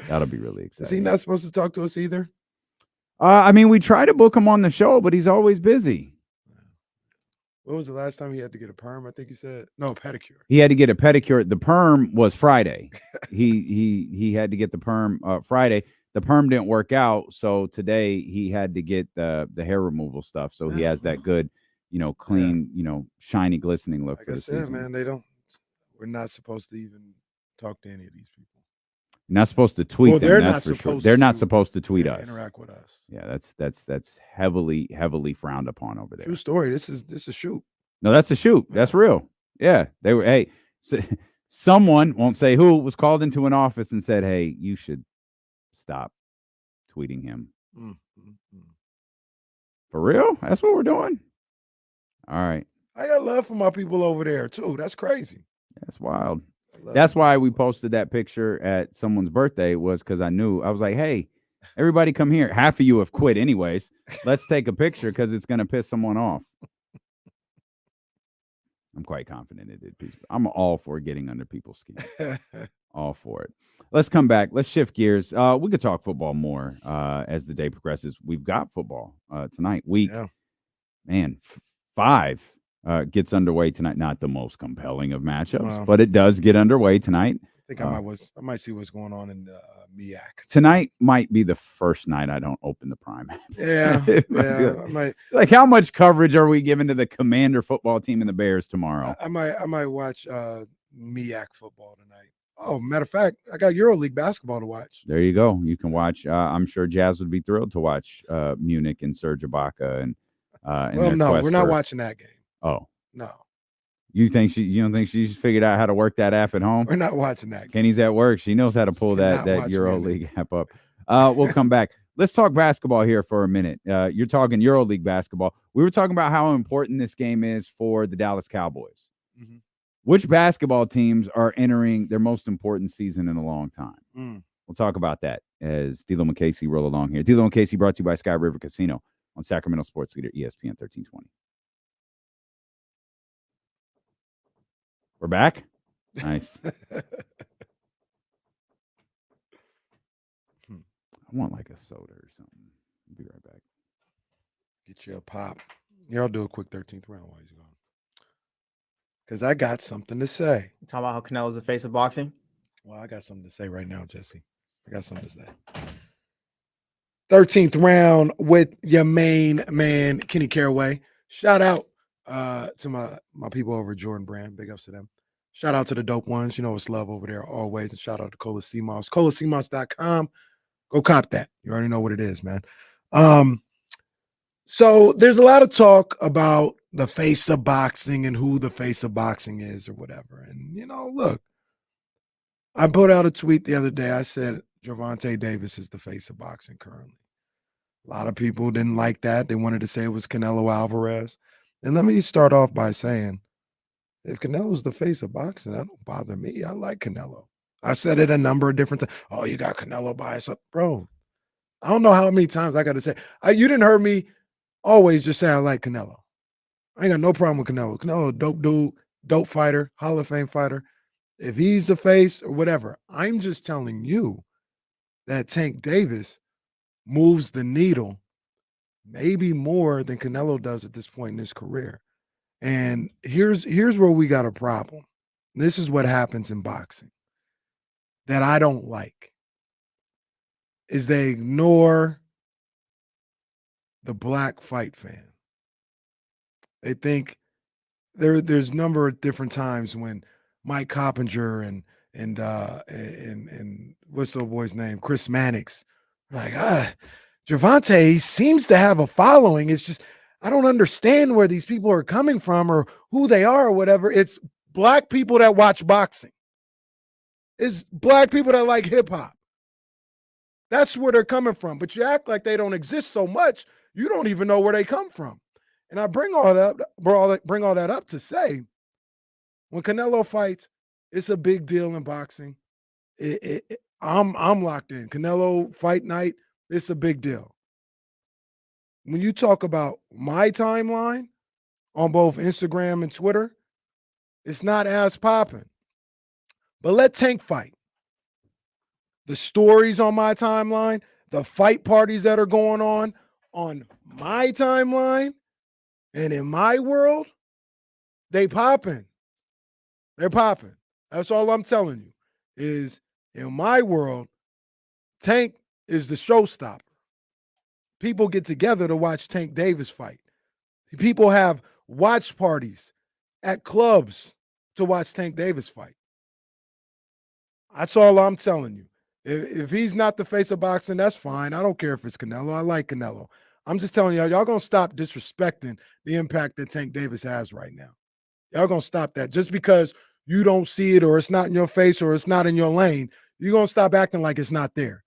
S6: That'll be really exciting.
S10: Is he not supposed to talk to us either?
S6: I mean, we try to book him on the show, but he's always busy.
S10: When was the last time he had to get a perm? I think you said no, pedicure.
S6: He had to get a pedicure. The perm was Friday. He had to get the perm Friday. The perm didn't work out, so today he had to get the hair removal stuff. So he has that good, clean, shiny, glistening look
S10: like
S6: for the season.
S10: Man, we're not supposed to even talk to any of these people.
S6: You're not supposed to tweet them. That's for sure. They're not supposed to tweet us.
S10: Interact with us.
S6: Yeah, that's heavily frowned upon over there.
S10: True story. This is a shoot.
S6: No, that's a shoot. That's real. Yeah, they were. Hey, someone, won't say who, was called into an office and said, "Hey, you should stop tweeting him." For real? That's what we're doing? All right.
S10: I got love for my people over there too. That's crazy.
S6: That's wild. That's why we posted that picture at someone's birthday, was because I was like, hey, everybody come here. Half of you have quit anyways. Let's take a picture because it's going to piss someone off. I'm quite confident it did. I'm all for getting under people's skin. All for it. Let's come back. Let's shift gears. We could talk football more as the day progresses. We've got football tonight. Week 5 gets underway tonight. Not the most compelling of matchups, but it does get underway tonight.
S10: I think I might see what's going on in the MEAC.
S6: Tonight might be the first night I don't open the Prime app.
S10: Yeah, I might.
S6: Like, how much coverage are we giving to the Commander football team and the Bears tomorrow?
S10: I might watch MEAC football tonight. Oh, matter of fact, I got EuroLeague basketball to watch.
S6: There you go. You can watch. I'm sure Jazz would be thrilled to watch Munich and Serge Ibaka and.
S10: Well, no, we're not watching that game.
S6: Oh
S10: no.
S6: You don't think she's figured out how to work that app at home?
S10: We're not watching that game.
S6: Kenny's at work. She knows how to pull that EuroLeague app up. We'll come back. Let's talk basketball here for a minute. You're talking EuroLeague basketball. We were talking about how important this game is for the Dallas Cowboys.
S10: Mm-hmm.
S6: Which basketball teams are entering their most important season in a long time? We'll talk about that as D-Lo and Casey roll along here. D-Lo and Casey brought to you by Sky River Casino on Sacramento Sports Leader ESPN 1320. We're back. Nice. I want like a soda or something. I'll be right back.
S10: Get you a pop. Yeah, I'll do a quick 13th round while he's gone. Because I got something to say.
S3: Talk about how Canelo's the face of boxing.
S10: Well, I got something to say right now, Jesse. I got something to say. 13th round with your main man, Kenny Caraway. Shout out to my people over at Jordan Brand. Big ups to them. Shout out to the dope ones. You know it's love over there always. And shout out to Cola CMOS. ColaCMOS.com. Go cop that. You already know what it is, man. So there's a lot of talk about the face of boxing and who the face of boxing is or whatever. And, look, I put out a tweet the other day. I said, Gervonta Davis is the face of boxing currently. A lot of people didn't like that. They wanted to say it was Canelo Alvarez. And let me start off by saying, if Canelo's the face of boxing, that don't bother me. I like Canelo. I said it a number of different times. Oh, you got Canelo bias up. Bro, I don't know how many times I got to say. You didn't hear me always just say I like Canelo. I ain't got no problem with Canelo. Canelo, dope dude, dope fighter, Hall of Fame fighter. If he's the face or whatever, I'm just telling you that Tank Davis moves the needle maybe more than Canelo does at this point in his career. And here's where we got a problem. This is what happens in boxing that I don't like, is they ignore the black fight fan. They think there's a number of different times when Mike Coppinger and what's the boy's name? Chris Mannix. Like, Gervonta seems to have a following. It's just, I don't understand where these people are coming from or who they are or whatever. It's black people that watch boxing. It's black people that like hip hop. That's where they're coming from. But you act like they don't exist so much, you don't even know where they come from. And I bring all that up to say, when Canelo fights, it's a big deal in boxing. I'm locked in. Canelo fight night, it's a big deal. When you talk about my timeline on both Instagram and Twitter, it's not as popping. But let Tank fight. The stories on my timeline, the fight parties that are going on my timeline and in my world, they popping. They're popping. That's all I'm telling you is in my world, Tank is the showstopper. People get together to watch Tank Davis fight. People have watch parties at clubs to watch Tank Davis fight. That's all I'm telling you. If he's not the face of boxing, that's fine. I don't care if it's Canelo. I like Canelo. I'm just telling y'all going to stop disrespecting the impact that Tank Davis has right now. Y'all going to stop that. Just because you don't see it or it's not in your face or it's not in your lane, you're going to stop acting like it's not there.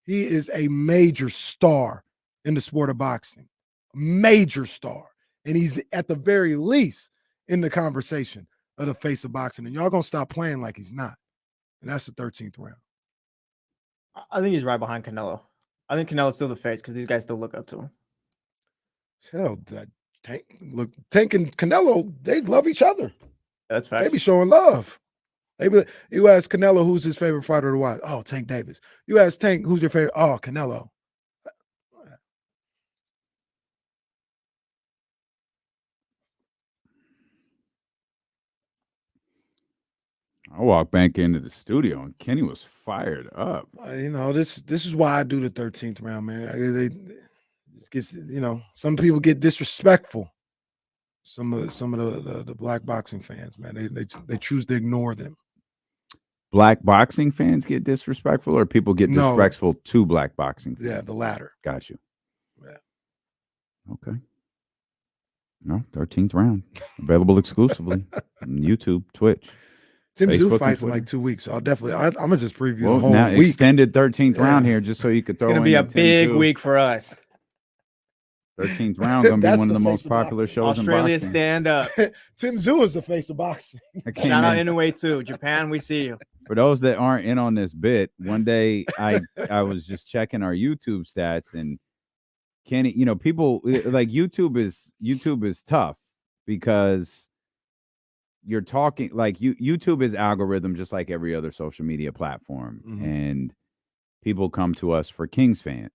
S10: He is a major star in the sport of boxing. Major star. And he's at the very least in the conversation of the face of boxing. And y'all going to stop playing like he's not. And that's the 13th round.
S3: I think he's right behind Canelo. I think Canelo's still the face because these guys still look up to him.
S10: Hell, Tank and Canelo, they love each other.
S3: That's facts.
S10: They be showing love. You ask Canelo who's his favorite fighter to watch. Oh, Tank Davis. You ask Tank who's your favorite. Oh, Canelo.
S6: I walked back into the studio and Kenny was fired up.
S10: This is why I do the 13th round, man. Some people get disrespectful. Some of the black boxing fans, man, they choose to ignore them.
S6: Black boxing fans get disrespectful, or people get disrespectful to black boxing fans?
S10: Yeah, the latter.
S6: Got you.
S10: Yeah.
S6: Okay. No, 13th round. Available exclusively on YouTube, Twitch.
S10: Tim
S6: Facebook
S10: Zoo fights in like 2 weeks, so I'm gonna just preview the whole
S6: now
S10: week.
S6: Extended 13th round here, just so you could throw.
S3: It's gonna be a big week for us.
S6: 13th round gonna be one of the most popular shows
S3: Australia
S6: in boxing.
S3: stand up.
S10: Tim Zoo is the face of boxing.
S3: Shout out Inoue too. Japan, we see you.
S6: For those that aren't in on this bit, one day I was just checking our YouTube stats, and Kenny, people like YouTube is tough because you're talking like YouTube is algorithm just like every other social media platform, and people come to us for Kings fans.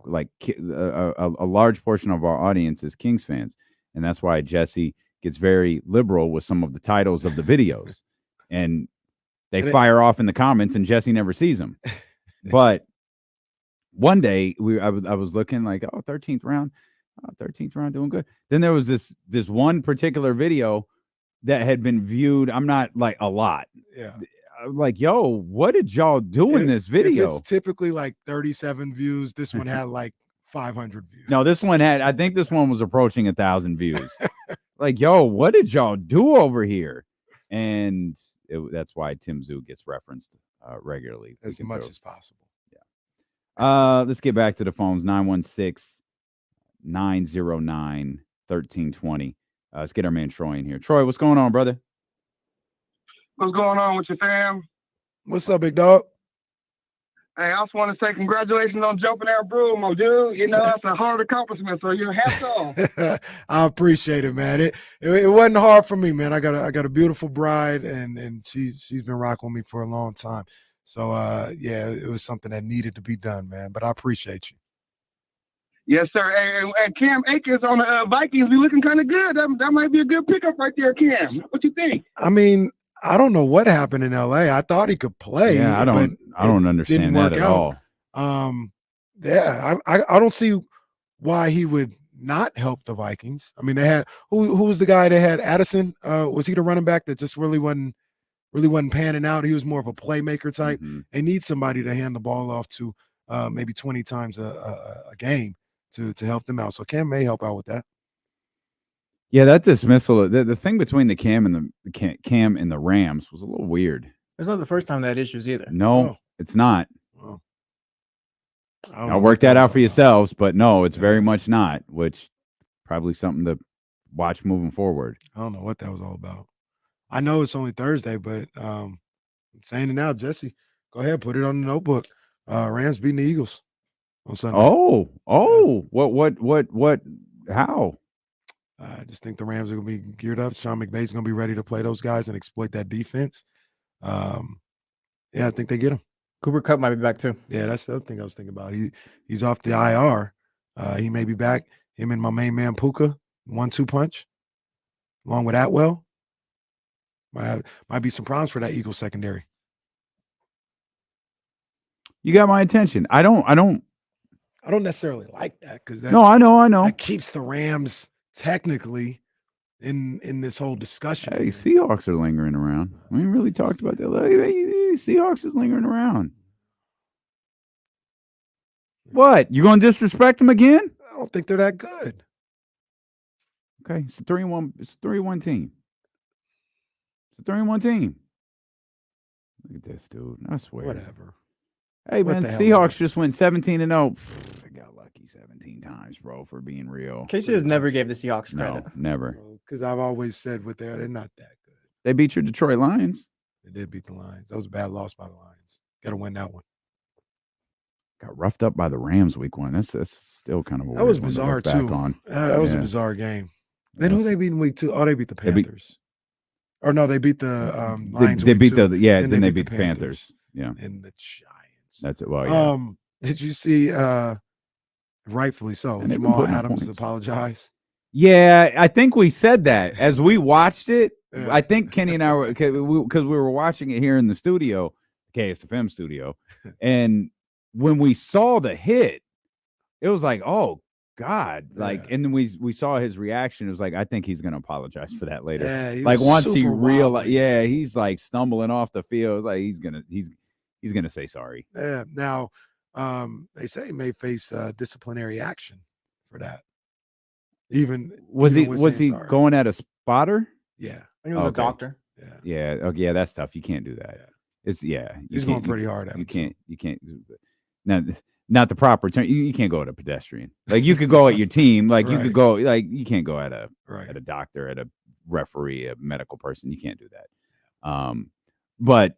S6: Like a large portion of our audience is Kings fans, and that's why Jesse gets very liberal with some of the titles of the videos, and they fire off in the comments, and Jesse never sees them. But one day I was looking like, 13th round, 13th round, doing good. Then there was this one particular video that had been viewed. I'm not like a lot.
S10: Yeah.
S6: I was like, yo, what did y'all do in this video?
S10: It's typically like 37 views. This one had like 500 views.
S6: No, I think this one was approaching 1,000 views. Like, yo, what did y'all do over here? And that's why Tim Zoo gets referenced regularly.
S10: As much as possible.
S6: Let's get back to the phones. 916-909-1320. Let's get our man Troy in here. Troy, what's going on, brother?
S9: What's going on with your fam?
S10: What's up, big dog?
S9: Hey, I just want to say congratulations on jumping that broom, my dude. You know, that's a hard accomplishment, so you're hats off.
S10: I appreciate it, man. It wasn't hard for me, man. I got a beautiful bride, and she's been rocking with me for a long time. So yeah, it was something that needed to be done, man. But I appreciate you.
S9: Yes, sir. And Cam Akers on the Vikings be looking kind of good. That might be a good pickup right there, Cam. What you think?
S10: I mean, I don't know what happened in LA. I thought he could play.
S6: Yeah, I don't understand that at all.
S10: Yeah, I don't see why he would not help the Vikings. I mean, they had who was the guy they had? Addison. Was he the running back that just really wasn't panning out? He was more of a playmaker type.
S6: Mm-hmm.
S10: They need somebody to hand the ball off to maybe 20 times a game to help them out. So Cam may help out with that.
S6: Yeah, that dismissal. The thing between the Cam and the Rams was a little weird.
S3: It's not the first time they had issues either.
S6: No, it's not.
S10: Oh.
S6: I'll work that out for yourselves, but no, it's very much not, which probably something to watch moving forward.
S10: I don't know what that was all about. I know it's only Thursday, but I'm saying it now, Jesse. Go ahead, put it on the notebook. Rams beating the Eagles on Sunday.
S6: Oh, what, how?
S10: I just think the Rams are going to be geared up. Sean McVay's going to be ready to play those guys and exploit that defense. Yeah, I think they get him.
S3: Cooper Kupp might be back too.
S10: Yeah, that's the other thing I was thinking about. He's off the IR. He may be back. Him and my main man Puka, 1-2 punch, along with Atwell. Might be some problems for that Eagles secondary.
S6: You got my attention. I don't
S10: necessarily like that because
S6: no, I know.
S10: That keeps the Rams technically in this whole discussion.
S6: Hey, Seahawks are lingering around. We ain't really talked about that. Seahawks is lingering around. What? You going to disrespect them again?
S10: I don't think they're that good.
S6: Okay, it's a 3-1. It's a 3-1 team. It's a 3-1 team. Look at this, dude. I swear.
S10: Whatever.
S6: Hey, man, Seahawks just went 17-0. They got lucky 17 times, bro, for being real.
S3: Casey has never gave the Seahawks credit.
S6: No, never.
S10: Because I've always said they're not that good.
S6: They beat your Detroit Lions.
S10: They did beat the Lions. That was a bad loss by the Lions. Got to win that one.
S6: Got roughed up by the Rams week 1. That's still kind of a
S10: that was
S6: weird
S10: bizarre
S6: one to look
S10: too.
S6: back on.
S10: That was a bizarre game. Then who they beat in week 2? Oh, they beat the Panthers. Or no, they beat the Lions.
S6: They beat
S10: 2.
S6: then they beat the Panthers. Yeah,
S10: and the Giants.
S6: That's it. Well, yeah.
S10: Did you see? Rightfully so.
S6: And
S10: Jamal Adams apologized.
S6: Yeah, I think we said that as we watched it.
S10: Yeah.
S6: I think Kenny and I were because we were watching it here in the studio, KSFM studio, and when we saw the hit, it was like, oh God, like, and then we saw his reaction. It was like, I think he's gonna apologize for that later.
S10: Yeah,
S6: like once he realized,
S10: wobbly.
S6: he's like stumbling off the field. Like he's gonna say sorry.
S10: Yeah. Now, they say he may face disciplinary action for that. Was
S6: he going at a spotter?
S10: Yeah,
S3: I think it was a doctor.
S10: Yeah.
S6: Yeah. Okay. Yeah, that's tough. You can't do that.
S10: Yeah. He's going pretty hard at him.
S6: You can't. Now, not the proper term. You can't go at a pedestrian. Like you could go at your team. Like you could go. Like you can't go at a doctor, at a referee, a medical person. You can't do that. But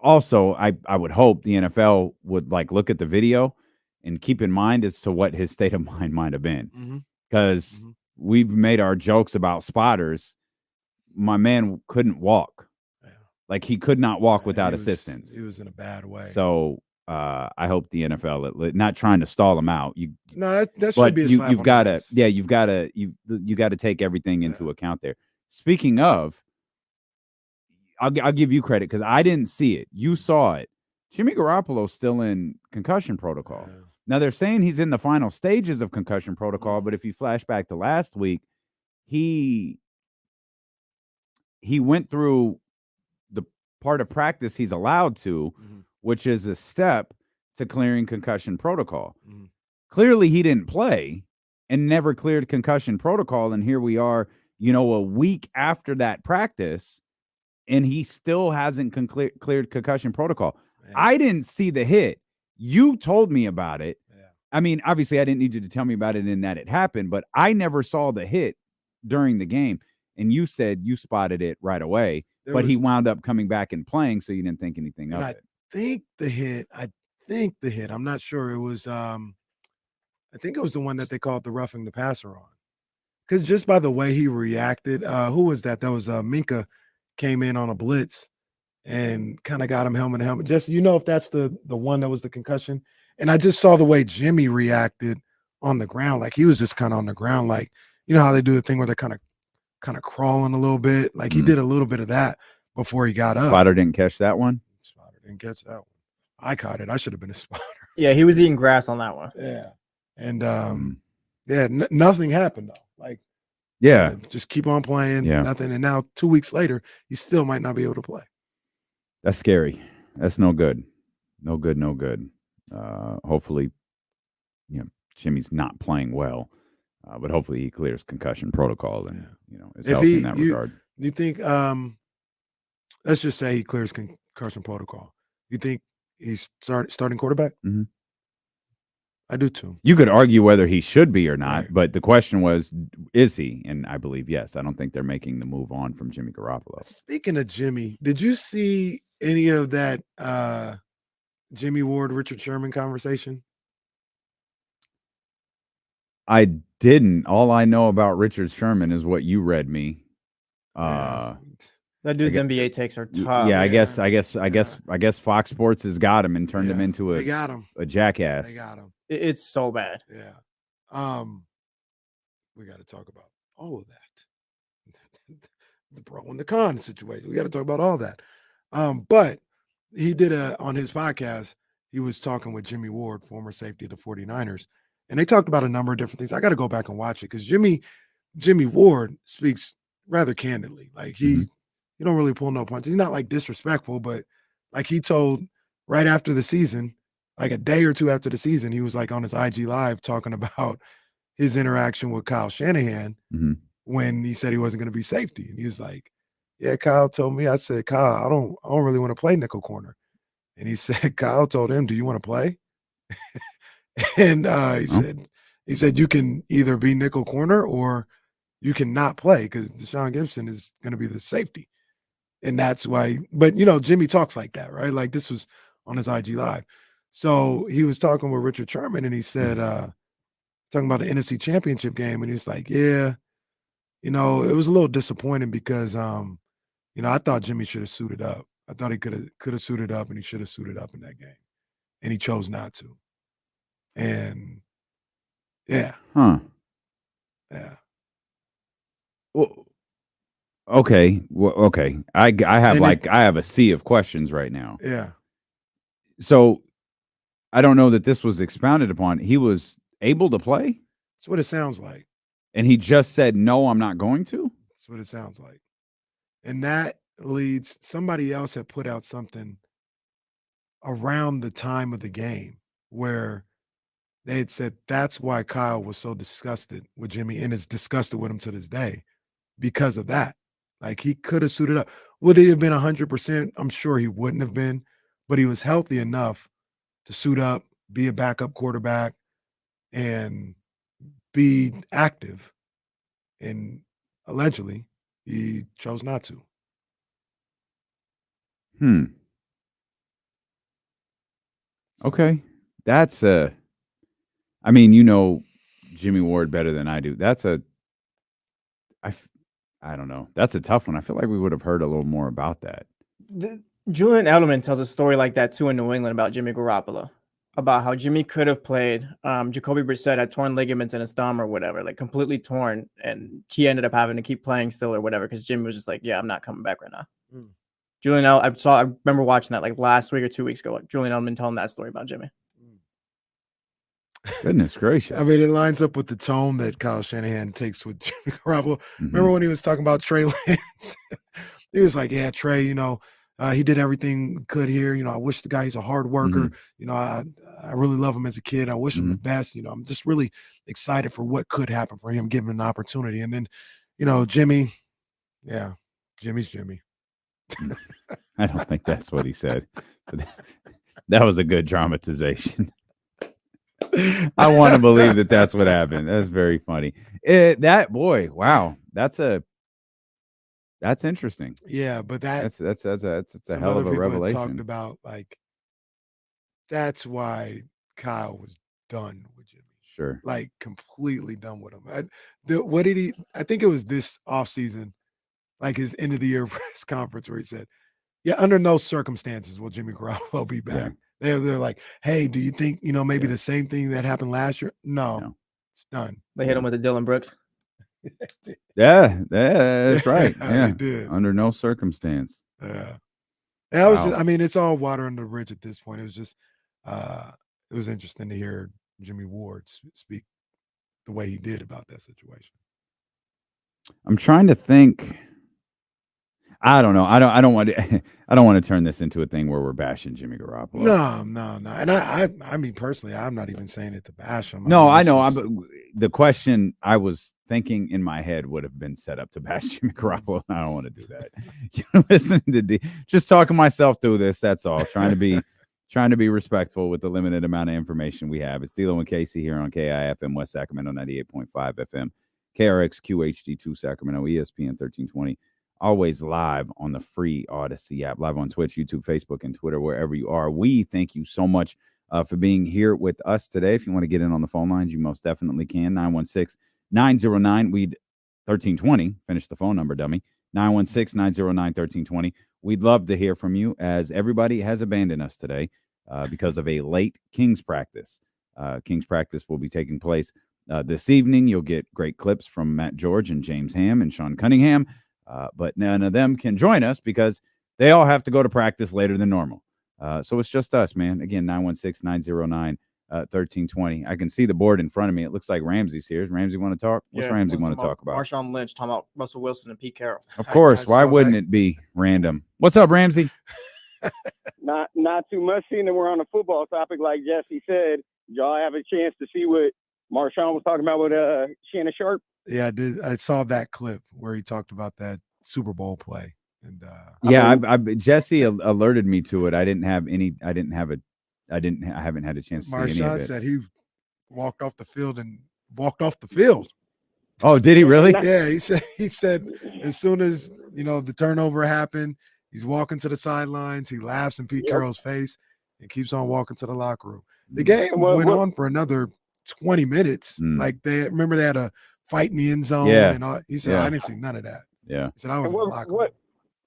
S6: also, I would hope the NFL would like look at the video and keep in mind as to what his state of mind might have been, because we've made our jokes about spotters. My man couldn't walk. Like he could not walk without assistance.
S10: He was in a bad way.
S6: So I hope the NFL, not trying to stall him out.
S10: That should be a slap
S6: you've got to,
S10: face.
S6: yeah, you got to take everything into account there. Speaking of, I'll give you credit because I didn't see it. You saw it. Jimmy Garoppolo's still in concussion protocol.
S10: Yeah.
S6: Now they're saying he's in the final stages of concussion protocol, but if you flash back to last week, he went through the part of practice he's allowed to, which is a step to clearing concussion protocol. Clearly he didn't play and never cleared concussion protocol. And here we are, a week after that practice, and he still hasn't cleared concussion protocol. Man. I didn't see the hit. You told me about it.
S10: Yeah.
S6: I mean, obviously, I didn't need you to tell me about it in that it happened, but I never saw the hit during the game. And you said you spotted it right away, but he wound up coming back and playing, so you didn't think anything of it.
S10: I think the hit, I'm not sure. It was, I think it was the one that they called the roughing the passer on. Because just by the way he reacted, who was that? That was Minka came in on a blitz and kind of got him helmet to helmet. Just, if that's the one that was the concussion. And I just saw the way Jimmy reacted on the ground. Like he was just kind of on the ground. Like, you know how they do the thing where they're kind of crawling a little bit. Like he did a little bit of that before he got up.
S6: Spotter didn't catch that one?
S10: Spotter didn't catch that one. I caught it. I should have been a spotter.
S3: Yeah, he was eating grass on that one.
S10: Yeah. And nothing happened though. Like, just keep on playing.
S6: Yeah.
S10: Nothing. And now 2 weeks later, he still might not be able to play.
S6: That's scary. That's no good. No good. No good. Hopefully, Jimmy's not playing well, but hopefully he clears concussion protocol and is healthy in that regard.
S10: You think? Let's just say he clears concussion protocol. You think he's starting quarterback?
S6: Mm-hmm.
S10: I do too.
S6: You could argue whether he should be or not, but the question was, is he? And I believe yes. I don't think they're making the move on from Jimmy Garoppolo.
S10: Speaking of Jimmy, did you see any of that Jimmy Ward, Richard Sherman conversation?
S6: I didn't. All I know about Richard Sherman is what you read me.
S3: That dude's NBA takes are tough.
S6: Yeah, I guess Fox Sports has got him and turned him into
S10: They got him.
S6: a jackass.
S10: They got him.
S3: It's so bad.
S10: Yeah. We got to talk about all of that. The pro and the con situation. We got to talk about all that. But he did on his podcast, he was talking with Jimmy Ward, former safety of the 49ers, and they talked about a number of different things. I got to go back and watch it because Jimmy Ward speaks rather candidly. Like he don't really pull no punches. He's not like disrespectful, but like he told right after the season, like a day or two after the season, he was like on his IG Live talking about his interaction with Kyle Shanahan when he said he wasn't going to be safety. And he was like, yeah, Kyle told me. I said, Kyle, I don't really want to play nickel corner. And he said, Kyle told him, do you want to play? And he said, you can either be nickel corner or you can not play because Deshaun Gibson is going to be the safety. And that's why, but Jimmy talks like that, right? Like this was on his IG Live. So he was talking with Richard Sherman and he said, talking about the NFC Championship game. And he was like, yeah, it was a little disappointing because, I thought Jimmy should have suited up. I thought he could have suited up and he should have suited up in that game. And he chose not to. And yeah. Yeah.
S6: Well, okay. Well, okay. I have a sea of questions right now.
S10: Yeah.
S6: So I don't know that this was expounded upon. He was able to play?
S10: That's what it sounds like.
S6: And he just said, no, I'm not going to?
S10: That's what it sounds like. And that leads, somebody else had put out something around the time of the game where they had said that's why Kyle was so disgusted with Jimmy and is disgusted with him to this day because of that. Like he could have suited up. Would he have been 100%? I'm sure he wouldn't have been, but he was healthy enough to suit up, be a backup quarterback, and be active. And allegedly, he chose not to.
S6: Okay. That's Jimmy Ward better than I do. I don't know. That's a tough one. I feel like we would have heard a little more about that.
S3: Julian Edelman tells a story like that too in New England about Jimmy Garoppolo, about how Jimmy could have played. Jacoby Brissett had torn ligaments in his thumb or whatever, like completely torn, and he ended up having to keep playing still or whatever because Jimmy was just like, yeah, I'm not coming back right now. Julian Edelman, I remember watching that like last week or 2 weeks ago. Julian Edelman telling that story about Jimmy.
S6: Goodness gracious.
S10: I mean, it lines up with the tone that Kyle Shanahan takes with Jimmy Garoppolo. Remember when he was talking about Trey Lyles? He was like, yeah, Trey, he did everything he could here. I wish the guy, he's a hard worker. I really love him as a kid. I wish him the best. I'm just really excited for what could happen for him, given an opportunity. And then, Jimmy, Jimmy's Jimmy.
S6: I don't think that's what he said. That was a good dramatization. I want to believe that that's what happened. That's very funny. Wow, that's interesting.
S10: Yeah, but
S6: That's a
S10: some
S6: hell
S10: other
S6: of a
S10: people had
S6: revelation.
S10: talked about, like, that's why Kyle was done with Jimmy.
S6: Sure.
S10: Like, completely done with him. What did he? I think it was this offseason, like his end of the year press conference, where he said, "Yeah, under no circumstances will Jimmy Garoppolo be back." They're like, "Hey, do you think maybe the same thing that happened last year?" No. It's done.
S3: They hit him with the Dylan Brooks.
S6: Yeah, that's right. Yeah,
S10: they did.
S6: Under no circumstance.
S10: Yeah. That was just, I mean, it's all water under the bridge at this point. It was just it was interesting to hear Jimmy Ward speak the way he did about that situation.
S6: I'm trying to think. I don't know. I don't want to. I don't want to turn this into a thing where we're bashing Jimmy Garoppolo.
S10: No. And I mean, personally, I'm not even saying it to bash him.
S6: No, I
S10: mean,
S6: know. The question I was thinking in my head would have been set up to bash Jimmy Garoppolo. I don't want to do that. You're listening to just talking myself through this. That's all. Trying to be respectful with the limited amount of information we have. It's D'Lo and Casey here on KIFM West Sacramento 98.5 FM, KRX QHD2 Sacramento, ESPN 1320. Always live on the free Odyssey app, live on Twitch, YouTube, Facebook, and Twitter, wherever you are. We thank you so much for being here with us today. If you want to get in on the phone lines, you most definitely can. 916-909-1320. Finish the phone number, dummy. 916-909-1320. We'd love to hear from you, as everybody has abandoned us today because of a late Kings practice. Kings practice will be taking place this evening. You'll get great clips from Matt George and James Ham and Sean Cunningham. But none of them can join us because they all have to go to practice later than normal. So it's just us, man. Again, 916-909-1320. I can see the board in front of me. It looks like Ramsey's here. Does Ramsey want to talk? What's Ramsey want to talk about?
S3: Marshawn Lynch talking about Russell Wilson and Pete Carroll.
S6: Of course. Why wouldn't it be random? What's up, Ramsey?
S13: Not too much, seeing that we're on a football topic. Like Jesse said, y'all have a chance to see what Marshawn was talking about with Shannon Sharp.
S10: Yeah, I did. I saw that clip where he talked about that Super Bowl play. And
S6: Jesse alerted me to it. I haven't had a chance to see any of
S10: Marshawn
S6: it.
S10: said he walked off the field.
S6: Oh, did he really?
S10: Yeah, he said as soon as the turnover happened, he's walking to the sidelines. He laughs in Pete Carroll's face and keeps on walking to the locker room. The game went on for another 20 minutes. Like they had a fight in the end zone.
S6: Yeah.
S10: And all. He said, I didn't see none of that.
S6: Yeah.
S10: He said, I was in the locker room.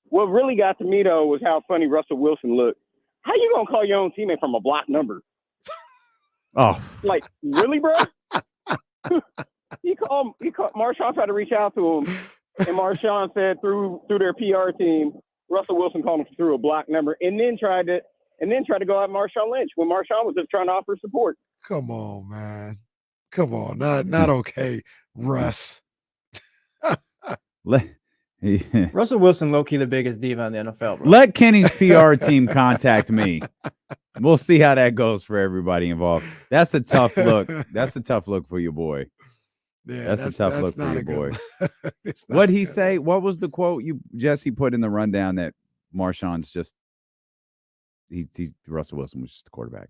S13: What really got to me, though, was how funny Russell Wilson looked. How you going to call your own teammate from a block number?
S6: Oh.
S13: Like, really, bro? He called Marshawn tried to reach out to him, and Marshawn said through their PR team, Russell Wilson called him through a block number, and then tried to go at Marshawn Lynch when Marshawn was just trying to offer support.
S10: Come on, man. Come on. Not okay, Russ.
S3: Russell Wilson, low-key the biggest diva in the NFL, bro.
S6: Let Kenny's PR team contact me. We'll see how that goes for everybody involved. That's a tough look. That's a tough look for your boy.
S10: Yeah,
S6: that's a tough look for your boy.
S10: What'd
S6: he say? What was the quote Jesse put in the rundown that Marshawn's just Russell Wilson was just the quarterback?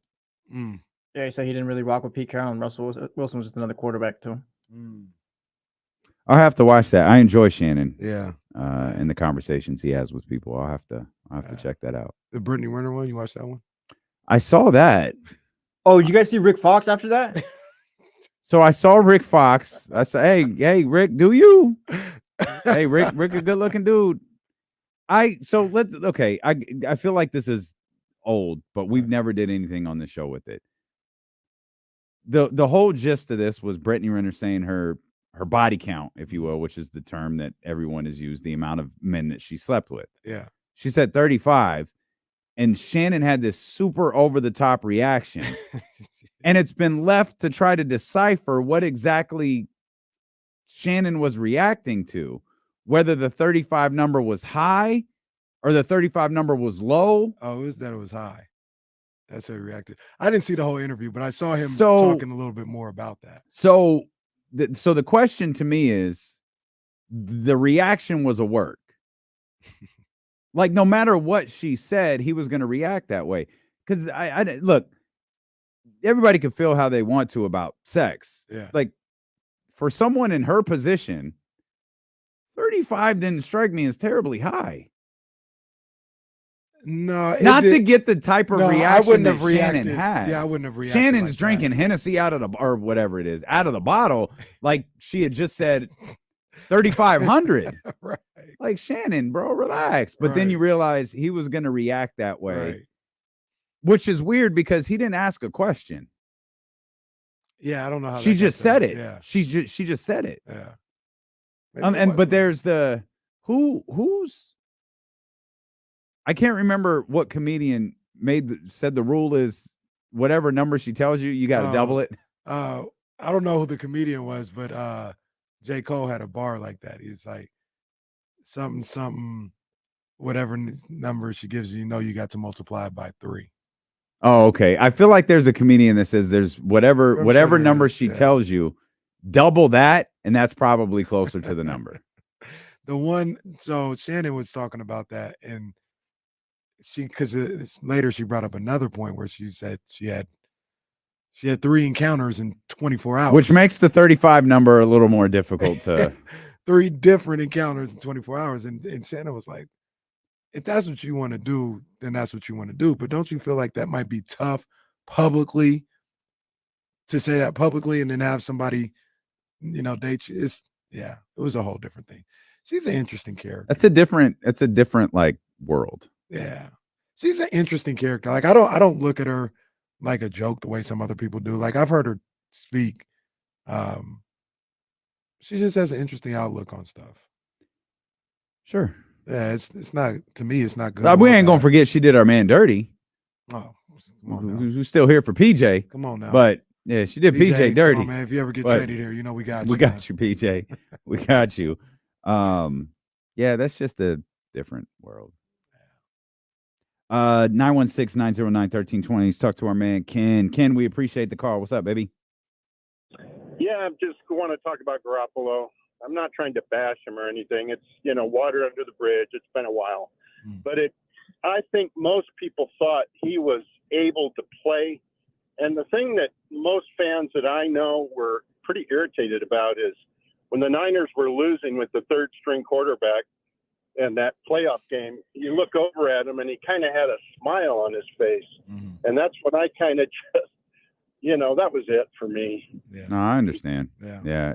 S3: Yeah, he said he didn't really rock with Pete Carroll, and Russell Wilson was just another quarterback too.
S6: I'll have to watch that. I enjoy Shannon.
S10: Yeah.
S6: And the conversations he has with people. I'll have to check that out.
S10: The Brittany Renner one, you watched that one?
S6: I saw that.
S3: Oh, did you guys see Rick Fox after that?
S6: So I saw Rick Fox. I said, hey, Rick, do you? Hey, Rick, a good looking dude. I feel like this is old, but we've never did anything on the show with it. The whole gist of this was Brittany Renner saying her body count, if you will, which is the term that everyone has used, the amount of men that she slept with.
S10: Yeah.
S6: She said 35, and Shannon had this super over-the-top reaction. And it's been left to try to decipher what exactly Shannon was reacting to, whether the 35 number was high or the 35 number was low.
S10: Oh, it was high. That's how he reacted. I didn't see the whole interview, but I saw him talking a little bit more about that.
S6: So the question to me is, the reaction was a work. Like, no matter what she said, he was going to react that way. because I look, everybody can feel how they want to about sex.
S10: Yeah.
S6: Like for someone in her position, 35 didn't strike me as terribly high.
S10: No,
S6: Not to get the type of
S10: I
S6: reaction
S10: wouldn't
S6: that
S10: have reacted.
S6: Shannon had.
S10: Yeah, I wouldn't have reacted.
S6: Shannon's
S10: like
S6: drinking Hennessy out of the or whatever it is out of the bottle, like she had just said 3,500.
S10: Right.
S6: Like Shannon, bro, relax. But then you realize he was going to react that way, which is weird because he didn't ask a question.
S10: Yeah, I don't know how
S6: She
S10: that
S6: just
S10: got
S6: said
S10: there.
S6: it.
S10: Yeah.
S6: She just said it.
S10: Yeah.
S6: But there's the who's I can't remember what comedian said the rule is whatever number she tells you, you got to double it.
S10: I don't know who the comedian was, but J. Cole had a bar like that. He's like something, whatever number she gives you, you got to multiply it by 3.
S6: Oh, okay. I feel like there's a comedian that says there's whatever number she tells you, double that, and that's probably closer to the number.
S10: So Shannon was talking about that, and because later she brought up another point where she said she had 3 encounters in 24 hours,
S6: which makes the 35 number a little more difficult to
S10: 3 different encounters in 24 hours. And Shannon was like, if that's what you want to do, then that's what you want to do. But don't you feel like that might be tough publicly to say that publicly and then have somebody, date you? It was a whole different thing. She's an interesting character.
S6: It's a different like world.
S10: Yeah. She's an interesting character. Like I don't look at her like a joke the way some other people do. Like I've heard her speak. She just has an interesting outlook on stuff.
S6: Sure.
S10: Yeah, it's not, to me, it's not good.
S6: We ain't gonna forget she did our man dirty.
S10: Oh, come on now.
S6: Who's still here for PJ?
S10: Come on now.
S6: But yeah, she did PJ dirty.
S10: Come on, man. If you ever get traded here, we got you.
S6: We got you, PJ. We got you. Yeah, that's just a different world. 916-909-1320. Let's talk to our man Ken. Ken, we appreciate the call. What's up, baby?
S14: Yeah, I just want to talk about Garoppolo. I'm not trying to bash him or anything. It's, water under the bridge. It's been a while. But I think most people thought he was able to play. And the thing that most fans that I know were pretty irritated about is when the Niners were losing with the third string quarterback in that playoff game, you look over at him and he kind of had a smile on his face. And that's when I kind of just, that was it for me.
S10: Yeah.
S6: No, I understand. Yeah.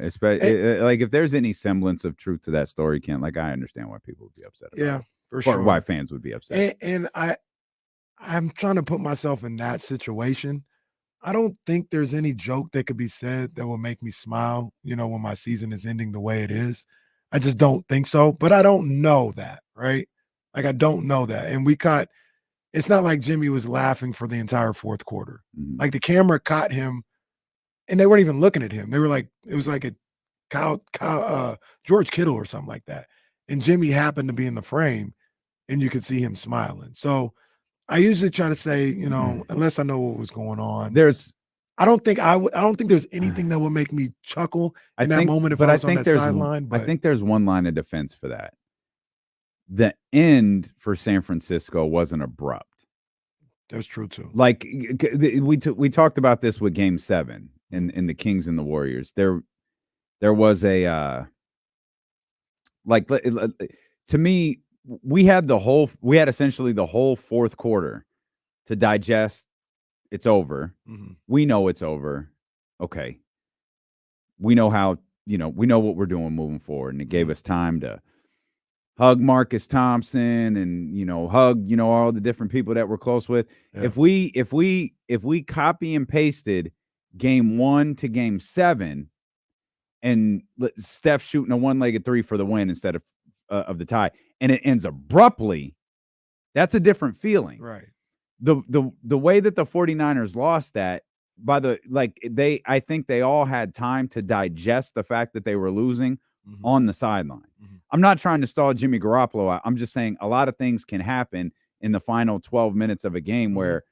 S6: Like if there's any semblance of truth to that story, Ken, like I understand why people would be upset about it.
S10: For sure.
S6: Or why fans would be upset.
S10: And I'm trying to put myself in that situation. I don't think there's any joke that could be said that will make me smile, when my season is ending the way it is. I just don't think so. But I don't know that, right? Like I don't know that. And it's not like Jimmy was laughing for the entire fourth quarter. Like the camera caught him and they weren't even looking at him. They were like, it was like a George Kittle or something like that. And Jimmy happened to be in the frame and you could see him smiling. So I usually try to say, unless I know what was going on, I don't think there's anything that will make me chuckle in that moment if I was on that sideline.
S6: I think there's one line of defense for that. The end for San Francisco wasn't abrupt.
S10: That's true too.
S6: Like we talked about this with Game 7 in the Kings and the Warriors. There was a to me, we had essentially the whole fourth quarter to digest. It's over. We know it's over. Okay. We know how, we know what we're doing moving forward. And it gave us time to hug Marcus Thompson and, hug, all the different people that we're close with. Yeah. If we copy and pasted Game 1 to Game 7 and Steph shooting a one-legged 3 for the win instead of the tie, and it ends abruptly, that's a different feeling.
S10: Right.
S6: The way that the 49ers lost that, I think they all had time to digest the fact that they were losing on the sideline. I'm not trying to stall Jimmy Garoppolo. I'm just saying a lot of things can happen in the final 12 minutes of a game where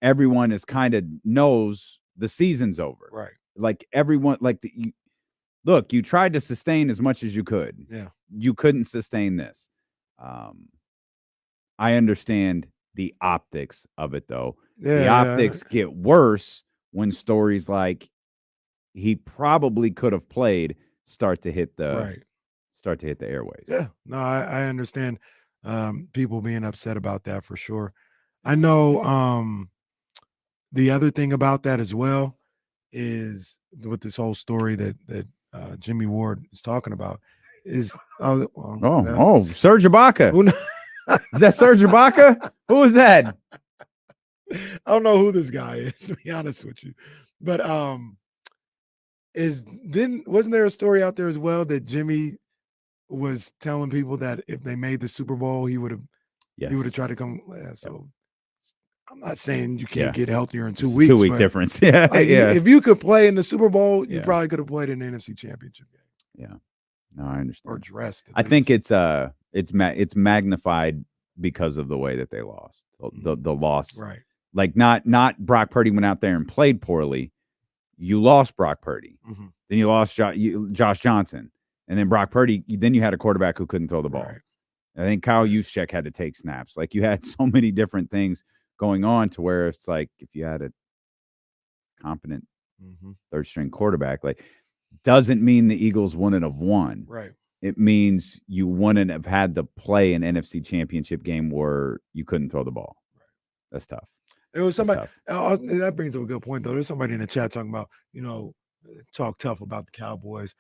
S6: everyone is kind of knows the season's over.
S10: Right.
S6: Like everyone, look, you tried to sustain as much as you could.
S10: Yeah.
S6: You couldn't sustain this. I understand the optics of it though. The optics get worse when stories like he probably could have played start to hit the airways.
S10: Yeah, no, I understand people being upset about that for sure. I know the other thing about that as well is with this whole story that Jimmy Ward is talking about is
S6: Serge Ibaka. Is that Serge Ibaka? Who is that?
S10: I don't know who this guy is, to be honest with you. But wasn't there a story out there as well that Jimmy was telling people that if they made the Super Bowl, he would have tried to come. Yeah, so I'm not saying you can't get healthier in 2 weeks.
S6: 2 week difference. Yeah.
S10: Like, if you could play in the Super Bowl, you probably could have played in the NFC Championship game.
S6: Yeah. No, I understand.
S10: Or dressed.
S6: I think it's magnified because of the way that they lost. The loss.
S10: Right.
S6: Like not Brock Purdy went out there and played poorly. You lost Brock Purdy.
S10: Mm-hmm.
S6: Then you lost Josh Johnson. And then Brock Purdy, then you had a quarterback who couldn't throw the ball.
S10: Right.
S6: I think Kyle Juszczyk had to take snaps. Like you had so many different things going on to where it's like if you had a competent third string quarterback, like doesn't mean the Eagles wouldn't have won.
S10: Right.
S6: It means you wouldn't have had to play an NFC Championship game where you couldn't throw the ball. Right. That's tough.
S10: It was somebody that brings up a good point though. There's somebody in the chat talking about, talk tough about the Cowboys.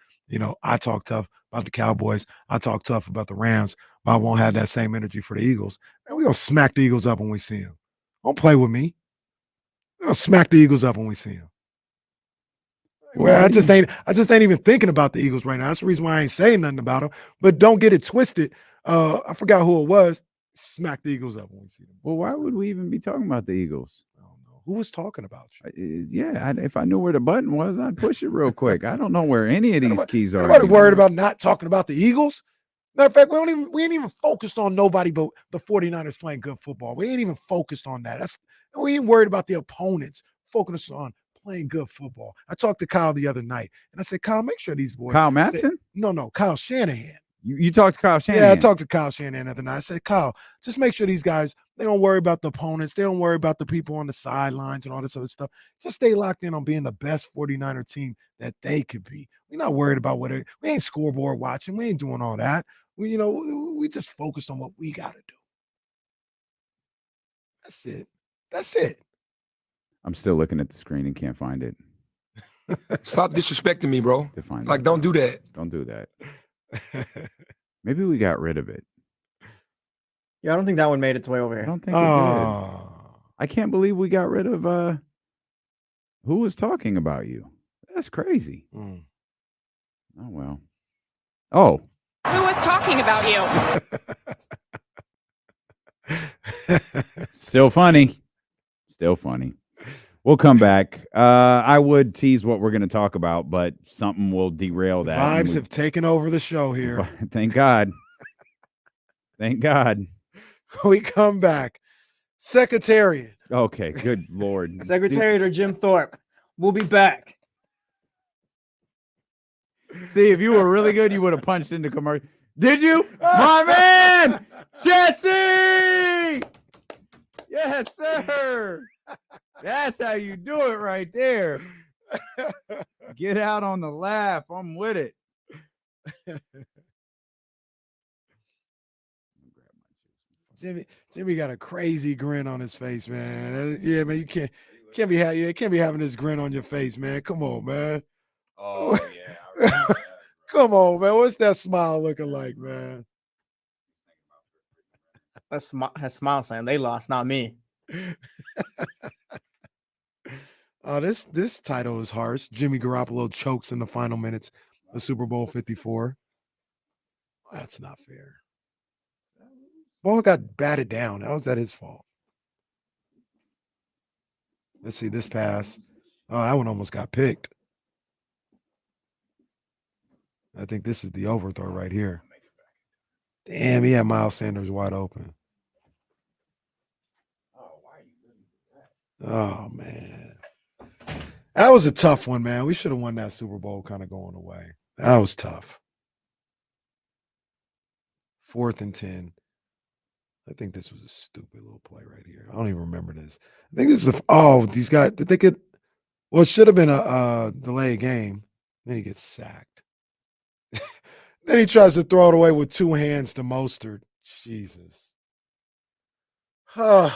S10: I talk tough about the Cowboys. I talk tough about the Rams, but I won't have that same energy for the Eagles. And we're gonna smack the Eagles up when we see them. Don't play with me. We're gonna smack the Eagles up when we see them. Well, I just ain't even thinking about the Eagles right now. That's the reason why I ain't saying nothing about them. But don't get it twisted. I forgot who it was. Smack the Eagles up when we see them.
S6: Well, why would we even be talking about the Eagles?
S10: I don't know. Who was talking about you?
S6: If I knew where the button was, I'd push it real quick. I don't know where any of these keys are.
S10: Nobody worried about not talking about the Eagles. Matter of fact, we ain't even focused on nobody but the 49ers playing good football. We ain't even focused on that. We ain't worried about the opponents. Focus on playing good football. I talked to Kyle the other night, and I said, Kyle, make sure these boys.
S6: Kyle Mattson?
S10: No, Kyle Shanahan.
S6: You talked to Kyle Shanahan?
S10: Yeah, I talked to Kyle Shanahan the other night. I said, Kyle, just make sure these guys, they don't worry about the opponents. They don't worry about the people on the sidelines and all this other stuff. Just stay locked in on being the best 49er team that they could be. We're not worried about we ain't scoreboard watching. We ain't doing all that. We just focused on what we got to do. That's it.
S6: I'm still looking at the screen and can't find it.
S15: Stop disrespecting me, bro. Like, don't do that.
S6: Don't do that. Maybe we got rid of it.
S3: Yeah, I don't think that one made its way over here.
S6: I don't think it did. I can't believe we got rid of who was talking about you. That's crazy. Oh, well. Oh.
S16: Who was talking about you?
S6: Still funny. We'll come back. I would tease what we're going to talk about, but something will derail that.
S10: Vibes have taken over the show here.
S6: Thank God. Thank God.
S10: We come back. Secretariat.
S6: Okay, good Lord.
S3: Secretariat or Jim Thorpe. We'll be back.
S6: See, if you were really good, you would have punched into commercial. Did you? My man, Jesse! Yes, sir. That's how you do it right there. Get out on the laugh. I'm with it.
S10: Jimmy got a crazy grin on his face, man. Yeah, man, you can't be having this grin on your face, man. Come on, man.
S2: Oh yeah.
S10: Come on, man. What's that smile looking like, man?
S3: That's smile saying they lost, not me.
S10: This title is harsh. Jimmy Garoppolo chokes in the final minutes of Super Bowl 54. That's not fair. Ball got batted down. How was that his fault? Let's see this pass. Oh, that one almost got picked. I think this is the overthrow right here. Damn, he had Miles Sanders wide open. Oh, man. That was a tough one, man. We should have won that Super Bowl kind of going away. That was tough. 4th and 10. I think this was a stupid little play right here. I don't even remember this. I think this is these guys, did they get, well, it should have been a delayed game. Then he gets sacked. Then he tries to throw it away with two hands to Mostert. Jesus. I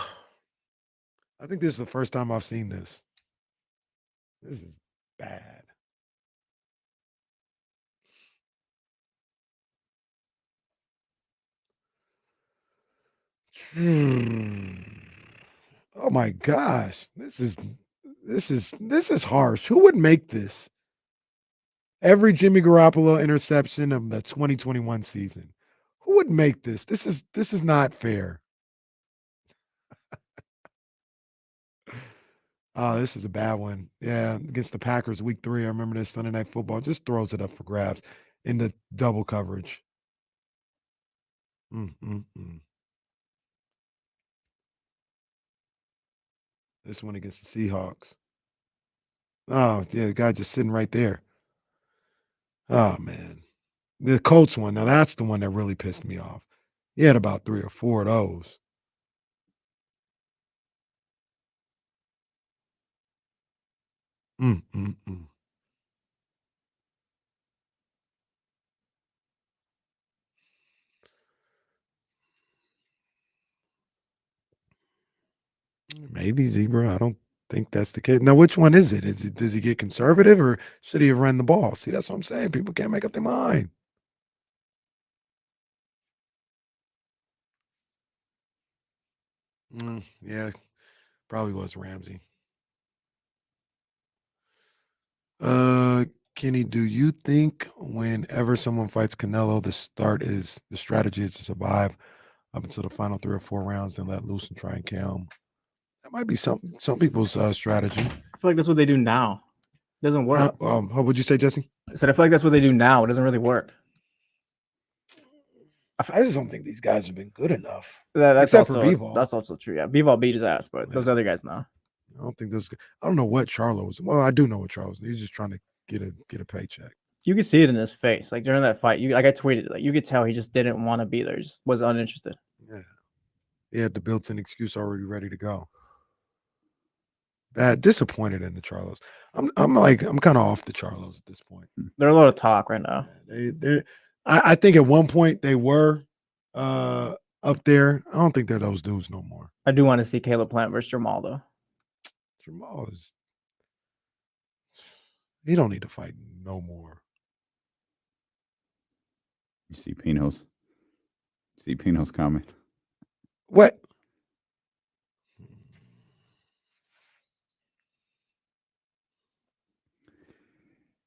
S10: think this is the first time I've seen this. This is bad. Oh my gosh. This is harsh. Who would make this? Every Jimmy Garoppolo interception of the 2021 season. Who would make this? This is not fair. Oh, this is a bad one. Yeah, against the Packers week 3. I remember this Sunday Night Football. Just throws it up for grabs in the double coverage. This one against the Seahawks. Oh, yeah, the guy just sitting right there. Oh, man. The Colts one, now that's the one that really pissed me off. He had about 3 or 4 of those. Maybe Zebra. I don't think that's the case. Now, which one is it? Does he get conservative or should he have run the ball? See, that's what I'm saying. People can't make up their mind. Yeah, probably was Ramsey. Kenny, do you think whenever someone fights Canelo, the strategy is to survive up until the final 3 or 4 rounds and let loose and try and kill him? That might be some people's strategy.
S3: I feel like that's what they do now. It doesn't work.
S10: How would you say, Jesse?
S3: I said I feel like that's what they do now. It doesn't really work.
S10: I just don't think these guys have been good enough.
S3: That's
S10: Except
S3: also,
S10: for Bivol.
S3: That's also true. Yeah, Bivol beat his ass, but those other guys now.
S10: I don't think those. I don't know what Charlo was. Well, I do know what Charlo was. He's just trying to get a paycheck.
S3: You could see it in his face, like during that fight. I tweeted, like you could tell he just didn't want to be there. He just was uninterested.
S10: Yeah, he had the built-in excuse already ready to go. Disappointed in the Charlos. I'm kind of off the Charlos at this point.
S3: They're a lot of talk right now.
S10: I think at one point they were up there. I don't think they're those dudes no more.
S3: I do want to see Caleb Plant versus Jamal though.
S10: Jamal he don't need to fight no more.
S6: You see Pino's comment.
S10: What?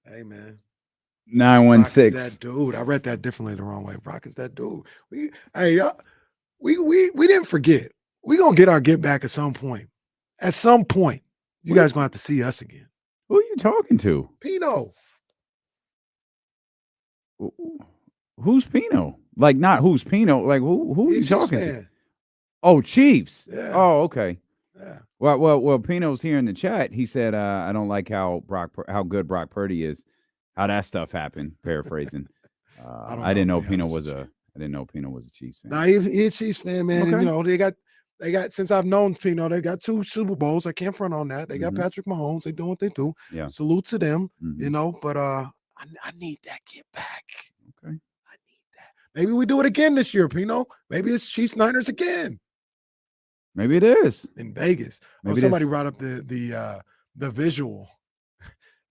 S10: Hey man.
S6: 916.
S10: That dude. I read that differently the wrong way. Brock is that dude. We didn't forget. We're gonna get our get back at some point. At some point, you guys gonna have to see us again.
S6: Who are you talking to?
S10: Pino.
S6: Who's Pino? Like not who's Pino? Like who are you talking to? Oh, Chiefs.
S10: Yeah.
S6: Oh, okay.
S10: Yeah.
S6: Well, Pino's here in the chat. He said, "I don't like how good Brock Purdy is. How that stuff happened." Paraphrasing. I didn't know Pino was a Chiefs fan.
S10: Nah, he's a Chiefs fan, man.
S6: Okay.
S10: And, they got since I've known Pino, they got 2 Super Bowls. I can't front on that. They got Patrick Mahomes. They doing what they do.
S6: Yeah.
S10: Salute to them. But I need that get back.
S6: Okay.
S10: I need that. Maybe we do it again this year, Pino. Maybe it's Chiefs Niners again.
S6: Maybe it is
S10: in Vegas.
S6: Maybe
S10: somebody brought up the visual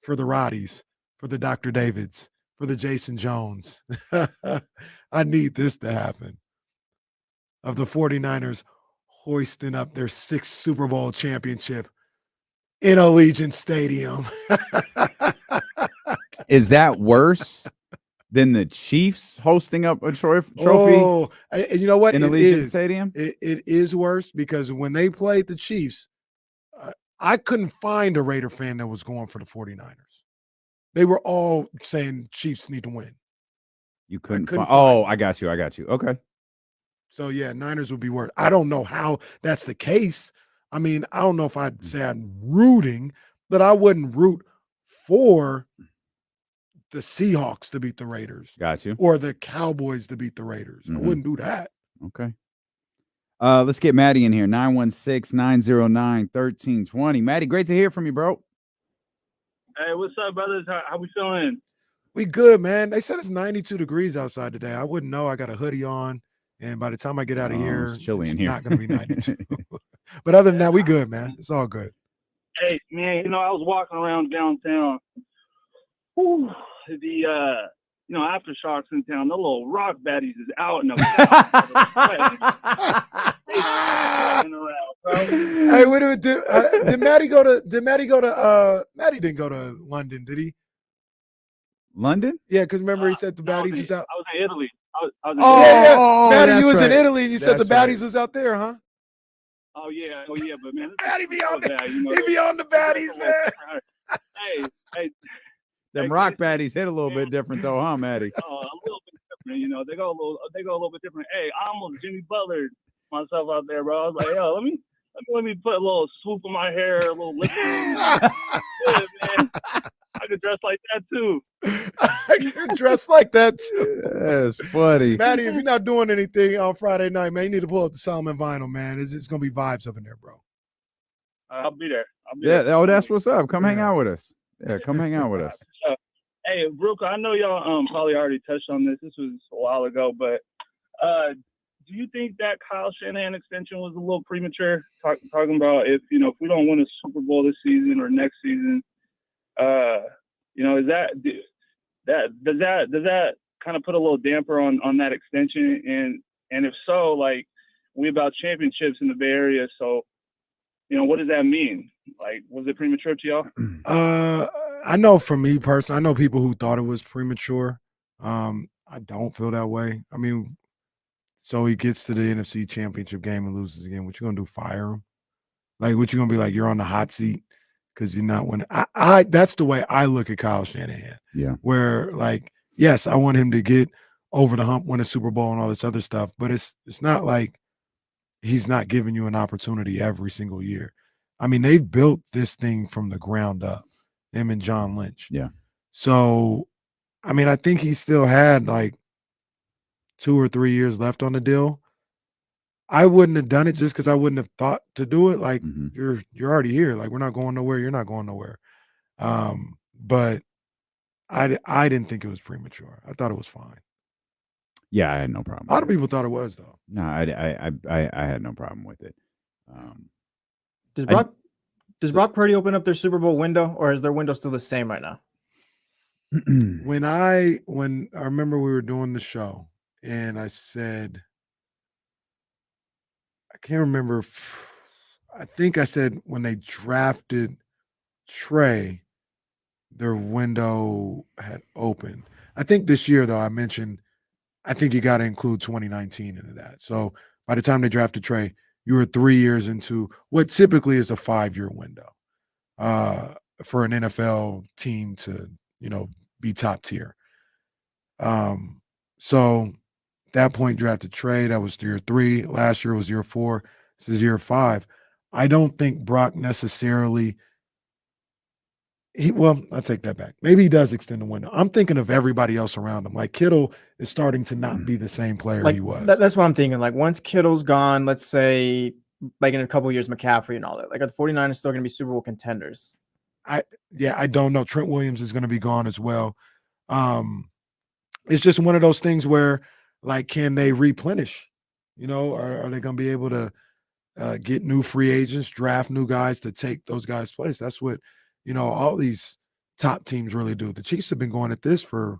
S10: for the Roddies, for the Dr. Davids, for the Jason Jones. I need this to happen. Of the 49ers hoisting up their 6th Super Bowl championship in Allegiant Stadium.
S6: Is that worse than the Chiefs hosting up a trophy?
S10: Oh, and you know what?
S6: In Allegiant Stadium?
S10: It is worse because when they played the Chiefs, I couldn't find a Raider fan that was going for the 49ers. They were all saying Chiefs need to win.
S6: You couldn't find. Oh, I got you. Okay.
S10: So, yeah, Niners would be worse. I don't know how that's the case. I mean, I don't know if I'd say I'm rooting, but I wouldn't root for the Seahawks to beat the Raiders.
S6: Got you.
S10: Or the Cowboys to beat the Raiders. I wouldn't do that.
S6: Okay. Let's get Maddie in here. 916-909-1320. Maddie, great to hear from you, bro.
S17: Hey, what's up, brothers? How we feeling?
S10: We good, man. They said it's 92 degrees outside today. I wouldn't know. I got a hoodie on, and by the time I get out of here,
S6: it's chilly in
S10: it's
S6: here.
S10: not going to be 92. But other than that, we good, man. It's all good.
S17: Hey, man, I was walking around downtown. Whew, the aftershocks in town. The little rock baddies is out and about.
S10: Hey, wait a minute. Did Maddie go to? Maddie didn't go to London, did he?
S6: London?
S10: Yeah, because remember he said the baddies was out.
S17: I was in Italy. I was in
S10: Maddie, you was in
S6: right.
S10: Italy and you said
S6: That's
S10: the baddies
S6: right.
S10: was out there, huh?
S17: Oh yeah, but man,
S10: Maddie be on
S17: that.
S10: he be on the baddies, man.
S17: Hey.
S6: Them rock baddies hit a little bit different though, huh, Maddie?
S17: A little bit different. They go a little bit different. Hey, I almost Jimmy Butler myself out there, bro. I was like, yo, let me put a little swoop in my hair, a little lip. Yeah, man. I could dress like that too.
S10: I could dress like that too.
S6: That's funny.
S10: Maddie, if you're not doing anything on Friday night, man, you need to pull up the Solomon Vinyl, man. It's gonna be vibes up in there, bro.
S17: I'll be there.
S6: Yeah, that's what's up. Come hang out with us. Yeah, come hang out with us.
S17: Hey, Brooke, I know y'all probably already touched on this. This was a while ago, but do you think that Kyle Shanahan extension was a little premature? Talking about if we don't win a Super Bowl this season or next season, does that kind of put a little damper on that extension? And if so, like, we about championships in the Bay Area, so what does that mean? Like, was it premature to y'all?
S10: I know for me personally, I know people who thought it was premature. I don't feel that way. I mean, so he gets to the NFC Championship game and loses again. What you gonna do? Fire him? Like, what you gonna be like? You're on the hot seat because you're not winning. I that's the way I look at Kyle Shanahan.
S6: Yeah.
S10: Where, like, yes, I want him to get over the hump, win a Super Bowl and all this other stuff, but it's not like he's not giving you an opportunity every single year. I mean, they've built this thing from the ground up, him and John Lynch.
S6: Yeah.
S10: So, I mean, I think he still had like 2 or 3 years left on the deal. I wouldn't have done it just because I wouldn't have thought to do it. Like, you're already here. Like, we're not going nowhere. You're not going nowhere. But I didn't think it was premature. I thought it was fine.
S6: Yeah, I had no problem.
S10: A lot of people thought it was, though.
S6: No, I had no problem with it.
S3: Does Brock Purdy open up their Super Bowl window, or is their window still the same right now?
S10: When I remember we were doing the show and I said, I can't remember. I think I said when they drafted Trey, their window had opened. I think this year, though, I mentioned, I think you got to include 2019 into that. So by the time they drafted Trey, you were 3 years into what typically is a 5-year window for an NFL team to, be top tier. So at that point, drafted Trey. That was year 3. Last year was year 4. This is year 5. I don't think Brock necessarily. I'll take that back. Maybe he does extend the window. I'm thinking of everybody else around him. Like, Kittle is starting to not be the same player he was.
S3: That's what I'm thinking. Like, once Kittle's gone, let's say, like in a couple of years, McCaffrey and all that. Like, are the 49ers still going to be Super Bowl contenders?
S10: I don't know. Trent Williams is going to be gone as well. It's just one of those things where, like, can they replenish? Are they going to be able to get new free agents, draft new guys to take those guys' place? That's what, all these top teams really do. The Chiefs have been going at this for,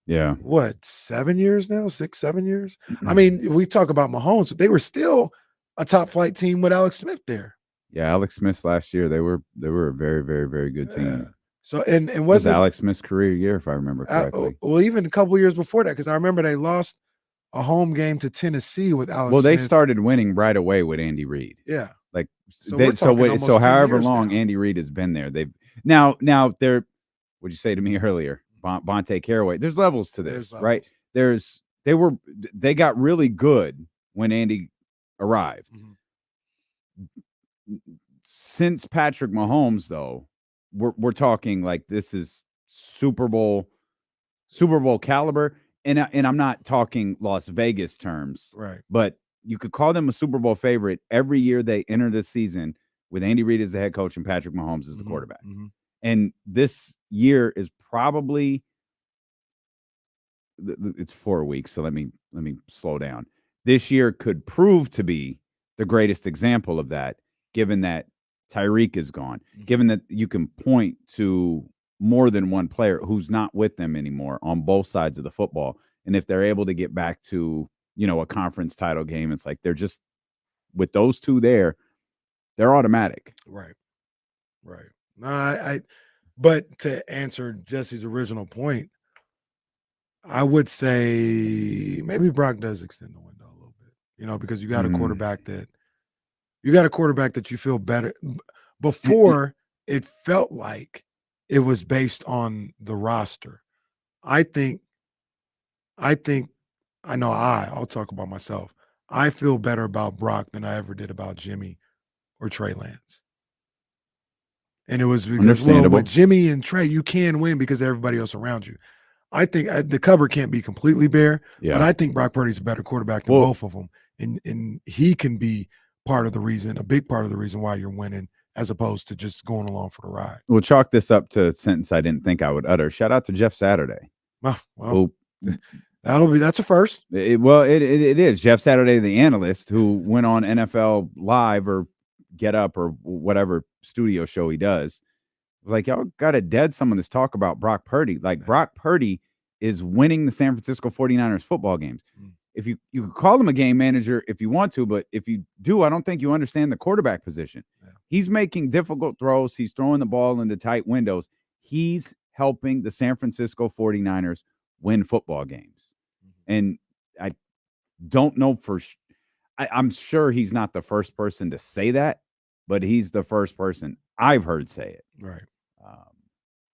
S10: 7 years now? 6, 7 years? I mean, we talk about Mahomes, but they were still a top flight team with Alex Smith there.
S6: Yeah, Alex Smith last year, they were a very, very, very good team.
S10: So and
S6: it was Alex Smith's career year, if I remember correctly.
S10: Well, even a couple years before that, because I remember they lost a home game to Tennessee with Alex.
S6: Well, they
S10: Smith.
S6: Started winning right away with Andy Reid.
S10: Yeah,
S6: like
S10: so
S6: however long now. Andy Reid has been there, they've now they're. What'd you say to me earlier, Bonte Caraway? There's levels to this, right? They got really good when Andy arrived. Since Patrick Mahomes, though, we're talking like this is Super Bowl caliber, and I'm not talking Las Vegas terms,
S10: right?
S6: But you could call them a Super Bowl favorite every year they enter the season with Andy Reid as the head coach and Patrick Mahomes as the quarterback. And this year is probably it's 4 weeks, so let me slow down. This year could prove to be the greatest example of that, given that Tyreek is gone, given that you can point to more than one player who's not with them anymore on both sides of the football. And if they're able to get back to, a conference title game, it's like they're just with those two there, they're automatic.
S10: Right. No, but to answer Jesse's original point, I would say maybe Brock does extend the window a little bit, because you got a quarterback that you feel better. Before it felt like it was based on the roster. I'll talk about myself. I feel better about Brock than I ever did about Jimmy or Trey Lance. And it was because, with Jimmy and Trey, you can win because of everybody else around you. I think the cupboard can't be completely bare, but I think Brock Purdy's a better quarterback than both of them. And he can be a big part of the reason why you're winning, as opposed to just going along for the ride.
S6: We'll chalk this up to a sentence I didn't think I would utter. Shout out to Jeff Saturday.
S10: That's a first.
S6: It is Jeff Saturday, the analyst, who went on NFL Live or Get Up or whatever studio show he does. Like, y'all got to dead some of this talk about Brock Purdy. Like, Brock Purdy is winning the San Francisco 49ers football games. If you could call him a game manager if you want to, but if you do, I don't think you understand the quarterback position. He's making difficult throws. He's throwing the ball into tight windows. He's helping the San Francisco 49ers win football games. And I don't know I'm sure he's not the first person to say that, but he's the first person I've heard say it.
S10: Right.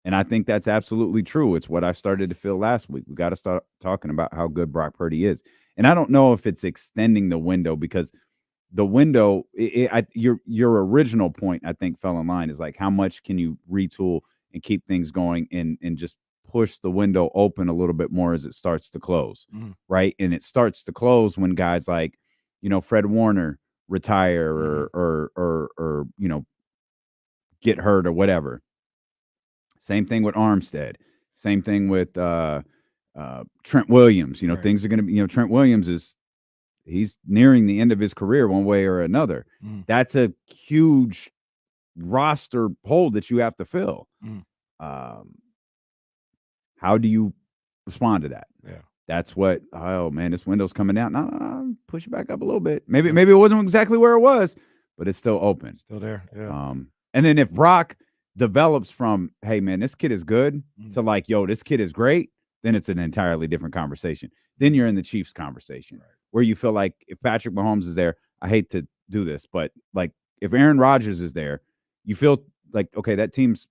S6: And I think that's absolutely true. It's what I started to feel last week. We got to start talking about how good Brock Purdy is. And I don't know if it's extending the window, because the window, your original point, I think, fell in line, is like, how much can you retool and keep things going and just push the window open a little bit more as it starts to close, right? And it starts to close when guys like, Fred Warner retire or get hurt or whatever. Same thing with Armstead. Same thing with Trent Williams. Things are going to be, Trent Williams he's nearing the end of his career one way or another. That's a huge roster hole that you have to fill. How do you respond to that?
S10: Yeah.
S6: That's what, oh man, this window's coming down. No, push it back up a little bit. Maybe it wasn't exactly where it was, but it's still open.
S10: Still there. Yeah.
S6: And then if Brock develops from, hey man, this kid is good, to like, yo, this kid is great, then it's an entirely different conversation. Then you're in the Chiefs conversation, where you feel like if Patrick Mahomes is there, I hate to do this, but like if Aaron Rodgers is there, you feel like, okay, that team's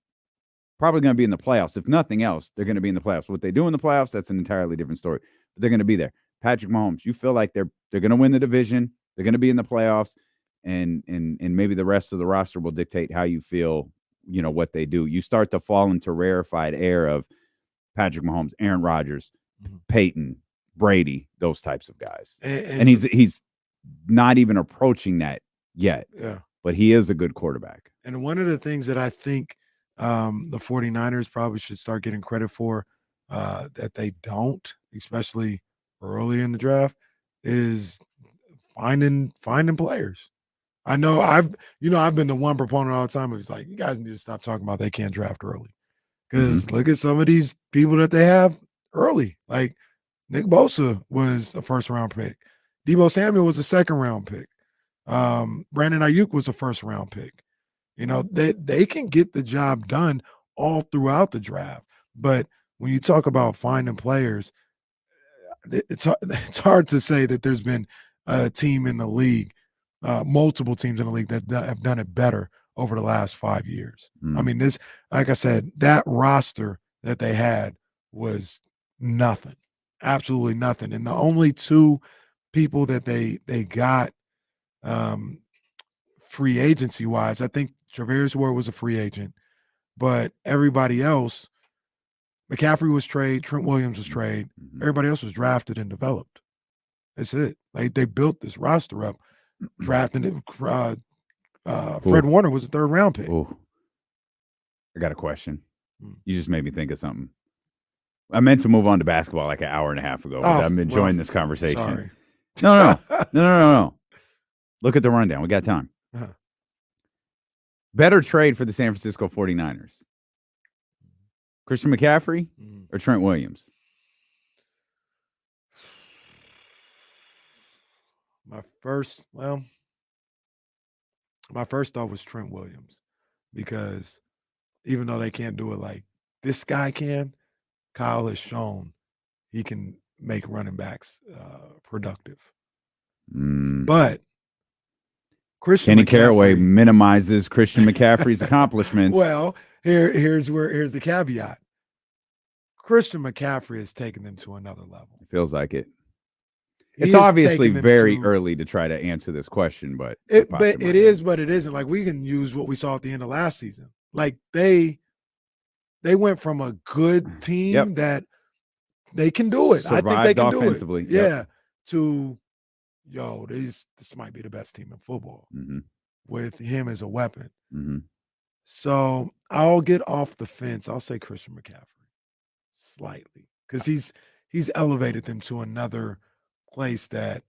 S6: probably going to be in the playoffs. If nothing else, they're going to be in the playoffs. What they do in the playoffs, that's an entirely different story. But they're going to be there. Patrick Mahomes, you feel like they're going to win the division. They're going to be in the playoffs, and maybe the rest of the roster will dictate how you feel, what they do. You start to fall into rarefied air of Patrick Mahomes, Aaron Rodgers, Peyton, Brady, those types of guys. And he's not even approaching that yet.
S10: Yeah.
S6: But he is a good quarterback.
S10: And one of the things that I think the 49ers probably should start getting credit for, that they don't, especially early in the draft, is finding players. I know I've been the one proponent all the time. It's like, you guys need to stop talking about they can't draft early, because look at some of these people that they have early. Like Nick Bosa was a first-round pick. Deebo Samuel was a second-round pick. Brandon Ayuk was a first-round pick. They can get the job done all throughout the draft. But when you talk about finding players, it's hard to say that there's been a team in the league, multiple teams in the league that have done it better over the last 5 years. I mean, this, like I said, that roster that they had was nothing, absolutely nothing. And the only two people that they got free agency wise, I think Travis Ward was a free agent, but everybody else, McCaffrey was trade, Trent Williams was trade, everybody else was drafted and developed. That's it. Like they built this roster up, drafting it. Fred Warner was a 3rd round pick.
S6: Ooh. I got a question. You just made me think of something. I meant to move on to basketball like an hour and a half ago. I'm enjoying this conversation.
S10: Sorry.
S6: No. Look at the rundown. We got time. Better trade for the San Francisco 49ers. Christian McCaffrey or Trent Williams?
S10: My first thought was Trent Williams, because even though they can't do it like this guy can, Kyle has shown he can make running backs productive. But Christian
S6: Kenny Caraway minimizes Christian McCaffrey's accomplishments.
S10: Well, here's the caveat. Christian McCaffrey has taken them to another level.
S6: It feels like it. It's obviously very early to try to answer this question, but
S10: it is, but it isn't. Like, we can use what we saw at the end of last season. Like they went from a good team that they can do it. I think they can do it. Yeah. To this might be the best team in football with him as a weapon. So I'll get off the fence. I'll say Christian McCaffrey slightly, because he's elevated them to another place that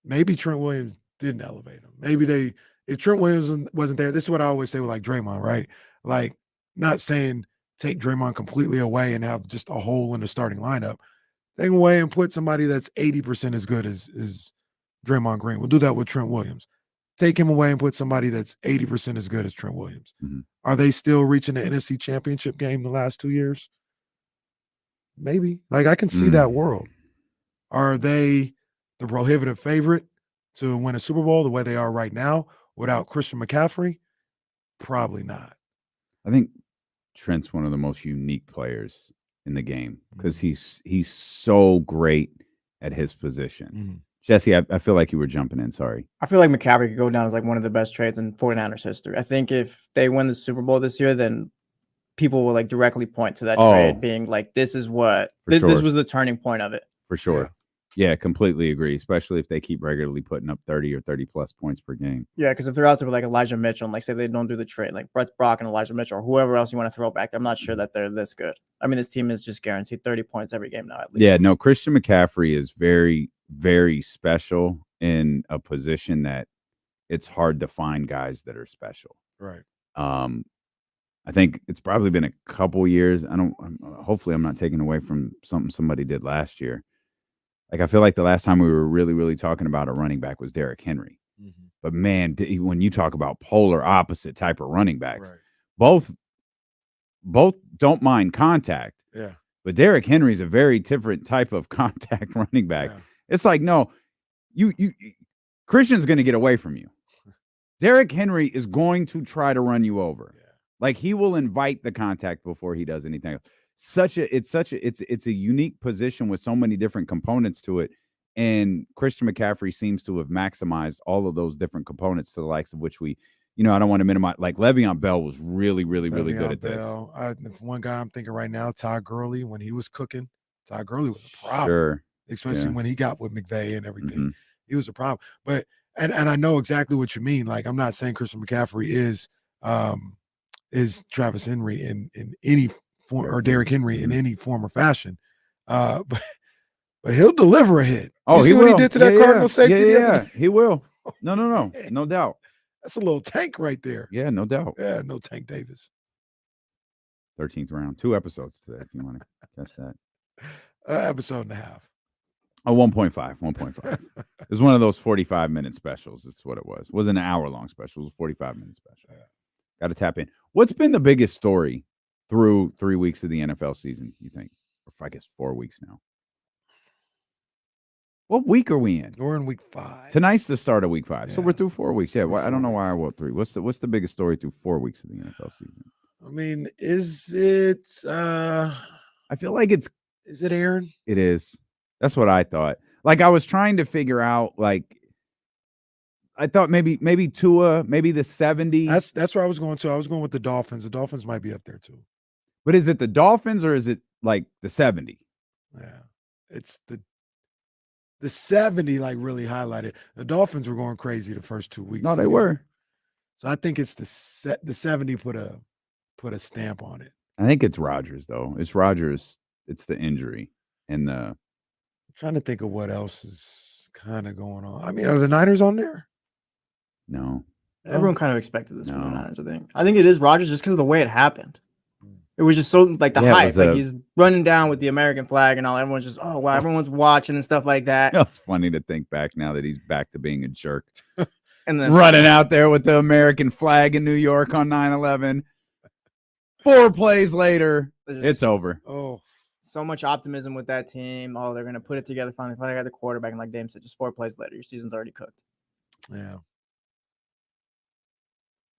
S10: maybe Trent Williams didn't elevate him. Maybe if Trent Williams wasn't there, this is what I always say with like Draymond, right? Like, not saying take Draymond completely away and have just a hole in the starting lineup. Take him away and put somebody that's 80% as good as Draymond Green. We'll do that with Trent Williams. Take him away and put somebody that's 80% as good as Trent Williams. Are they still reaching the NFC Championship game the last 2 years? Maybe. Like, I can see that world. Are they the prohibitive favorite to win a Super Bowl the way they are right now without Christian McCaffrey? Probably not.
S6: I think Trent's one of the most unique players in the game, because he's so great at his position. Jesse, I feel like you were jumping in. Sorry.
S3: I feel like McCaffrey could go down as like one of the best trades in 49ers history. I think if they win the Super Bowl this year, then people will like directly point to that trade being like, this is what this was the turning point of it.
S6: For sure. Yeah, completely agree, especially if they keep regularly putting up 30 or 30 plus points per game.
S3: Yeah, because if they're out there with like Elijah Mitchell and like say they don't do the trade, like Brett Brock and Elijah Mitchell or whoever else you want to throw back, I'm not sure that they're this good. I mean, this team is just guaranteed 30 points every game now at least.
S6: Yeah, no, Christian McCaffrey is very, very special in a position that it's hard to find guys that are special.
S10: Right.
S6: I think it's probably been a couple years. Hopefully I'm not taking away from something somebody did last year. Like, I feel like the last time we were really, really talking about a running back was Derrick Henry. But man, when you talk about polar opposite type of running backs, both don't mind contact.
S10: Yeah.
S6: But Derrick Henry's a very different type of contact running back. Yeah. It's like, no, you Christian's going to get away from you. Derrick Henry is going to try to run you over. Yeah. Like, he will invite the contact before he does anything else. It's a unique position with so many different components to it, and Christian McCaffrey seems to have maximized all of those different components to the likes of which we, I don't want to minimize. Like, Le'Veon Bell was really, really, really good at this.
S10: One guy I'm thinking right now, Todd Gurley, when he was cooking, Todd Gurley was a problem,
S6: sure,
S10: especially when he got with McVay and everything. He was a problem. But and I know exactly what you mean. Like, I'm not saying Christian McCaffrey is Travis Henry in any form, or Derrick Henry in any form or fashion, but he'll deliver a hit.
S6: Oh,
S10: he
S6: will.
S10: What he did to that Cardinal safety the other day?
S6: He will. No doubt.
S10: That's a little tank right there.
S6: Yeah, no doubt.
S10: Yeah, no Tank Davis.
S6: 13th round, 2 episodes today, if you want to catch that.
S10: Episode and a half.
S6: Oh, 1.5. It was one of those 45-minute specials. That's what it was. It wasn't an hour-long special. It was a 45-minute special. Yeah. Got to tap in. What's been the biggest story through 3 weeks of the NFL season, you think? Or I guess 4 weeks now. What week are we in?
S10: We're in week 5.
S6: Tonight's the start of week 5. Yeah. So we're through 4 weeks. Yeah, I don't know why I wrote 3. What's the biggest story through 4 weeks of the NFL season?
S10: I mean, is it
S6: I feel like is
S10: it Aaron?
S6: It is. That's what I thought. Like, I was trying to figure out, like, I thought maybe Tua, maybe the 70s.
S10: That's where I was going to. I was going with the Dolphins. The Dolphins might be up there too.
S6: But is it the Dolphins or is it like the 70?
S10: Yeah. It's the the 70 like really highlighted. The Dolphins were going crazy the first 2 weeks.
S6: No, they were.
S10: So I think it's the 70 put a stamp on it.
S6: I think it's Rodgers though. It's Rodgers. It's the injury and the.
S10: I'm trying to think of what else is kind of going on. I mean, are the Niners on there?
S6: No.
S3: Everyone kind of expected this from the Niners, I think. I think it is Rodgers just because of the way it happened. It was just so like the hype. Like he's running down with the American flag and all. Everyone's just, oh wow, everyone's watching and stuff like that.
S6: It's funny to think back now that he's back to being a jerk.
S3: And then
S6: running out there with the American flag in New York on 9/11. 4 plays later, it's over.
S3: Oh, so much optimism with that team. Oh, they're gonna put it together. Finally got the quarterback. And like Dame said, just 4 plays later, your season's already cooked.
S10: Yeah.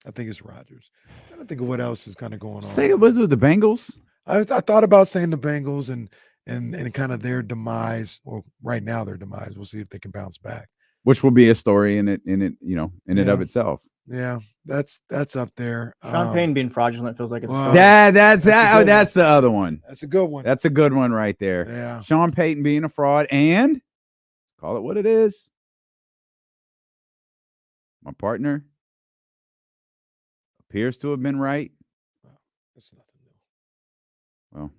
S10: I think it's Rodgers. I don't think of what else is kind of going on.
S6: Say it was with the Bengals.
S10: I thought about saying the Bengals and kind of their demise, or right now their demise. We'll see if they can bounce back.
S6: Which will be a story in it, it of itself.
S10: Yeah, that's up there.
S3: Sean Payton being fraudulent feels like it's
S6: that's the other one.
S10: That's a good one.
S6: That's a good one right there.
S10: Yeah.
S6: Sean Payton being a fraud, and call it what it is. My partner appears to have been right.
S10: That's nothing new.
S6: Well,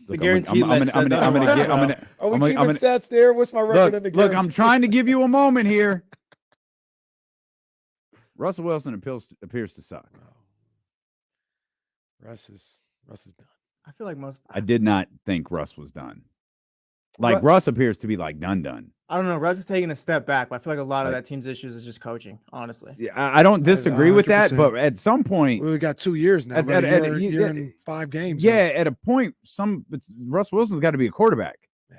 S3: the guarantee list says
S10: Are we keeping stats there? What's my record in the
S6: Look, I'm trying to give you a moment here. Russell Wilson appears to suck.
S10: Russ is done.
S3: I feel like
S6: I did not think Russ was done. Like Russ appears to be like done.
S3: I don't know. Russ is taking a step back, but I feel like a lot of that team's issues is just coaching, honestly.
S6: Yeah, I don't disagree with that, but at some point,
S10: we got 2 years now. Year and 5 games.
S6: Yeah, at a point, Russ Wilson's got to be a quarterback.
S10: Yeah,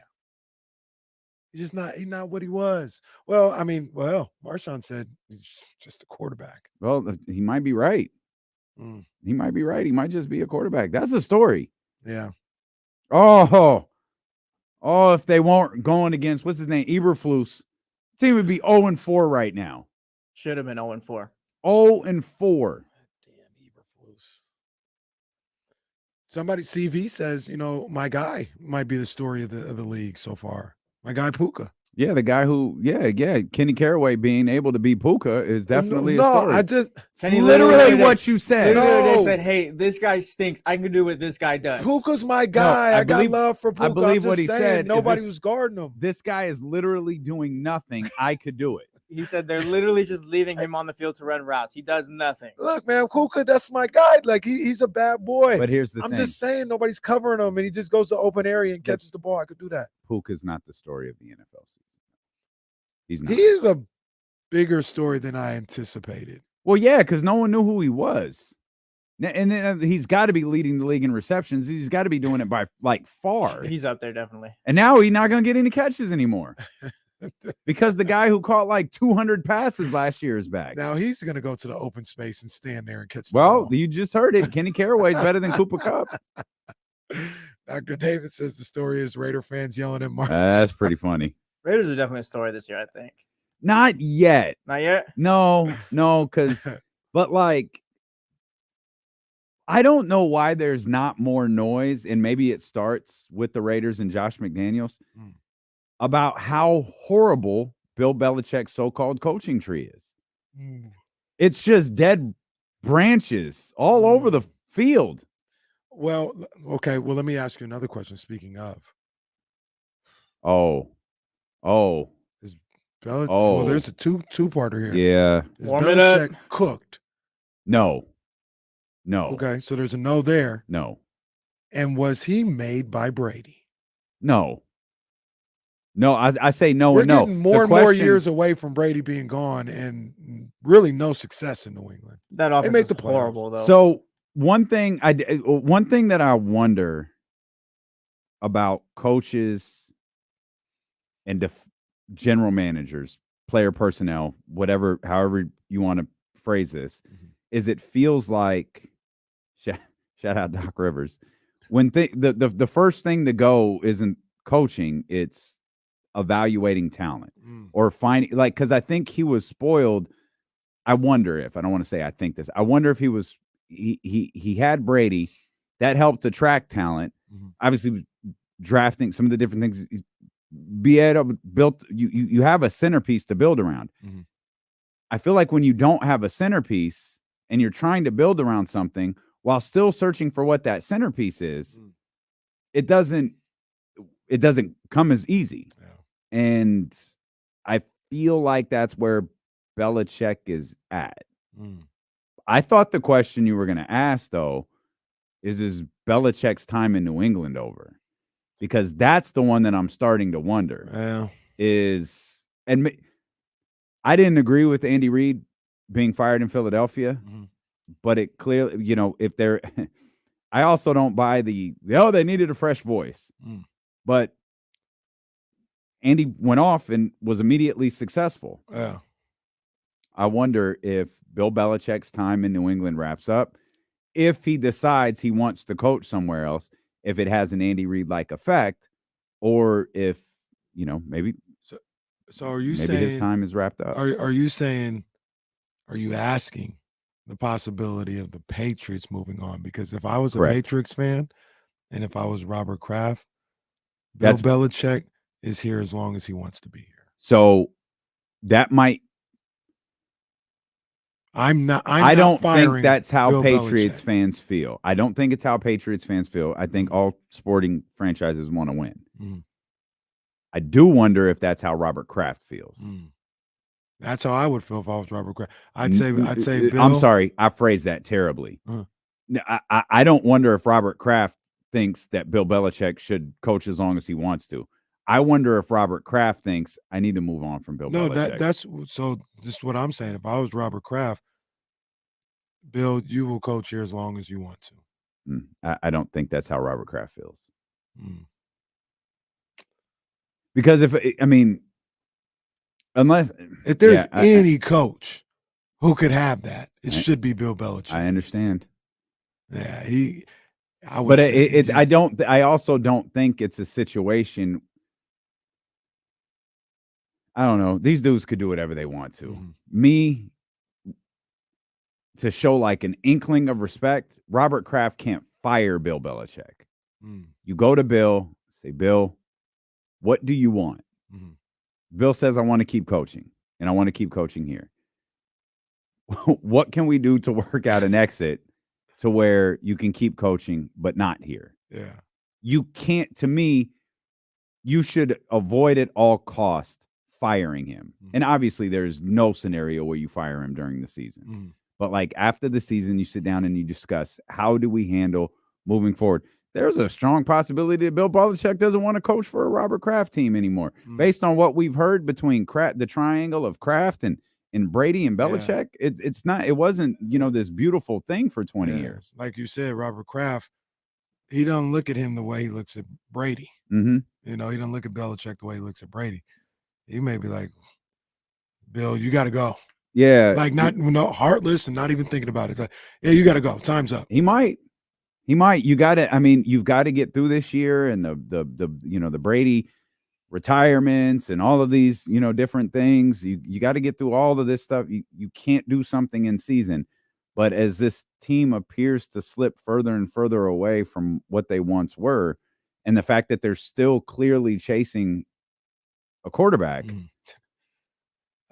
S10: he's not what he was. Well, I mean, Marshawn said he's just a quarterback.
S6: Well, he might be right. He might be right. He might just be a quarterback. That's the story.
S10: Yeah.
S6: Oh, if they weren't going against, what's his name? Eberflus. Team would be 0-4 right now.
S3: Should have been 0-4.
S6: 0-4.
S10: Damn, Eberflus. Somebody, CV says, my guy might be the story of the league so far. My guy, Puka.
S6: Yeah, the guy who, Kenny Caraway being able to be Puka is definitely a story.
S3: Kenny
S6: literally what you said.
S3: They said, hey, this guy stinks. I can do what this guy does.
S10: Puka's my guy. I got love for Puka.
S6: I believe what he said.
S10: Nobody was guarding him.
S6: This guy is literally doing nothing. I could do it.
S3: He said they're literally just leaving him on the field to run routes. He does nothing.
S10: Look, man, Puka, that's my guy. Like, he's a bad boy.
S6: But here's the thing.
S10: I'm just saying nobody's covering him, and he just goes to open area and catches the ball. I could do that.
S6: Puka's not the story of the NFL season. He's not.
S10: He is a bigger story than I anticipated.
S6: Well, yeah, because no one knew who he was. And then he's got to be leading the league in receptions. He's got to be doing it by far.
S3: He's up there, definitely.
S6: And now he's not going to get any catches anymore. Because the guy who caught 200 passes last year is back.
S10: Now he's going to go to the open space and stand there and catch the ball.
S6: You just heard it. Kenny Caraway's better than Cooper Kupp.
S10: Dr. David says the story is Raider fans yelling at Mark.
S6: That's pretty funny.
S3: Raiders are definitely a story this year, I think.
S6: Not yet.
S3: Not yet?
S6: No, because, but I don't know why there's not more noise, and maybe it starts with the Raiders and Josh McDaniels, about how horrible Bill Belichick's so-called coaching tree is. It's just dead branches all over the field.
S10: Well, okay. Well, let me ask you another question. Speaking of.
S6: Well,
S10: there's a two-parter here.
S6: Yeah.
S10: Is Belichick cooked?
S6: No.
S10: Okay, so there's a no there.
S6: No.
S10: And was he made by Brady?
S6: No. I say no.
S10: We're
S6: and no.
S10: Getting more and more years away from Brady being gone, and really no success in New England.
S3: That offense is horrible, though.
S6: So one thing that I wonder about coaches and general managers, player personnel, however you want to phrase this, is it feels like shout out Doc Rivers. When the first thing to go isn't coaching, it's evaluating talent or finding, because I think he was spoiled. I wonder if, I don't want to say I think this, I wonder if he had Brady, that helped attract talent. Obviously drafting some of the different things, be able to build. You have a centerpiece to build around.
S10: Mm-hmm.
S6: I feel like when you don't have a centerpiece and you're trying to build around something while still searching for what that centerpiece is, it doesn't come as easy.
S10: Yeah.
S6: And I feel like that's where Belichick is at. I thought the question you were going to ask, though, is Belichick's time in New England over? Because that's the one that I'm starting to wonder.
S10: Yeah.
S6: I didn't agree with Andy Reid being fired in Philadelphia, but it clearly, if they're – I also don't buy they needed a fresh voice. But Andy went off and was immediately successful.
S10: Yeah.
S6: I wonder if Bill Belichick's time in New England wraps up, if he decides he wants to coach somewhere else, if it has an Andy Reid-like effect, or if, maybe
S10: So are you
S6: maybe
S10: saying
S6: his time is wrapped up.
S10: Are you asking the possibility of the Patriots moving on? Because if I was
S6: Correct.
S10: a Patriots fan and if I was Robert Kraft, Bill Belichick is here as long as he wants to be here.
S6: So that might I don't think that's how
S10: Bill
S6: Patriots
S10: Belichick.
S6: fans feel. I don't think it's how Patriots fans feel. I think all sporting franchises want to win. I do wonder if that's how Robert Kraft feels.
S10: That's how I would feel if I was Robert Kraft. I'd say Bill.
S6: I'm sorry, I phrased that terribly. I don't wonder if Robert Kraft thinks that Bill Belichick should coach as long as he wants to. I wonder if Robert Kraft thinks I need to move on from Bill Belichick.
S10: That's so. This is what I'm saying. If I was Robert Kraft, Bill, you will coach here as long as you want to.
S6: I don't think that's how Robert Kraft feels. Because unless
S10: if there's any coach who could have that, it should be Bill Belichick.
S6: I understand.
S10: Yeah,
S6: I also don't think it's a situation. I don't know. These dudes could do whatever they want to. Me, to show like an inkling of respect, Robert Kraft can't fire Bill Belichick. You go to Bill, say, Bill, what do you want? Bill says, I want to keep coaching, and I want to keep coaching here. What can we do to work out an exit to where you can keep coaching, but not here?
S10: Yeah.
S6: You can't, to me, you should avoid at all cost firing him. And obviously there's no scenario where you fire him during the season. But like after the season, you sit down and you discuss, how do we handle moving forward? There's a strong possibility that Bill Belichick doesn't want to coach for a Robert Kraft team anymore. Based on what we've heard between the triangle of Kraft and Brady and Belichick, it wasn't, this beautiful thing for 20 years.
S10: Like you said, Robert Kraft, he doesn't look at him the way he looks at Brady. He doesn't look at Belichick the way he looks at Brady. He may be like, Bill, you got to go.
S6: Yeah.
S10: Like heartless and not even thinking about it. It's like, yeah, you got to go. Time's up.
S6: He might. You got to, you've got to get through this year and the Brady retirements and all of these, different things. You got to get through all of this stuff. You can't do something in season. But as this team appears to slip further and further away from what they once were, and the fact that they're still clearly chasing a quarterback.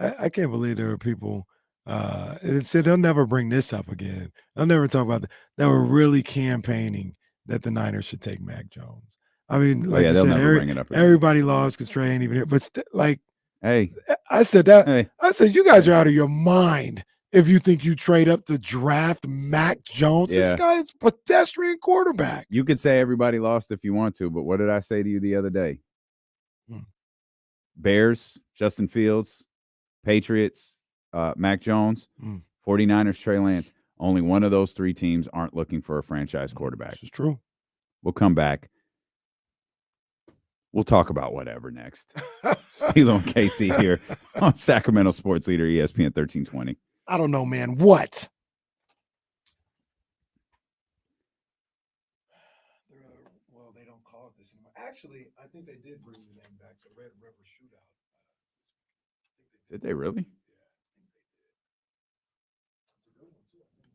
S10: I can't believe there are people and said they'll never bring this up again. They'll never talk about that were really campaigning that the Niners should take Mac Jones. I mean, like you
S6: they'll
S10: said,
S6: never bring it up again.
S10: Everybody lost because Trey ain't even here. But
S6: hey,
S10: I said that. I said you guys are out of your mind if you think you trade up to draft Mac Jones.
S6: Yeah.
S10: This guy's a pedestrian quarterback.
S6: You could say everybody lost if you want to, but what did I say to you the other day? Bears, Justin Fields, Patriots, Mac Jones, 49ers, Trey Lance. Only one of those three teams aren't looking for a franchise quarterback.
S10: This is true.
S6: We'll come back. We'll talk about whatever next. Steelo and KC here on Sacramento Sports Leader, ESPN 1320.
S10: I don't know, man. What? Well, they don't call it this anymore. Actually, I think they did bring the name back, the Red River Shootout.
S6: Did they really?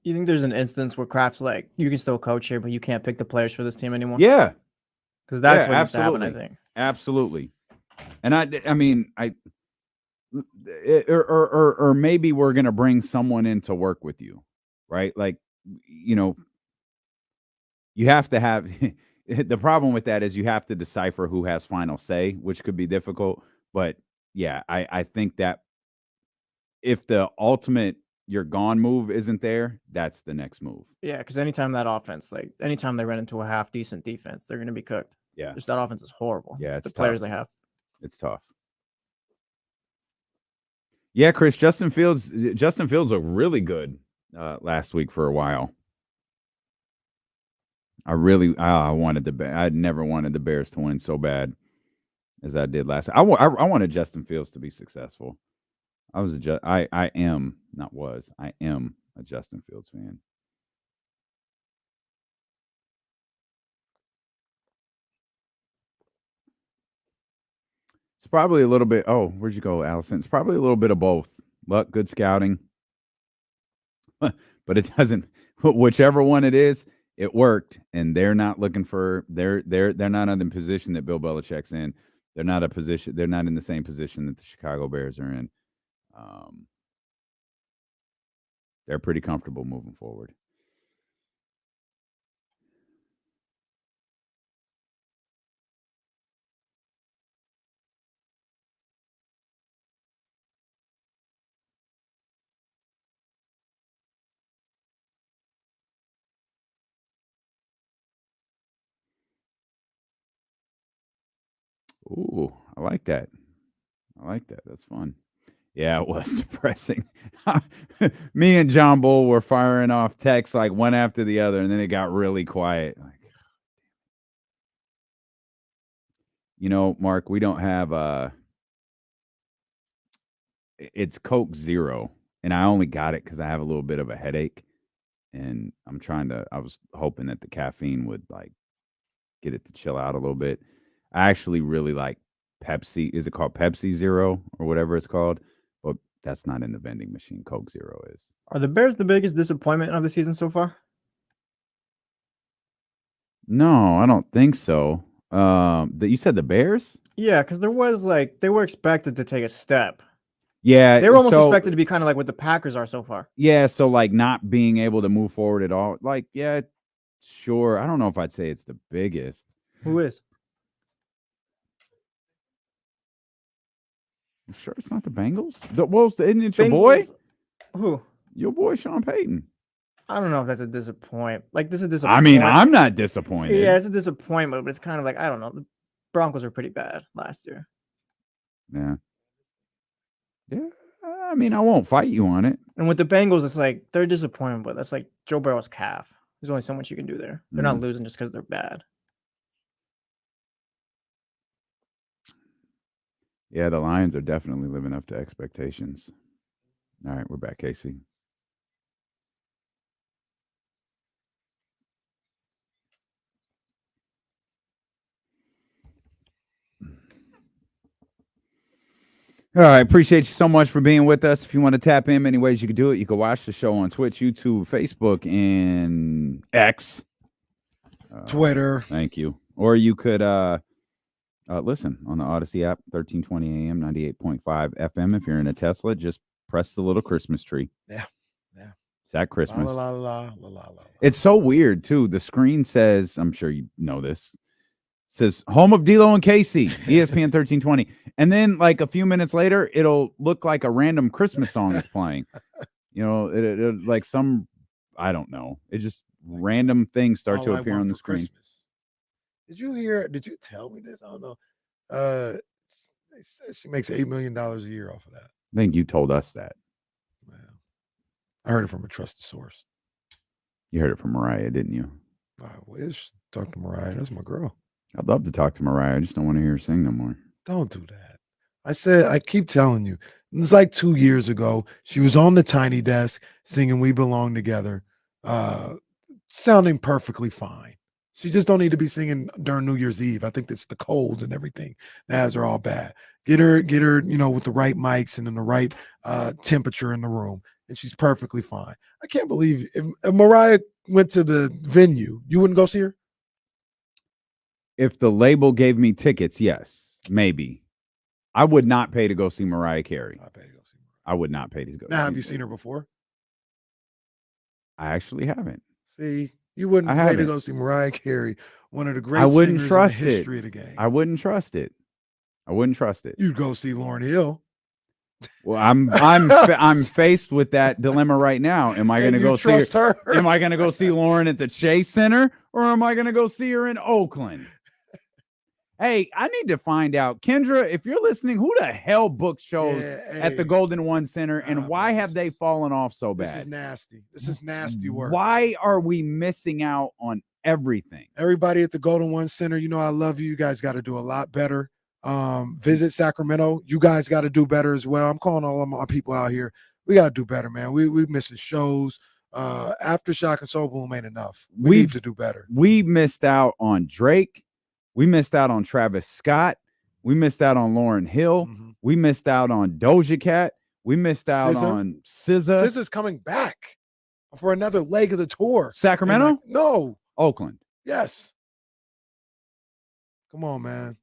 S3: You think there's an instance where Kraft's like, you can still coach here, but you can't pick the players for this team anymore?
S6: Yeah.
S3: Because that's what needs to happen, I think.
S6: Absolutely. And I mean, or maybe we're going to bring someone in to work with you, right? Like, you have to have the problem with that is you have to decipher who has final say, which could be difficult. But yeah, I think that if the ultimate you're gone move isn't there, that's the next move.
S3: Yeah, because anytime that offense, like anytime they run into a half decent defense, they're going to be cooked.
S6: Yeah,
S3: just that offense is horrible.
S6: Yeah, it's
S3: the players
S6: tough.
S3: they have.
S6: It's tough. Yeah, Chris, Justin Fields looked really good last week for a while. I never wanted the Bears to win so bad as I did last. I wanted Justin Fields to be successful. I am a Justin Fields fan. It's probably a little bit. Oh, where'd you go, Allison? It's probably a little bit of both. Luck, good scouting, but it doesn't. Whichever one it is, it worked, and they're not looking for. They're not in the position that Bill Belichick's in. They're not in the same position that the Chicago Bears are in. They're pretty comfortable moving forward. Ooh, I like that. That's fun. Yeah, it was depressing. Me and John Bull were firing off texts like one after the other, and then it got really quiet. Like, Mark, we don't have it's Coke Zero, and I only got it because I have a little bit of a headache, and I was hoping that the caffeine would like get it to chill out a little bit. I actually really like Pepsi. Is it called Pepsi Zero or whatever it's called? But that's not in the vending machine. Coke Zero is.
S3: Are the Bears the biggest disappointment of the season so far?
S6: No, I don't think so. You said the Bears?
S3: Yeah, because there was they were expected to take a step.
S6: Yeah,
S3: they were almost expected to be kind of like what the Packers are so far.
S6: Yeah, so like not being able to move forward at all. Like, yeah, sure. I don't know if I'd say it's the biggest.
S3: Who is?
S6: You sure it's not the Bengals? Isn't it your boy?
S3: Who?
S6: Your boy, Sean Payton.
S3: I don't know if that's a disappointment. Like, this is a disappointment.
S6: I mean, I'm not disappointed.
S3: Yeah, it's a disappointment, but it's kind of like, I don't know. The Broncos were pretty bad last year.
S6: Yeah. Yeah. I mean, I won't fight you on it.
S3: And with the Bengals, it's like they're disappointed, but that's like Joe Burrow's calf. There's only so much you can do there. They're not losing just because they're bad.
S6: Yeah, the Lions are definitely living up to expectations. All right, we're back, Casey. All right, appreciate you so much for being with us. If you want to tap in many ways you can do it, you can watch the show on Twitch, YouTube, Facebook, and X.
S10: Twitter.
S6: Thank you. Or you could listen on the Odyssey app, 1320 AM, 98.5 FM. If you're in a Tesla, just press the little Christmas tree.
S10: Yeah.
S6: It's at Christmas.
S10: La, la, la, la, la, la.
S6: It's so weird, too. The screen says, I'm sure you know this, says home of D'Lo and Casey, ESPN 1320. And then like a few minutes later, it'll look like a random Christmas song is playing. It like some, I don't know. It just random things start to appear on the screen.
S10: Christmas. Did you tell me this? I don't know. She makes $8 million a year off of that.
S6: I think you told us that.
S10: I heard it from a trusted source.
S6: You heard it from Mariah, didn't you?
S10: I wish. Talk to Mariah. That's my girl.
S6: I'd love to talk to Mariah. I just don't want to hear her sing no more.
S10: Don't do that. I keep telling you. It's like 2 years ago. She was on the tiny desk singing We Belong Together, sounding perfectly fine. She just don't need to be singing during New Year's Eve. I think it's the cold and everything that has her all bad. Get her, with the right mics and in the right temperature in the room, and she's perfectly fine. I can't believe if Mariah went to the venue, you wouldn't go see her?
S6: If the label gave me tickets, yes, maybe. I would not pay to go see Mariah Carey.
S10: I pay to go see Mariah.
S6: I would not pay to go.
S10: Now, have you seen her before?
S6: I actually haven't.
S10: See, you wouldn't
S6: I
S10: pay to
S6: haven't.
S10: go see Mariah Carey, one of the great
S6: I wouldn't
S10: singers
S6: trust
S10: in the
S6: it.
S10: history of the game.
S6: I wouldn't trust it. I wouldn't trust it.
S10: You'd go see Lauryn Hill.
S6: Well, I'm faced with that dilemma right now. Am I going to go see
S10: her?
S6: Am I going to go see Lauren at the Chase Center, or am I going to go see her in Oakland? Hey, I need to find out, Kendra, if you're listening, who the hell booked shows at the Golden One Center, and why have they fallen off so bad?
S10: This is nasty. This is nasty work.
S6: Why are we missing out on everything?
S10: Everybody at the Golden One Center, you know I love you. You guys got to do a lot better. Visit Sacramento. You guys got to do better as well. I'm calling all of my people out here. We got to do better, man. We missing shows. Aftershock and Soul Bloom ain't enough. We need to do better.
S6: We missed out on Drake. We missed out on Travis Scott. We missed out on Lauryn Hill. We missed out on Doja Cat. We missed out on SZA.
S10: SZA's coming back for another leg of the tour.
S6: Sacramento?
S10: No.
S6: Oakland.
S10: Yes. Come on, man.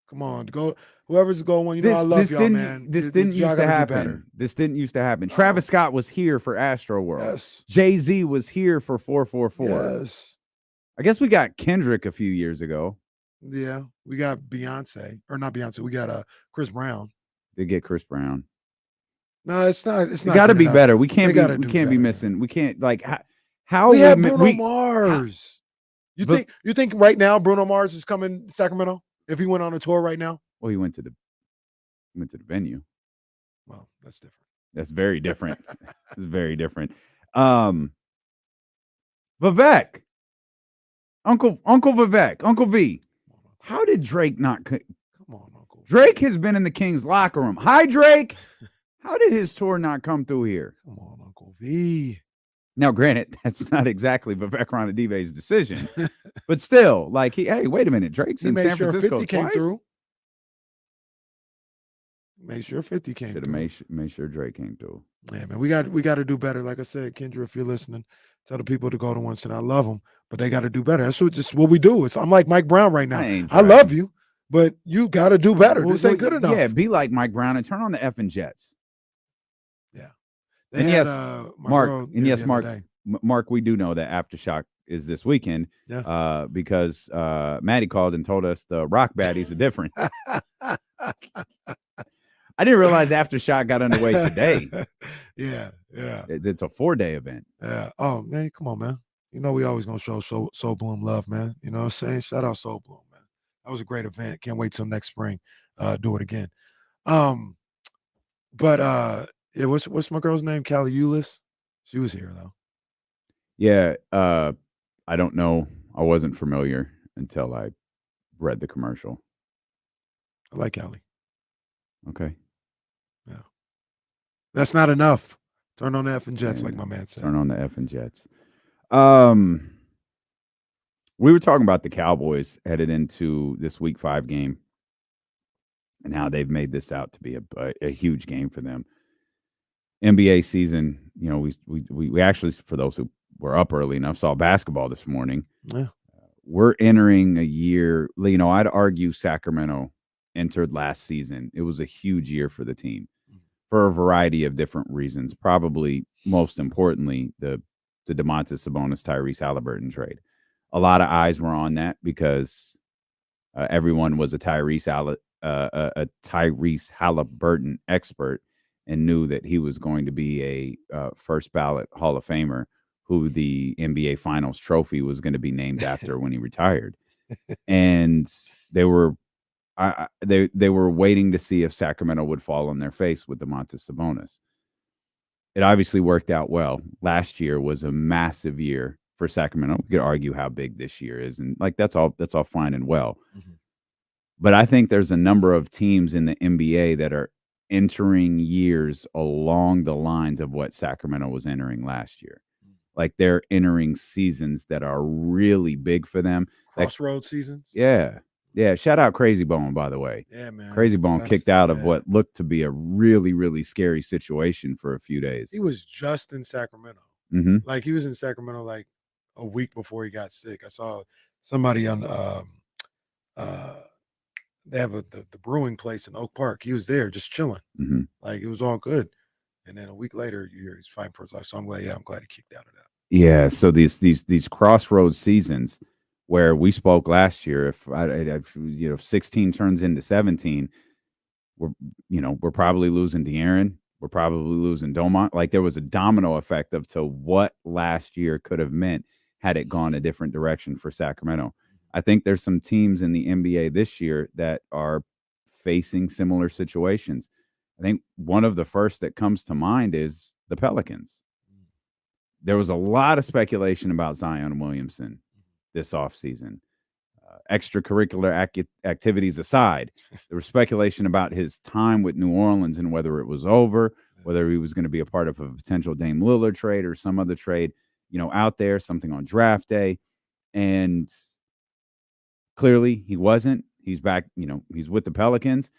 S10: Come on. Go. Whoever's going, I love y'all, man.
S6: This didn't used to happen. This didn't used to happen. Travis Scott was here for Astro World.
S10: Yes.
S6: Jay-Z was here for 444.
S10: Yes.
S6: I guess we got Kendrick a few years ago.
S10: Yeah, we got Beyonce, or not Beyonce. We got Chris Brown.
S6: They get Chris Brown.
S10: No, it's not. It's not.
S6: Got to
S10: good
S6: be
S10: enough.
S6: better. We can't
S10: They
S6: be. We
S10: gotta do
S6: can't be
S10: better.
S6: missing. We can't like how
S10: We have
S6: mi-
S10: Bruno Mars. You
S6: But-
S10: think right now Bruno Mars is coming to Sacramento if he went on a tour right now?
S6: Well, he went to the venue.
S10: Well, that's different.
S6: That's very different. It's very different. Vivek, Uncle Vivek, Uncle V. How did Drake not? Come
S10: on, Uncle.
S6: Drake has been in the Kings locker room. Hi, Drake. How did his tour not come through here?
S10: Come on, Uncle V.
S6: Now, granted, that's not exactly Vivek Ranadive's decision, but still, like, hey, wait a minute, Drake's
S10: He
S6: in
S10: made
S6: San
S10: sure
S6: Francisco
S10: 50 came
S6: twice?
S10: through. Made sure 50 came
S6: Should
S10: through.
S6: have made sure Drake came through.
S10: Yeah, man, we got to do better. Like I said, Kendra, if you're listening, tell the people to go to one center. I love them, but they got to do better. That's just what we do. I'm like Mike Brown right now. I love you, but you got to do better. This ain't good enough.
S6: Yeah, be like Mike Brown and turn on the effing Jets.
S10: Yeah.
S6: And
S10: They
S6: yes,
S10: had, my
S6: Mark.
S10: girl
S6: And
S10: here
S6: yes,
S10: the
S6: Mark.
S10: other day.
S6: Mark, we do know that Aftershock is this weekend.
S10: Yeah.
S6: Because Maddie called and told us the rock baddies are different. I didn't realize Aftershock got underway today.
S10: Yeah.
S6: It's a 4-day event.
S10: Yeah. Oh man, come on, man. You know we always gonna show Soul Bloom love, man. You know what I'm saying? Shout out Soul Bloom, man. That was a great event. Can't wait till next spring. Do it again. But yeah, what's my girl's name? Callie Eulis. She was here though.
S6: Yeah. I don't know. I wasn't familiar until I read the commercial.
S10: I like Callie.
S6: Okay.
S10: Yeah. That's not enough. Turn on the F and Jets, like my man said.
S6: Turn on the F and Jets. We were talking about the Cowboys headed into this Week 5 game and how they've made this out to be a huge game for them. NBA season, you know, we actually, for those who were up early enough, saw basketball this morning.
S10: Yeah.
S6: We're entering a year, you know, I'd argue Sacramento entered last season. It was a huge year for the team for a variety of different reasons. Probably most importantly, the Domantas Sabonis Tyrese Halliburton trade. A lot of eyes were on that because everyone was a Tyrese Halliburton expert and knew that he was going to be a first ballot Hall of Famer who the NBA Finals trophy was going to be named after when he retired. And they were waiting to see if Sacramento would fall on their face with Domantas Sabonis. It obviously worked out well. Last year was a massive year for Sacramento. We could argue how big this year is, and like that's all fine and well.
S10: Mm-hmm.
S6: But I think there's a number of teams in the NBA that are entering years along the lines of what Sacramento was entering last year. Like they're entering seasons that are really big for them.
S10: Crossroad seasons.
S6: Yeah. Yeah. Shout out Crazy Bone, by the way.
S10: Yeah, man.
S6: Crazy Bone kicked out of what looked to be a really, really scary situation for a few days.
S10: He was just in Sacramento.
S6: Mm-hmm.
S10: Like he was in Sacramento like a week before he got sick. I saw somebody on they have the brewing place in Oak Park. He was there just chilling.
S6: Mm-hmm.
S10: Like, it was all good. And then a week later, you hear he's fighting for his life. So I'm glad he kicked out of that.
S6: Yeah. So these crossroads seasons where we spoke last year, if 16 turns into 17, we're probably losing De'Aaron. We're probably losing Domont. Like, there was a domino effect to what last year could have meant had it gone a different direction for Sacramento. I think there's some teams in the NBA this year that are facing similar situations. I think one of the first that comes to mind is the Pelicans. There was a lot of speculation about Zion Williamson this offseason. Extracurricular activities aside, there was speculation about his time with New Orleans and whether it was over, whether he was going to be a part of a potential Dame Lillard trade or some other trade, out there, something on draft day. And clearly he wasn't. He's back, he's with the Pelicans.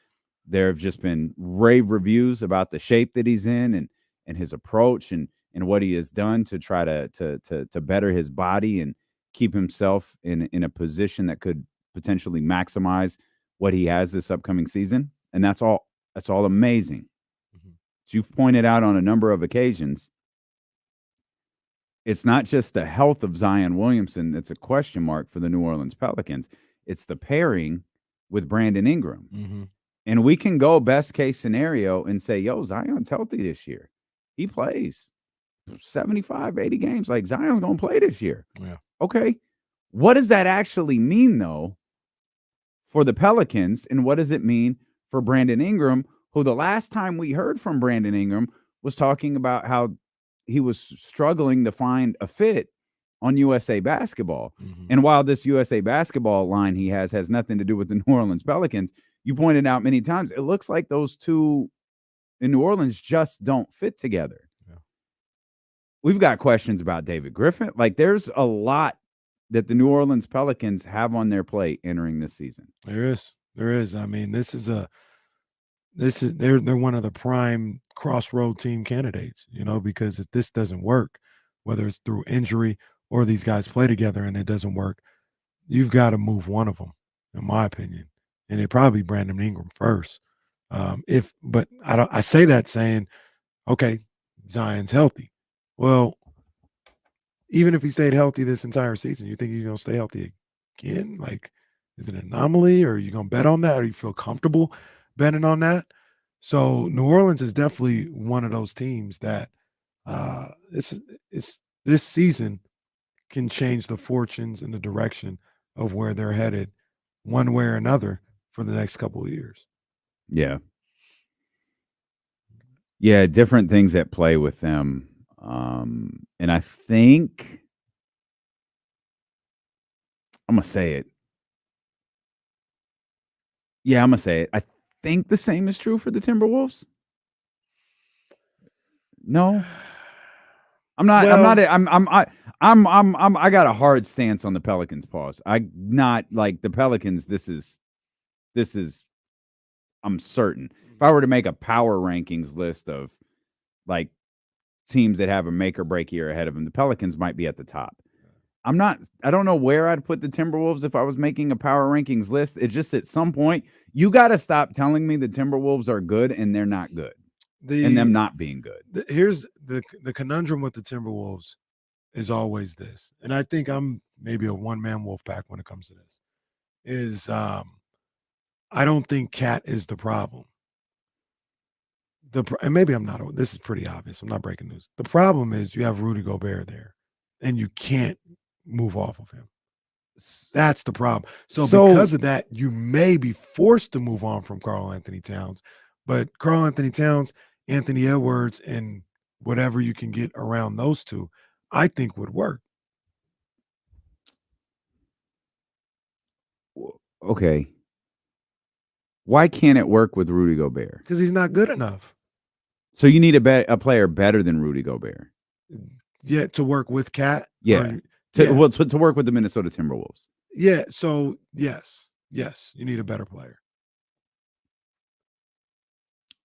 S6: There have just been rave reviews about the shape that he's in and his approach and what he has done to try to better his body and keep himself in a position that could potentially maximize what he has this upcoming season. And that's all amazing. Mm-hmm. As you've pointed out on a number of occasions, it's not just the health of Zion Williamson that's a question mark for the New Orleans Pelicans. It's the pairing with Brandon Ingram.
S18: Mm-hmm.
S6: And we can go best case scenario and say, Zion's healthy this year. He plays 75, 80 games. Like, Zion's going to play this year.
S18: Yeah.
S6: Okay. What does that actually mean, though, for the Pelicans? And what does it mean for Brandon Ingram, who the last time we heard from Brandon Ingram was talking about how he was struggling to find a fit on USA Basketball.
S18: Mm-hmm.
S6: And while this USA Basketball line he has nothing to do with the New Orleans Pelicans, you pointed out many times, it looks like those two in New Orleans just don't fit together.
S18: Yeah.
S6: We've got questions about David Griffin. Like, there's a lot that the New Orleans Pelicans have on their plate entering this season.
S10: There is. I mean, they're one of the prime crossroad team candidates, because if this doesn't work, whether it's through injury or these guys play together and it doesn't work, you've got to move one of them, in my opinion. And it'd probably be Brandon Ingram first. But I say that saying, okay, Zion's healthy. Well, even if he stayed healthy this entire season, you think he's going to stay healthy again? Like, is it an anomaly, or are you going to bet on that? Or you feel comfortable betting on that? So New Orleans is definitely one of those teams that it's this season can change the fortunes and the direction of where they're headed one way or another for the next couple of years.
S6: Yeah. Yeah, different things at play with them. And I think I'm going to say it. Yeah, I'm going to say it. I think the same is true for the Timberwolves. No. I got a hard stance on the Pelicans. Pause. I not like the Pelicans. This is I'm certain. If I were to make a power rankings list of like teams that have a make or break year ahead of them, the Pelicans might be at the top. I don't know where I'd put the Timberwolves if I was making a power rankings list. It's just at some point you got to stop telling me the Timberwolves are good and they're not good. And them not being good.
S10: Here's the conundrum with the Timberwolves is always this, and I think I'm maybe a one-man wolf pack when it comes to this, is I don't think Cat is the problem. And maybe I'm not. This is pretty obvious. I'm not breaking news. The problem is you have Rudy Gobert there, and you can't move off of him. That's the problem. So because of that, you may be forced to move on from Karl Anthony Towns, but Karl Anthony Towns, Anthony Edwards, and whatever you can get around those two, I think would work.
S6: Okay. Why can't it work with Rudy Gobert?
S10: Because he's not good enough.
S6: So you need a player better than Rudy Gobert.
S10: Yeah, to work with Cat.
S6: Yeah. To work with the Minnesota Timberwolves.
S10: Yeah. So yes, you need a better player.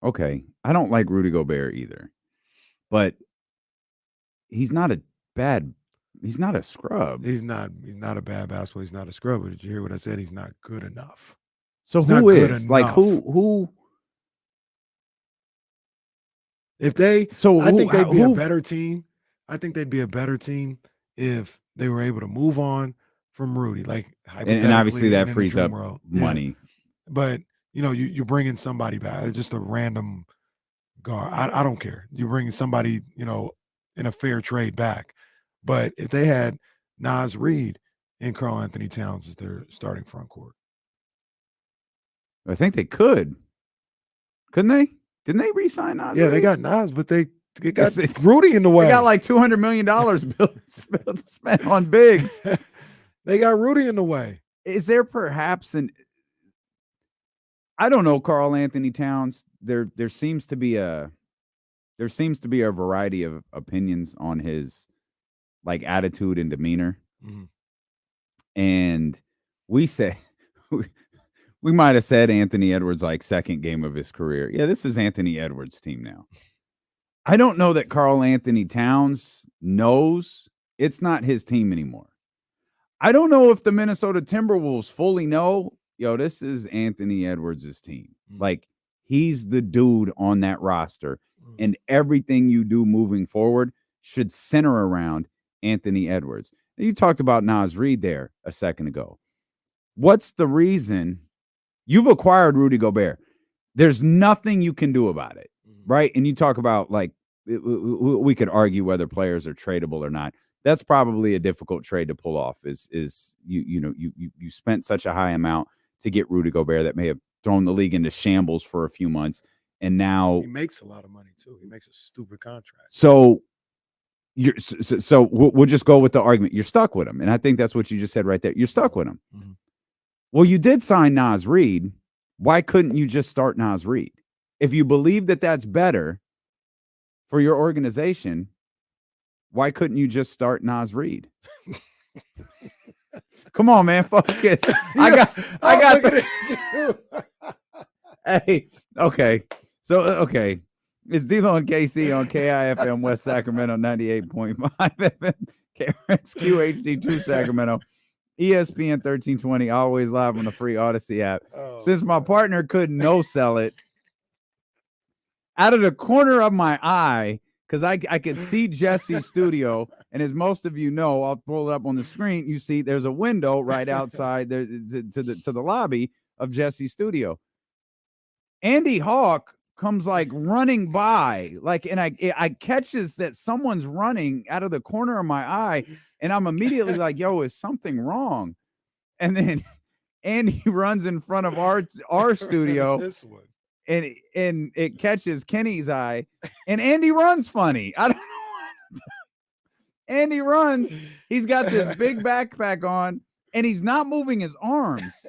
S6: Okay. I don't like Rudy Gobert either, but he's not a scrub.
S10: He's not a bad basketball. He's not a scrub. But did you hear what I said? He's not good enough.
S6: So
S10: He's not
S6: who
S10: good
S6: is? Like
S10: enough.
S6: who?
S10: If they,
S6: So
S10: I think they'd be a
S6: who-
S10: better team. I think they'd be a better team if they were able to move on from Rudy. Like
S6: and obviously
S10: hypothetically,
S6: that
S10: and in the
S6: frees
S10: dream
S6: up
S10: world. Yeah.
S6: money.
S10: But you bring in somebody back, just a random guard. I don't care. You bring somebody, in a fair trade back. But if they had Nas Reed and Karl Anthony Towns as their starting front court,
S6: I think they could. Couldn't they? Didn't they re-sign Nas?
S10: yeah, they
S6: Reed?
S10: got Nas, but they got Rudy in the way.
S6: They got like $200 million spent on bigs.
S10: They got Rudy in the way.
S6: Is there perhaps I don't know, Karl Anthony Towns. There seems to be a variety of opinions on his like attitude and demeanor.
S10: Mhm.
S6: And we said we might have said Anthony Edwards like second game of his career. Yeah, this is Anthony Edwards' team now. I don't know that Karl Anthony Towns knows it's not his team anymore. I don't know if the Minnesota Timberwolves fully know, this is Anthony Edwards' team. Like, he's the dude on that roster, and everything you do moving forward should center around Anthony Edwards. You talked about Nas Reed there a second ago. What's the reason you've acquired Rudy Gobert? There's nothing you can do about it, right? And you talk about, like, we could argue whether players are tradable or not. That's probably a difficult trade to pull off. Is you spent such a high amount to get Rudy Gobert that may have thrown the league into shambles for a few months, and now
S10: He makes a lot of money too. He makes a stupid contract.
S6: so we'll just go with the argument. You're stuck with him, and I think that's what you just said right there. You're stuck with him.
S10: Mm-hmm.
S6: Well, you did sign Nas Reed. Why couldn't you just start Nas Reed? If you believe that that's better for your organization, why couldn't you just start Nas Reed? Come on, man, focus. I got. Hey, okay. So, okay. It's D'Lo and KC on KIFM West Sacramento 98.5 FM, KRXQ HD2 Sacramento, ESPN 1320, always live on the free Odyssey app. Since my partner couldn't no-sell it, out of the corner of my eye, because I could see Jesse's studio, and as most of you know, I'll pull it up on the screen. You see, there's a window right outside there to the lobby of Jesse's studio. Andy Hawk comes like running by, like, and I catches that someone's running out of the corner of my eye, and I'm immediately like, "Yo, is something wrong?" And then Andy runs in front of our studio.
S10: This one.
S6: And it catches Kenny's eye, and Andy runs funny. I don't know. Andy runs. He's got this big backpack on, and he's not moving his arms.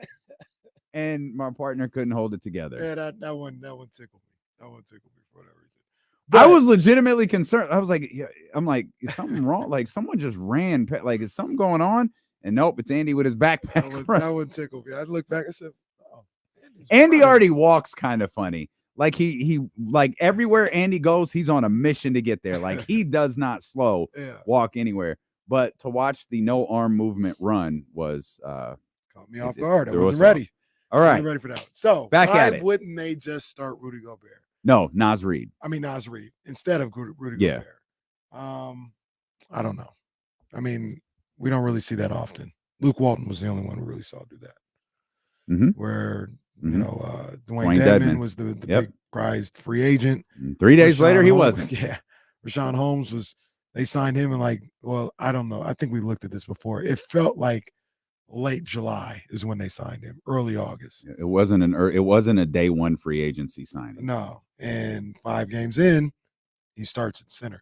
S6: And my partner couldn't hold it together.
S10: Yeah, that one tickled me. That one tickled me for whatever reason.
S6: I was legitimately concerned. I was like, I'm like, is something wrong? Like, someone just ran. Like, is something going on? And nope, it's Andy with his backpack.
S10: That one tickled me. I looked back. I said,
S6: Andy already walks kind of funny. Like he like everywhere Andy goes, he's on a mission to get there. Like, he does not slow walk anywhere. But to watch the no arm movement run was
S10: caught me off guard. I wasn't ready.
S6: All right,
S10: ready for that one. So
S6: back
S10: why
S6: at it.
S10: wouldn't they just start Rudy Gobert?
S6: No, Nas Reed.
S10: I mean Nas Reed instead of Rudy
S6: Yeah.
S10: Gobert. I don't know. I mean, we don't really see that often. Luke Walton was the only one who really saw do that.
S6: Mm-hmm.
S10: Where
S6: Mm-hmm.
S10: Dwayne Dedman was the big prized free agent.
S6: 3 days later, he
S10: Holmes,
S6: wasn't.
S10: Yeah. Rashawn Holmes they signed him in I don't know. I think we looked at this before. It felt like late July is when they signed him, early August.
S6: It wasn't a day one free agency signing.
S10: No. And 5 games in, he starts at center.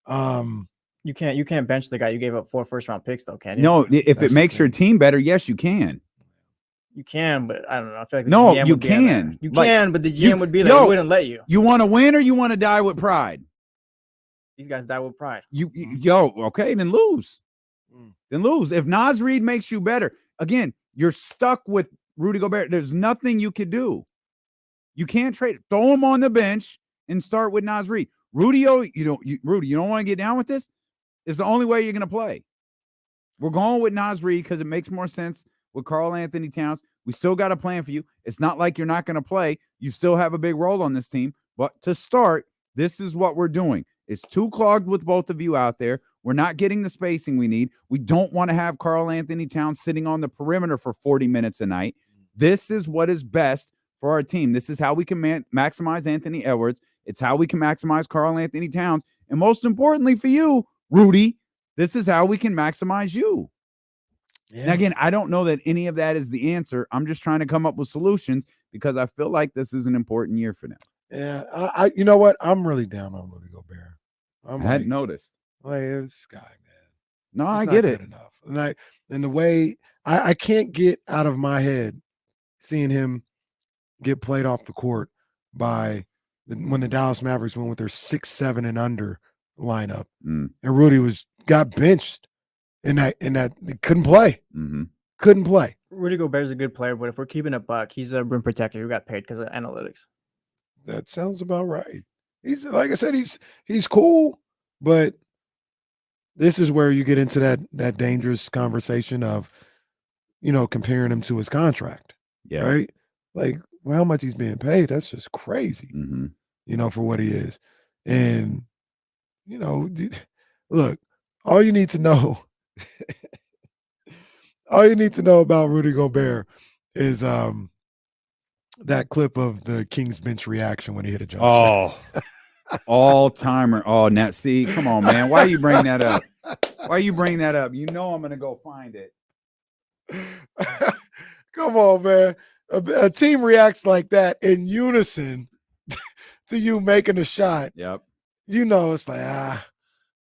S3: You can't bench the guy you gave up 4 first-round picks, though, can you?
S6: No, if it makes your team better, yes, you can.
S3: You can, but I don't know. I feel like
S6: no,
S3: GM
S6: you
S3: would be
S6: can.
S3: You can, but the GM would be like, wouldn't let you.
S6: You want to win or you want to die with pride?
S3: These guys die with pride.
S6: Okay, then lose. Then lose. If Nas Reed makes you better, again, you're stuck with Rudy Gobert. There's nothing you could do. You can't trade. Throw him on the bench and start with Nas Reed. Rudy, you don't want to get down with this? It's the only way you're going to play. We're going with Nas Reed because it makes more sense with Karl Anthony Towns. We still got a plan for you. It's not like you're not going to play. You still have a big role on this team. But to start, this is what we're doing. It's too clogged with both of you out there. We're not getting the spacing we need. We don't want to have Karl Anthony Towns sitting on the perimeter for 40 minutes a night. This is what is best for our team. This is how we can maximize Anthony Edwards. It's how we can maximize Karl Anthony Towns. And most importantly for you, Rudy, this is how we can maximize you. Yeah. And again, I don't know that any of that is the answer. I'm just trying to come up with solutions because I feel like this is an important year for them.
S10: Yeah, I you know what? I'm really down on Rudy Gobert.
S6: I hadn't noticed.
S10: Like, this guy, man.
S6: No,
S10: He's
S6: I
S10: not
S6: get
S10: good
S6: it.
S10: enough. And the way I can't get out of my head seeing him get played off the court by when the Dallas Mavericks went with their 6-7 and under lineup, and Rudy got benched in that they couldn't play. Couldn't play.
S3: Rudy Gobert's a good player, but if we're keeping a buck, he's a rim protector who got paid because of analytics.
S10: That sounds about right. He's, like I said, he's cool, but this is where you get into that dangerous conversation of, comparing him to his contract.
S6: Yeah.
S10: Right? Like, well, how much he's being paid, that's just crazy, for what he is. And, look, all you need to know about Rudy Gobert is that clip of the Kings bench reaction when he hit a jump shot.
S6: All timer. Oh, now see, come on, man. Why you bring that up? Why you bring that up? You know I'm gonna go find it.
S10: Come on, man. A team reacts like that in unison to you making a shot.
S6: Yep.
S10: It's like, I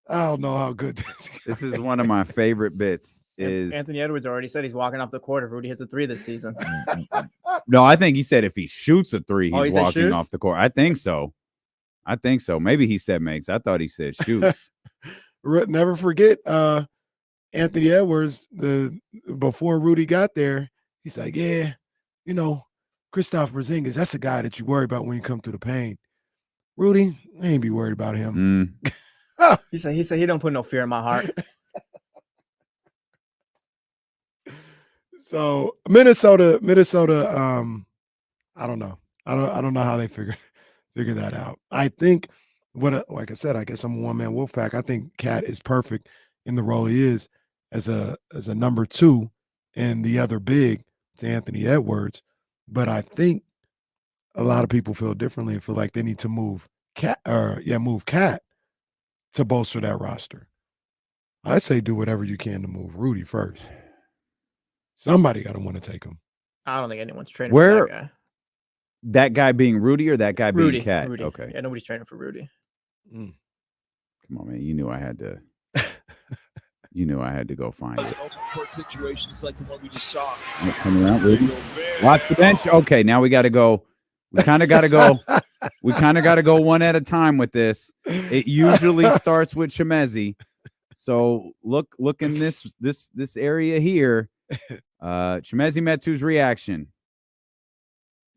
S10: don't know how good this is.
S6: This is one of my favorite bits. Is
S3: Anthony Edwards already said he's walking off the court if Rudy hits a 3 this season.
S6: No, I think he said if he shoots a 3, he's
S3: he
S6: walking off the court. I think so. Maybe he said makes. I thought he said shoots.
S10: Never forget Anthony Edwards, before Rudy got there, he's like, yeah, Kristaps Porzingis, that's a guy that you worry about when you come through the paint. Rudy, I ain't be worried about him.
S3: He said he don't put no fear in my heart.
S10: So Minnesota, I don't know. I don't know how they figure that out. I think like I said, I guess I'm a one-man wolf pack. I think Cat is perfect in the role he is as a number 2 and the other big to Anthony Edwards. But I think a lot of people feel differently and feel like they need to move Cat to bolster that roster. I say do whatever you can to move Rudy first. Somebody got to want to take him.
S3: I don't think anyone's training for that guy.
S6: That guy being Rudy or that guy being Cat?
S3: Rudy.
S6: Okay.
S3: Yeah, nobody's training for Rudy.
S6: Come on, man. You knew I had to. You knew I had to go find it.
S18: Open court situations like the one we just saw.
S6: Coming out, Rudy. Watch the bench. Okay, now we got to go. We kind of got to go. We kind of got to go one at a time with this. It usually starts with Chimezie. So look in this area here. Chimezie Metu's reaction.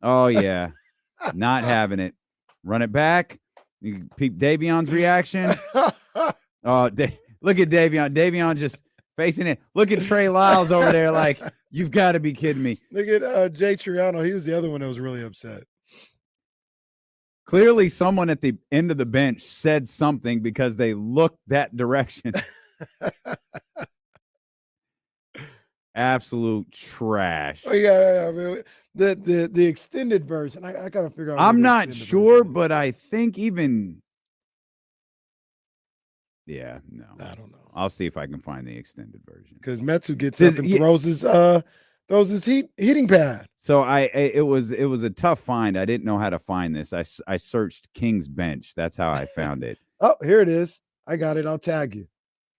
S6: Oh yeah, not having it. Run it back. You peep Davion's reaction. Oh, look at Davion. Davion just facing it. Look at Trey Lyles over there like, you've got to be kidding me.
S10: Look at Jay Triano. He was the other one that was really upset.
S6: Clearly someone at the end of the bench said something because they looked that direction. Absolute trash.
S10: Oh yeah, I mean, the extended version. I gotta figure out.
S6: I'm not sure, but I think even. Yeah, no,
S10: I don't know.
S6: I'll see if I can find the extended version.
S10: Because Metu gets up and throws his hitting pad.
S6: So it was a tough find. I didn't know how to find this. I searched King's bench. That's how I found it.
S10: Oh, here it is. I got it. I'll tag you.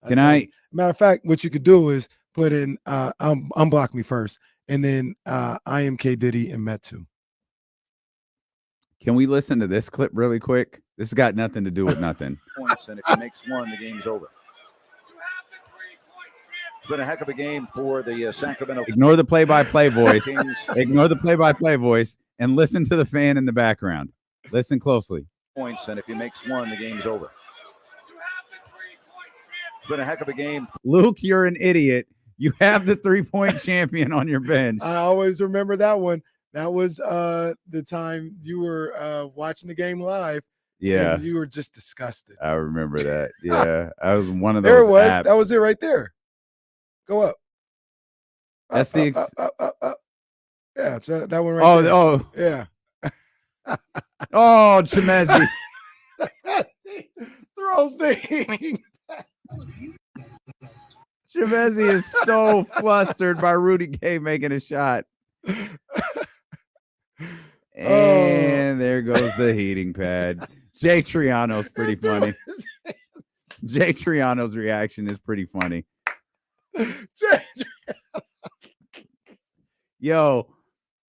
S6: Matter
S10: of fact, what you could do is put in unblock me first, and then I am K Diddy and Metu.
S6: Can we listen to this clip really quick? This has got nothing to do with nothing.
S18: Points, and if he makes one, the game's over. It's been a heck of a game for the Sacramento.
S6: Ignore the play-by-play voice. Ignore the play-by-play voice and listen to the fan in the background. Listen closely.
S18: Points, and if he makes one, the game's over. It's been a heck of a game.
S6: Luke, you're an idiot. You have the 3-point champion on your bench.
S10: I always remember that one. That was the time you were watching the game live.
S6: Yeah.
S10: And you were just disgusted.
S6: I remember that. Yeah. I was one of those.
S10: There it was.
S6: apps.
S10: That was it right there. Go up.
S6: That's the
S10: yeah, it's that one right there.
S6: Oh.
S10: Yeah.
S6: Oh, Chemezi.
S10: Throws the heating.
S6: Chemezi is so flustered by Rudy Gay making a shot. And there goes the heating pad. Jay Triano's pretty funny. Jay Triano's reaction is pretty funny. Yo,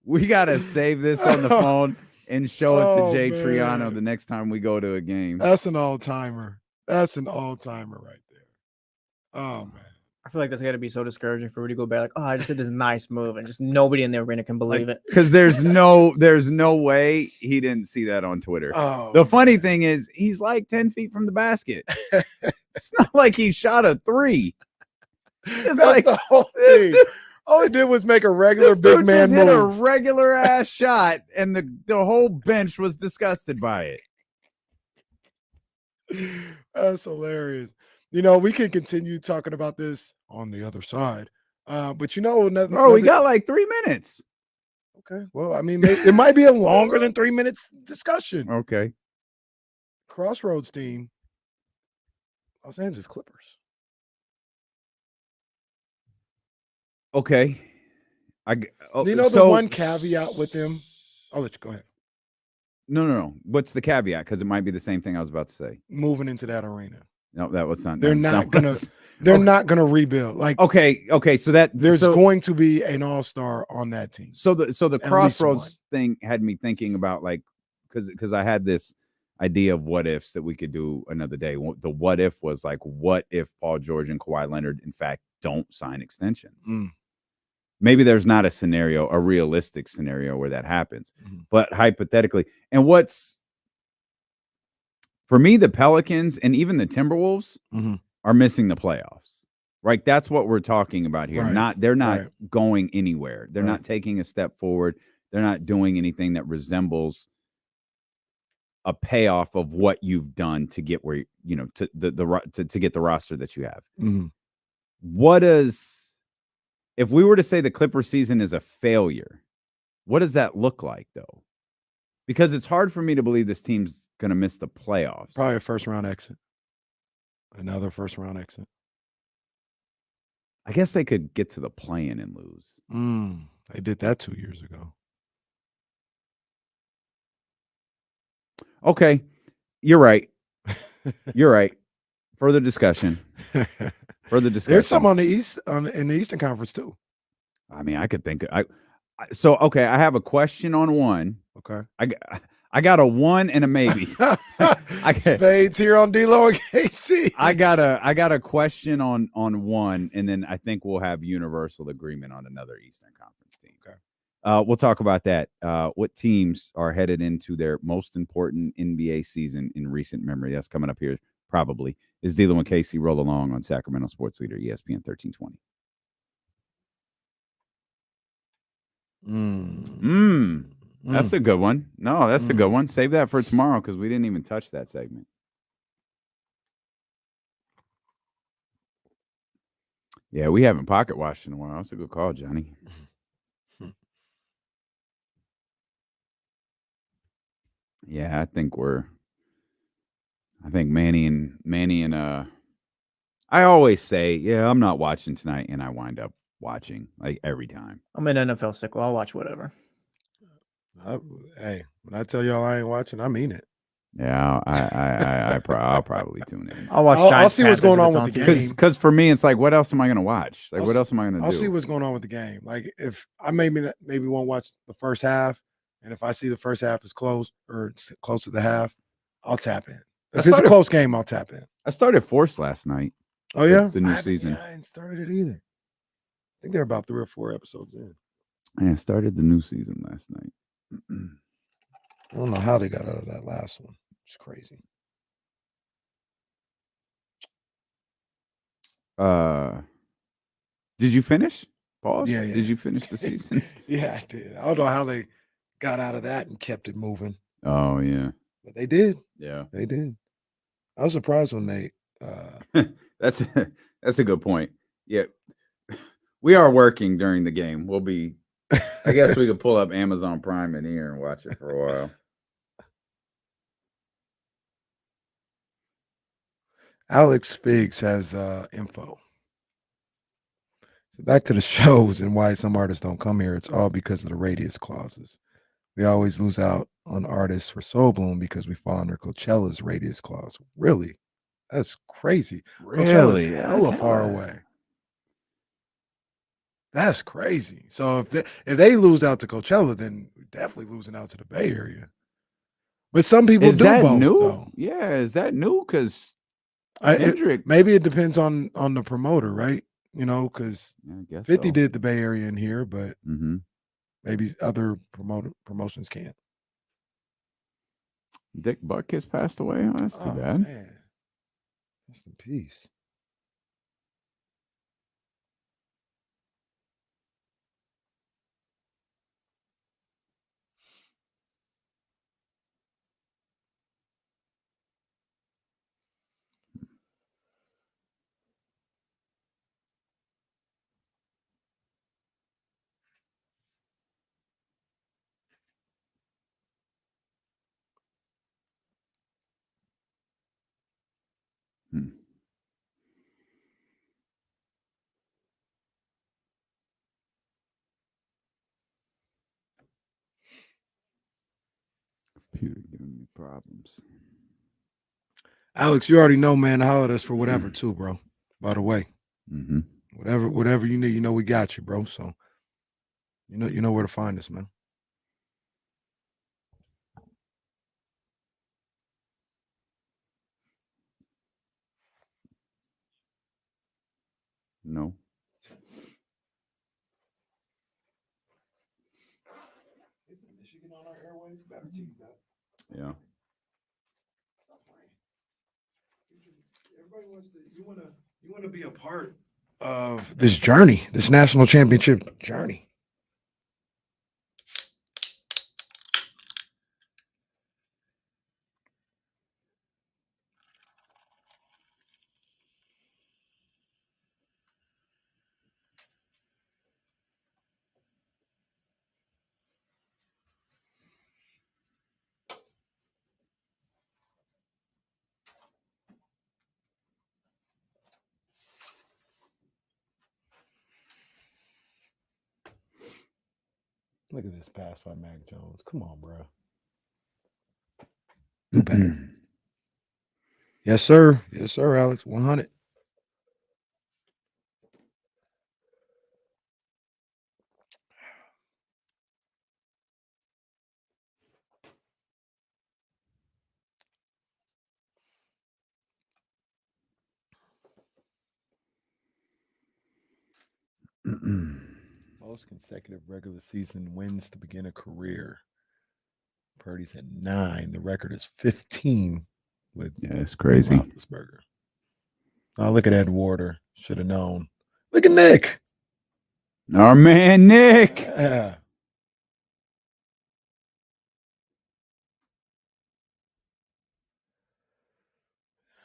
S6: we got to save this on the phone and show it to Jay Triano the next time we go to a game.
S10: That's an all-timer. That's an all-timer right there. Oh, man.
S3: I feel like that's got to be so discouraging for Rudy Gobert. Like, oh, I just did this nice move, and just nobody in the arena can believe it.
S6: Because there's no way he didn't see that on Twitter.
S10: Oh,
S6: the funny thing is, he's like 10 feet from the basket. It's not like he shot a 3. It's
S10: That's
S6: like
S10: the whole thing. All he did was make a regular big man
S6: just hit a
S10: move.
S6: regular ass shot, and the whole bench was disgusted by it.
S10: That's hilarious. You know, we can continue talking about this on the other side. But you know,
S6: We got like 3 minutes.
S10: Okay. Well, I mean, it might be a longer than 3 minutes discussion.
S6: Okay.
S10: Crossroads team, Los Angeles Clippers.
S6: Okay.
S10: You know the one caveat with them? I'll let you go ahead.
S6: No. What's the caveat? Because it might be the same thing I was about to say.
S10: Moving into that arena.
S6: No, that was not.
S10: They're not gonna rebuild. Like
S6: okay. So
S10: there's going to be an all-star on that team.
S6: So the Crossroads thing had me thinking about, like, because I had this idea of what ifs that we could do another day. The what if was like, what if Paul George and Kawhi Leonard in fact don't sign extensions? Maybe there's not a realistic scenario where that happens, but hypothetically. And for me, the Pelicans and even the Timberwolves are missing the playoffs. Right? That's what we're talking about here.
S10: Right.
S6: They're not going anywhere. They're not taking a step forward. They're not doing anything that resembles a payoff of what you've done to get where to get the roster that you have. If we were to say the Clipper season is a failure, what does that look like though? Because it's hard for me to believe this team's going to miss the playoffs.
S10: Probably a first-round exit. Another first-round exit.
S6: I guess they could get to the play-in and lose.
S10: They did that 2 years ago.
S6: Okay. You're right. You're right. Further discussion.
S10: There's some on the East in the Eastern Conference too.
S6: I mean, I could think so okay, I have a question on one.
S10: Okay.
S6: I got a one and a maybe.
S10: Spades here on D-Lo and KC.
S6: I got a question on one, and then I think we'll have universal agreement on another Eastern Conference team.
S10: Okay.
S6: We'll talk about that. What teams are headed into their most important NBA season in recent memory? That's coming up here probably. Is D-Lo and KC roll along on Sacramento Sports Leader, ESPN 1320. That's a good one. No, that's a good one. Save that for tomorrow because we didn't even touch that segment. Yeah, we haven't pocket watched in a while. That's a good call, Johnny. Yeah, I think Manny and I always say, yeah, I'm not watching tonight, and I wind up watching like every time.
S3: I'm an NFL sickle. I'll watch whatever.
S10: Hey, when I tell y'all I ain't watching, I mean it.
S6: Yeah, I'll probably tune in.
S10: I'll see what's going on with the game.
S6: Because for me, it's like, what else am I going to watch? Like, what else am I going to do?
S10: I'll see what's going on with the game. Like, if I maybe won't watch the first half, and if I see the first half is close or it's close to the half, I'll tap in. If it's a close game, I'll tap in.
S6: I started Force last night.
S10: Oh yeah,
S6: the new season.
S10: I hadn't started it either. I think they're about 3 or 4 episodes in.
S6: Yeah, I started the new season last night.
S10: I don't know how they got out of that last one. It's crazy.
S6: Did you finish? Pause.
S10: Yeah, yeah.
S6: Did you finish the season?
S10: Yeah, I did. I don't know how they got out of that and kept it moving,
S6: Oh yeah.
S10: but they did.
S6: Yeah.
S10: They did. I was surprised when they.
S6: That's a good point. Yeah. We are working during the game. We'll be. I guess we could pull up Amazon Prime in here and watch it for a while.
S10: Alex Figs has info. So back to the shows and why some artists don't come here. It's all because of the radius clauses. We always lose out on artists for Soul Bloom because we fall under Coachella's radius clause. Really? That's crazy.
S6: Really?
S10: Coachella's hella far away. That's crazy. So if they lose out to Coachella, then we're definitely losing out to the Bay Area. But some people
S6: Is
S10: do
S6: that
S10: both,
S6: new?
S10: though.
S6: Yeah, is that new? Because
S10: Maybe it depends on the promoter, right? You know, because
S6: I guess
S10: 50
S6: so.
S10: did the Bay Area in here, but
S6: Mm-hmm.
S10: maybe other promotions can't.
S6: Dick Buck has passed away. Oh, that's too bad.
S10: Man. Rest in peace.
S6: Computer giving me problems.
S10: Alex, you already know, man. Holler at us for whatever too, bro. By the way,
S6: Mm-hmm.
S10: whatever you need, you know we got you, bro. So you know where to find us, man.
S6: No.
S10: Michigan on our airways? Better tease that.
S6: Yeah.
S10: Stop playing. Everybody wants to. You want to be a part of this journey, this national championship journey. Look at this pass by Mac Jones. Come on, bro. Do better. Yes, sir. Yes, sir, Alex. 100. Most consecutive regular season wins to begin a career. Purdy's at 9. The record is 15 with
S6: it's crazy.
S10: Roethlisberger. Oh, look at Ed Warder. Should have known. Look at Nick.
S6: Our man Nick.
S10: Yeah.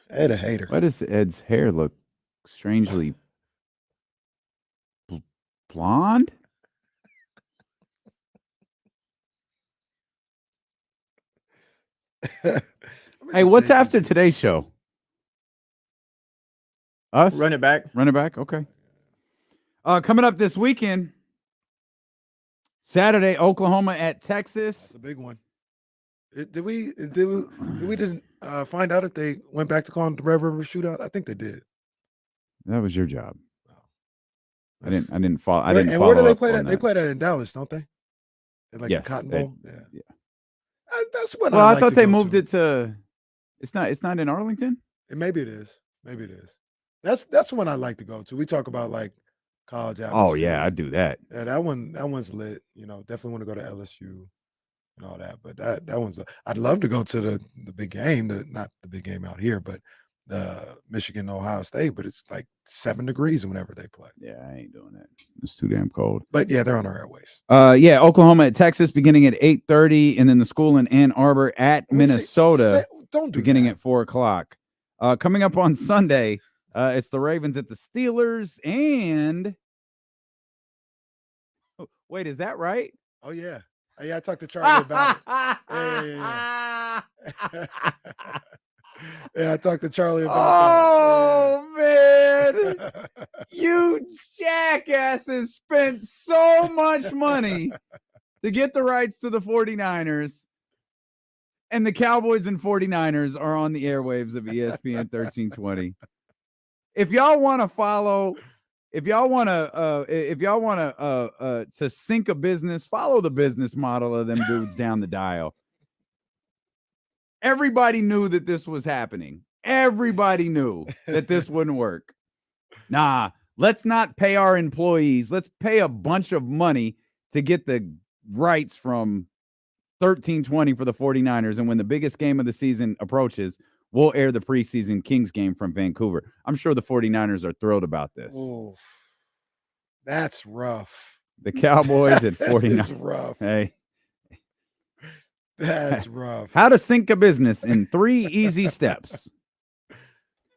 S10: Ed a hater.
S6: Why does Ed's hair look strangely blonde? Hey, what's after today's show? Us?
S3: Run it back.
S6: Run it back. Okay. Coming up this weekend, Saturday, Oklahoma at Texas.
S10: That's a big one. Did we didn't find out if they went back to calling the Red River Shootout? I think they did.
S6: That was your job. I didn't follow. I didn't.
S10: And
S6: follow
S10: where do they
S6: up
S10: play
S6: on
S10: that? They play that in Dallas, don't they? At like
S6: Yes,
S10: the Cotton
S6: they-
S10: Bowl. Yeah. That's what.
S6: Well,
S10: I
S6: I
S10: like
S6: thought
S10: to
S6: they
S10: go
S6: moved
S10: to.
S6: it to. It's not in Arlington.
S10: Maybe it is. Maybe it is. That's one I like to go to. We talk about like college atmosphere.
S6: Oh yeah, I do that.
S10: Yeah, that one's lit. You know, definitely want to go to LSU and all that. But that one's. I'd love to go to the big game. Not the big game out here, but Michigan, Ohio State, but it's like 7 degrees whenever they play.
S6: Yeah, I ain't doing that. It's too damn cold.
S10: But yeah, they're on our airways.
S6: Yeah, Oklahoma at Texas beginning at 8:30, and then the school in Ann Arbor at Minnesota beginning at 4:00. Coming up on Sunday, it's the Ravens at the Steelers, and wait, is that right?
S10: Oh yeah. I talked to Charlie about it. Yeah, I talked to Charlie about
S6: that. Oh, man. You jackasses spent so much money to get the rights to the 49ers, and the Cowboys and 49ers are on the airwaves of ESPN 1320. If y'all want to follow, if y'all want to sync a business, follow the business model of them dudes down the dial. Everybody knew that this was happening. Everybody knew that this wouldn't work. Nah, let's not pay our employees. Let's pay a bunch of money to get the rights from 1320 for the 49ers. And when the biggest game of the season approaches, we'll air the preseason Kings game from Vancouver. I'm sure the 49ers are thrilled about this.
S10: Oof. That's rough.
S6: The Cowboys at 49.
S10: That's rough.
S6: Hey.
S10: That's rough.
S6: How to sync a business in 3 easy steps.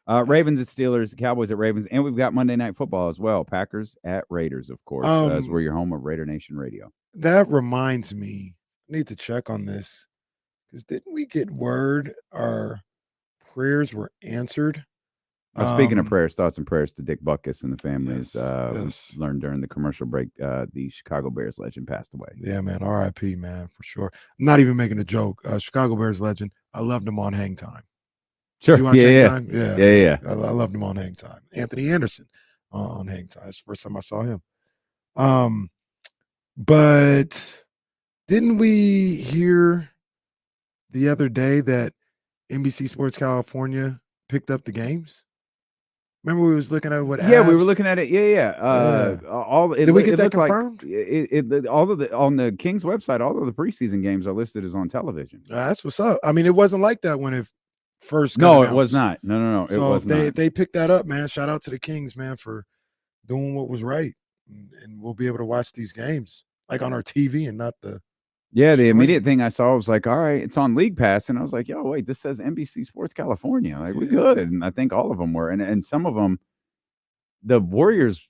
S6: Ravens at Steelers, Cowboys at Ravens, and we've got Monday Night Football as well. Packers at Raiders, of course, as we're your home of Raider Nation Radio.
S10: That reminds me, I need to check on this, because didn't we get word our prayers were answered?
S6: Speaking of prayers, thoughts and prayers to Dick Butkus and the families. Yes. Learned during the commercial break, the Chicago Bears legend passed away.
S10: Yeah, man. R.I.P., man, for sure. I'm not even making a joke. Chicago Bears legend. I loved him on Hang Time.
S6: Sure.
S10: You watch Hang Time?
S6: Yeah.
S10: I loved him on Hang Time. Anthony Anderson on Hang Time. That's the first time I saw him. But didn't we hear the other day that NBC Sports California picked up the games? Remember we was looking at what?
S6: Yeah, we were looking at it. Yeah. Did
S10: we get that confirmed?
S6: All of the on the Kings website, all of the preseason games are listed as on television.
S10: That's what's up. I mean, it wasn't like that when it first.
S6: No, it was not. No. It was not.
S10: If they picked that up, man, shout out to the Kings, man, for doing what was right, and we'll be able to watch these games like on our TV and not the.
S6: Yeah, the immediate thing I saw was like, all right, it's on League Pass. And I was like, yo, wait, this says NBC Sports California. Like, we good. And I think all of them were. And some of them, the Warriors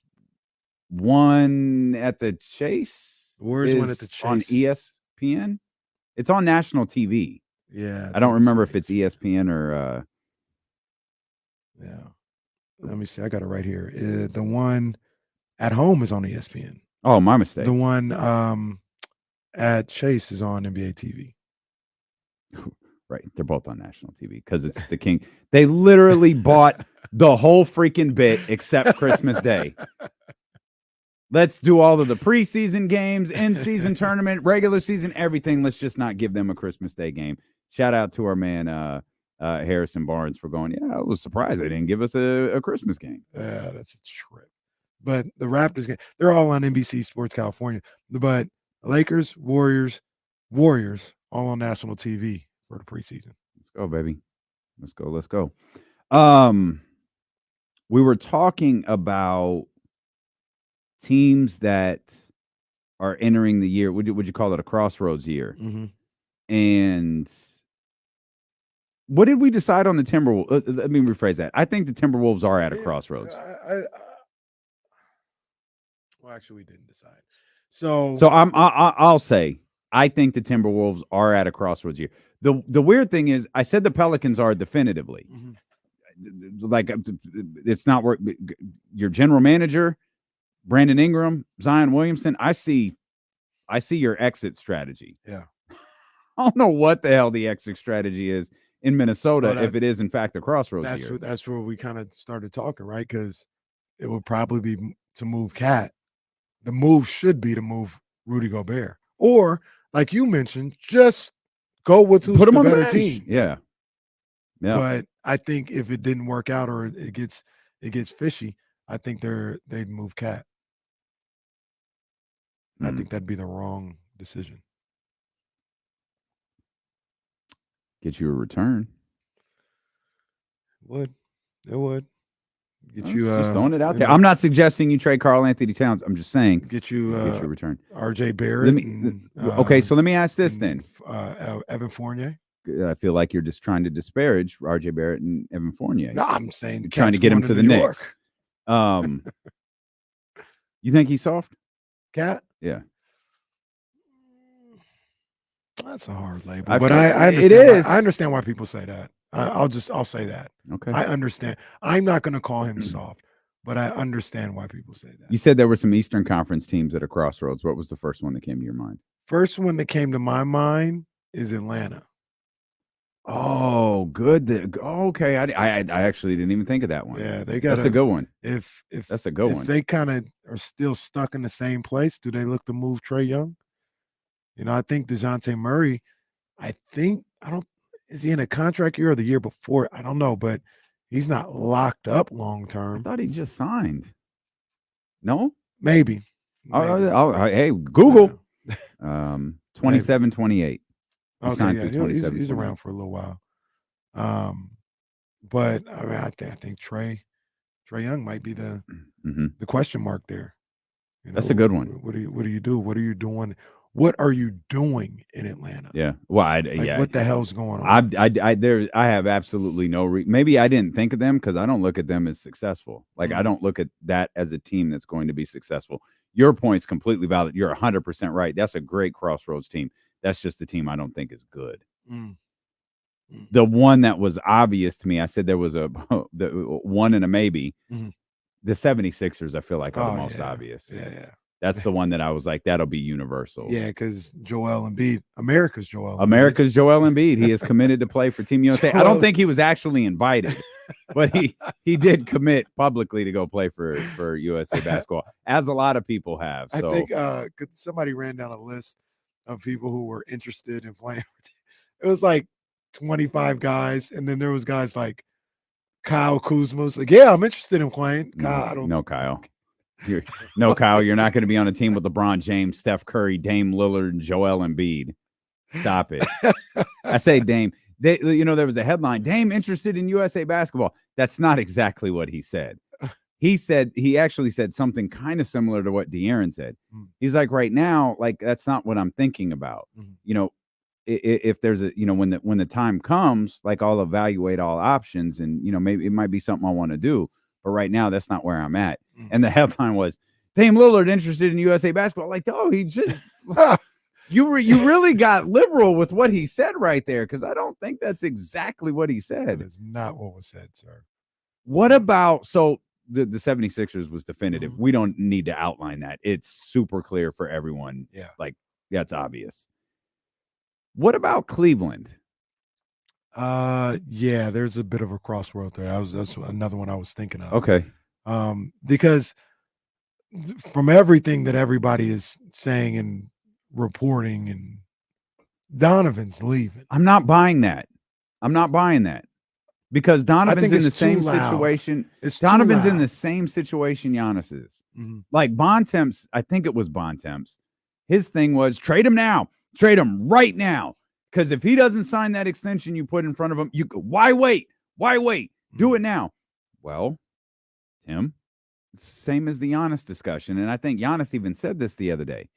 S6: won at the Chase.
S10: The Warriors won at the Chase.
S6: On ESPN. It's on national TV.
S10: Yeah.
S6: I don't remember if it's ESPN or.
S10: Yeah. Let me see. I got it right here. The one at home is on ESPN.
S6: Oh, my mistake.
S10: The one at Chase is on NBA TV.
S6: Right. They're both on national TV because it's the King. They literally bought the whole freaking bit except Christmas Day. Let's do all of the preseason games, in-season tournament, regular season, everything. Let's just not give them a Christmas Day game. Shout out to our man Harrison Barnes for going, yeah, I was surprised they didn't give us a Christmas game.
S10: Yeah, that's a trip. But the Raptors game, they're all on NBC Sports California. But Lakers, Warriors, all on national TV for the preseason.
S6: Let's go, baby. Let's go. We were talking about teams that are entering the year. Would you call it a crossroads year?
S10: Mm-hmm.
S6: And what did we decide on the Timberwolves? Let me rephrase that. I think the Timberwolves are at a crossroads.
S10: Well, actually, we didn't decide. So
S6: I'll say I think the Timberwolves are at a crossroads here. The weird thing is I said the Pelicans are definitively.
S10: Mm-hmm.
S6: Like it's not work. Your general manager, Brandon Ingram, Zion Williamson. I see your exit strategy.
S10: Yeah.
S6: I don't know what the hell the exit strategy is in Minnesota if it is in fact a crossroads here.
S10: That's where we kind of started talking, right? Because it would probably be to move Cat. The move should be to move Rudy Gobert, or like you mentioned, just go with who's the better team.
S6: Yeah.
S10: But I think if it didn't work out or it gets fishy, I think they'd move Cat. I think that'd be the wrong decision.
S6: Get you a return.
S10: Would. It would. Get
S6: Well,
S10: you
S6: just throwing it out there.
S10: know,
S6: I'm not suggesting you trade Karl Anthony Towns. I'm just saying
S10: get you
S6: get your return.
S10: RJ Barrett.
S6: Okay, so let me ask this then.
S10: Evan Fournier.
S6: I feel like you're just trying to disparage RJ Barrett and Evan Fournier.
S10: No, I'm saying
S6: trying to get him to the
S10: New
S6: Knicks. You think he's soft?
S10: Cat?
S6: Yeah.
S10: That's a hard label,
S6: I
S10: but
S6: feel-
S10: I understand.
S6: it is.
S10: I understand why people say that. I'll say that.
S6: Okay.
S10: I understand. I'm not going to call him soft, but I understand why people say that.
S6: You said there were some Eastern Conference teams at a crossroads. What was the first one that came to your mind?
S10: First one that came to my mind is Atlanta.
S6: Oh, good. Okay, I actually didn't even think of that one.
S10: Yeah, they got.
S6: That's a good one.
S10: If
S6: That's a good
S10: if
S6: one.
S10: they kind of are still stuck in the same place, do they look to move Trey Young? I think DeJounte Murray. Is he in a contract year or the year before? I don't know, but he's not locked up long
S6: I
S10: term.
S6: thought he just signed. No?
S10: Maybe.
S6: Hey, Google. 27, 28. He signed through 27.
S10: He's around for a little while. But I mean, I think Trey Young might be the question mark there.
S6: That's a good one.
S10: What do you do? What are you doing? What are you doing in Atlanta?
S6: Yeah. Well,
S10: What the hell's going on?
S6: I have absolutely no maybe I didn't think of them because I don't look at them as successful. Like I don't look at that as a team that's going to be successful. Your point's completely valid. You're 100% right. That's a great crossroads team. That's just the team I don't think is good. The one that was obvious to me, I said there was the one and a maybe. The 76ers, I feel like, are the most obvious.
S10: Yeah.
S6: That's the one that I was like, that'll be universal.
S10: Yeah, because Joel Embiid, America's Joel
S6: Embiid. He is committed to play for Team USA. I don't think he was actually invited, but he did commit publicly to go play for USA basketball, as a lot of people have. So.
S10: I think somebody ran down a list of people who were interested in playing. It was like 25 guys, and then there was guys like Kyle Kuzma. Was like, yeah, I'm interested in playing. Kyle,
S6: No, Kyle. Kyle, you're not going to be on a team with LeBron James, Steph Curry, Dame Lillard, and Joel Embiid. Stop it. I say Dame. There was a headline, Dame interested in USA basketball. That's not exactly what he said. He actually said something kind of similar to what De'Aaron said. He's like, right now, like, that's not what I'm thinking about. If there's when the time comes, like, I'll evaluate all options and, maybe it might be something I want to do. But right now, that's not where I'm at. And the headline was, Dame Lillard interested in USA basketball. Like, he just you really got liberal with what he said right there, because I don't think that's exactly what he said.
S10: That is not what was said, sir.
S6: What about the 76ers was definitive. We don't need to outline that. It's super clear for everyone.
S10: Yeah.
S6: Like, that's obvious. What about Cleveland?
S10: Yeah, there's a bit of a crossroad there. That's another one I was thinking of.
S6: Okay.
S10: Because from everything that everybody is saying and reporting, and Donovan's leaving.
S6: I'm not buying that. Because Donovan's in the same situation. Donovan's in the same situation Giannis is. Like Bontemps, I think it was Bontemps. His thing was trade him now. Trade him right now. Because if he doesn't sign that extension you put in front of him, why wait? Why wait? Do it now. Well, Tim, same as the Giannis discussion. And I think Giannis even said this the other day.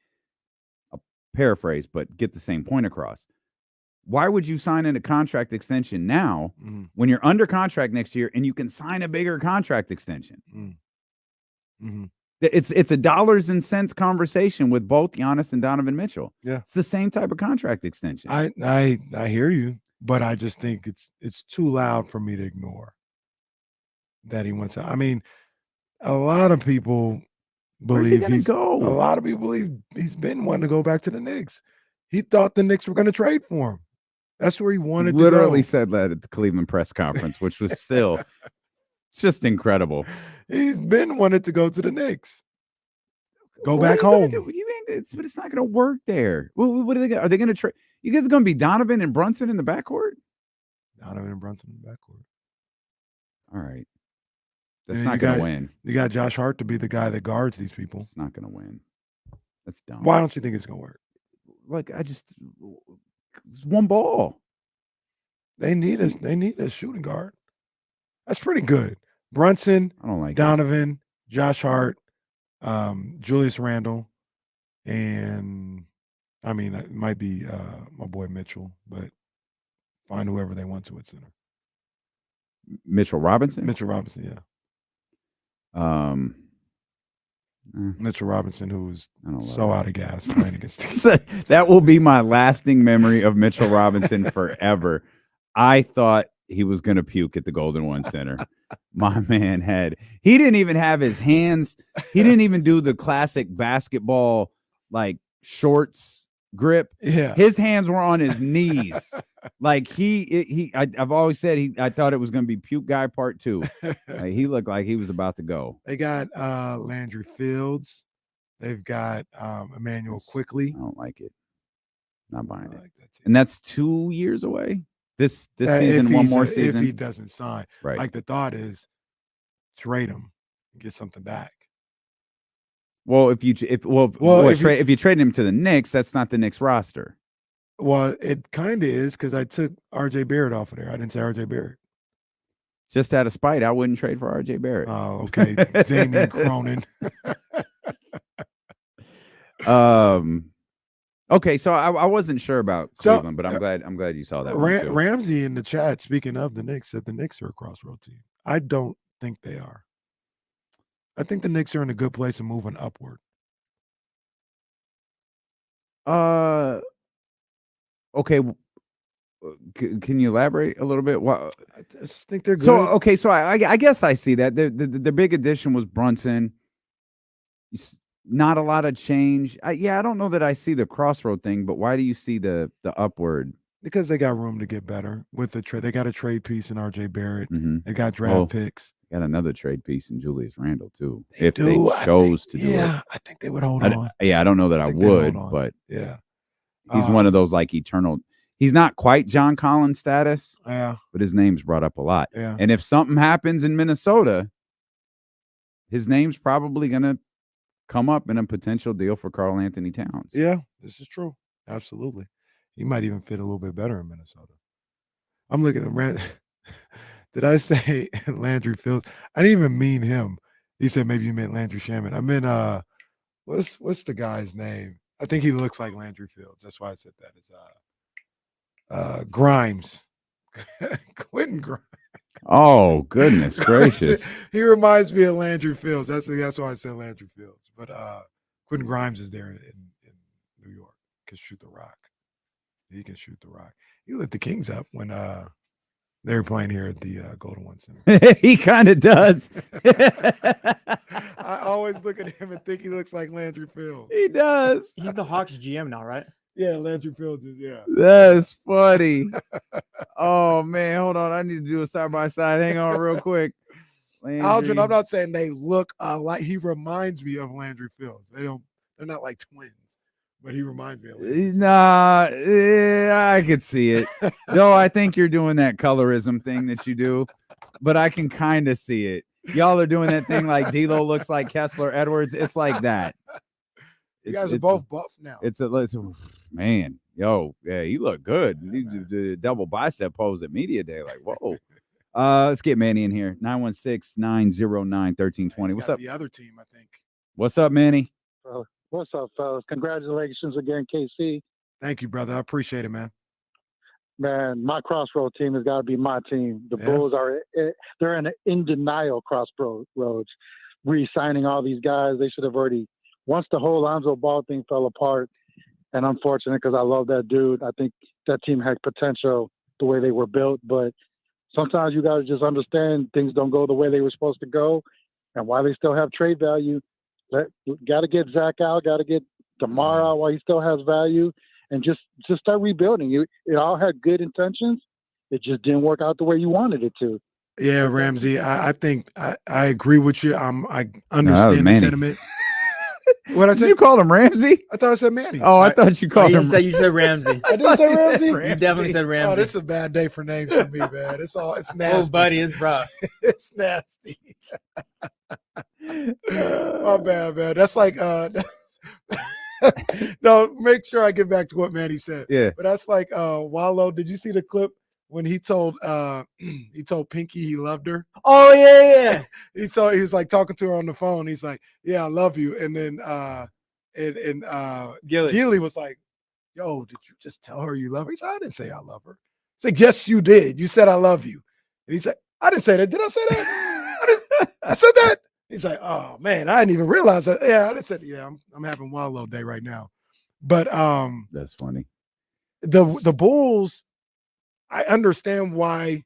S6: I'll paraphrase, but get the same point across. Why would you sign in a contract extension now when you're under contract next year and you can sign a bigger contract extension? It's a dollars and cents conversation with both Giannis and Donovan Mitchell.
S10: Yeah,
S6: it's the same type of contract extension.
S10: I hear you, but I just think it's too loud for me to ignore that he wants to. I mean, a lot of people believe
S6: he's go.
S10: A lot of people believe he's been wanting to go back to the Knicks. He thought the Knicks were going to trade for him. That's where he wanted
S6: Literally
S10: to go.
S6: said that at the Cleveland press conference, which was still just incredible.
S10: He's been wanted to go to the Knicks. Go back home.
S6: But it's not going to work there. What are they going? Are they going to trade? You guys are going to be Donovan and Brunson in the backcourt?
S10: Donovan and Brunson in the backcourt.
S6: All right. That's not going to win.
S10: You got Josh Hart to be the guy that guards these people.
S6: It's not going to win. That's dumb.
S10: Why don't you think it's going to work?
S6: Like, it's one ball.
S10: They need a shooting guard. That's pretty good. Brunson,
S6: I don't like
S10: Donovan, Josh Hart, Julius Randle, and I mean it might be my boy Mitchell, but find whoever they want to at center.
S6: Mitchell Robinson.
S10: Mitchell Robinson, yeah. Mitchell Robinson, who's so out of gas playing against
S6: that will be my lasting memory of Mitchell Robinson forever. I thought he was going to puke at the Golden One Center. My man he didn't even have his hands. He didn't even do the classic basketball like shorts grip.
S10: Yeah.
S6: His hands were on his knees. Like I've always said I thought it was going to be Puke Guy Part 2. Like, he looked like he was about to go.
S10: They got Landry Fields. They've got Emmanuel Quickly.
S6: I don't like it. Not buying it. And that's 2 years away. This season, one more season.
S10: If he doesn't sign.
S6: Right.
S10: Like the thought is trade him and get something back.
S6: Well, if you trade him to the Knicks, that's not the Knicks roster.
S10: Well, it kind of is because I took RJ Barrett off of there. I didn't say RJ Barrett.
S6: Just out of spite, I wouldn't trade for RJ Barrett.
S10: Oh, okay. Damian Cronin.
S6: Okay, so I wasn't sure about Cleveland, but I'm glad you saw that.
S10: Ramsey in the chat, speaking of the Knicks, said the Knicks are a crossroad team. I don't think they are. I think the Knicks are in a good place and moving upward.
S6: Okay. Can you elaborate a little bit? What
S10: I just think they're good.
S6: So okay, so I guess I see that the big addition was Brunson. Not a lot of change. I don't know that I see the crossroad thing, but why do you see the upward?
S10: Because they got room to get better with the trade. They got a trade piece in RJ Barrett.
S6: Mm-hmm.
S10: They got draft picks.
S6: Got another trade piece in Julius Randle too.
S10: They
S6: chose to do it.
S10: Yeah, I think they would hold on.
S6: I don't know that I would, but
S10: yeah,
S6: he's one of those like eternal. He's not quite John Collins status.
S10: Yeah,
S6: but his name's brought up a lot.
S10: Yeah,
S6: and if something happens in Minnesota, his name's probably gonna come up in a potential deal for Karl Anthony Towns.
S10: Yeah, this is true. Absolutely. He might even fit a little bit better in Minnesota. I'm looking at Did I say Landry Fields? I didn't even mean him. He said maybe you meant Landry Shaman. I meant what's the guy's name? I think he looks like Landry Fields. That's why I said that. It's Grimes. Quentin Grimes.
S6: Oh, goodness gracious.
S10: He reminds me of Landry Fields. That's why I said Landry Fields. But Quentin Grimes is there in New York. Can shoot the rock. He can shoot the rock. He lit the Kings up when they were playing here at the Golden One Center.
S6: He kind of does.
S10: I always look at him and think he looks like Landry Fields.
S6: He does.
S3: He's the Hawks GM now, right?
S10: Yeah, Landry Fields is, yeah.
S6: That's funny. Oh, man, hold on. I need to do a side-by-side. Hang on real quick.
S10: Aldrin, I'm not saying they look like he reminds me of Landry Fields. They're not like twins, but he reminds me of Landry.
S6: Nah, I could see it. No, I think you're doing that colorism thing that you do, but I can kind of see it. Y'all are doing that thing like D'Lo looks like Kessler Edwards. It's like that.
S10: You guys are both buff now.
S6: Man, yo, yeah, you look good. You do the double bicep pose at Media Day. Like, whoa. Let's get Manny in here. 916-909-1320. What's up?
S10: The other team, I think.
S6: What's up, Manny?
S19: What's up, fellas? Congratulations again, KC.
S10: Thank you, brother. I appreciate it, man.
S19: Man, my crossroad team has got to be my team. The Bulls they're in denial crossroads. Re-signing all these guys, they should have already. Once the whole Lonzo Ball thing fell apart, and unfortunate because I love that dude. I think that team had potential the way they were built, but sometimes you got to just understand things don't go the way they were supposed to go, and while they still have trade value, got to get Zach out, got to get DeMar out while he still has value, and just start rebuilding. It all had good intentions. It just didn't work out the way you wanted it to.
S10: Yeah, Ramsey, I think I agree with you. I understand the sentiment. What I said?
S6: Did you call him Ramsey?
S10: I thought I said Manny.
S6: Oh, I thought you called him.
S3: You said Ramsey.
S10: I didn't say Ramsey.
S3: You definitely said Ramsey.
S10: Oh, this is a bad day for names for me, man. It's nasty.
S3: Oh, buddy, it's rough.
S10: It's nasty. My bad, man. That's like no, make sure I get back to what Manny said.
S6: Yeah.
S10: But that's like Wallow. Did you see the clip when he told Pinky he loved her.
S3: Oh yeah.
S10: He was like talking to her on the phone. He's like, "Yeah, I love you." And then Gilly was like, "Yo, did you just tell her you love her?" He said, "I didn't say I love her." He's like, "Yes, you did. You said I love you." And he said, "I didn't say that. Did I say that? I said that." He's like, "Oh man, I didn't even realize that." Yeah, I didn't say. Yeah, I'm having one low day right now. But
S6: that's funny.
S10: The Bulls, I understand why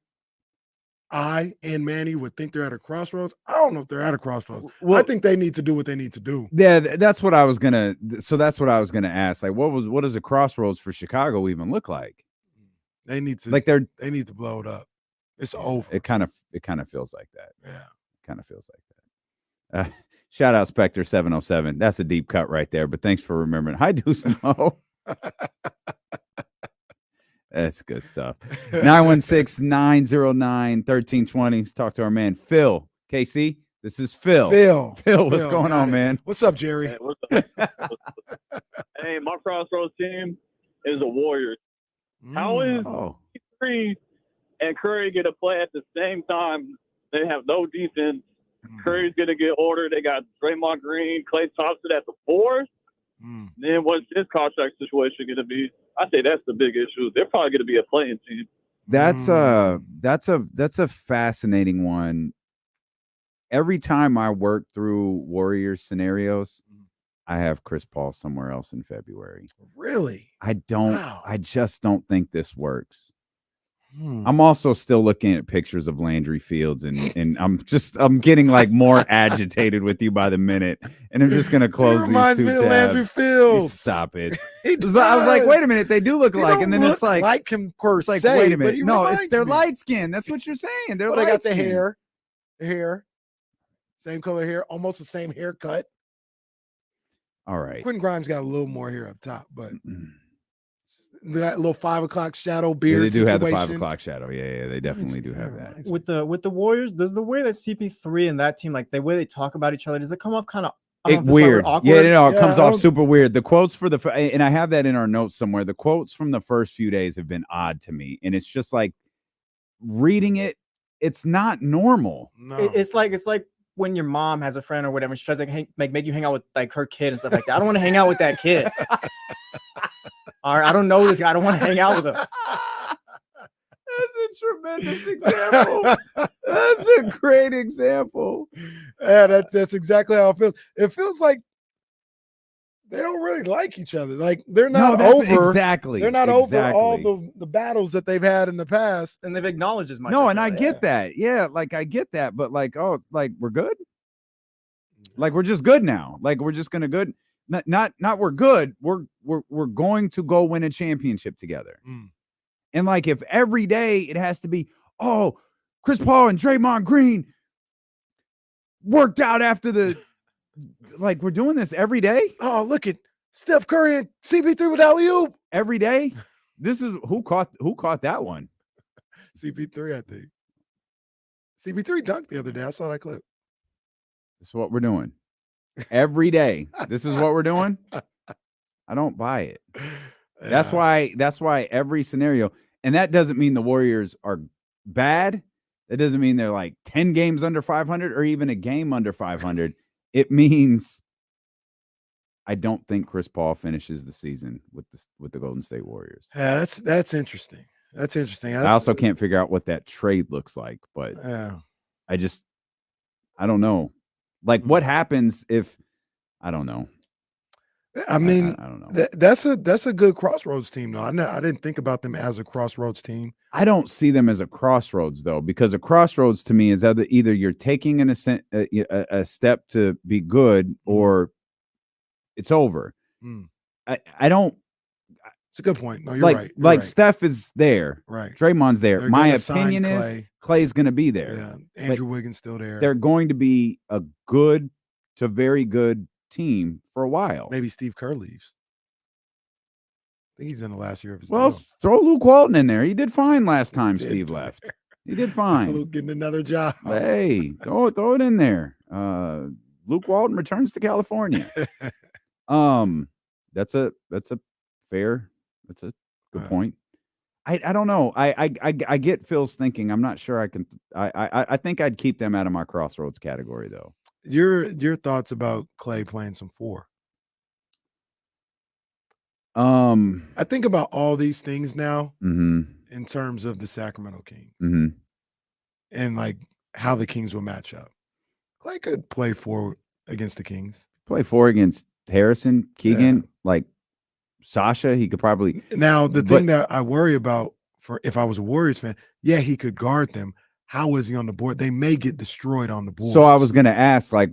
S10: I and Manny would think they're at a crossroads. I don't know if they're at a crossroads.
S6: Well,
S10: I think they need to do what they need to do.
S6: Yeah, that's what I was gonna. So that's what I was gonna ask. Like, what does a crossroads for Chicago even look like?
S10: They need to they need to blow it up. It's over.
S6: It kind of feels like that.
S10: Yeah,
S6: kind of feels like that. Shout out Spectre 707. That's a deep cut right there. But thanks for remembering. Hi, Deuce Mo. That's good stuff. 916-909-1320. Let's talk to our man Phil. KC, this is Phil. Phil, what's going on, man?
S10: What's up, Jerry?
S20: Hey, what's up? Hey, my crossroads team is the Warriors. How is Curry and Curry going to play at the same time? They have no defense. Curry's going to get ordered. They got Draymond Green, Klay Thompson at the 4. Then what's his contract situation going to be? I say that's the big issue. They're probably going to be a playing team.
S6: That's a fascinating one. Every time I work through Warriors scenarios, I have Chris Paul somewhere else in February.
S10: Really?
S6: I just don't think this works. I'm also still looking at pictures of Landry Fields and I'm getting like more agitated with you by the minute. And I'm just gonna close these 2 tabs.
S10: Reminds me of Landry Fields.
S6: Stop it. I was like, wait a minute, they do look alike. And then it's like
S10: him per
S6: it's like,
S10: se,
S6: wait a
S10: but
S6: minute.
S10: he
S6: No,
S10: reminds
S6: it's their
S10: me.
S6: light skin. That's what you're saying. They're
S10: But
S6: light
S10: I got the
S6: skin.
S10: hair, same color hair, almost the same haircut.
S6: All right.
S10: Quentin Grimes got a little more hair up top, but that little 5 o'clock shadow beard.
S6: Yeah, they do have the
S10: situation.
S6: 5 o'clock shadow. Yeah, they definitely do have that.
S3: With the Warriors, does the way that CP3 and that team, like the way they talk about each other, does it come off kind of
S6: Weird?
S3: awkward?
S6: Yeah, no, it comes off super weird. The quotes for and I have that in our notes somewhere. The quotes from the first few days have been odd to me, and it's just like reading it. It's not normal.
S3: No. It's like when your mom has a friend or whatever, and she tries to make you hang out with like her kid and stuff like that. I don't want to hang out with that kid. All right, I don't know this guy. I don't want to hang out with him.
S6: That's a tremendous example. That's a great example.
S10: Yeah, that's exactly how it feels. It feels like they don't really like each other. Like they're not over.
S6: Exactly.
S10: They're not over all the battles that they've had in the past.
S3: And they've acknowledged as much.
S6: No, and I get that. Yeah, like I get that. But like, oh, like we're good. Like we're just good now. Like we're just gonna good. Not we're good. We're going to go win a championship together. And like if every day it has to be, oh, Chris Paul and Draymond Green worked out after the like we're doing this every day.
S10: Oh, look at Steph Curry and CP3 with alley-oop
S6: every day. This is who caught that one.
S10: CP3, I think. CP3 dunked the other day. I saw that clip.
S6: This is what we're doing. Every day. This is what we're doing. I don't buy it. Yeah. That's why every scenario, and that doesn't mean the Warriors are bad. That doesn't mean they're like 10 games under 500 or even a game under 500. It means I don't think Chris Paul finishes the season with the Golden State Warriors.
S10: Yeah, that's interesting. That's interesting.
S6: I also can't figure out what that trade looks like, but I don't know. Like what happens if I don't know.
S10: I mean,
S6: I don't know.
S10: That's a good crossroads team, though. I didn't think about them as a crossroads team.
S6: I don't see them as a crossroads, though, because a crossroads to me is either you're taking a step to be good or it's over. I don't.
S10: It's a good point. No, you're right. You're
S6: right.
S10: Steph
S6: is there.
S10: Right.
S6: Draymond's there.
S10: They're
S6: My
S10: gonna sign
S6: opinion is Clay's going to be there.
S10: Yeah. Andrew Wiggins still there.
S6: They're going to be a good to very good team for a while.
S10: Maybe Steve Kerr leaves. I think he's in the last year of his
S6: deal. Throw Luke Walton in there. He did fine last time Steve left. He did fine.
S10: Luke getting another job.
S6: Hey, throw it in there. Luke Walton returns to California. That's a good point. I don't know. I get Phil's thinking. I'm not sure I can. I think I'd keep them out of my crossroads category though.
S10: Your thoughts about Clay playing some 4? I think about all these things now in terms of the Sacramento Kings and like how the Kings will match up. Clay could play 4 against the Kings.
S6: Play 4 against Harrison, Keegan, like Sasha. He could probably.
S10: Now the thing that I worry about for if I was a Warriors fan, yeah, he could guard them. How is he on the board? They may get destroyed on the board.
S6: So I was going to ask, like,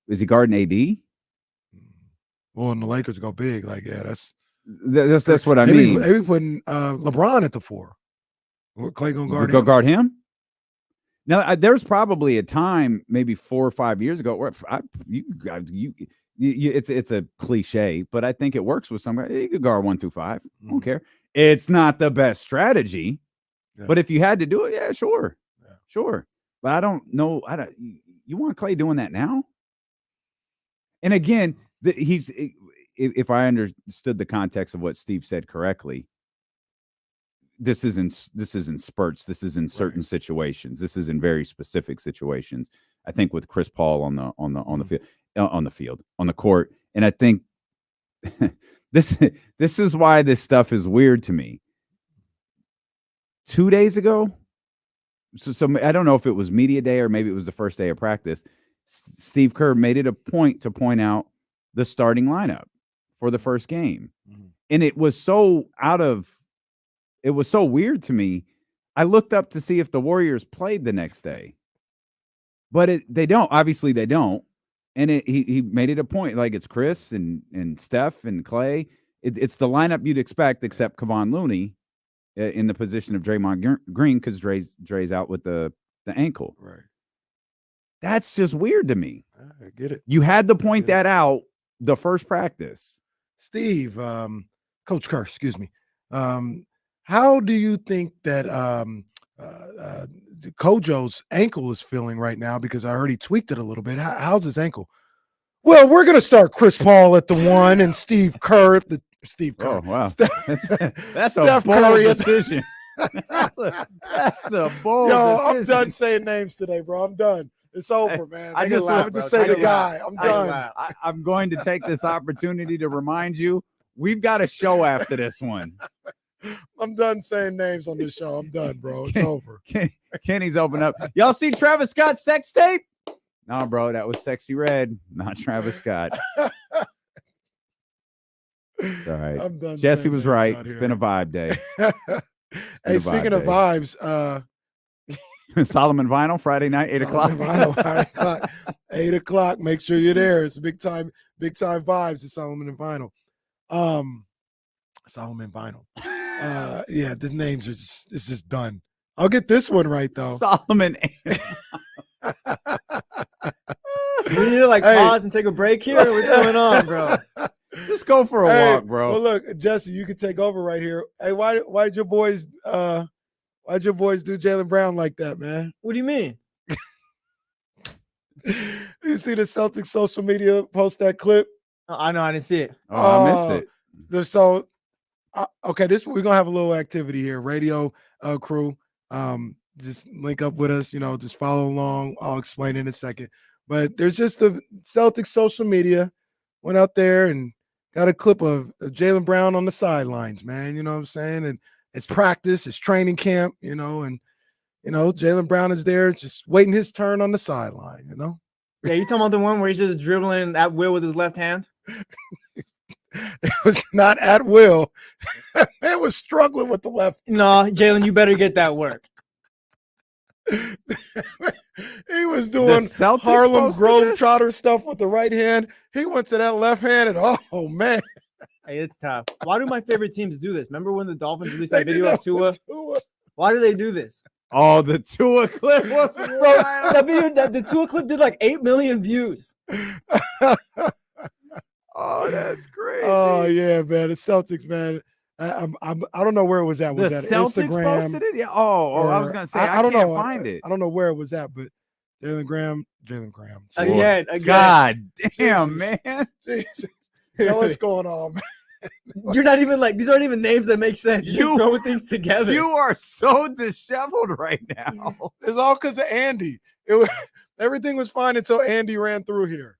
S6: is he guarding AD?
S10: Well, and the Lakers go big, like that's
S6: what I mean.
S10: Maybe putting LeBron at the 4. Clay gonna guard him.
S6: Guard him? Now, there's probably a time, maybe 4 or 5 years ago, where it's a cliche, but I think it works with some guy. You could guard 1 through 5. I don't care. It's not the best strategy, but if you had to do it, yeah, sure. But I don't know. You want Clay doing that now? And again, if I understood the context of what Steve said correctly, this is in spurts. This is in certain situations. This is in very specific situations. I think with Chris Paul on the court, and I think this is why this stuff is weird to me. 2 days ago, so I don't know if it was media day or maybe it was the first day of practice. Steve Kerr made it a point to point out the starting lineup for the first game, and it was so weird to me. I looked up to see if the Warriors played the next day, but they don't. Obviously, they don't. And he made it a point, like it's Chris and Steph and Clay. It's the lineup you'd expect, except Kevon Looney in the position of Draymond Green because Dre's out with the ankle.
S10: Right.
S6: That's just weird to me.
S10: I get it.
S6: You had to point that out the first practice.
S10: Steve, Coach Kerr, excuse me. How do you think that Kojo's ankle is feeling right now? Because I heard he tweaked it a little bit. How's his ankle? Well, we're going to start Chris Paul at the 1 and Steve Kerr at the Steve Kerr.
S6: Oh, wow. That's
S10: a
S6: bold decision. That's a bold decision.
S10: I'm done saying names today, bro. I'm done. It's over, man.
S6: I just want
S10: to say the guy. I'm done.
S6: I'm going to take this opportunity to remind you, we've got a show after this one.
S10: I'm done saying names on this show. I'm done, bro. It's over.
S6: Kenny's open up. Y'all see Travis Scott's sex tape? No, bro, that was Sexy Red, not Travis Scott. All right.
S10: I'm done.
S6: Jesse was right. It's been a vibe day.
S10: Hey, speaking of vibes,
S6: Solomon Vinyl, Friday night, 8 o'clock.
S10: 8 o'clock. Make sure you're there. It's big time vibes at Solomon and Vinyl. Solomon Vinyl. Yeah, the names are it's just done. I'll get this one right though.
S6: Solomon.
S3: We need to pause and take a break here. What's going on, bro?
S6: Just go for a walk, bro.
S10: Well, look, Jesse, you can take over right here. Hey, why'd your boys do Jaylen Brown like that, man?
S3: What do you mean?
S10: You see the Celtics social media post that clip?
S3: I know, I didn't see it.
S6: Oh, I missed
S10: it. So, okay, we're gonna have a little activity here. Radio crew, just link up with us. Just follow along. I'll explain in a second. But there's just a Celtics social media went out there and got a clip of Jaylen Brown on the sidelines, man. You know what I'm saying? And it's practice, it's training camp, and Jaylen Brown is there just waiting his turn on the sideline,
S3: Yeah, you talking about the one where he's just dribbling at will with his left hand?
S10: It was not at will. Man was struggling with the left.
S3: No, Jaylen, you better get that work.
S10: He was doing Harlem Globetrotter stuff with the right hand. He went to that left hand, and oh man,
S3: hey, it's tough. Why do my favorite teams do this? Remember when the Dolphins released that video of Tua? Why do they do this?
S6: Oh, the Tua clip was
S3: the Tua clip did like 8 million views.
S6: Oh, that's great.
S10: Oh yeah, man, the Celtics, man. I don't know where it was at. Was that
S6: Celtics
S10: Instagram?
S6: Posted it? Yeah. Oh, I was gonna say I don't can't know. Find it.
S10: I don't know where it was at, but Jaylen Graham.
S3: Again.
S6: God damn, man.
S10: Jesus. What's going on, man?
S3: You're not even like, these aren't even names that make sense. You're just throwing things together.
S6: You are so disheveled right now.
S10: It's all because of Andy. Everything was fine until Andy ran through here.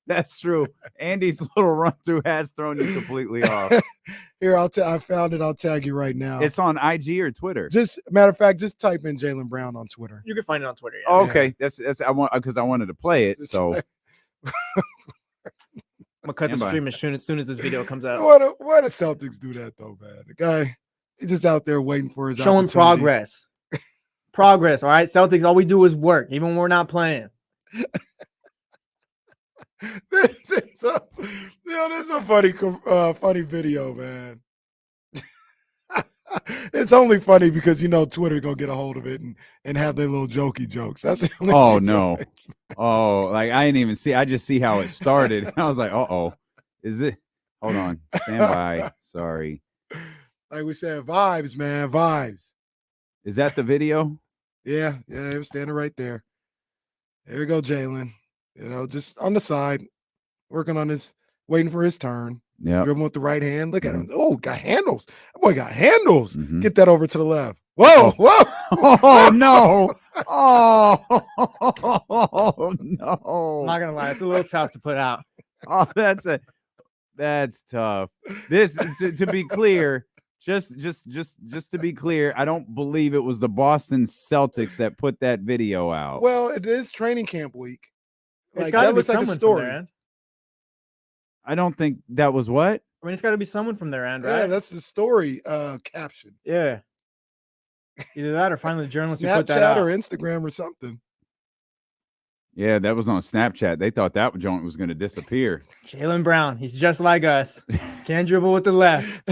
S6: That's true. Andy's little run through has thrown you completely off.
S10: Here, I found it. I'll tag you right now.
S6: It's on IG or Twitter.
S10: Just matter of fact, just type in Jaylen Brown on Twitter.
S3: You can find it on Twitter. Yeah.
S6: Oh, okay, that's I want because I wanted to play it. So
S3: I'm gonna cut the stream as soon as this video comes out.
S10: Why do Celtics do that though, man? The guy, he's just out there waiting for his
S3: showing progress. Progress. All right, Celtics. All we do is work, even when we're not playing.
S10: This is a funny video, man. It's only funny because Twitter gonna get a hold of it and have their little jokey jokes. That's the only
S6: oh
S10: reason.
S6: no. Oh, like I didn't even see. I just see how it started. I was like, is it? Hold on, stand by. Sorry.
S10: Like we said, vibes, man, vibes.
S6: Is that the video?
S10: Yeah, it was standing right there. There you go, Jaylen. Just on the side, working on waiting for his turn.
S6: Yeah.
S10: Dribbling with the right hand. Look at him. Oh, got handles. That boy got handles.
S6: Mm-hmm.
S10: Get that over to the left. Whoa.
S6: Oh no. Oh no.
S3: I'm not gonna lie, it's a little tough to put out.
S6: Oh, that's tough. This to be clear. Just to be clear, I don't believe it was the Boston Celtics that put that video out.
S10: Well, it is training camp week.
S3: It's got to be someone
S10: like
S3: from their end.
S6: I don't think that was what?
S3: I mean, it's got to be someone from their end, right?
S10: Yeah, that's the story caption.
S3: Yeah. Either that or find the journalist who put that
S10: Snapchat
S3: out.
S10: or Instagram or something.
S6: Yeah, that was on Snapchat. They thought that joint was going to disappear.
S3: Jaylen Brown, he's just like us. Can't dribble with the left.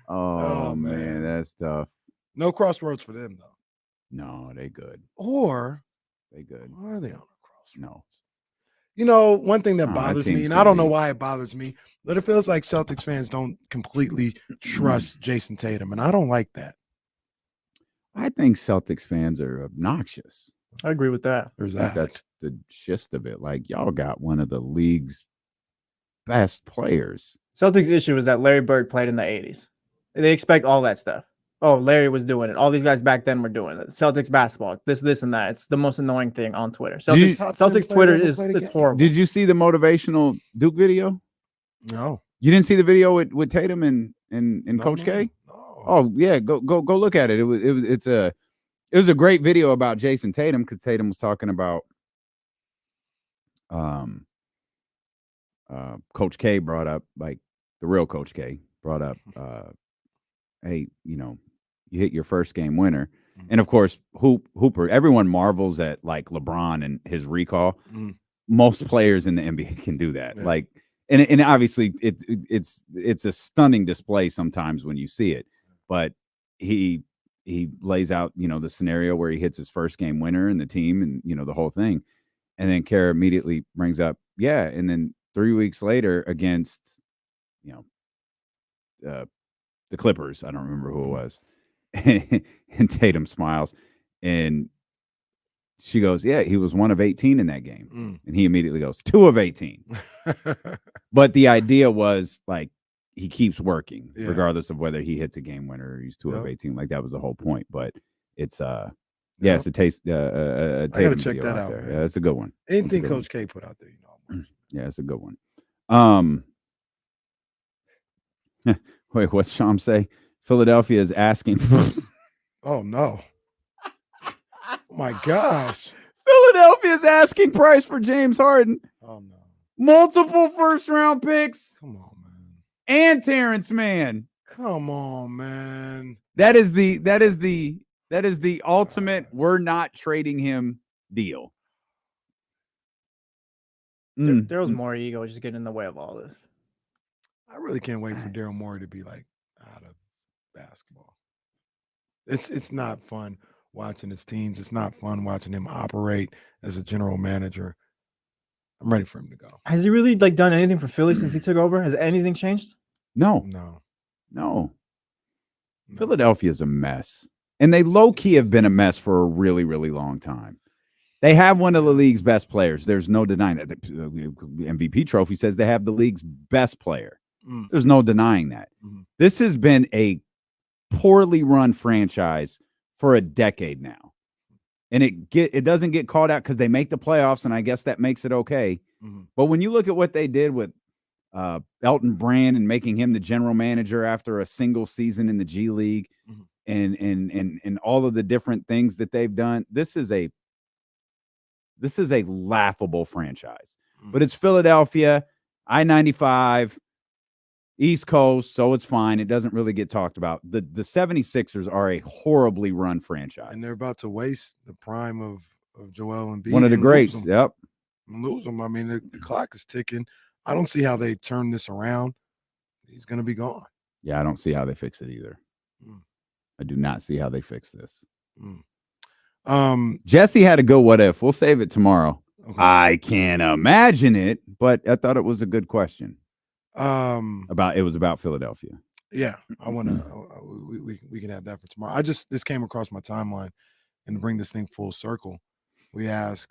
S6: Oh man, that's tough.
S10: No crossroads for them though.
S6: No, they good.
S10: Or
S6: they good.
S10: Or are they on a crossroads?
S6: No.
S10: One thing that bothers me, and I don't know why it bothers me, but it feels like Celtics fans don't completely trust Jason Tatum, and I don't like that.
S6: I think Celtics fans are obnoxious.
S3: I agree with that.
S10: There's
S6: that. That's the gist of it. Like, y'all got one of the league's best players.
S3: Celtics' issue is that Larry Bird played in the 80s. They expect all that stuff. Oh, Larry was doing it. All these guys back then were doing it. Celtics basketball, this and that. It's the most annoying thing on Twitter. Celtics Twitter it's horrible.
S6: Did you see the motivational Duke video?
S10: No.
S6: You didn't see the video with Tatum and Coach K? No. Oh yeah, go look at it. It was a great video about Jason Tatum because Tatum was talking about Coach K brought up, like the real Coach K brought up hey, you hit your first game winner. And of course, Hooper, everyone marvels at like LeBron and his recall. Most players in the NBA can do that. Yeah. Like, and obviously it's a stunning display sometimes when you see it, but he lays out, the scenario where he hits his first game winner in the team and, the whole thing. And then Kara immediately brings up, yeah. And then 3 weeks later against, the Clippers, I don't remember who it was. And Tatum smiles and she goes, yeah, he was 1 of 18 in that game. And he immediately goes 2 of 18. But the idea was like, he keeps working regardless of whether he hits a game winner or he's 2 of 18. Like that was the whole point, but it's it's a taste. I
S10: gotta check that out.
S6: There. Yeah, it's a good one.
S10: Anything Coach K put out there,
S6: Yeah, it's a good one. Wait, what's Sham say? Philadelphia is asking.
S10: Oh no! Oh my gosh!
S6: Philadelphia is asking price for James Harden.
S10: Oh no!
S6: Multiple first-round picks.
S10: Come on, man.
S6: And Terrence Mann.
S10: Come on, man.
S6: That is the ultimate. We're not trading him deal.
S3: Daryl's more ego just getting in the way of all this.
S10: I really can't wait for Daryl Morey to be like out of basketball. It's not fun watching his teams. It's not fun watching him operate as a general manager. I'm ready for him to go.
S3: Has he really done anything for Philly since he took over? Has anything changed?
S6: No. Philadelphia is a mess, and they low key have been a mess for a really, really long time. They have one of the league's best players. There's no denying that. The MVP trophy says they have the league's best player. There's no denying that. This has been a poorly run franchise for a decade now. And it doesn't get called out because they make the playoffs, and I guess that makes it okay. But when you look at what they did with Elton Brand and making him the general manager after a single season in the G League and all of the different things that they've done, this is a laughable franchise. But it's Philadelphia, I-95, East Coast, so it's fine. It doesn't really get talked about. The 76ers are a horribly run franchise.
S10: And they're about to waste the prime of Joel Embiid.
S6: One of the greats, yep.
S10: Lose him. I mean, the clock is ticking. I don't see how they turn this around. He's going to be gone.
S6: Yeah, I don't see how they fix it either. I do not see how they fix this. Jesse had a good what if. We'll save it tomorrow. Okay. I can't imagine it, but I thought it was a good question. It was about Philadelphia.
S10: Yeah, I want to. We can have that for tomorrow. This came across my timeline, and to bring this thing full circle, we ask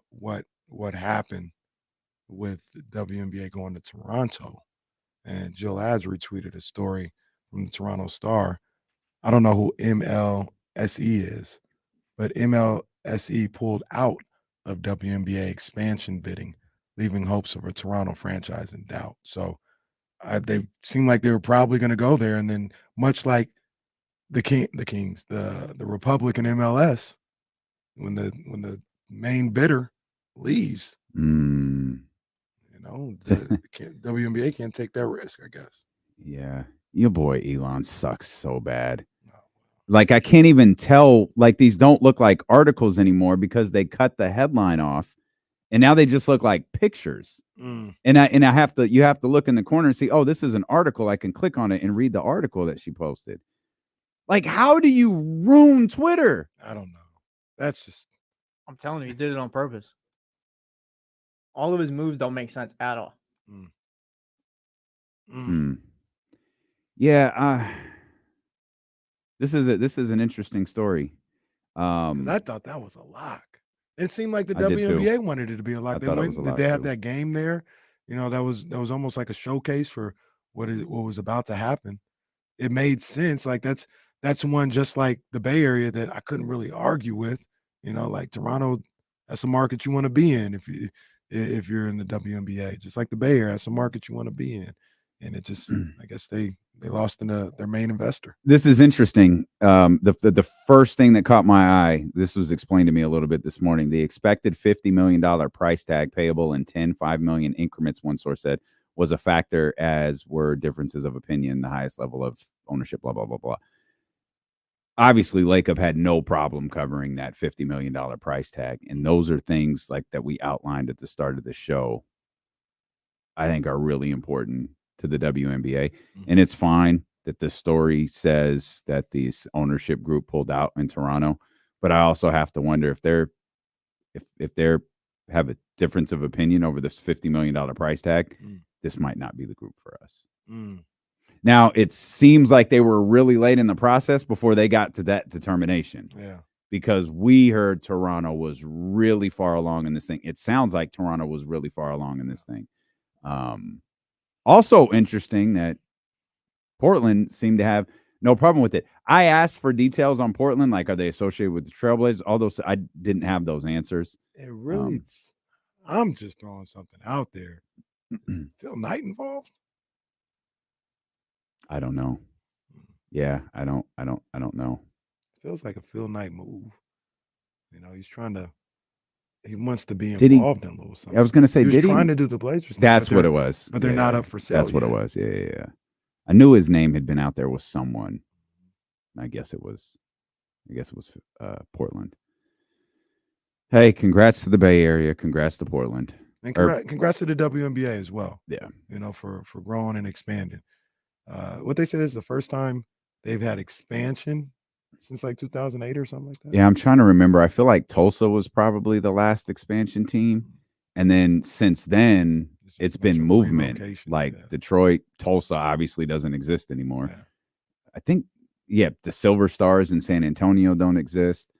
S10: what happened with the WNBA going to Toronto, and Jill Adds retweeted a story from the Toronto Star. I don't know who MLSE is, but MLSE pulled out of WNBA expansion bidding, leaving hopes of a Toronto franchise in doubt. So they seemed like they were probably going to go there, and then much like the Kings, the Republican MLS, when the main bidder leaves, the WNBA can't take that risk, I guess.
S6: Yeah, your boy Elon sucks so bad. Like, I can't even tell. Like, these don't look like articles anymore because they cut the headline off, and now they just look like pictures. And you have to look in the corner and see, oh, this is an article. I can click on it and read the article that she posted. Like, how do you ruin Twitter?
S10: I don't know. That's just.
S3: I'm telling you, he did it on purpose. All of his moves don't make sense at all.
S6: Yeah. This is an interesting story.
S10: I thought that was a lock. It seemed like the WNBA wanted it to be a lock. They had that game there. That was almost like a showcase for what was about to happen. It made sense. Like that's one just like the Bay Area that I couldn't really argue with. Like Toronto, that's a market you want to be in if you're in the WNBA. Just like the Bay Area, that's a market you want to be in. And it just, I guess they lost in their main investor.
S6: This is interesting. The first thing that caught my eye, this was explained to me a little bit this morning. The expected $50 million price tag payable in 10 $5 million increments, one source said, was a factor, as were differences of opinion, the highest level of ownership, blah, blah, blah, blah. Obviously, Lacob had no problem covering that $50 million price tag. And those are things like that we outlined at the start of the show, I think are really important to the WNBA. And it's fine that the story says that this ownership group pulled out in Toronto, but I also have to wonder if they have a difference of opinion over this $50 million price tag, this might not be the group for us. Now, it seems like they were really late in the process before they got to that determination.
S10: Yeah.
S6: Because we heard Toronto was really far along in this thing. It sounds like Toronto was really far along in this thing. Also interesting that Portland seemed to have no problem with it. I asked for details on Portland, like, are they associated with the Trailblazers? Although I didn't have those answers.
S10: It really, I'm just throwing something out there. Phil Knight involved?
S6: I don't know. Yeah, I don't know.
S10: Feels like a Phil Knight move. He wants to be involved in a little something.
S6: I was going to say,
S10: he was trying to do the Blazers.
S6: That's what it was.
S10: But they're not up for sale.
S6: That's what it was. Yeah. I knew his name had been out there with someone. I guess it was Portland. Hey, congrats to the Bay Area. Congrats to Portland.
S10: And congrats to the WNBA as well.
S6: Yeah.
S10: For growing and expanding. What they said is the first time they've had expansion since like 2008 or something like that.
S6: Yeah, I'm trying to remember. I feel like Tulsa was probably the last expansion team. And then since then, it's been movement. Like Detroit, Tulsa obviously doesn't exist anymore.
S10: Yeah.
S6: I think, the Silver Stars in San Antonio don't exist.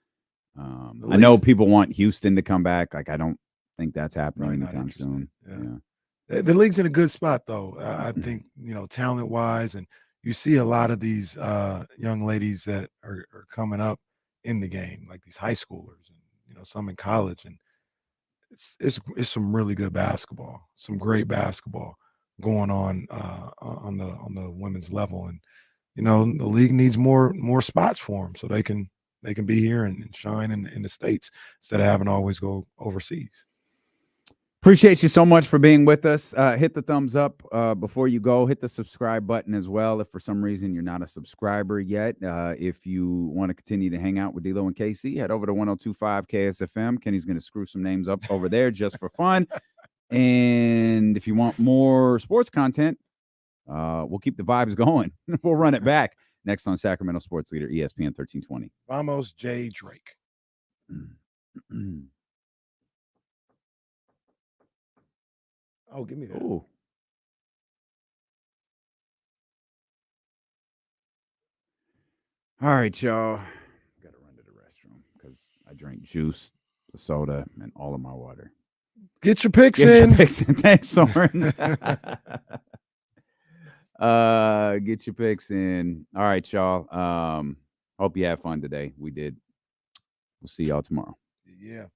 S6: I know people want Houston to come back. Like, I don't think that's happening anytime soon.
S10: Yeah. The league's in a good spot, though. I think, talent-wise, and you see a lot of these young ladies that are coming up in the game, like these high schoolers, and some in college, and it's some really good basketball, some great basketball going on the women's level, and the league needs more spots for them so they can be here and shine in the States instead of having to always go overseas.
S6: Appreciate you so much for being with us. Hit the thumbs up before you go. Hit the subscribe button as well if for some reason you're not a subscriber yet. If you want to continue to hang out with D-Lo and KC, head over to 102.5 KSFM. Kenny's going to screw some names up over there just for fun. And if you want more sports content, we'll keep the vibes going. We'll run it back next on Sacramento Sports Leader, ESPN 1320.
S10: Vamos, J. Drake. Oh, give me that.
S6: Ooh. All right, y'all. Got to run to the restroom because I drank juice, soda, and all of my water.
S10: Get your picks in.
S6: Thanks, Soren. Get your picks in. All right, y'all. Hope you had fun today. We did. We'll see y'all tomorrow.
S10: Yeah.